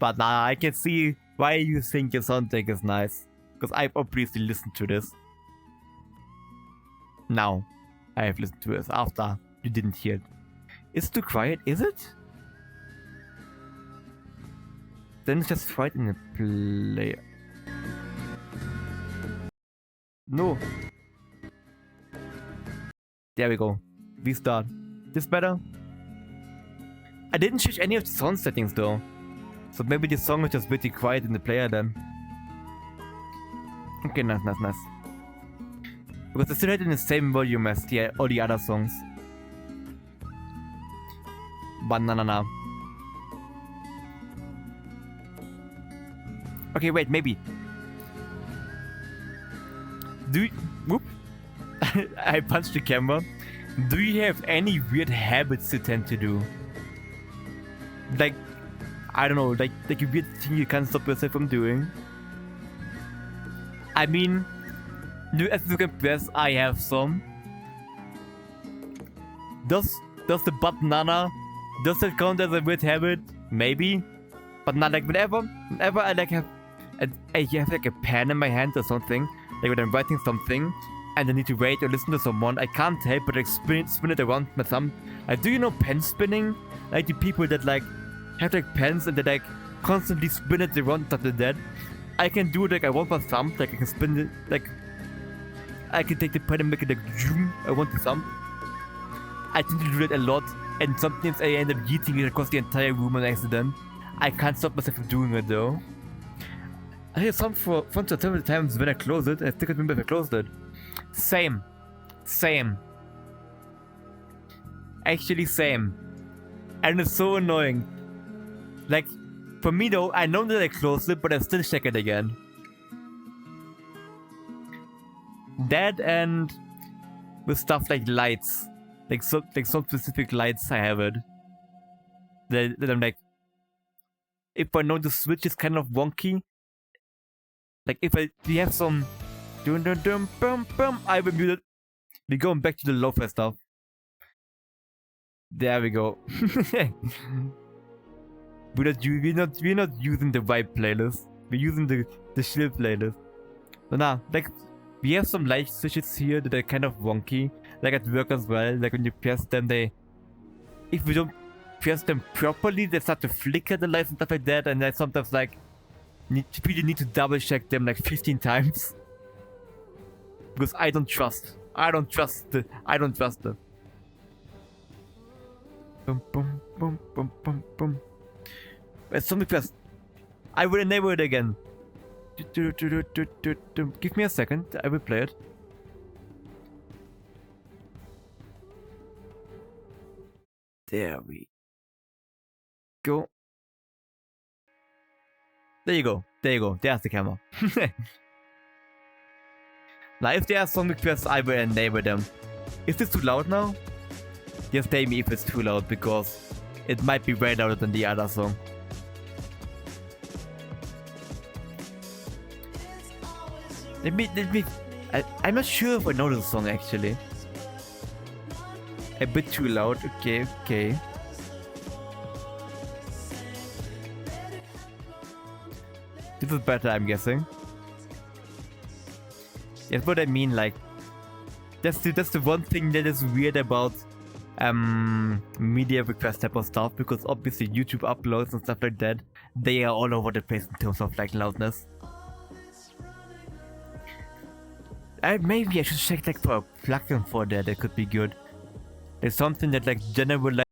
Speaker 1: But nah, I can see why you think your soundtrack is nice. Because I've obviously listened to this. Now, I have listened to this after you didn't hear it. It's too quiet, is it? Then it's just quiet in the player. No. There we go. We start. This better? I didn't change any of the sound settings though. So maybe the song is just pretty quiet in the player then. Okay, nice. Because I still had it in the same volume as all the other songs. But no. Okay, wait, maybe. Whoop. I punched the camera. Do you have any weird habits you tend to do? Like, I don't know, like a weird thing you can't stop yourself from doing? I mean, as you can press, I have some. Does the banana, does that count as a weird habit? Maybe. But not like whenever I like have like a pen in my hand or something, like when I'm writing something, and I need to wait or listen to someone, I can't help but like spin it around my thumb. Like, do you know pen spinning? Like the people that like have like pens and they like constantly spin it around something like that. I can do it like I want my thumb, like I can spin it, like I can take the pen and make it like zoom around the thumb. I tend to do that a lot, and sometimes I end up yeeting it across the entire room on accident. I can't stop myself from doing it though. I hear some for fun to several times when I close it, I still can't remember if I closed it. Same. Actually same. And it's so annoying. Like, for me though, I know that I closed it, but I still check it again. That and with stuff like lights. Like some specific lights I have it. That I'm like, if I know the switch is kind of wonky, like if we have some I will mute it. We're going back to the lo-fi stuff. There we go. We're not using the vibe playlist. We're using the chill playlist. But nah, like we have some light switches here that are kind of wonky. Like at work as well. Like when you press them, if we don't press them properly, they start to flicker the lights and stuff like that. And I sometimes like really need to double check them like 15 times. Because I don't trust them. Boom. Wait, somebody press. I will enable it again. Give me a second. I will play it. There we go. There you go. There's the camera. Now, if there are song requests, I will enable them. Is this too loud now? Just tell me if it's too loud, because it might be way louder than the other song. Let me I'm not sure if I know this song actually. A bit too loud. Okay, okay. This is better, I'm guessing. That's what I mean, like that's the one thing that is weird about media request type of stuff, because obviously YouTube uploads and stuff like that, they are all over the place in terms of like loudness. Maybe I should check like for a plugin for that could be good. There's something that like general like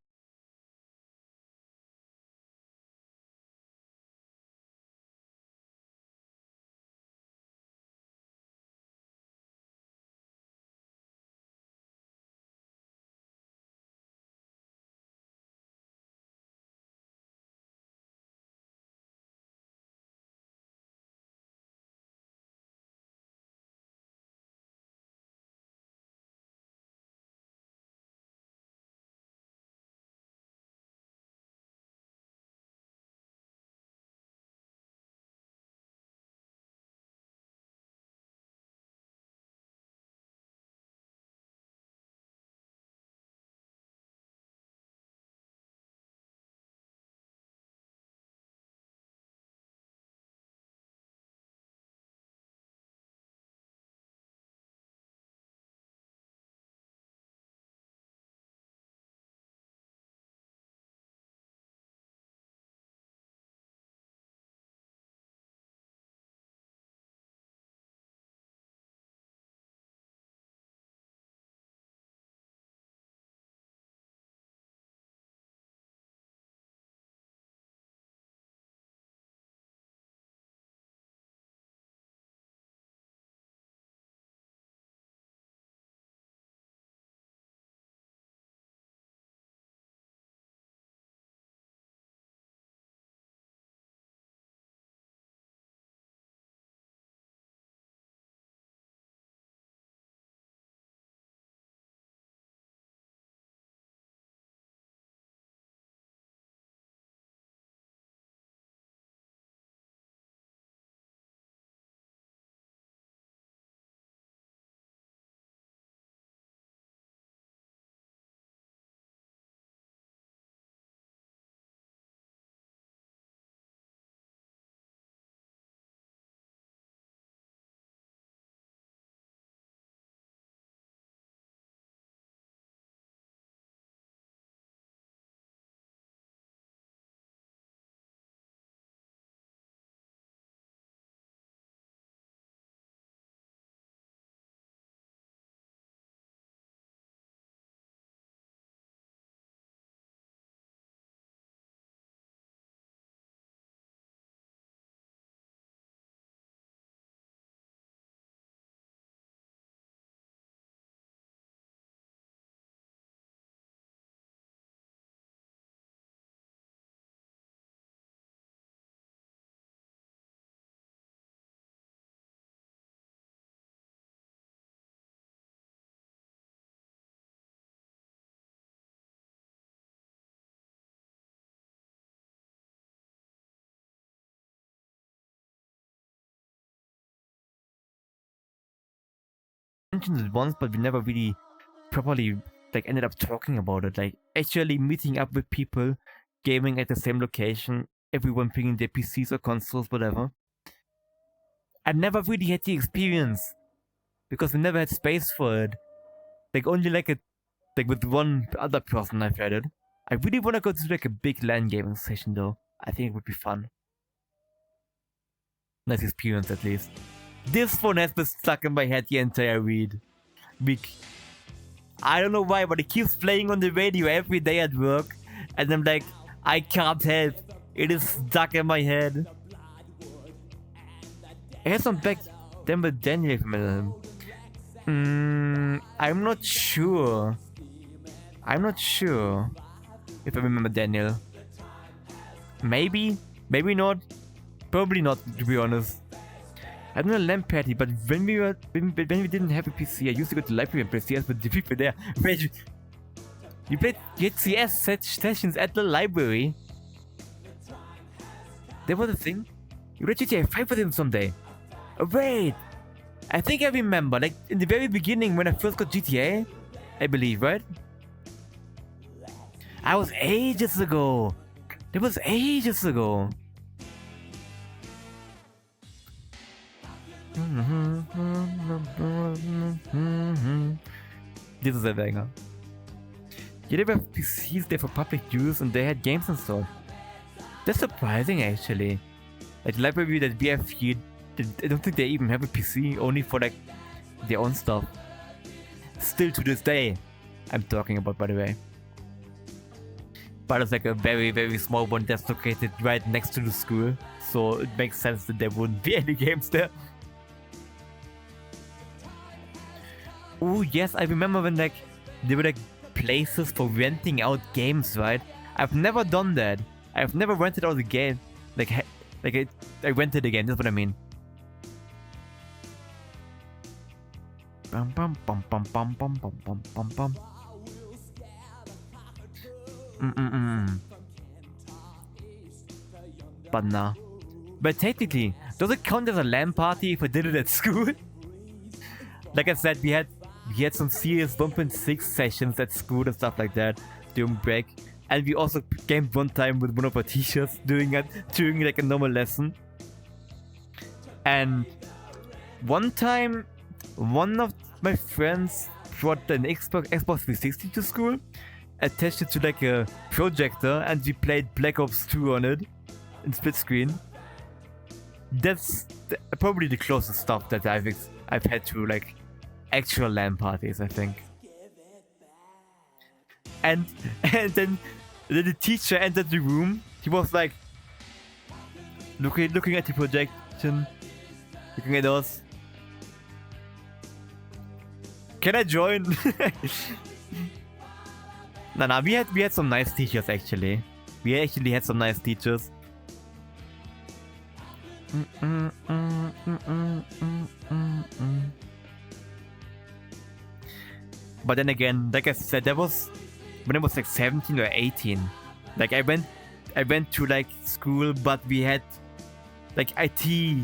Speaker 1: mentioned it once, but we never really properly like ended up talking about it. Like actually meeting up with people, gaming at the same location, everyone bringing their PCs or consoles, whatever. I never really had the experience because we never had space for it. Like only like with one other person I've had it. I really want to go to like a big LAN gaming session though. I think it would be fun. Nice experience at least. This phone has been stuck in my head the entire week. I don't know why, but it keeps playing on the radio every day at work, and I'm like, I can't help. It is stuck in my head. I had some back then with Daniel from I'm not sure. I'm not sure if I remember Daniel. Maybe, maybe not. Probably not, to be honest. I don't know LAN party, but when we didn't have a PC, I used to go to the library and play CS with the people there. Wait, you had CS sessions at the library? That was a thing? You read GTA 5 with him someday? Oh, wait! I think I remember, like in the very beginning when I first got GTA, I believe, right? I was ages ago. It was ages ago. This is a banger. You never have PCs there for public use and they had games installed. That's surprising actually. Like the library that we have here, I don't think they even have a PC, only for like their own stuff. Still to this day, I'm talking about, by the way. But it's like a very, very small one that's located right next to the school, so it makes sense that there wouldn't be any games there. Oh yes, I remember when like there were like places for renting out games, right? I've never done that. I've never rented out a game. I rented a game, that's what I mean. Bum bum bum bum bum bum bum bum bum bum. But nah. But technically, does it count as a LAN party if I did it at school? Like I said, we had some serious 1.6 sessions at school and stuff like that during break. And we also gamed one time with one of our teachers during like a normal lesson. And one time, one of my friends brought an Xbox 360 to school, attached it to like a projector, and we played Black Ops 2 on it in split screen. That's probably the closest stuff that I've had to like actual LAN parties, I think. And then the teacher entered the room. He was like looking at the projection, looking at us. Can I join? Nah, we had some nice teachers actually. We actually had some nice teachers. But then again, like I said, that was when I was like 17 or 18. Like I went to like school, but we had like IT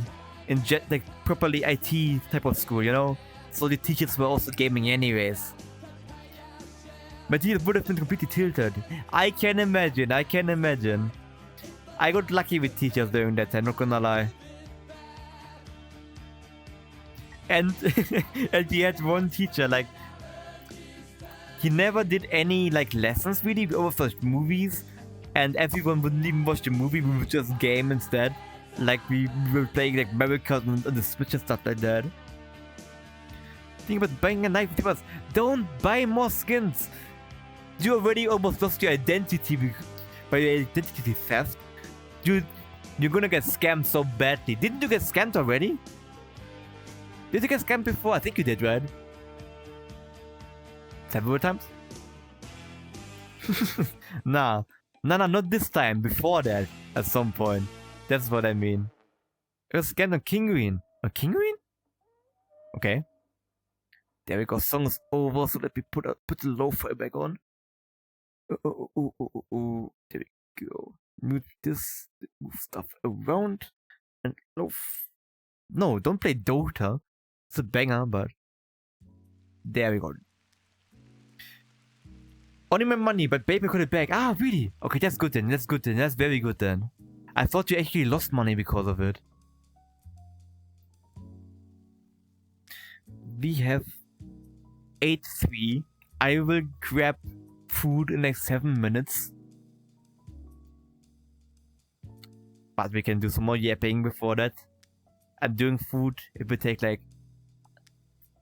Speaker 1: like properly IT type of school, you know? So the teachers were also gaming anyways. My teachers would have been completely tilted. I can imagine. I got lucky with teachers during that time, not gonna lie. And and we had one teacher, like he never did any like lessons really. We always watched movies, and everyone wouldn't even watch the movie. We would just game instead. Like we were playing like Mario Kart on the Switch and stuff like that. Think about buying a knife. Don't buy more skins. You already almost lost your identity by your identity theft. You're gonna get scammed so badly. Didn't you get scammed already? Did you get scammed before? I think you did, right? Several times? Nah, not this time. Before that, at some point. That's what I mean. It was scammed on Kinguin. On Kinguin? Okay. There we go. Song is over, so let me put the lo-fi back on. There we go. Mute this, move stuff around, and no, don't play Dota. It's a banger, but there we go. Only my money, but baby got it back. Ah, really? Okay, that's good then. That's very good then. I thought you actually lost money because of it. We have 8-3. I will grab food in like 7 minutes. But we can do some more yapping before that. I'm doing food. It will take like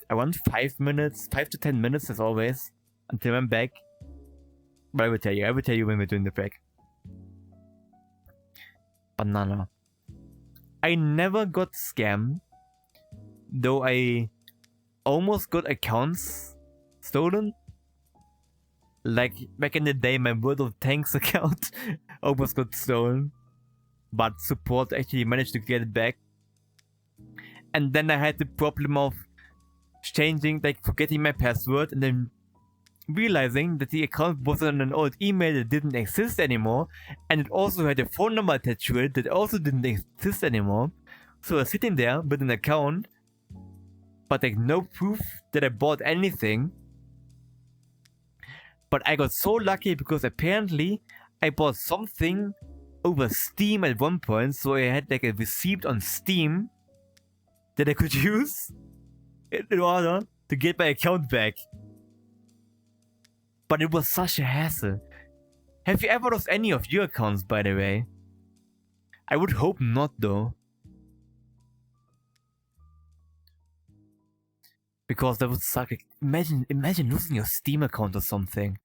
Speaker 1: around 5 minutes, 5 to 10 minutes as always, until I'm back. But I will tell you when we're doing the break. Banana. I never got scammed, though I almost got accounts stolen. Like back in the day, my World of Tanks account almost got stolen, but support actually managed to get it back. And then I had the problem of changing, like forgetting my password, and then realizing that the account was on an old email that didn't exist anymore, and it also had a phone number attached to it that also didn't exist anymore. So I was sitting there with an account but like no proof that I bought anything. But I got so lucky because apparently I bought something over Steam at one point, so I had like a receipt on Steam that I could use in order to get my account back. But it was such a hassle. Have you ever lost any of your accounts, by the way? I would hope not, though. Because that would suck. Like, imagine losing your Steam account or something.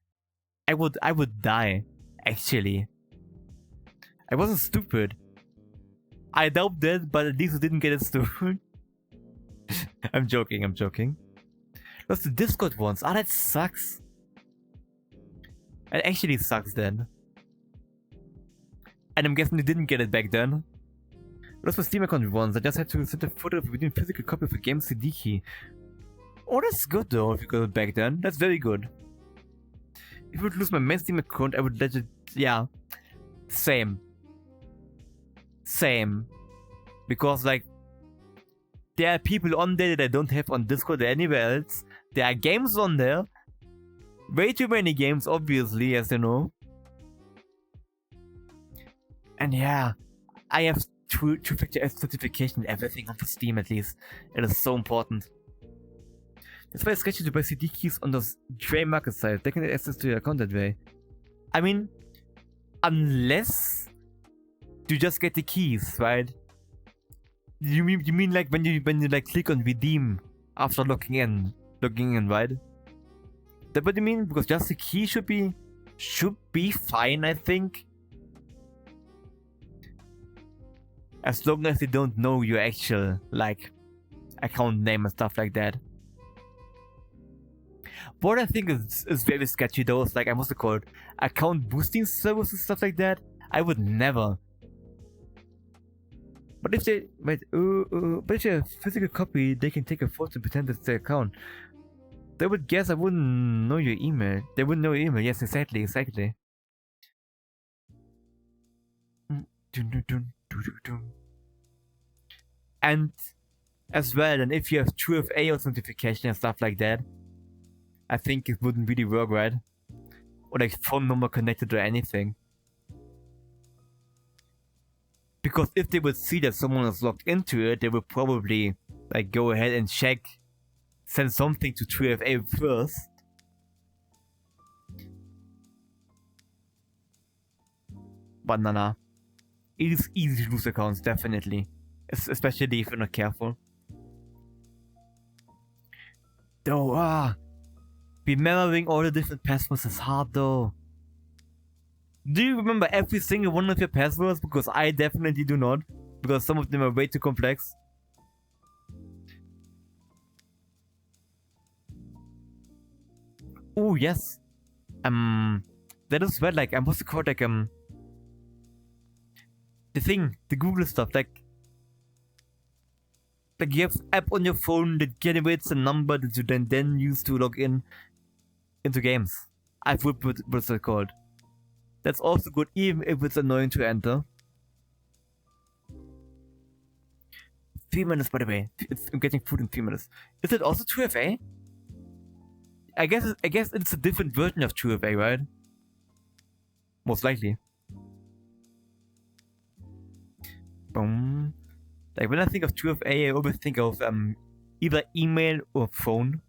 Speaker 1: I would die, actually. I wasn't stupid. I doubt that, but at least I didn't get it stolen. I'm joking. Lost the Discord once. Ah, that sucks. It actually sucks then. And I'm guessing you didn't get it back then. Lost my Steam account once. I just had to send a photo of a physical copy of a game CD key. Oh, that's good though, if you got it back then. That's very good. If I would lose my main Steam account, I would let it... Yeah. Same. Because, like... There are people on there that I don't have on Discord or anywhere else. There are games on there. Way too many games, obviously, as you know. And yeah, I have two-factor certification and everything on the Steam at least. It is so important. That's why it's sketchy to buy CD keys on the gray market site. They can get access to your account that way. I mean, unless you just get the keys, right? You mean like when you like click on redeem after logging in, right? That's what you mean? Because just the key should be fine, I think. As long as they don't know your actual like account name and stuff like that. What I think is very sketchy though is like, what's it called? Account boosting services and stuff like that. I would never. But if they but if they have a physical copy, they can take a photo and pretend it's their account. They would guess I wouldn't know your email. They wouldn't know your email. Yes, exactly. And as well, and if you have 2FA authentication and stuff like that, I think it wouldn't really work, right? Or like phone number connected or anything. Because if they would see that someone is logged into it, they would probably like go ahead and check, send something to 2FA first. But nah. It is easy to lose accounts, definitely. Especially if you're not careful. Though, remembering all the different passwords is hard though. Do you remember every single one of your passwords? Because I definitely do not. Because some of them are way too complex. Oh yes. That is well, like, what's it called? Like, the Google stuff, like you have app on your phone that generates a number that you then use to log in into games. I forgot what's it called. That's also good, even if it's annoying to enter. 3 minutes, by the way. I'm getting food in 3 minutes. Is it also 2FA? I guess it's a different version of 2FA, right? Most likely. Boom. Like when I think of 2FA, I always think of either email or phone.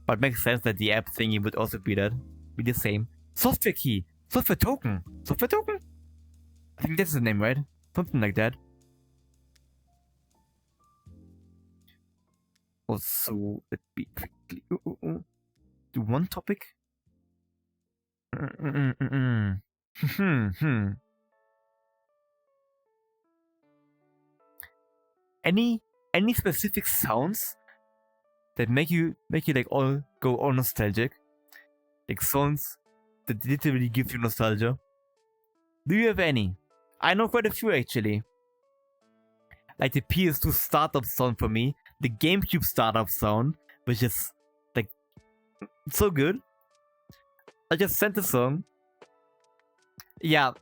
Speaker 1: But it makes sense that the app thingy would also be the same. Software key, software token. I think that's the name, right? Something like that. Also, let me quickly do one topic. Any specific sounds that make you like go all nostalgic? Like songs that literally give you nostalgia? Do you have any? I know quite a few actually. Like the PS2 startup sound for me, the GameCube startup sound, which is like so good. I just sent the song. Yeah.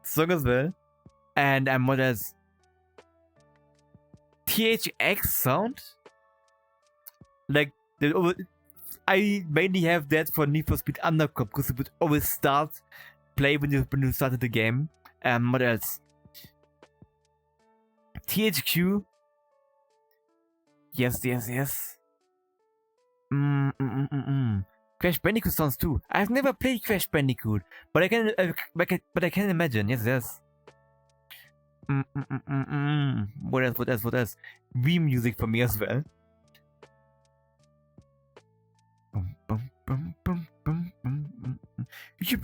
Speaker 1: Song as well. And what else? THX sound? Like, I mainly have that for Need for Speed Undercover because it would always play when you started the game. What else? THQ. Yes. Crash Bandicoot sounds too. I've never played Crash Bandicoot, but I can imagine. Yes. What else? Wii music for me as well. You should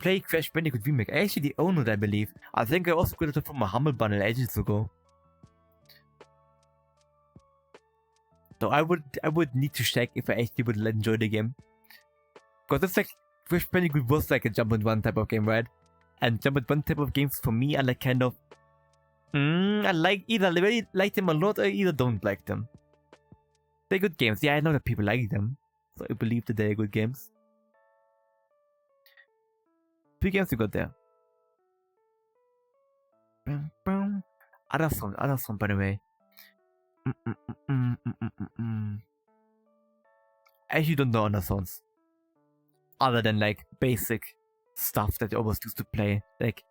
Speaker 1: play Crash Bandicoot Remake. I actually own it, I believe. I think I also got it from a Humble Bundle ages ago. So I would need to check if I actually would enjoy the game. Because it's like Crash Bandicoot was like a jump and run type of game, right? And jump and run type of games for me are like kind of I like either I really like them a lot or either don't like them. They're good games. Yeah, I know that people like them. So I believe that they're good games. 3 games you got there. Other song by the way. I actually don't know other songs. Other than like basic stuff that I always used to play. Like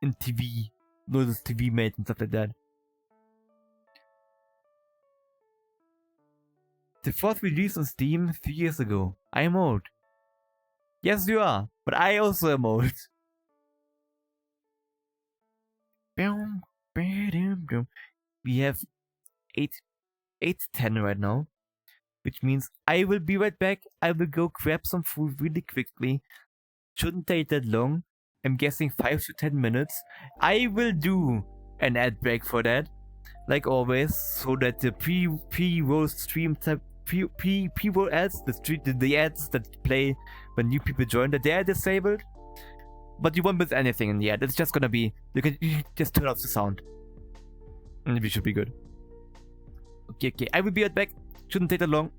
Speaker 1: in TV. Those TV mates and stuff like that. The fourth release on Steam 3 years ago. I am old. Yes, you are. But I also am old. We have 8:10 right now. Which means I will be right back. I will go grab some food really quickly. Shouldn't take that long. I'm guessing 5 to 10 minutes. I will do an ad break for that. Like always. So that the pre-roll stream type pre-roll ads, the ads that play when new people join, that they are disabled. But you won't miss anything in the ad. It's just gonna be you can just turn off the sound. And we should be good. Okay. I will be right back. Shouldn't take that long.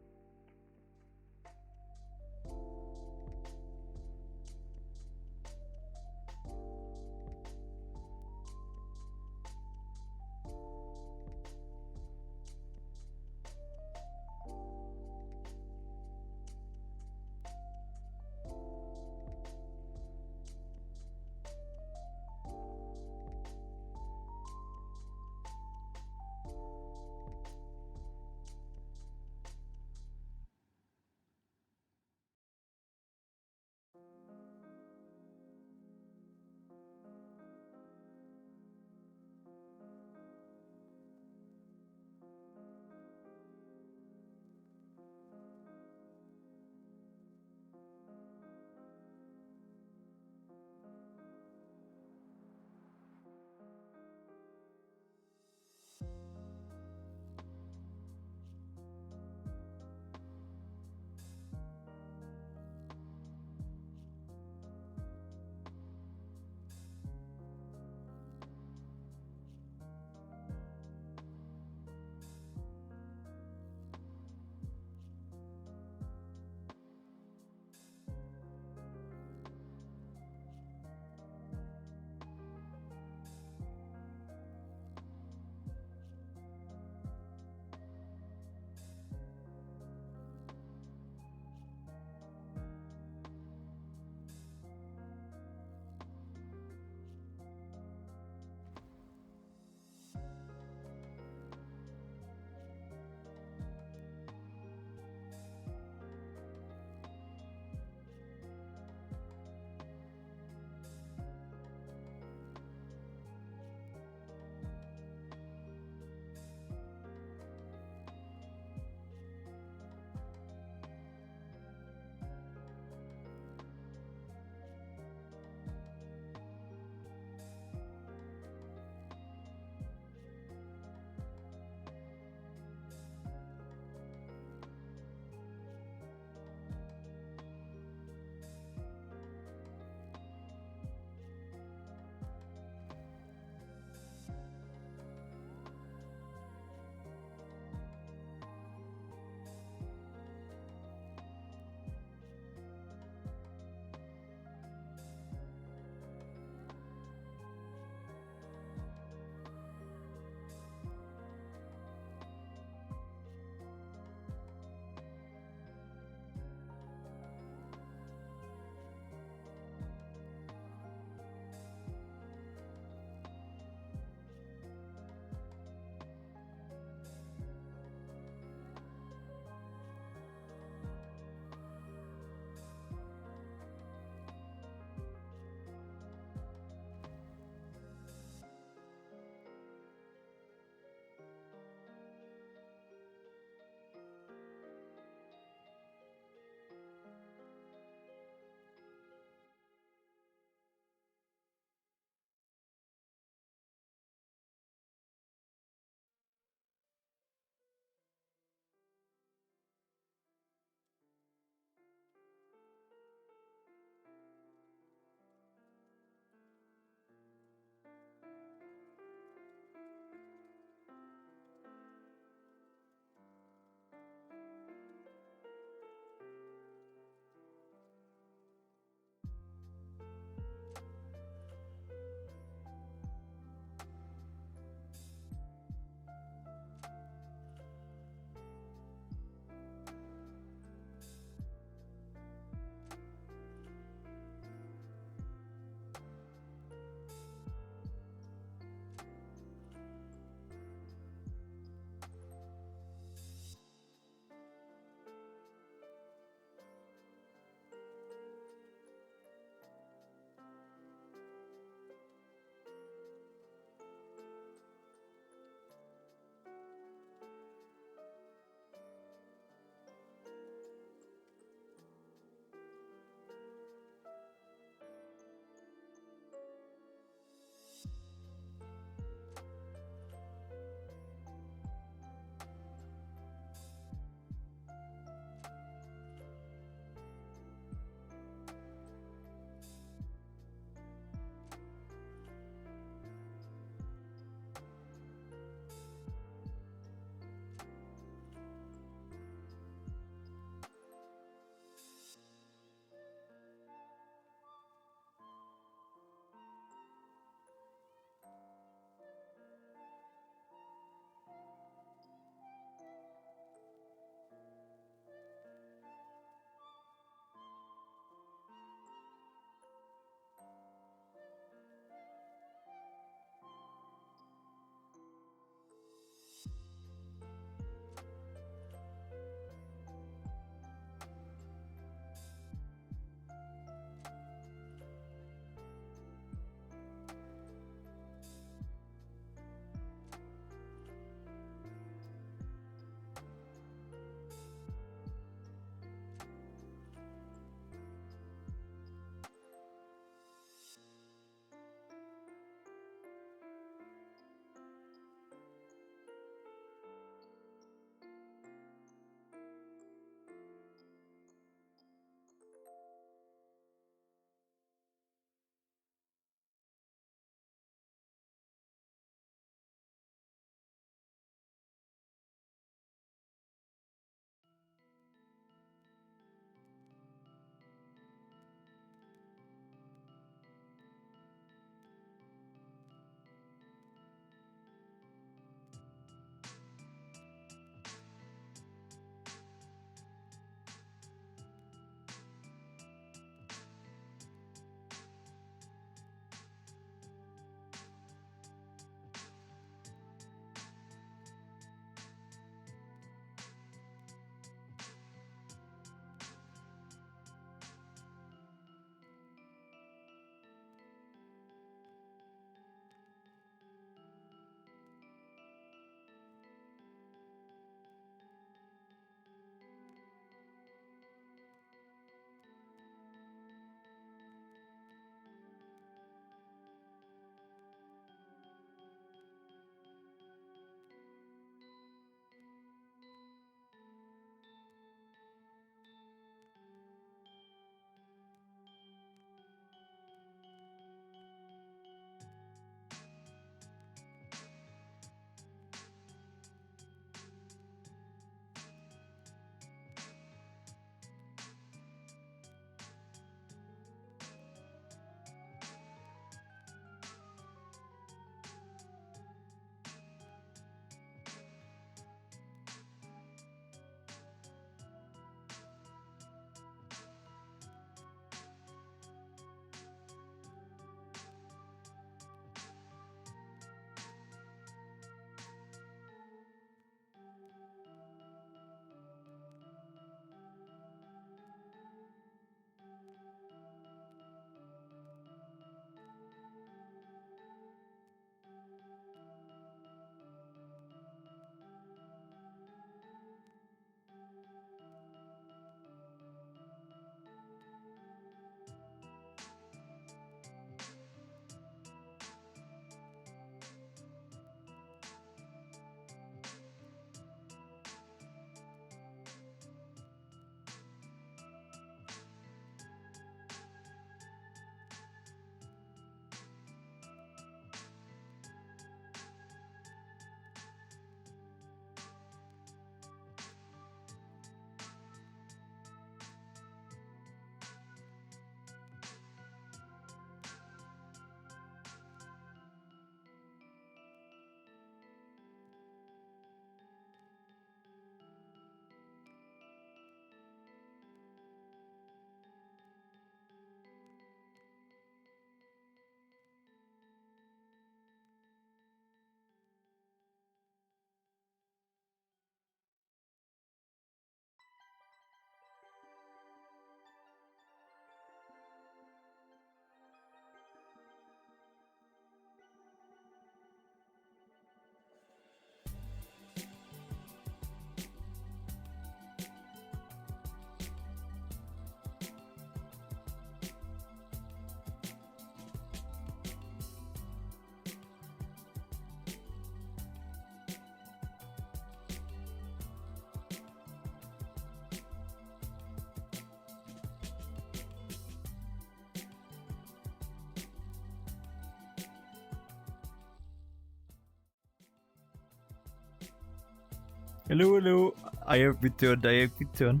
Speaker 1: Hello, hello. I have returned. I have returned.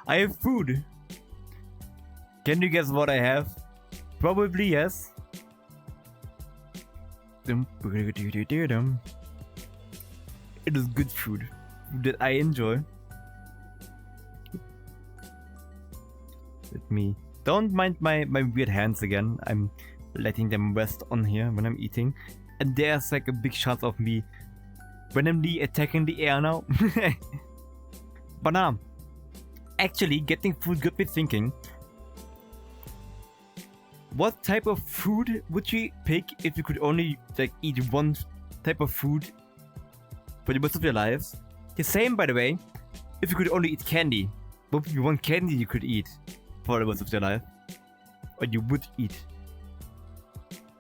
Speaker 1: I have food. Can you guess what I have? Probably yes. It is good food that I enjoy. Let me. Don't mind my weird hands again. I'm letting them rest on here when I'm eating. And there's like a big chance of me randomly attacking the air now. But actually getting food got me thinking. What type of food would you pick if you could only like eat one type of food for the rest of your lives? The same, by the way, if you could only eat candy. What would be one candy you could eat for the rest of your life? Or you would eat?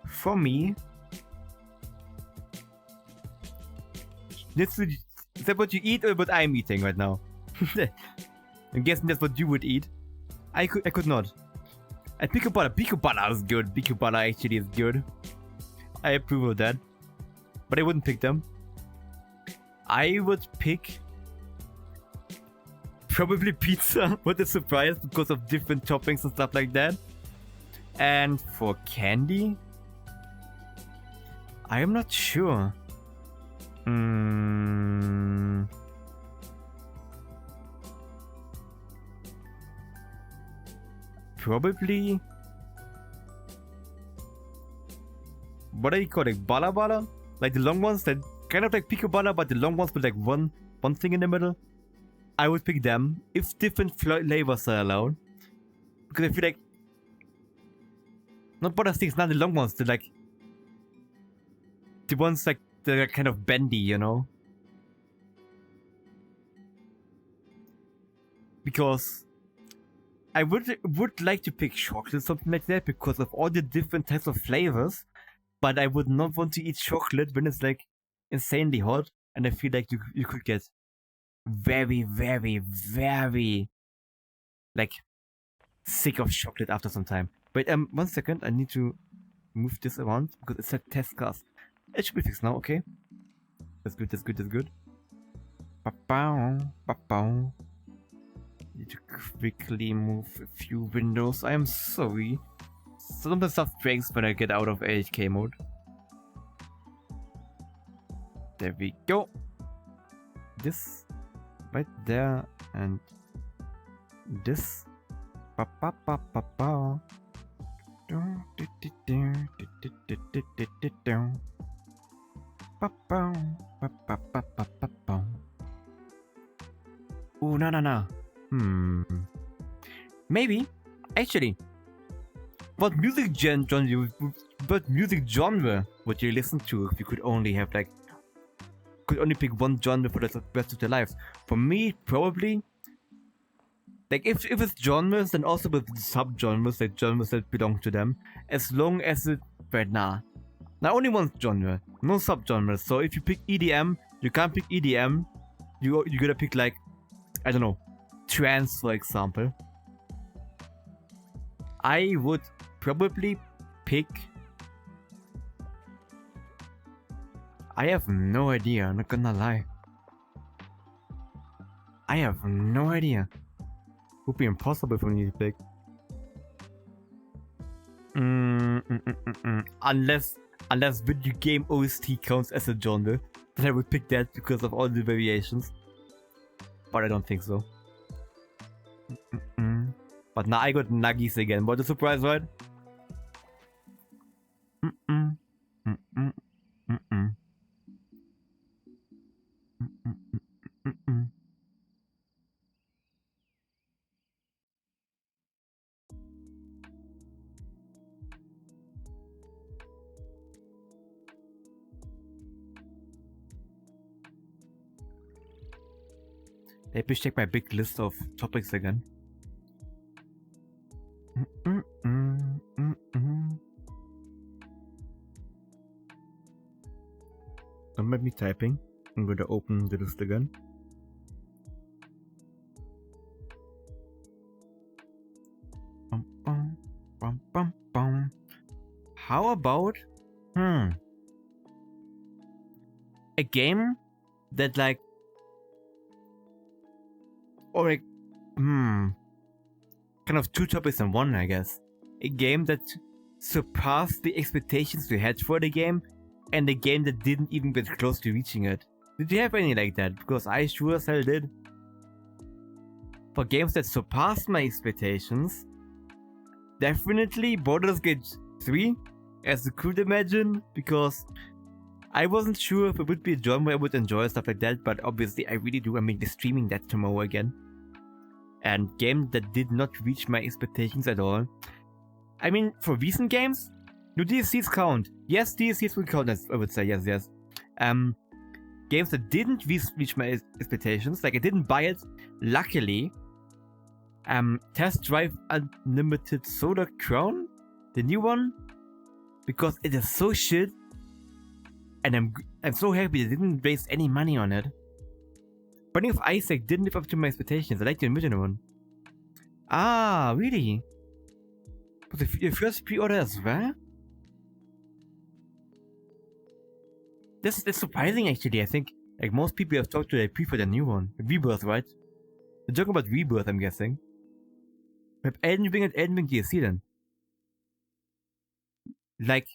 Speaker 1: For me, is that what you eat or what I'm eating right now? I'm guessing that's what you would eat. I could not. And pico butter is good. Pico butter actually is good. I approve of that. But I wouldn't pick them. I would pick probably pizza. What a surprise because of different toppings and stuff like that. And for candy, I am not sure. Probably. What do you call it? Bala bala? Like the long ones that kind of like pico bala, but the long ones with like one thing in the middle. I would pick them if different flavors are allowed. Because I feel like not butter sticks, not the long ones. They're like the ones like they're kind of bendy, you know. Because I would like to pick chocolate, something like that, because of all the different types of flavors. But I would not want to eat chocolate when it's like insanely hot, and I feel like you could get very, very, very like sick of chocolate after some time. Wait, 1 second, I need to move this around because it said test cast. It should be fixed now, okay? That's good, that's good, that's good. Ba-bow. Need to quickly move a few windows. I am sorry. Sometimes stuff breaks when I get out of AHK mode. There we go. This right there and this. Ba-ba-ba-ba-ba. Ooh, no. Maybe, actually, what music genre would you listen to if you could only have like, could only pick one genre for the rest of your life? For me, probably, like if it's genres, then also with subgenres, like genres that belong to them, as long as it, right now, not only one genre, no subgenres. So if you pick EDM, you can't pick EDM, you gotta pick like, I don't know, trance, for example. I would probably pick. I have no idea, I'm not gonna lie. I have no idea. Would be impossible for me to pick. Unless video game OST counts as a genre, then I would pick that because of all the variations. But I don't think so. But now I got nuggies again. What a surprise, right? Let me check my big list of topics again. Don't let me typing. I'm going to open the list again. How about a game that like or like, kind of two topics in one, I guess. A game that surpassed the expectations we had for the game, and a game that didn't even get close to reaching it. Did you have any like that? Because I sure as hell did. For games that surpassed my expectations, definitely Baldur's Gate 3, as you could imagine, because I wasn't sure if it would be a genre I would enjoy, stuff like that, but obviously I really do. I'm streaming that tomorrow again. And game that did not reach my expectations at all. I mean, for recent games, do DLCs count? Yes, DLCs will count, I would say, yes. Games that didn't reach my expectations, like I didn't buy it, luckily. Test Drive Unlimited Solar Crown, the new one, because it is so shit, and I'm so happy I didn't waste any money on it. Binding of Isaac didn't live up to my expectations. I like the original one. Ah, really? Was the first pre-order as well? That's surprising, actually. I think like most people have talked to they prefer the new one, Rebirth, right? They're talking about Rebirth, I'm guessing. With Elden Ring and Elden Ring DLC then. Like,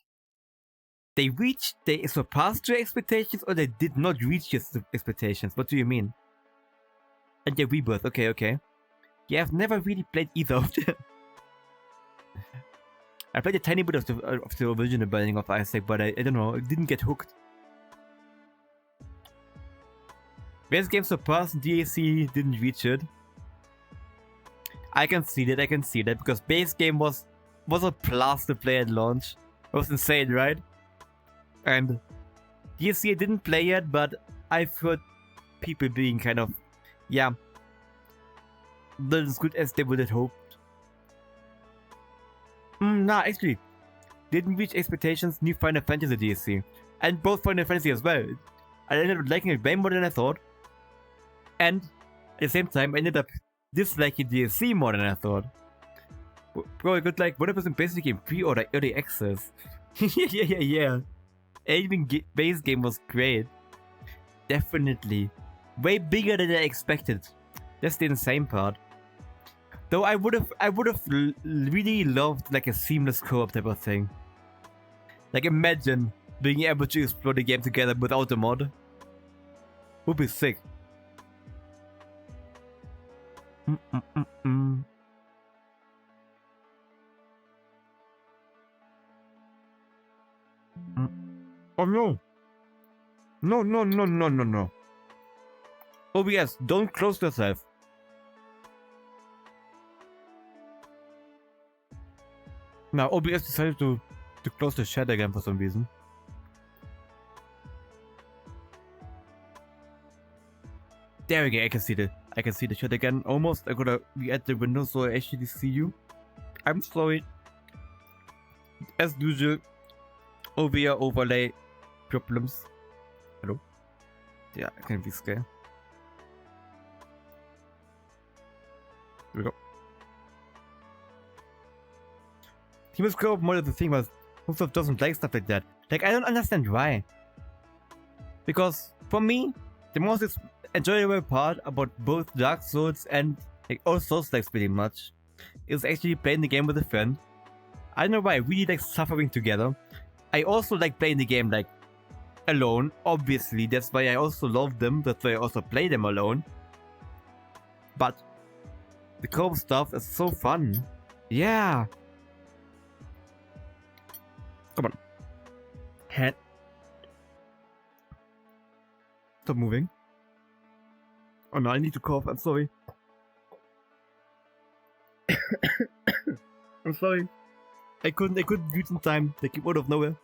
Speaker 1: they surpassed your expectations, or they did not reach your expectations? What do you mean? And yeah, Rebirth, okay. Yeah, I've never really played either of them. I played a tiny bit of the original Binding of Isaac, but I don't know, it didn't get hooked. Base game surpassed, DLC didn't reach it. I can see that, because base game was a blast to play at launch. It was insane, right? And DLC I didn't play yet, but I've heard people being kind of, yeah, not as good as they would have hoped. Nah, actually, didn't reach expectations. New Final Fantasy DLC, and both Final Fantasy as well. I ended up liking it way more than I thought, and at the same time, I ended up disliking DLC more than I thought. Bro, I got like 100% basic game pre-order early access. yeah. Even base game was great. Definitely. Way bigger than I expected. That's the insane part. Though I would have really loved like a seamless co-op type of thing. Like imagine being able to explore the game together without a mod. Would be sick. Oh no. No. OBS, don't close yourself. Now OBS decided to close the chat again for some reason. There we go, I can see the chat again. Almost. I gotta re-add the window so I actually see you. I'm sorry. As usual, OBS overlay problems. Hello? Yeah, I can rescale. Here we go. Team's co-op mod is the thing, but Microsoft doesn't like stuff like that. Like, I don't understand why. Because, for me, the most enjoyable part about both Dark Souls and like all Souls-likes pretty much is actually playing the game with a friend. I don't know why, I really like suffering together. I also like playing the game like alone, obviously. That's why I also love them. That's why I also play them alone. But the co-op stuff is so fun. Yeah. Come on. Head. Stop moving. Oh no, I need to cough. I'm sorry. I'm sorry. I couldn't do it in time. They came out of nowhere.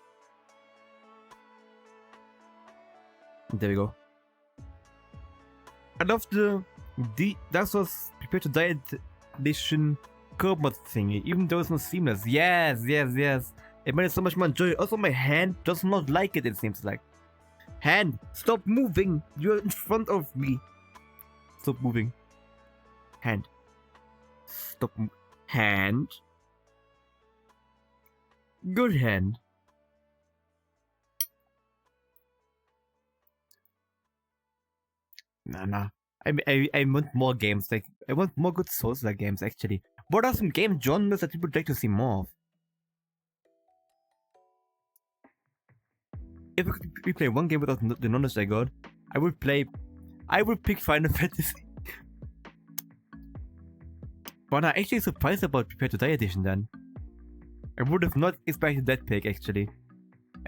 Speaker 1: There we go. I love the Dark Souls Prepare to Die edition co-op mod thingy, even though it's not seamless. Yes. It made it so much more enjoyable. Also, my hand does not like it seems like. Hand, stop moving! You're in front of me. Stop moving. Hand. Stop. Hand. Good hand. Nah. I want more games. Like I want more good Souls-like games. Actually, what are some game genres that you would like to see more of? If we could replay one game without the knowledge I got, I would pick Final Fantasy. But I'm actually surprised about Prepare to Die Edition then. I would have not expected that pick actually.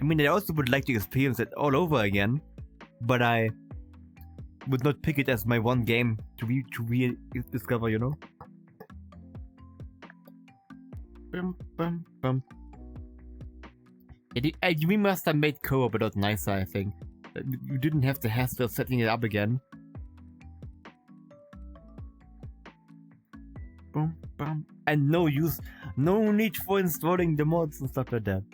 Speaker 1: I mean, I also would like to experience it all over again, but I would not pick it as my one game to rediscover, you know? Bum, bum, bum. We must have made co-op a lot nicer, I think. You didn't have the hassle of setting it up again. Boom, bum. And no need for installing the mods and stuff like that.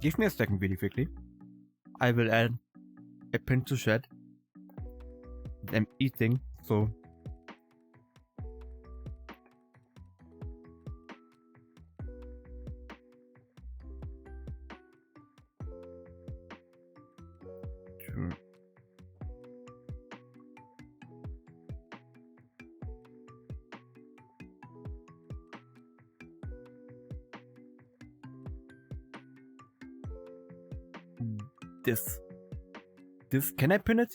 Speaker 1: Give me a second really quickly. I will add a pin to chat. I'm eating, so... Sure. This can I pin it?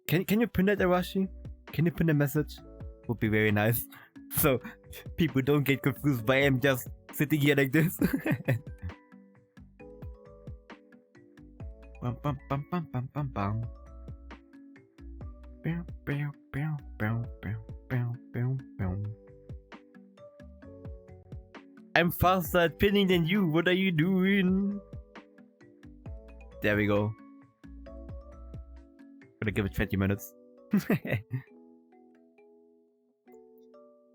Speaker 1: Can you pin it, Arashi? Can you pin a message? Would be very nice. So people don't get confused by him just sitting here like this. Bum, bum, bum, bum, bum, bum, bum. Bow, bow, bow, bow, bow, bow, bow, bow. I'm faster at pinning than you. What are you doing? There we go. Gonna give it 20 minutes.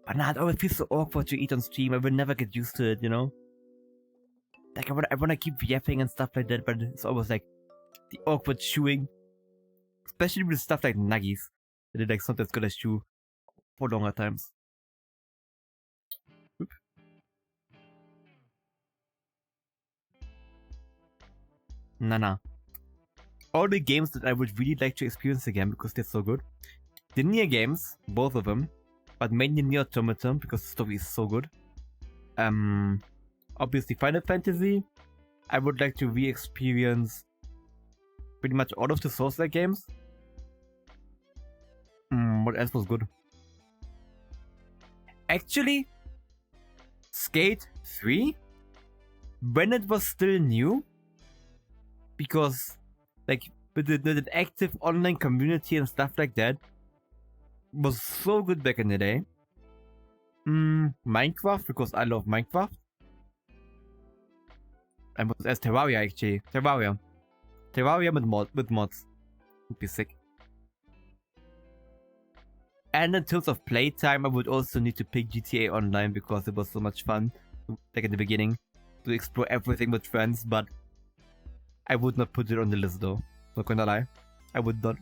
Speaker 1: But nah, it always feels so awkward to eat on stream. I will never get used to it, you know? Like, I wanna keep yapping and stuff like that, but it's almost like the awkward chewing. Especially with stuff like nuggies. That like sometimes gonna chew for longer times. Oop. Nah. All the games that I would really like to experience again because they're so good. The Nier games, both of them, but mainly Nier Automata because the story is so good. Obviously Final Fantasy. I would like to re-experience pretty much all of the Souls-like games. What else was good? Actually, Skate 3, when it was still new, because like with the active online community and stuff like that, was so good back in the day. Minecraft, because I love Minecraft. And as Terraria actually. Terraria with mods. Would be sick. And in terms of playtime, I would also need to pick GTA Online because it was so much fun, like in the beginning, to explore everything with friends, but I would not put it on the list though. Not gonna lie. I would not.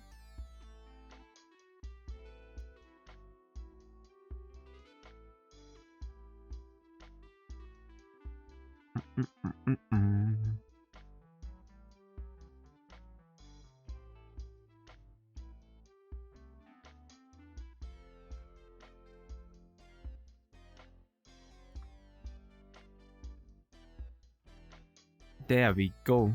Speaker 1: There we go.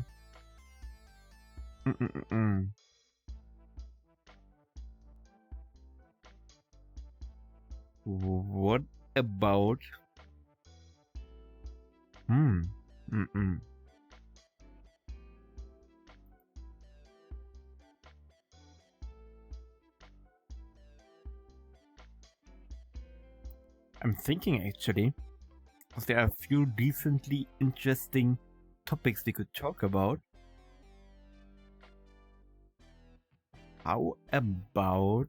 Speaker 1: What about... I'm thinking actually, because there are a few decently interesting topics we could talk about. How about...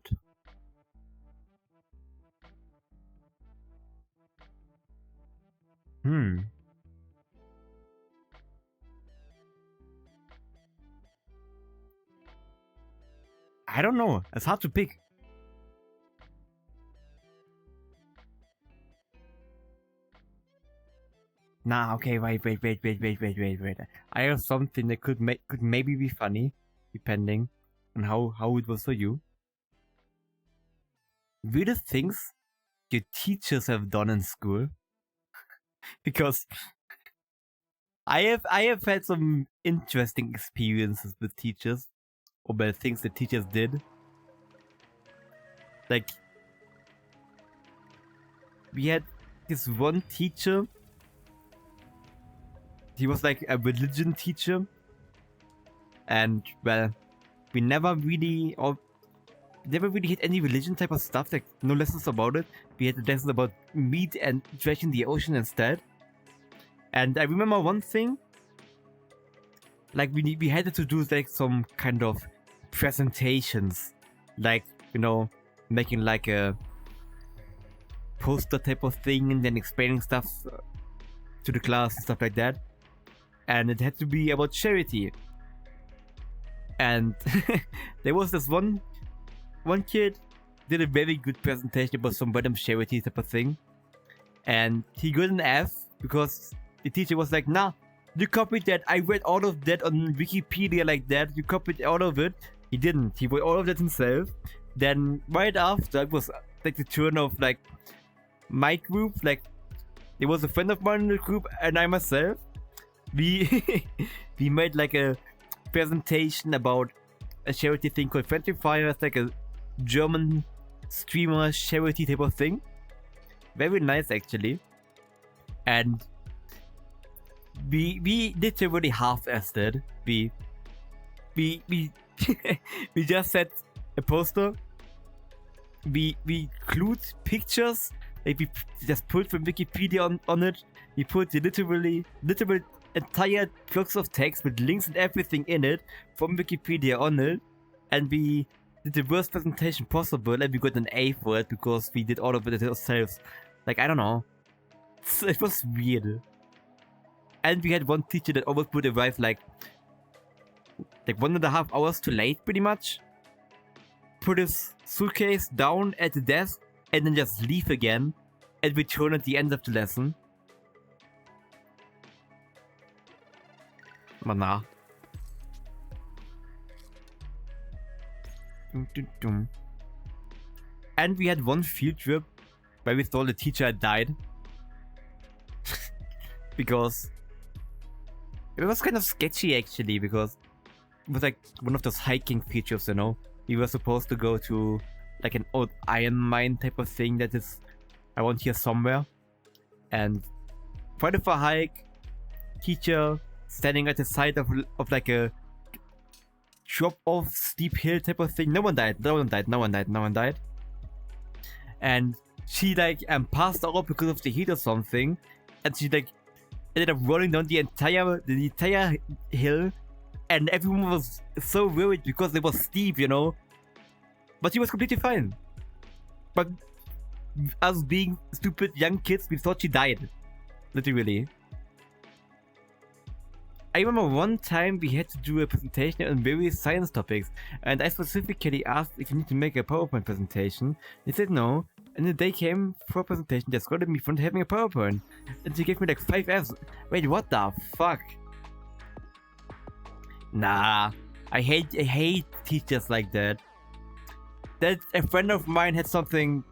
Speaker 1: I don't know. It's hard to pick. Nah, okay, wait. I have something that could maybe be funny, depending on how it was for you. Weirdest things your teachers have done in school. Because I have had some interesting experiences with teachers, or by things that teachers did. Like, we had this one teacher. He was like a religion teacher, and well, we never really hit any religion type of stuff. Like, no lessons about it. We had lessons about meat and trash in the ocean instead. And I remember one thing, like we had to do like some kind of presentations, like, you know, making like a poster type of thing and then explaining stuff to the class and stuff like that. And it had to be about charity. And there was this one kid did a very good presentation about some random charity type of thing, and he got an F because the teacher was like, nah, you copied that. I read all of that on Wikipedia like that. You copied all of it. He didn't. He wrote all of that himself. Then right after, it was like the turn of like my group. Like, there was a friend of mine in the group and I myself. We made like a presentation about a charity thing called Friendly Fire. It's like a German streamer charity type of thing. Very nice actually. And we literally half-assed it. We we just set a poster. We glued pictures. Like, we just put from Wikipedia on it. We put the literal entire blocks of text with links and everything in it from Wikipedia on it, and we did the worst presentation possible, and we got an A for it because we did all of it ourselves. Like, I don't know. It was weird. And we had one teacher that always would arrive like 1.5 hours too late, pretty much. Put his suitcase down at the desk and then just leave again and return at the end of the lesson. But nah. And we had one field trip where we thought the teacher had died. Because it was kind of sketchy actually, because it was like one of those hiking field trips, you know. We were supposed to go to like an old iron mine type of thing that is around here somewhere. And quite a far hike, teacher standing at the side of like a drop-off steep hill type of thing. No one died. And she like passed out because of the heat or something, and she like ended up rolling down the entire hill, and everyone was so worried because it was steep, you know. But she was completely fine. But us being stupid young kids, we thought she died. Literally. I remember one time we had to do a presentation on various science topics, and I specifically asked if you need to make a PowerPoint presentation. They said no, and the day came for a presentation that scolded me for not having a PowerPoint, and she gave me like 5 Fs. Wait, what the fuck? Nah, I hate teachers like that. That a friend of mine had something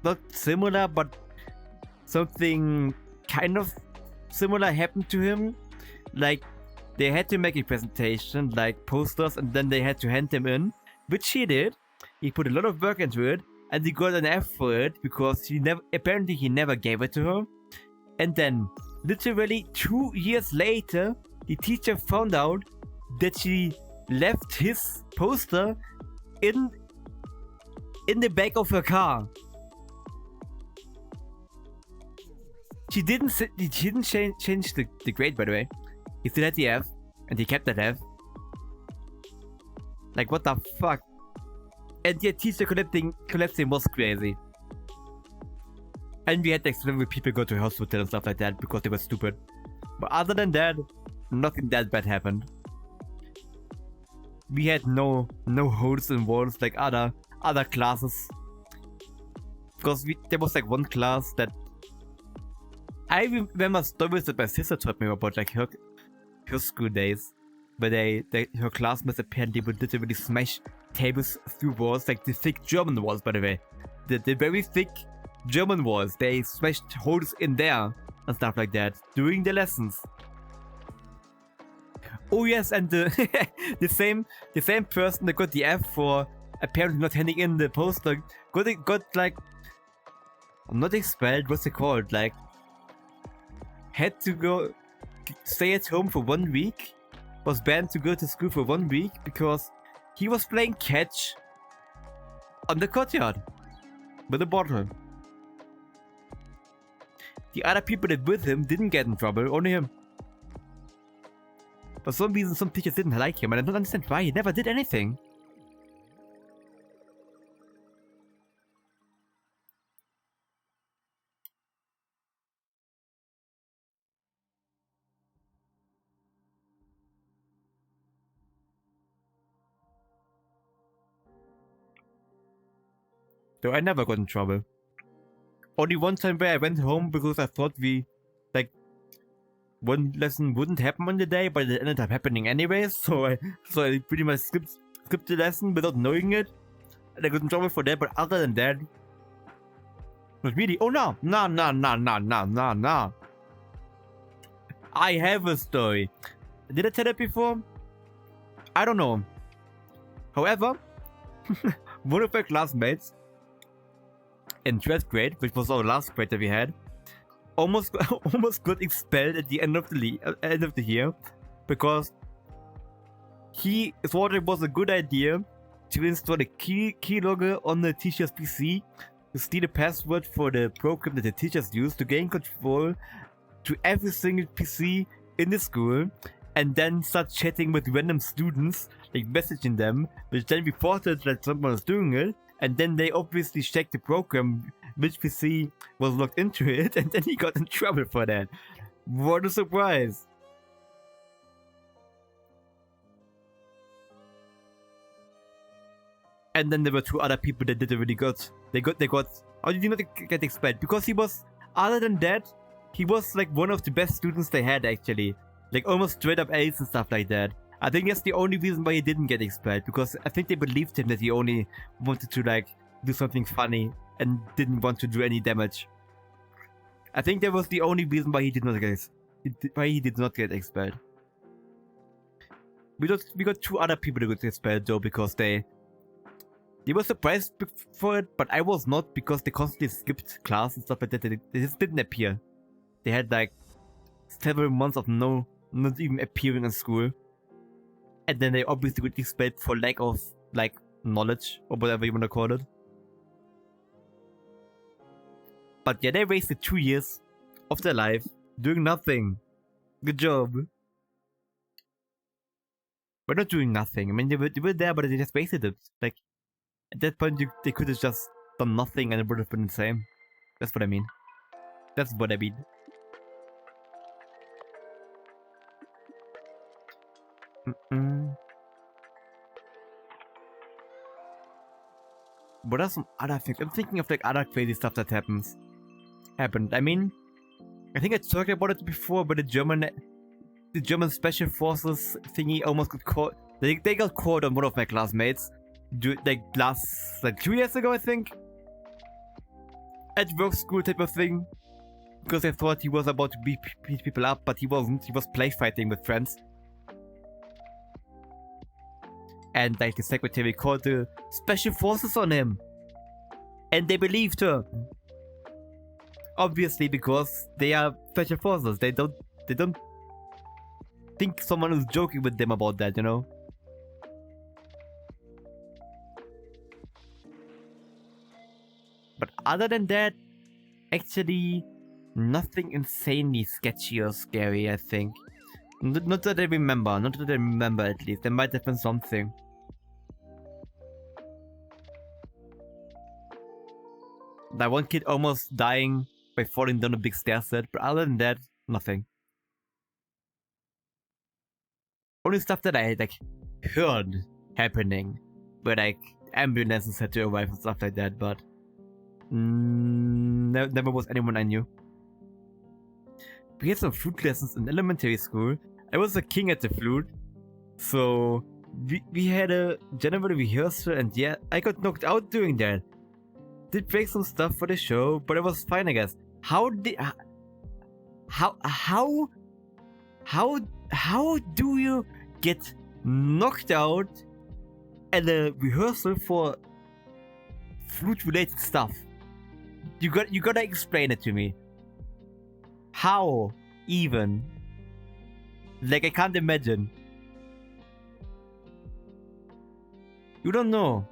Speaker 1: not similar, but something kind of similar happened to him. Like, they had to make a presentation, like posters, and then they had to hand them in, which he did. He put a lot of work into it, and he got an F for it because he never gave it to her. And then, literally 2 years later, the teacher found out that she left his poster in the back of her car. She didn't change the grade, by the way. He still had the F, and he kept that F. Like, what the fuck? And the teacher collapsing was crazy. And we had like several people go to hospital and stuff like that because they were stupid. But other than that, nothing that bad happened. we had no holes in walls like other classes. Because there was like one class that I remember stories that my sister told me about, like her school days, where her classmates apparently would literally smash tables through walls, like the thick German walls, by the way. The very thick German walls, they smashed holes in there and stuff like that during the lessons. Oh yes, and the the same person that got the F for apparently not handing in the poster got like, not expelled, what's it called? Like, had to go stay at home for 1 week, was banned to go to school for 1 week because he was playing catch on the courtyard with a bottle. The other people that with him didn't get in trouble, only him. For some reason, some teachers didn't like him, and I don't understand why. He never did anything. So I never got in trouble. Only one time where I went home because I thought one lesson wouldn't happen on the day, but it ended up happening anyways. So I pretty much skipped the lesson without knowing it, and I got in trouble for that. But other than that, it was really, oh no. I have a story. Did I tell that before? I don't know. However, one of my classmates in 12th grade, which was our last grade that we had, almost got expelled at the end of the year because he thought it was a good idea to install a keylogger on the teacher's PC to steal the password for the program that the teachers use to gain control to every single PC in the school, and then start chatting with random students, like messaging them, which then reported that someone was doing it, and then they obviously checked the program, which PC was logged into it, and then he got in trouble for that. What a surprise! And then there were two other people that didn't really got. They got. Or did not get expelled because he was. Other than that, he was like one of the best students they had actually, like almost straight up A's and stuff like that. I think that's the only reason why he didn't get expelled, because I think they believed him that he only wanted to like do something funny and didn't want to do any damage. I think that was the only reason why he did not get expelled. We got two other people that got expelled though, because they were surprised for it, but I was not, because they constantly skipped class and stuff like that. They just didn't appear. They had like several months of not even appearing in school. And then they obviously got expelled for lack of, like, knowledge, or whatever you want to call it. But yeah, they wasted 2 years of their life doing nothing. Good job. We're not doing nothing. I mean, they were there, but they just wasted it. Like, at that point, they could have just done nothing and it would have been the same. That's what I mean. That's what I mean. What are some other things? I'm thinking of like other crazy stuff that happened. I mean, I think I talked about it before, but the German special forces thingy almost got caught. They got caught on one of my classmates, like 2 years ago, I think, at work school type of thing, because I thought he was about to beat people up, but he wasn't. He was play fighting with friends. And like the secretary called the special forces on him, and they believed her. Obviously, because they are special forces. They don't think someone is joking with them about that, you know. But other than that, actually, nothing insanely sketchy or scary. I think. Not that I remember. Not that I remember. At least there might have been something. That one kid almost dying by falling down a big stair set, but other than that, nothing. Only stuff that I like heard happening, where like ambulances had to arrive and stuff like that. But never was anyone I knew. We had some flute lessons in elementary school. I was a king at the flute, so we had a general rehearsal, and yeah, I got knocked out during that. Did break some stuff for the show, but it was fine, I guess. How do you get knocked out at a rehearsal for flute-related stuff? You gotta explain it to me. How even? Like, I can't imagine. You don't know.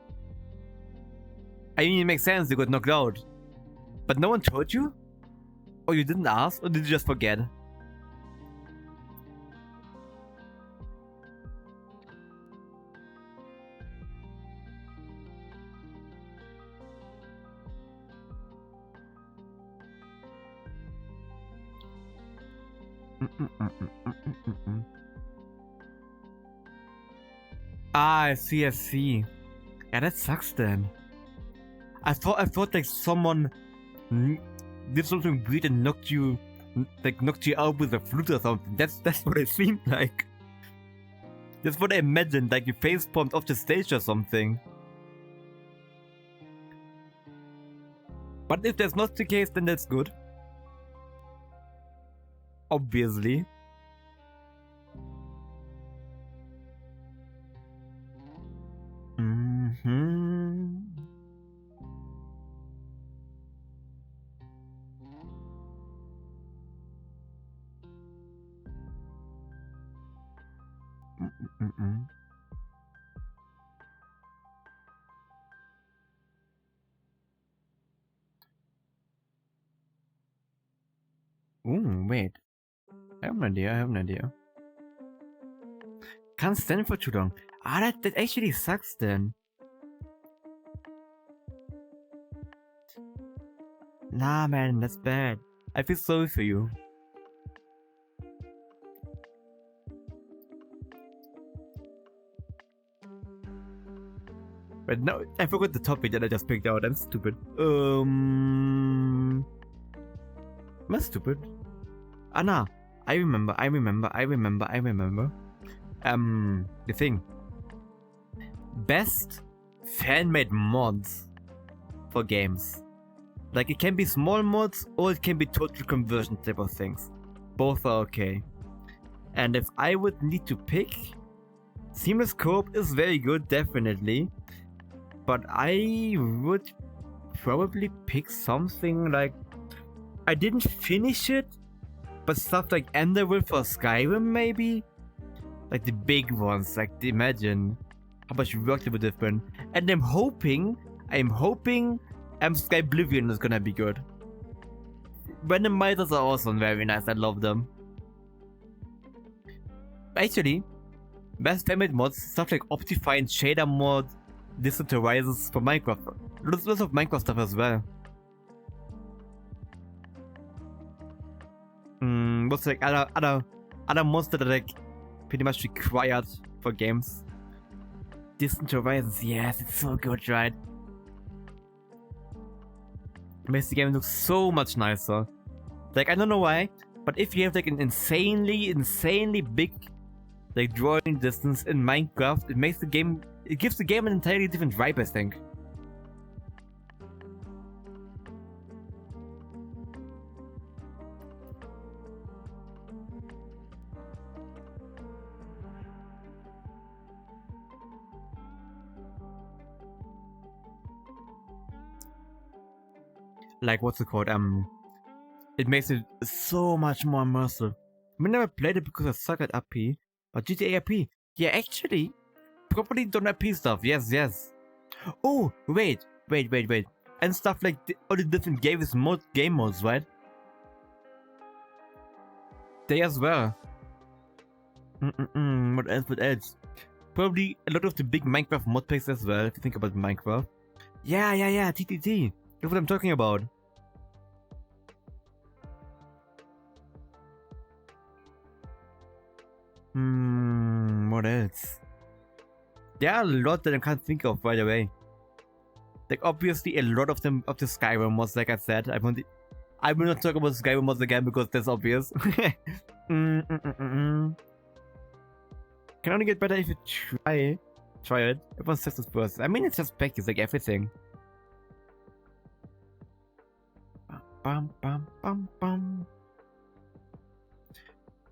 Speaker 1: I mean, it makes sense you got knocked out. But no one told you? Or you didn't ask? Or did you just forget? Ah, I see. Yeah, that sucks then. I thought like someone did something weird and knocked you out with a flute or something. That's what it seemed like. That's what I imagined, like you face palmed off the stage or something. But if that's not the case, then that's good. Obviously. Ooh, wait. I have an idea. Can't stand for too long. Ah, that actually sucks then. Nah, man, that's bad. I feel sorry for you. But no, I forgot the topic that I just picked out. I'm stupid. Am I stupid? Ah, nah. I remember. The thing. Best fan-made mods for games. Like, it can be small mods or it can be total conversion type of things. Both are okay. And if I would need to pick, Seamless Co-op is very good, definitely. But I would probably pick something like... I didn't finish it, but stuff like Enderville for Skyrim, maybe? Like the big ones, like imagine how much work it would have been. And I'm hoping Skyblivion is gonna be good. Randomizers are also very nice, I love them. Actually, best fan-made mods, stuff like Optifine, Shader mod, Distant Horizons for Minecraft. Lots of Minecraft stuff as well. What's like other mods that are like pretty much required for games. Distant Horizons, yes, it's so good, right? It makes the game look so much nicer. Like, I don't know why, but if you have like an insanely big like drawing distance in Minecraft, it gives the game an entirely different vibe, I think. Like, what's it called? It makes it so much more immersive. I never played it because I suck at RP, but GTA RP, yeah, actually, properly done RP stuff, yes. Oh, wait. And stuff like all the different game modes, right? They as well. What else? Probably a lot of the big Minecraft mod packs as well, if you think about Minecraft. Yeah, TTT. That's what I'm talking about. What else? There are a lot that I can't think of right away. Like obviously a lot of them of the Skyrim mods, like I said. I will not talk about Skyrim mods again because that's obvious. Can only get better if you try it. Everyone says this first. I mean, it's just back. It's like everything. Bum, bum, bum, bum.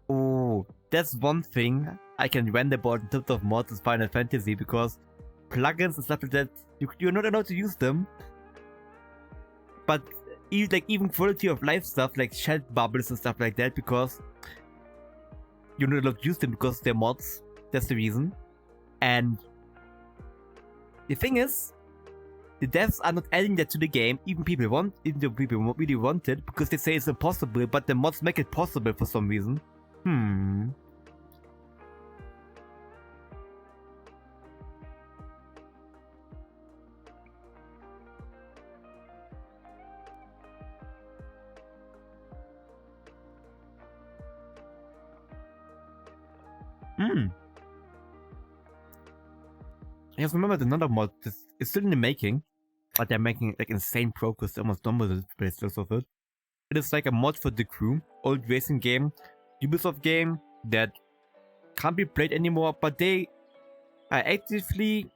Speaker 1: Oh, that's one thing I can rant about in terms of mods is Final Fantasy, because plugins and stuff like that, you're not allowed to use them. But even quality of life stuff like shelf bubbles and stuff like that, because you're not allowed to use them because they're mods. That's the reason. And the thing is, the devs are not adding that to the game. Even people really want it because they say it's impossible, but the mods make it possible for some reason. I just remembered another mod that is still in the making, but they're making like insane progress. They're almost done with the process of it. It is like a mod for The Crew, old racing game, Ubisoft game that can't be played anymore, but they are actively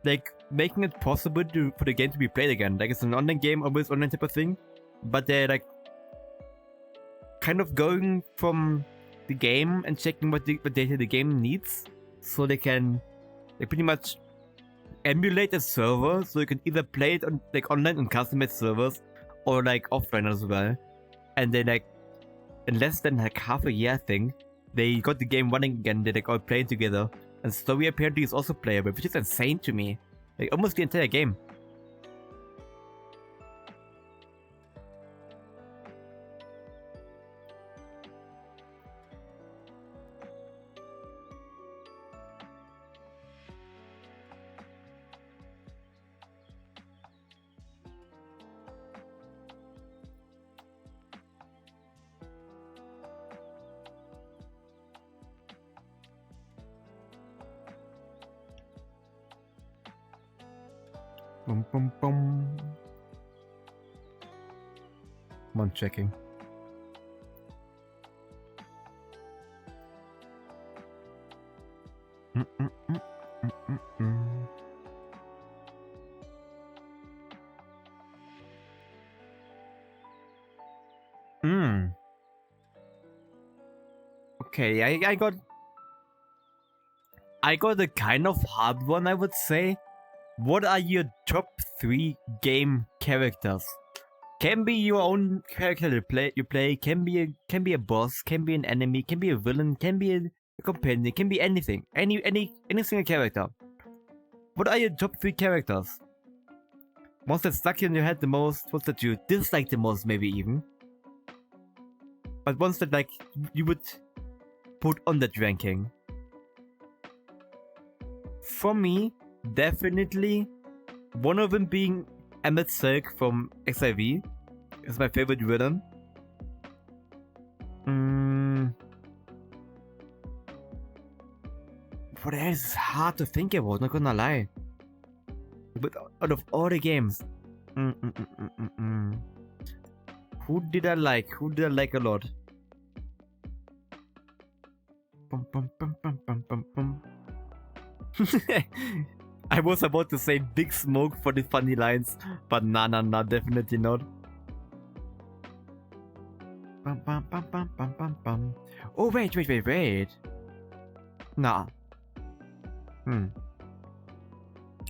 Speaker 1: like making it possible for the game to be played again. Like it's an online game, always online type of thing, but they're like kind of going from the game and checking what data the game needs, so they can pretty much emulate a server, so you can either play it on like online on customized servers or like offline as well. And they like in less than like half a year, I think, they got the game running again. They like all playing together, and story apparently is also playable, which is insane to me. Like almost the entire game. Boom, boom, boom. Come on, checking. Okay, I got a kind of hard one, I would say. What are your top 3 game characters? Can be your own character you play, can be a boss, can be an enemy, can be a villain, can be a companion, can be anything. Any single character. What are your top 3 characters? Ones that stuck in your head the most, ones that you dislike the most maybe even. But ones that like you would put on that ranking. For me, definitely one of them being Emmett Silk from XIV is my favorite villain. What else is hard to think about, not gonna lie. But out of all the games, who did I like? Who did I like a lot? I was about to say Big Smoke for the funny lines, but nah, definitely not. Oh wait. Nah.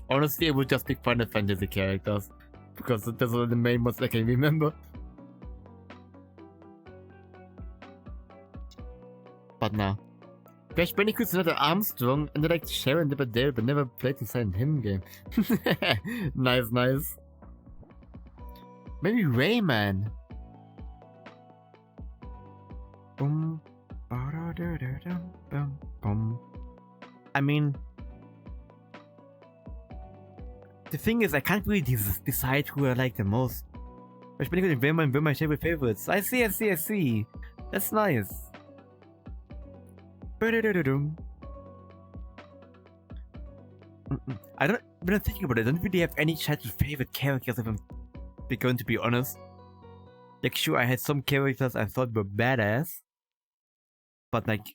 Speaker 1: Honestly, I would just pick Final Fantasy characters, because those are the main ones I can remember. But nah. Crash Bandicoot's another Armstrong, and I like Sharon the Dale, but never played the Silent Hill game. Nice. Maybe Rayman. I mean, the thing is, I can't really decide who I like the most. Crash Bandicoot and Rayman were my favorites. I see. That's nice. When I'm thinking about it, I don't really have any childhood favorite characters if I'm going to be honest. Like, sure, I had some characters I thought were badass, but like,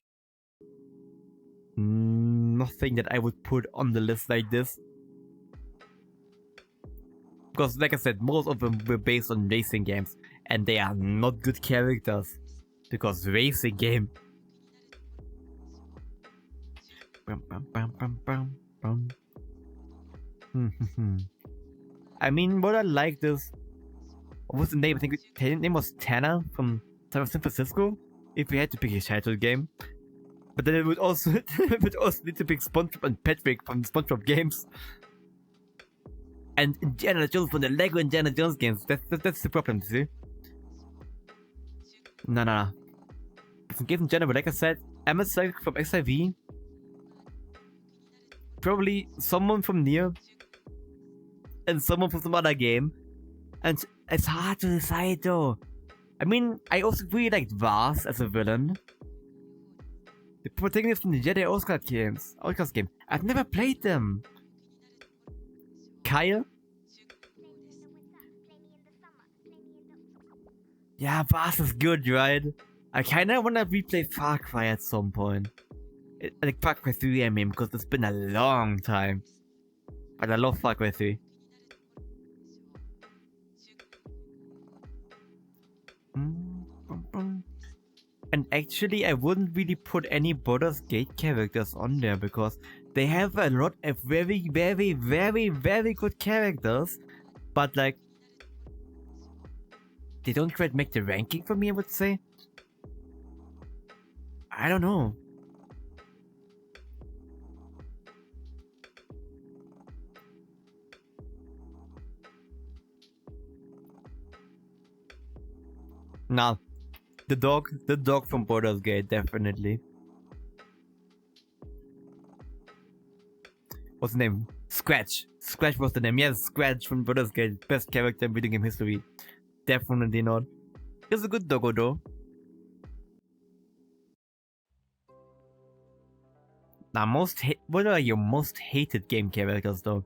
Speaker 1: nothing that I would put on the list like this. Because, like I said, most of them were based on racing games, and they are not good characters. Because racing game. I mean, what I liked is, what's the name? I think his name was Tanner from San Francisco. If we had to pick a title game, but then it would also need to pick SpongeBob and Patrick from SpongeBob games, and Indiana Jones from the Lego Indiana Jones games. That's the problem, see? No. From games in general, like I said, MSI from XIV, probably someone from Nier, and someone from some other game, and it's hard to decide though. I mean, I also really liked Vars as a villain. The protagonist from the Jedi Outcast game. I've never played them. Kyle? Yeah, Vars is good, right? I kinda wanna replay Far Cry at some point. Like Far Cry 3, I mean, because it's been a long time. But I love Far Cry 3. And actually, I wouldn't really put any Baldur's Gate characters on there because they have a lot of very, very, very, very good characters, but like, they don't quite make the ranking for me, I would say. I don't know. Nah. The dog from Baldur's Gate, definitely. What's the name? Scratch. Scratch was the name. Yes, Scratch from Baldur's Gate. Best character in video game history. Definitely not. He's a good doggo though. Now, what are your most hated game characters though?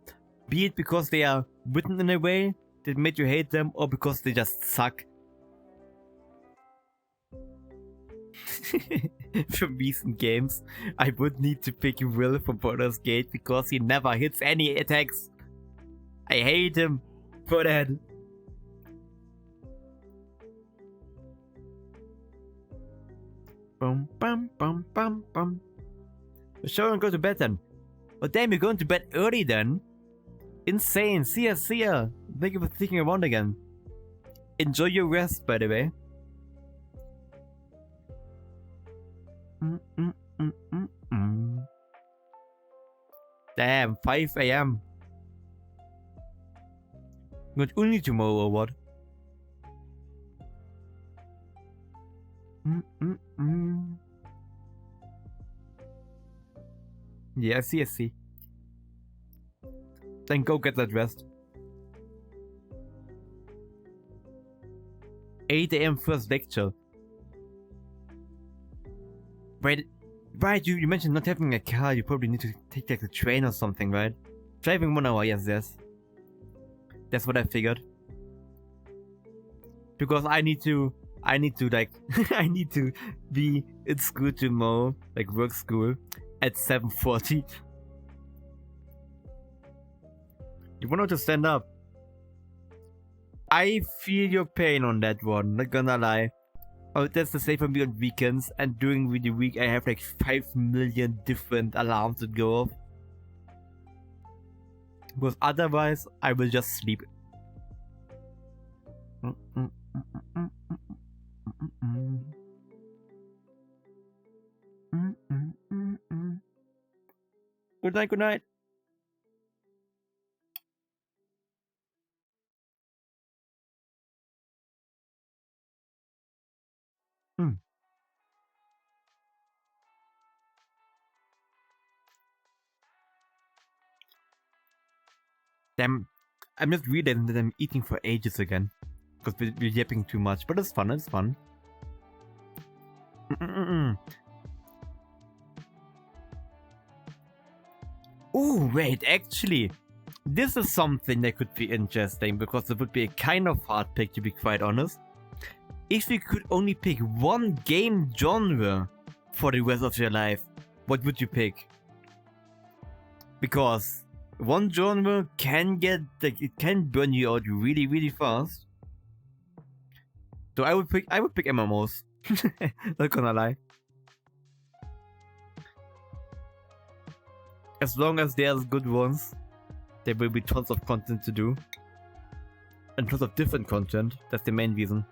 Speaker 1: Be it because they are written in a way that made you hate them, or because they just suck. From recent games, I would need to pick Will from Baldur's Gate because he never hits any attacks. I hate him for that. Bum bum bum bum bum. Sure, and go to bed then. Oh damn, you're going to bed early then? Insane. See ya. Thank you for sticking around again. Enjoy your rest, by the way. Damn, 5 AM. Not only tomorrow or what? Yeah, I see. Then go get that rest. 8 AM first lecture. Right, you mentioned not having a car, you probably need to take like the train or something, right? Driving 1 hour, yes. That's what I figured. Because I need to like, I need to be in school tomorrow, like work school, at 7:40. You want to stand up? I feel your pain on that one, not gonna lie. Oh, that's the same for me on weekends, and during the week I have like 5 million different alarms that go off. Because otherwise, I will just sleep. Good night. Damn, I'm just realizing that I'm eating for ages again. Because we're yapping too much, but it's fun. Ooh, Oh wait, actually, this is something that could be interesting because it would be a kind of hard pick, to be quite honest. If you could only pick one game genre for the rest of your life, what would you pick? Because one genre can get, like, it can burn you out really, really fast. So I would pick MMOs. Not gonna lie. As long as there's good ones, there will be tons of content to do. And tons of different content. That's the main reason.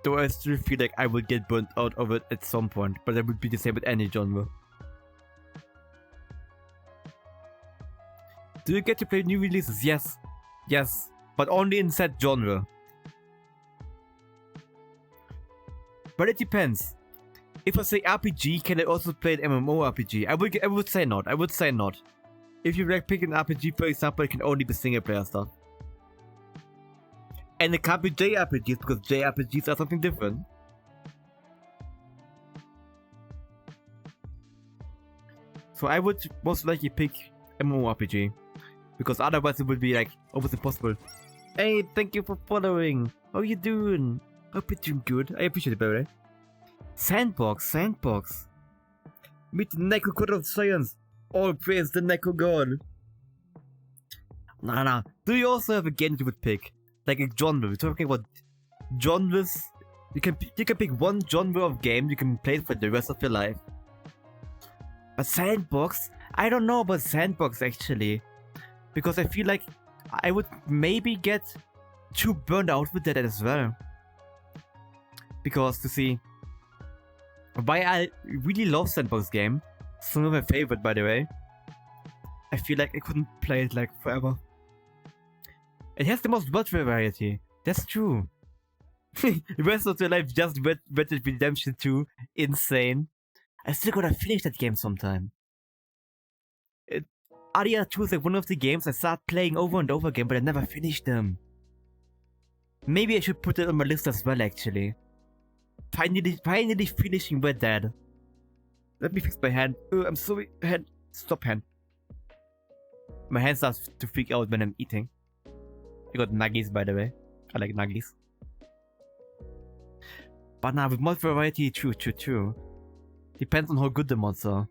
Speaker 1: Though I still feel like I will get burnt out of it at some point, but that would be the same with any genre. Do you get to play new releases? Yes. Yes. But only in that genre. But it depends. If I say RPG, can I also play an MMORPG? I would say not. I would say not. If you like pick an RPG, for example, it can only be single player stuff. And it can't be JRPGs because JRPGs are something different. So I would most likely pick MMORPG. Because otherwise it would be like almost impossible. Hey, thank you for following. How you doing? Hope you're doing good. I appreciate it, by the way. Sandbox. Meet the Neko God of Science. All praise the Neko God. Nah. Do you also have a game you would pick? Like a genre? We're talking about genres. You can pick one genre of game you can play for the rest of your life. But Sandbox? I don't know about Sandbox actually. Because I feel like I would maybe get too burned out with that as well. Because to see why I really love Sandbox game, some of my favorite by the way, I feel like I couldn't play it like forever. It has the most world variety. That's true. The rest of your life just Red Dead Redemption 2. Insane. I still gotta finish that game sometime. Aria 2 is like one of the games I start playing over and over again, but I never finished them. Maybe I should put it on my list as well actually. Finally finishing Red Dead. Let me fix my hand. I'm sorry. Hand. Stop hand. My hand starts to freak out when I'm eating. I got nuggies by the way. I like nuggies. But now with mod variety, true. Depends on how good the mods are.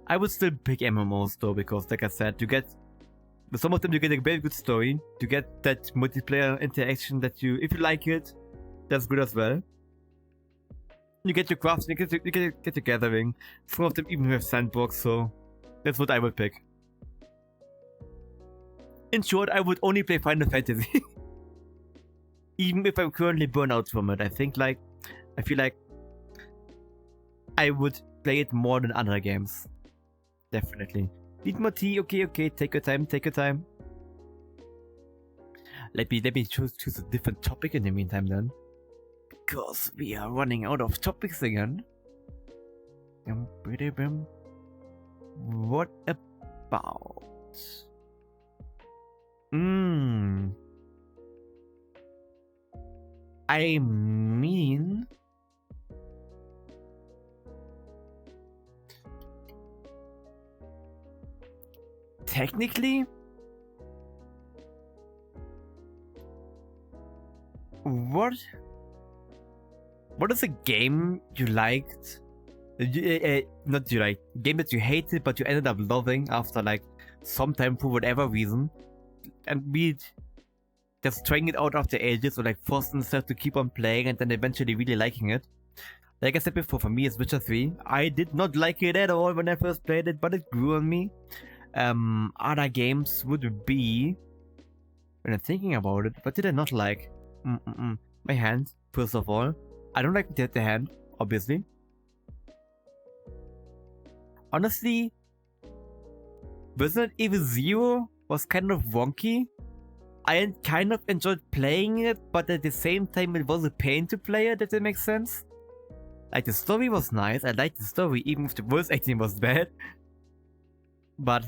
Speaker 1: I would still pick MMOs though, because like I said, with some of them you get a very good story. You get that multiplayer interaction that if you like it, that's good as well. You get your crafts, you get your gathering. Some of them even have sandbox, so that's what I would pick. In short, I would only play Final Fantasy. Even if I'm currently burnt out from it, I feel like I would play it more than other games. Definitely. Need more tea? Okay, take your time. Let me choose a different topic in the meantime then. Because we are running out of topics again. What about... I mean... Technically... What is a game you liked? Not you liked. Game that you hated but you ended up loving after like some time for whatever reason. And be it just trying it out after ages or like forcing yourself to keep on playing and then eventually really liking it. Like I said before, for me it's Witcher 3. I did not like it at all when I first played it, but it grew on me. Other games would be... When I'm thinking about it, what did I not like? My hand, first of all. I don't like the hand, obviously. Honestly, Resident Evil 0 was kind of wonky. I kind of enjoyed playing it, but at the same time it was a pain to play it, if that makes sense. Like, the story was nice, I liked the story, even if the voice acting was bad. But...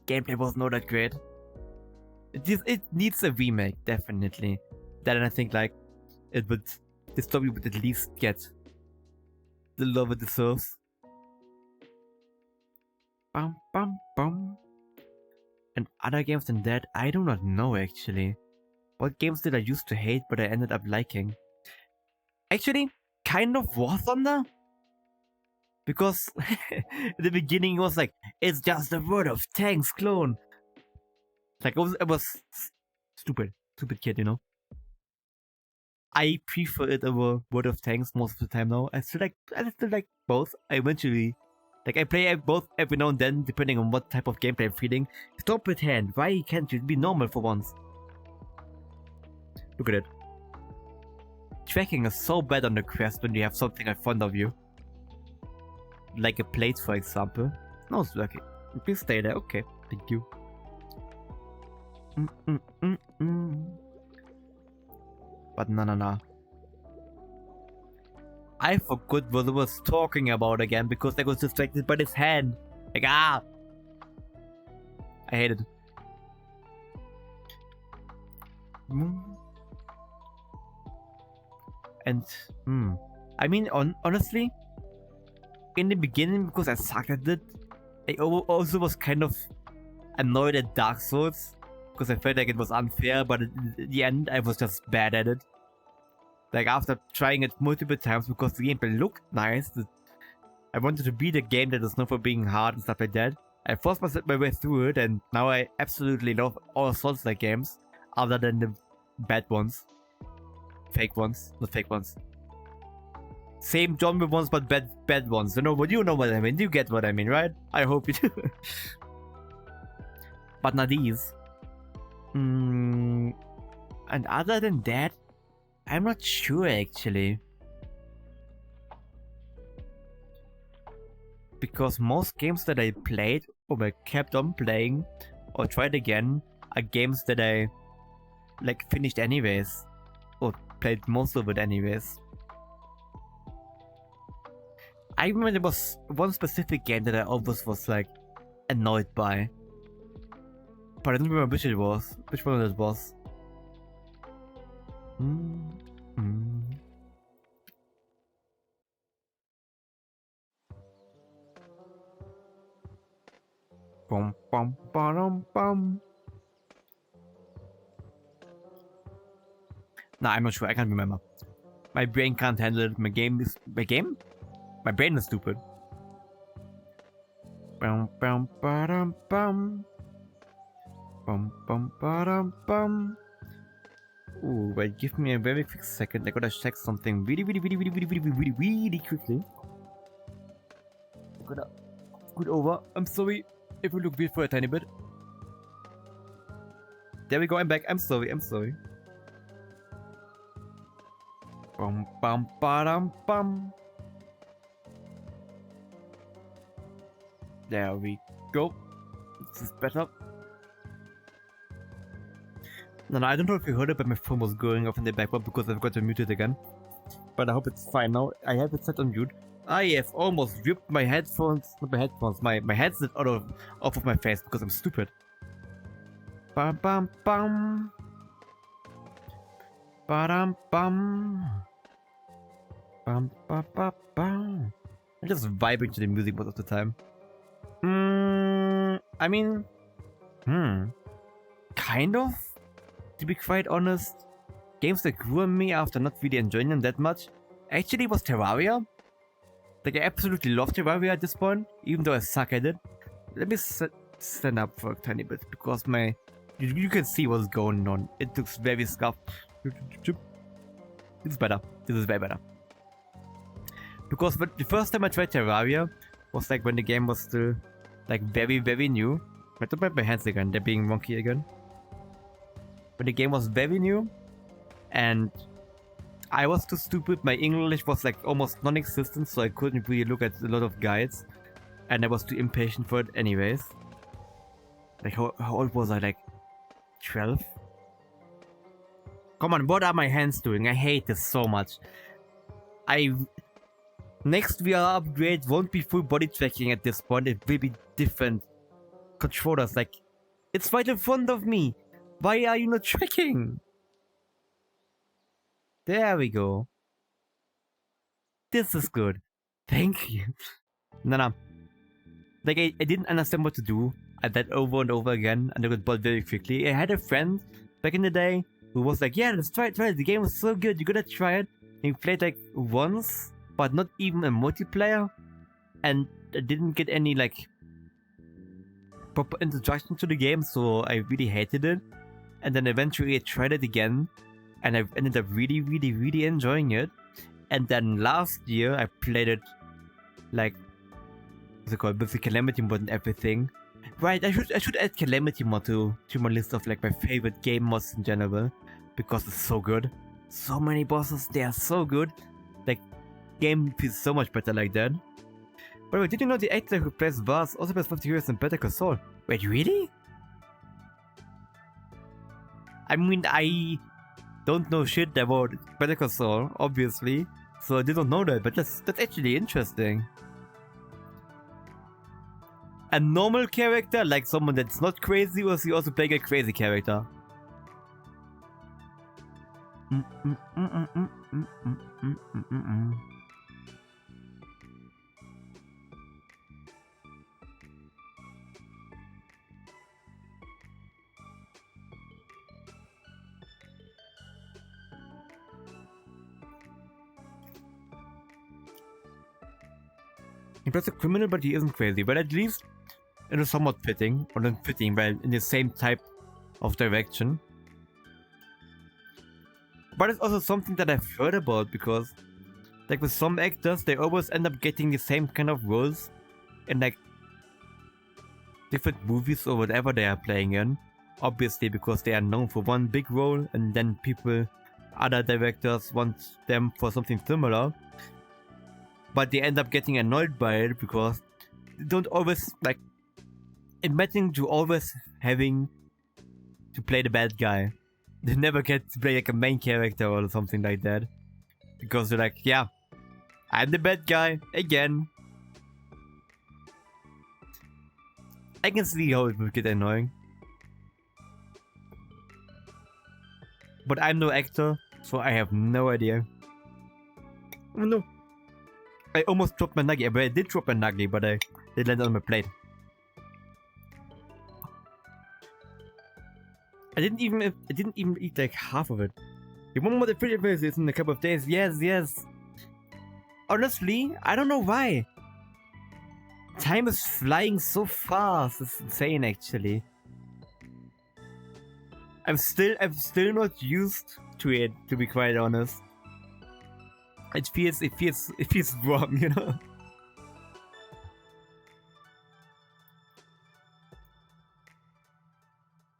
Speaker 1: gameplay was not that great. It needs a remake, definitely. Then I think, like, the story would at least get the love it deserves. Bum bum bum. And other games than that, I do not know actually. What games did I used to hate but I ended up liking? Actually, kind of War Thunder? Because at the beginning it was like, it's just a World of Tanks clone. Like, it was stupid kid, you know? I prefer it over World of Tanks most of the time now. I still like both. I eventually, like, I play both every now and then, depending on what type of gameplay I'm feeling. Stop pretend. Why can't you be normal for once? Look at it. Tracking is so bad on the quest when you have something in front of you. Like a plate, for example. No, it's working. Please stay there. Okay, thank you. But no. I forgot what I was talking about again because I was distracted by this hand. Like, I hate it. And, I mean, honestly, in the beginning, because I sucked at it, I also was kind of annoyed at Dark Souls, because I felt like it was unfair, but in the end, I was just bad at it. Like, after trying it multiple times, because the gameplay looked nice, I wanted to beat a game that is known for being hard and stuff like that. I forced my way through it, and now I absolutely love all Souls-like games, other than the bad ones. Fake ones, not fake ones. Same genre ones, but bad ones. You know what I mean? You get what I mean, right? I hope you do. But not these. And other than that, I'm not sure actually. Because most games that I played, or I kept on playing, or tried again, are games that I, like, finished anyways. Or played most of it anyways. I remember there was one specific game that I always was, like, annoyed by. But I don't remember which it was. Which one it was. Bum bum bum bum. Nah, I'm not sure. I can't remember. My brain can't handle it. My brain is stupid. Bum bum bum bum. Bum bum bum bum. Ooh, wait, give me a very quick second. I gotta check something really quickly. I gotta scoot over. I'm sorry if we look weird for a tiny bit. There we go, I'm back. I'm sorry. Bum bum bum bum. There we go. This is better. No, I don't know if you heard it, but my phone was going off in the background because I've got to mute it again. But I hope it's fine now. I have it set on mute. I have almost ripped my headphones, not my headphones, my headset off of my face because I'm stupid. Bum bum bum. Ba-dum bum. Bum bum bum bum. I'm just vibing to the music most of the time. I mean, kind of. To be quite honest, games that grew on me after not really enjoying them that much actually was Terraria. Like, I absolutely love Terraria at this point, even though I suck at it. Let me stand up for a tiny bit, because you can see what's going on. It looks very scuffed. It's better. This is way better. Because the first time I tried Terraria was like when the game was still like very new. I don't my hands again, they're being wonky again. When the game was very new and I was too stupid, my English was like almost non-existent, so I couldn't really look at a lot of guides, and I was too impatient for it anyways. Like, how old was I? Like 12? Come on, what are my hands doing? I hate this so much. Next VR upgrade won't be full body tracking at this point, it will be different controllers. Like, it's right in front of me. Why are you not tracking? There we go. This is good. Thank you. No. Like, I didn't understand what to do. I did over and over again, and I got bored very quickly. I had a friend back in the day who was like, yeah, let's try it. The game was so good, you gotta try it. And we played like once, but not even a multiplayer. And I didn't get any like proper introduction to the game, so I really hated it. And then eventually I tried it again, and I ended up really enjoying it. And then last year I played it like, what's it called, with the Calamity mod and everything. Right, I should add Calamity mod to my list of like my favorite game mods in general, because it's so good. So many bosses, they are so good. Like, game feels so much better like that. By the way, did you know the actor who plays Vaz also plays 50 Heroes in Better Call Saul? Wait, really? I mean, I don't know shit about Better Call Saul, obviously, so I didn't know that, but that's actually interesting. A normal character, like someone that's not crazy, or is he also playing a crazy character? He plays a criminal, but he isn't crazy. But at least it is somewhat fitting, or not fitting, but in the same type of direction. But it's also something that I've heard about, because like with some actors, they always end up getting the same kind of roles in like different movies or whatever they are playing in. Obviously because they are known for one big role, and then other directors want them for something similar. But they end up getting annoyed by it because they don't always like, imagine to always having to play the bad guy. They never get to play like a main character or something like that. Because they're like, yeah, I'm the bad guy again. I can see how it would get annoying. But I'm no actor, so I have no idea. Oh no. I almost dropped my nugget, but I did drop my nugget, but I did land on my plate. I didn't even eat like half of it. You want more the pretty faces in a couple of days? Yes. Honestly, I don't know why. Time is flying so fast. It's insane, actually. I'm still not used to it, to be quite honest. It feels wrong, you know.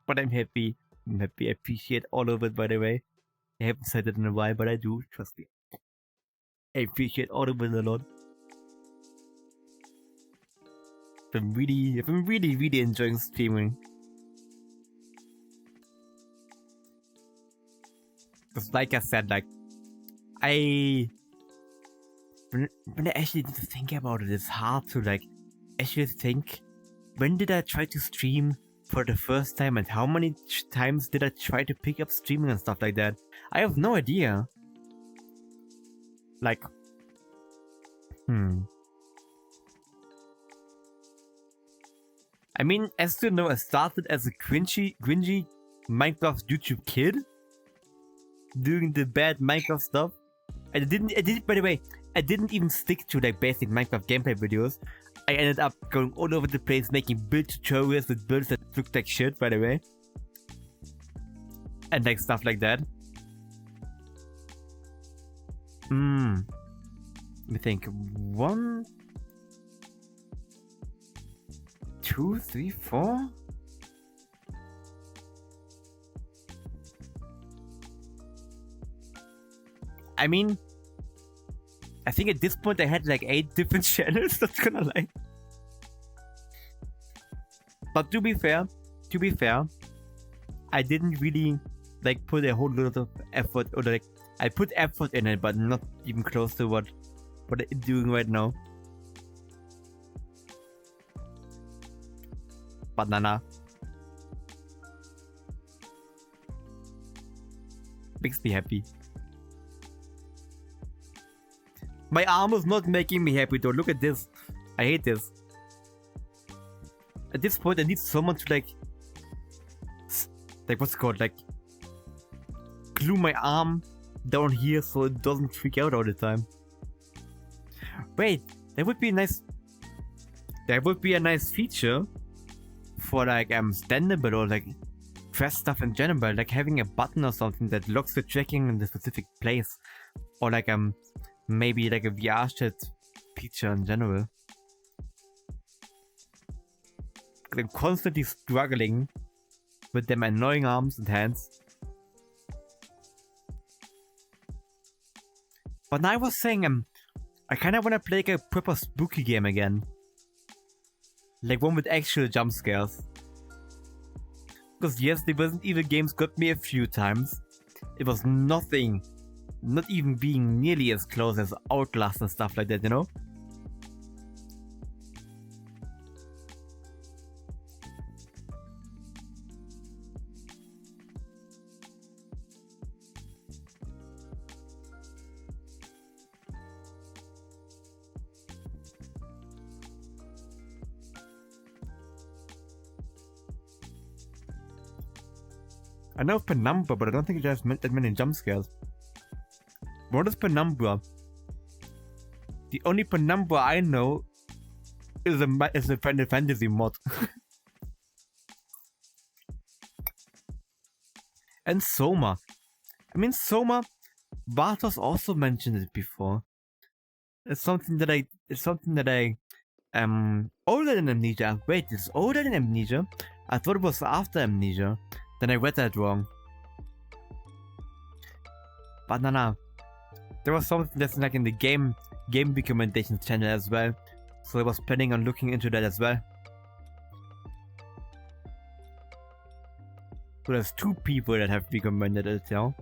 Speaker 1: But I'm happy. I appreciate all of it, by the way. I haven't said it in a while, but I do. Trust me. I appreciate all of it a lot. I've been really enjoying streaming. Because like I said, like, when I actually need to think about it, it's hard to like actually think, when did I try to stream for the first time, and how many times did I try to pick up streaming and stuff like that? I have no idea. Like, I mean, as you know, I started as a cringy Minecraft YouTube kid, doing the bad Minecraft stuff. I didn't, by the way, I didn't even stick to like basic Minecraft gameplay videos. I ended up going all over the place, making build tutorials with builds that looked like shit, by the way. And like stuff like that. Let me think. 1, 2, 3, 4? I mean, I think at this point I had like 8 different channels, not gonna lie. But to be fair, I didn't really like put a whole lot of effort, or like, I put effort in it, but not even close to what I'm doing right now. Banana. Makes me happy. My arm is not making me happy though. Look at this. I hate this. At this point, I need someone to like what's it called? Like glue my arm down here so it doesn't freak out all the time. Wait, that would be a nice. That would be a nice feature for like standable or like Quest stuff in general, like having a button or something that locks the tracking in the specific place, or like maybe like a VR chat feature in general. I'm constantly struggling with them annoying arms and hands. But now I was saying I kind of want to play like a proper spooky game again, like one with actual jump scares. Because yes, the Resident Evil games got me a few times. It was nothing, not even being nearly as close as Outlast and stuff like that, you know? I know of Penumbra, but I don't think it has that many jump scares. What is Penumbra? The only Penumbra I know is a Final Fantasy mod. And Soma. I mean, Soma, Bartos also mentioned it before. It's something that I older than Amnesia. Wait, it's older than Amnesia? I thought it was after Amnesia. Then I read that wrong. But no. There was something that's like in the game recommendations channel as well. So I was planning on looking into that as well. So there's 2 people that have recommended it, you know.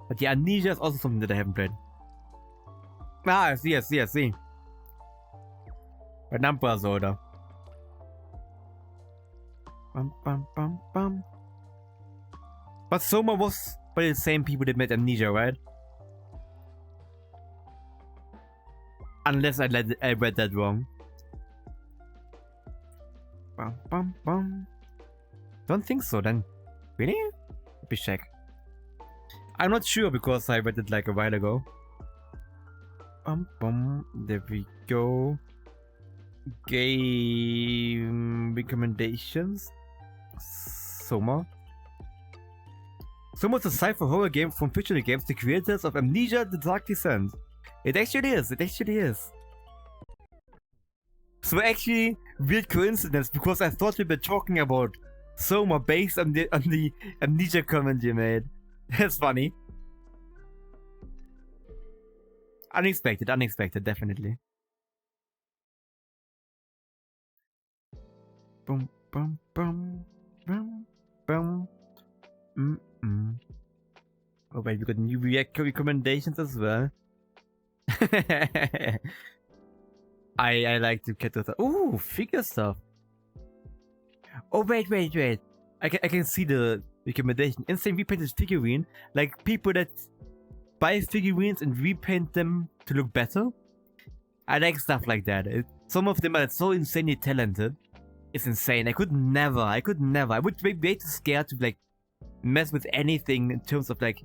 Speaker 1: But yeah, Amnesia is also something that I haven't played. Ah, I see. But Nampa older. But Soma was by the same people that made Amnesia, right? Unless I read that wrong. Don't think so then. Really? Let me check. I'm not sure because I read it like a while ago. There we go. Game recommendations. Soma. Soma is a sci-fi horror game from Fictional Games, the creators of Amnesia: The Dark Descent. It actually is. So actually, weird coincidence because I thought we were talking about Soma based on the Amnesia comment you made. That's funny. Unexpected, definitely. Boom, boom, boom, boom, boom. Oh wait, we got new recommendations as well. I like to get to ooh, figure stuff. Oh wait. I can see the recommendation. Insane repainted figurine, like people that buy figurines and repaint them to look better. I like stuff like that. Some of them are so insanely talented. It's insane. I could never. I would be way too scared to like mess with anything in terms of like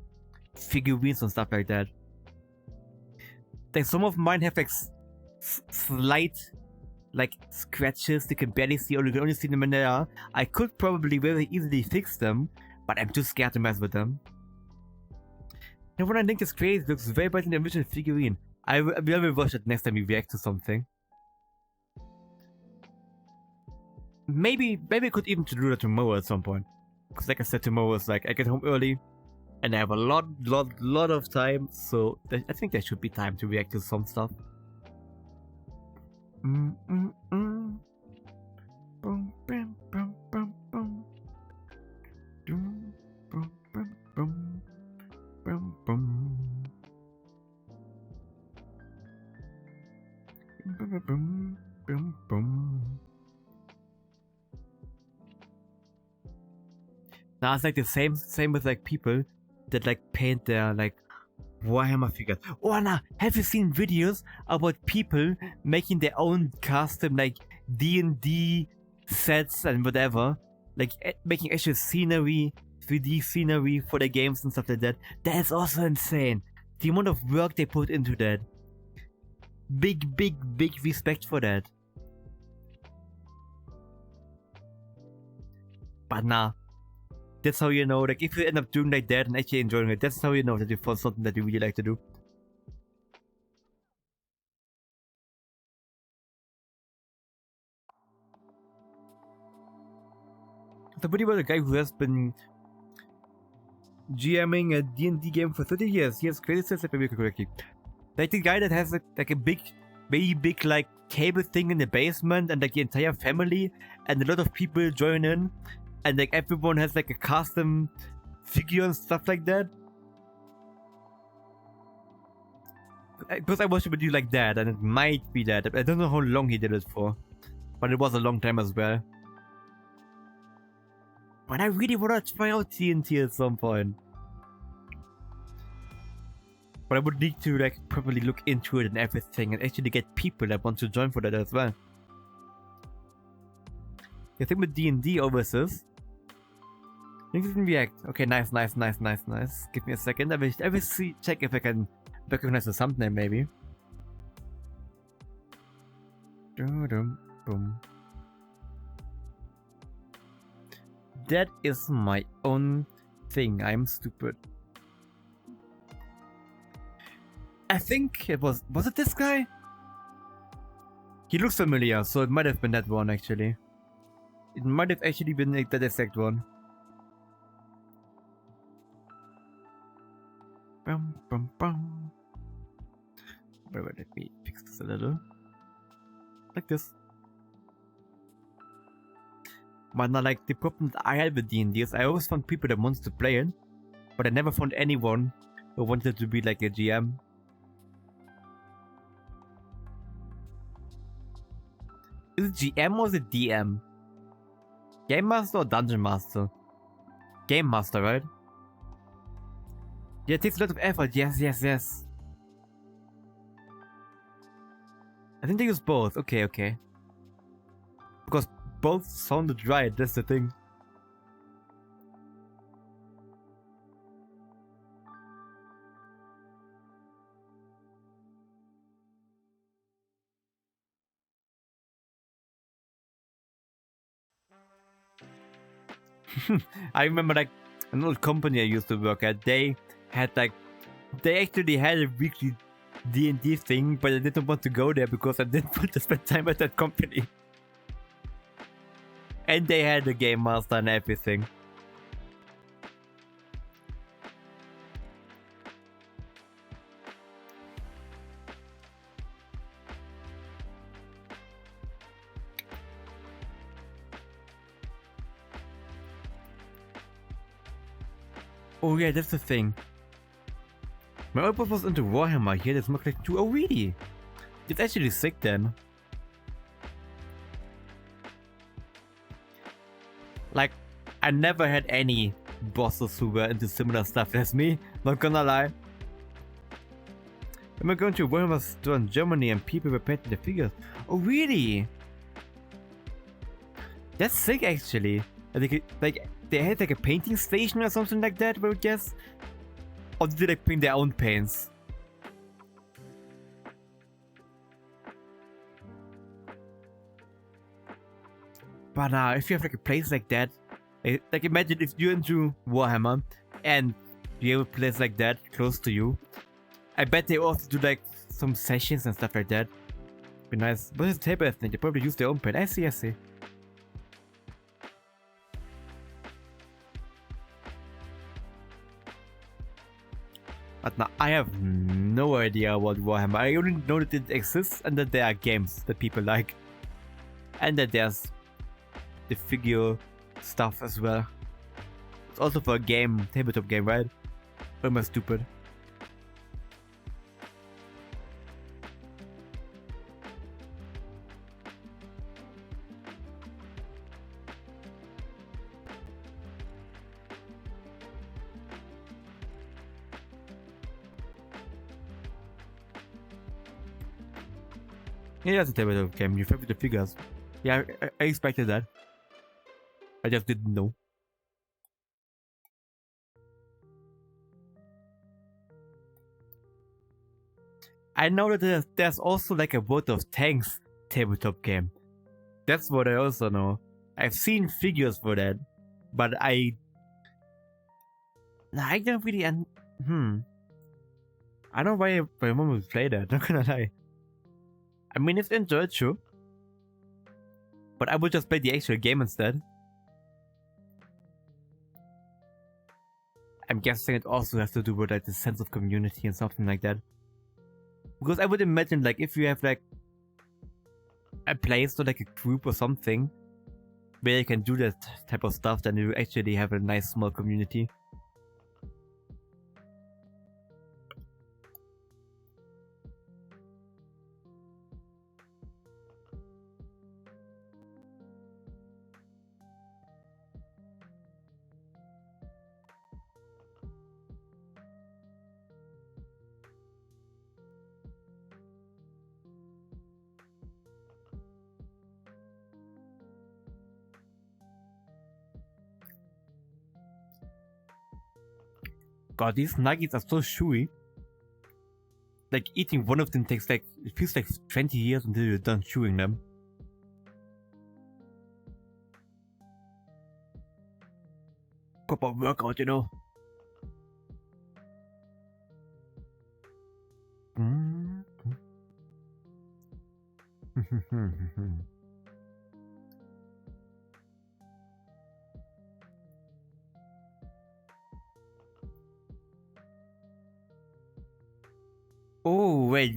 Speaker 1: figurines and stuff like that. Like some of mine have like slight like scratches you can barely see, or you can only see them when they are. I could probably very easily fix them, but I'm too scared to mess with them. And when I think it's crazy, it looks very better than the original figurine. I will watch it next time we react to something. Maybe I could even do that tomorrow at some point. Because like I said, tomorrow is like I get home early and I have a lot of time, so I think there should be time to react to some stuff. Boom, bam, bum, bum, bum. Boom, bum, bum, bum. Bum, bum. Bum, bum, bum, bum. Now it's like the same with like people that like paint their like Warhammer figures. Oh, nah, have you seen videos about people making their own custom, like, D&D sets and whatever? Like, making actual scenery, 3D scenery for the games and stuff like that. That is also insane. The amount of work they put into that. Big respect for that. But nah. That's how you know, like, if you end up doing like that and actually enjoying it, that's how you know that you found something that you really like to do. So pretty well a guy who has been GMing a D&D game for 30 years. He has created this, if I remember correctly. Like the guy that has like a big, very big like cable thing in the basement and like the entire family and a lot of people join in and like everyone has like a custom figure and stuff like that. Because I watched a video like that and it might be that. I don't know how long he did it for. But it was a long time as well. But I really want to try out TNT at some point. But I would need to like properly look into it and everything and actually get people that want to join for that as well. The thing with D&D always is things can react. Okay, nice. Give me a second. I will check if I can recognize the thumbnail maybe. Boom. That is my own thing. I'm stupid. I think it was it this guy? He looks familiar, so it might have been that one actually. It might have actually been like that exact one. Bum. Wait, let me fix this a little. Like this. But not like the problem that I had with D&D is I always found people that wants to play it, but I never found anyone who wanted to be like a GM. Is it GM or is it DM? Game Master or Dungeon Master? Game Master, right? Yeah, it takes a lot of effort. Yes. I think they use both. Okay. Because both sounded right, that's the thing. I remember like an old company I used to work at, they actually had a weekly D&D thing, but I didn't want to go there because I didn't want to spend time at that company. And they had a game master and everything. Oh yeah, that's the thing. My output was into Warhammer here, that's more like 2. Oh really? It's actually sick then. Like, I never had any bosses who were into similar stuff as me, not gonna lie. Am I going to Warhammer store in Germany and people were painting the figures? Oh really? That's sick actually. I think they had like a painting station or something like that, I would guess. Or did they like paint their own paints? But if you have like a place like that, like imagine if you're into Warhammer and you have a place like that close to you. I bet they also do like some sessions and stuff like that. Be nice. But it's a table, I think. They probably use their own paint. I see. But now I have no idea about Warhammer. I only know that it exists and that there are games that people like. And that there's the figure stuff as well. It's also for a game, tabletop game, right? Or am I stupid? Yeah, that's a tabletop game. You favorite the figures. Yeah, I expected that. I just didn't know. I know that there's also like a World of Tanks tabletop game. That's what I also know. I've seen figures for that, but I don't really. I don't know why my mom would play that. Not gonna lie. I mean, it's enjoyed, sure, but I would just play the actual game instead. I'm guessing it also has to do with like the sense of community and something like that. Because I would imagine like if you have like a place or like a group or something where you can do that type of stuff, then you actually have a nice small community. God, these nuggets are so chewy. Like eating one of them takes like, it feels like 20 years until you're done chewing them. Proper workout, you know. Oh, wait.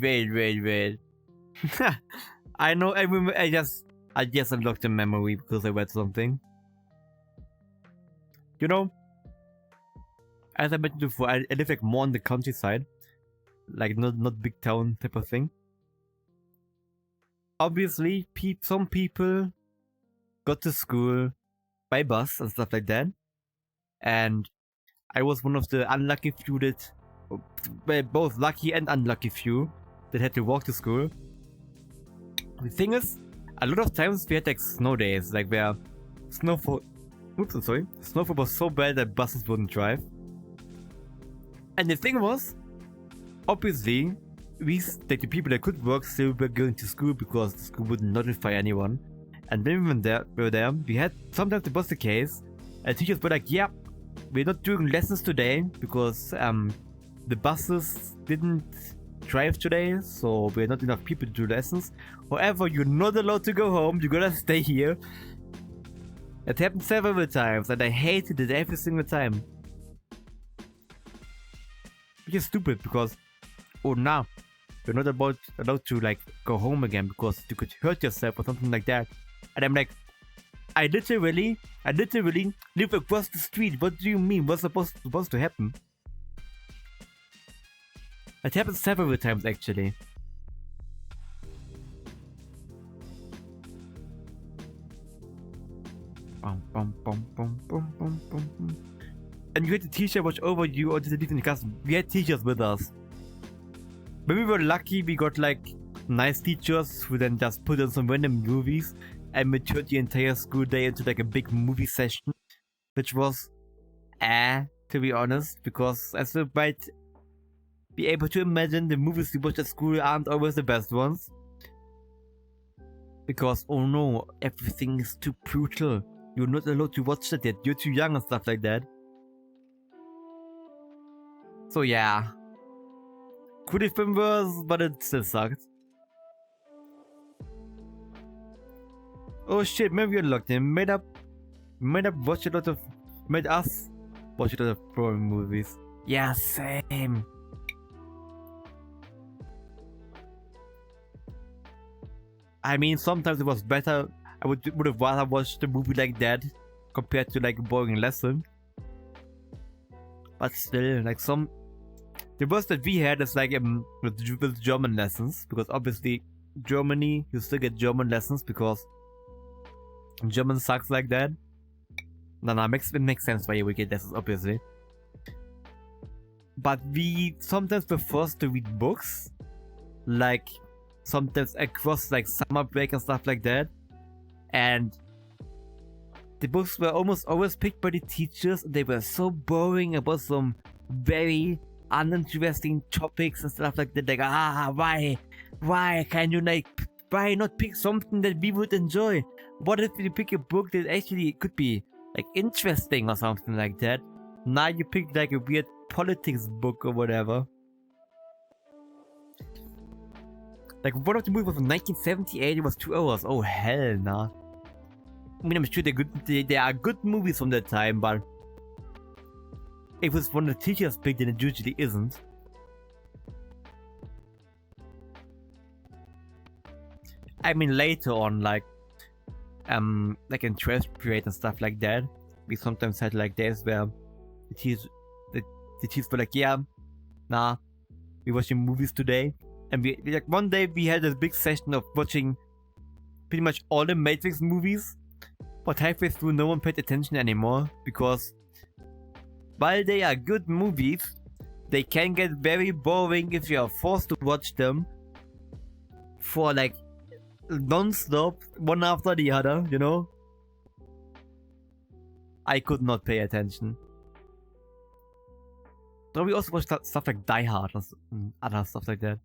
Speaker 1: I know, I remember, I just unlocked a memory because I read something. You know, as I mentioned before, I live like more on the countryside. Like not big town type of thing. Obviously, some people got to school by bus and stuff like that. And I was one of the unlucky few that, both lucky and unlucky few, that had to walk to school. The thing is, a lot of times we had like snow days, like where snowfall was so bad that buses wouldn't drive. And the thing was, obviously, the people that could work still were going to school because the school wouldn't notify anyone. And when we were there, we had, sometimes it was the case, and teachers were like, yeah, we're not doing lessons today because the buses didn't drive today, so we're not enough people to do lessons. However, you're not allowed to go home, you gotta stay here. It happened several times, and I hated it every single time. Which is stupid because, oh now, you're not allowed to like go home again because you could hurt yourself or something like that. And I'm like, I literally live across the street. What do you mean? What's supposed to happen? It happened several times actually. And you had the teacher watch over you or did it in the class. We had teachers with us. When we were lucky, we got like nice teachers who then just put on some random movies and matured the entire school day into like a big movie session, which was to be honest, because as you might be able to imagine, the movies we watch at school aren't always the best ones. Because, oh no, everything is too brutal. You're not allowed to watch that yet, you're too young and stuff like that. So yeah. Could have been worse, but it still sucked. Oh shit, maybe you're locked in. Made us watch a lot of horror movies. Yeah, same. I mean, sometimes it was better. I would have rather watched a movie like that compared to like a boring lesson. But still, like the worst that we had is like with German lessons, because obviously Germany, you still get German lessons because German sucks like that. No, it makes sense why you would get lessons, obviously. But we sometimes were forced to read books, like sometimes across like summer break and stuff like that. And the books were almost always picked by the teachers. They were so boring about some very uninteresting topics and stuff like that. Like, why can you why not pick something that we would enjoy? What if you pick a book that actually could be like interesting or something like that? Now you pick like a weird politics book or whatever. Like one of the movies was from 1978. It was 2 hours. Oh hell nah. I mean, I'm sure they're good. They are good movies from that time, but if it's one of the teachers picked, then it usually isn't. I mean, later on, like in 12th grade and stuff like that, we sometimes had like days where the teachers were like, yeah, nah, we're watching movies today. And we like one day we had this big session of watching pretty much all the Matrix movies, but halfway through no one paid attention anymore, because while they are good movies, they can get very boring if you are forced to watch them for like non-stop, one after the other, you know? I could not pay attention. So we also watched stuff like Die Hard and other stuff like that.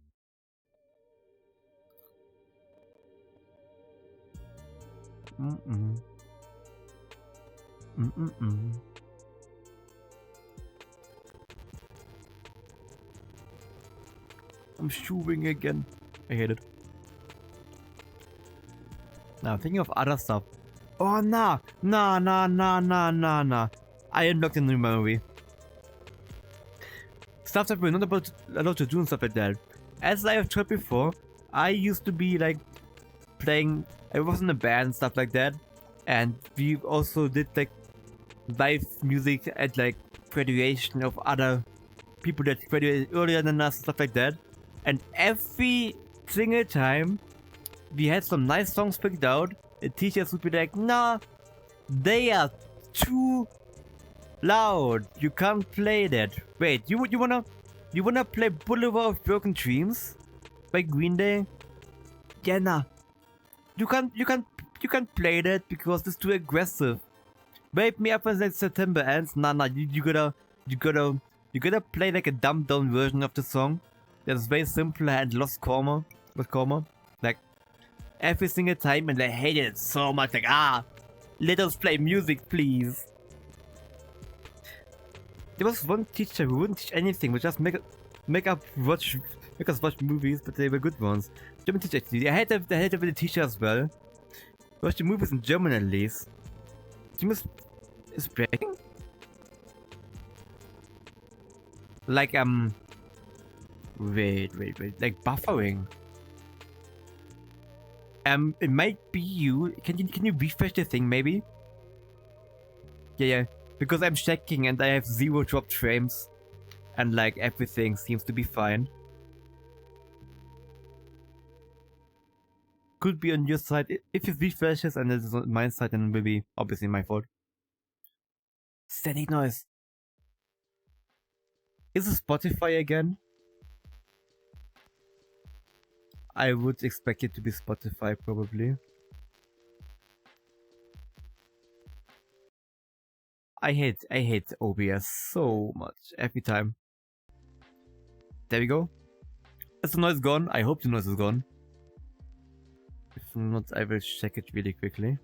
Speaker 1: I'm shooting again. I hate it. Now thinking of other stuff. Oh nah. I unlocked a new memory. Stuff that we're not allowed to do and stuff like that. As I have told before, I used to be like playing. I was in a band and stuff like that, and we also did like live music at like graduation of other people that graduated earlier than us and stuff like that. And every single time we had some nice songs picked out, the teachers would be like, nah, they are too loud. You can't play that. Wait, you wanna play Boulevard of Broken Dreams by Green Day? Yeah, nah. You can't play that because it's too aggressive. Wake me up when next September ends. Nah, you gotta play like a dumbed down version of the song. That's very simple and lost comma with comma. Like every single time, and I hated it so much. Like, let us play music, please. There was one teacher who wouldn't teach anything, but just make us watch movies, but they were good ones. German teacher actually. I had the teacher as well. Watch the movies in German at least. She is breaking. Like wait, like buffering. It might be you. Can you refresh the thing maybe? Yeah. Because I'm checking and I have 0 dropped frames. And like everything seems to be fine. Could be on your side. If it refreshes and it's on my side, then it will be obviously my fault. Static noise. Is it Spotify again? I would expect it to be Spotify probably. I hate OBS so much every time. There we go. Is the noise gone? I hope the noise is gone. If not, I will check it really quickly.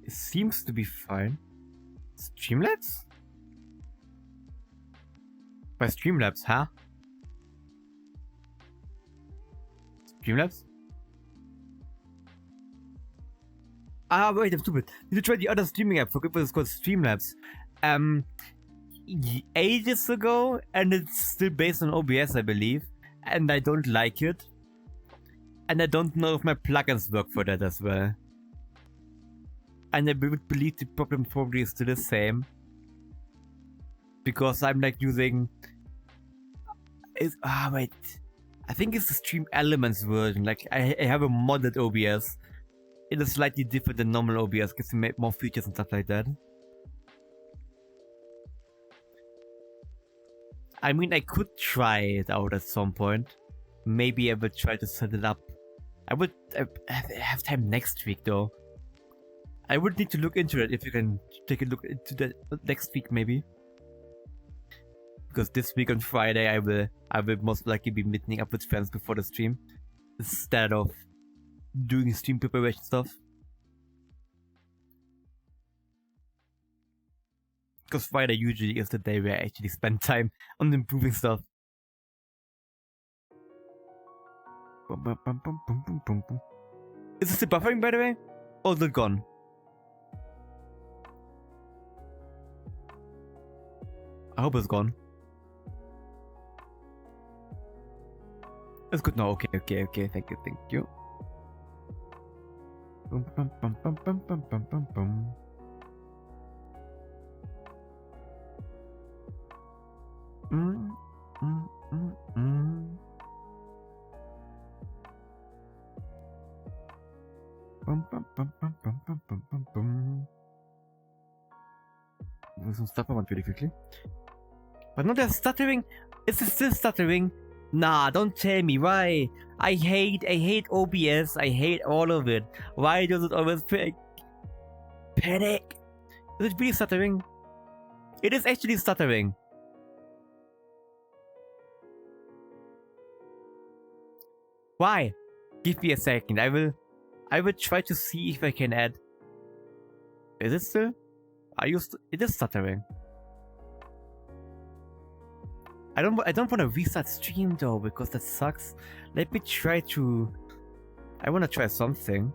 Speaker 1: It seems to be fine. Streamlabs? By Streamlabs, huh? Streamlabs? Wait, I'm stupid. You should try the other streaming app. Forget what it's called, Streamlabs. Ages ago, and it's still based on OBS, I believe. And I don't like it. And I don't know if my plugins work for that as well. And I would believe the problem probably is still the same. Because I'm like using... wait. I think it's the Stream Elements version. Like, I have a modded OBS. It is slightly different than normal OBS. Gives me more features and stuff like that. I mean, I could try it out at some point. Maybe I would try to set it up. I would have time next week though. I would need to look into it if you can take a look into that next week maybe. Because this week on Friday I will most likely be meeting up with friends before the stream. Instead of doing stream preparation stuff. Because Friday usually is the day where I actually spend time on improving stuff. Is this the buffering by the way? Or is it gone? I hope it's gone. It's good now. Okay. Thank you. There's some stuff I want really quickly. But no, there's stuttering. Is it still stuttering? Nah, don't tell me why. I hate OBS. I hate all of it. Why does it always panic? Is it really stuttering? It is actually stuttering. Why? Give me a second. I will try to see if I can add. Is it still? It is stuttering. I don't want to restart stream though because that sucks. Let me try to. I want to try something.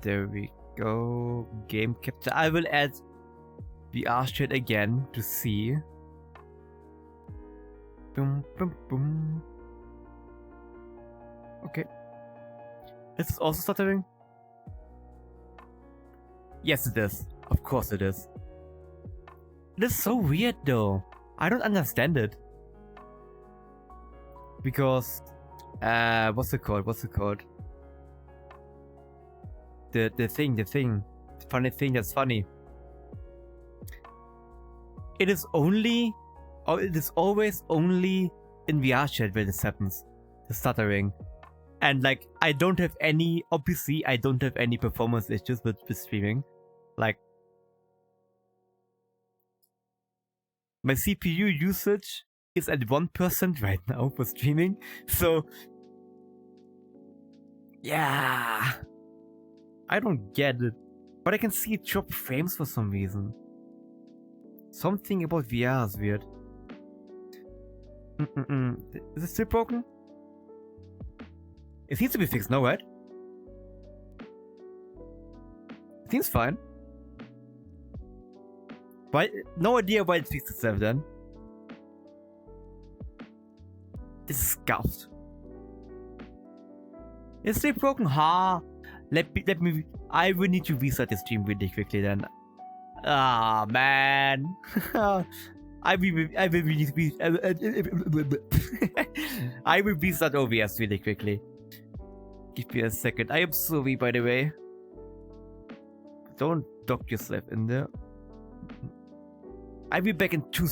Speaker 1: There we go. Game capture. I will add VR chat again to see. Boom. Okay. Is this also stuttering? Yes, it is. Of course it is. It is so weird though. I don't understand it. Because what's it called? The thing. The funny thing that's funny. It is always only in VR chat where this happens. The stuttering. And like obviously I don't have any performance issues with streaming. Like my CPU usage is at 1% right now for streaming, so yeah, I don't get it. But I can see it drop frames for some reason. Something about VR is weird. Is it still broken? It seems to be fixed now, right? It seems fine. Why? No idea why it fixed itself then. This is scuffed. It's still broken. Let me. I will need to restart the stream really quickly then. Ah man. I will restart OBS really quickly. Give me a second. I am sorry, by the way. Don't dock yourself in there. I'll be back in 2 seconds.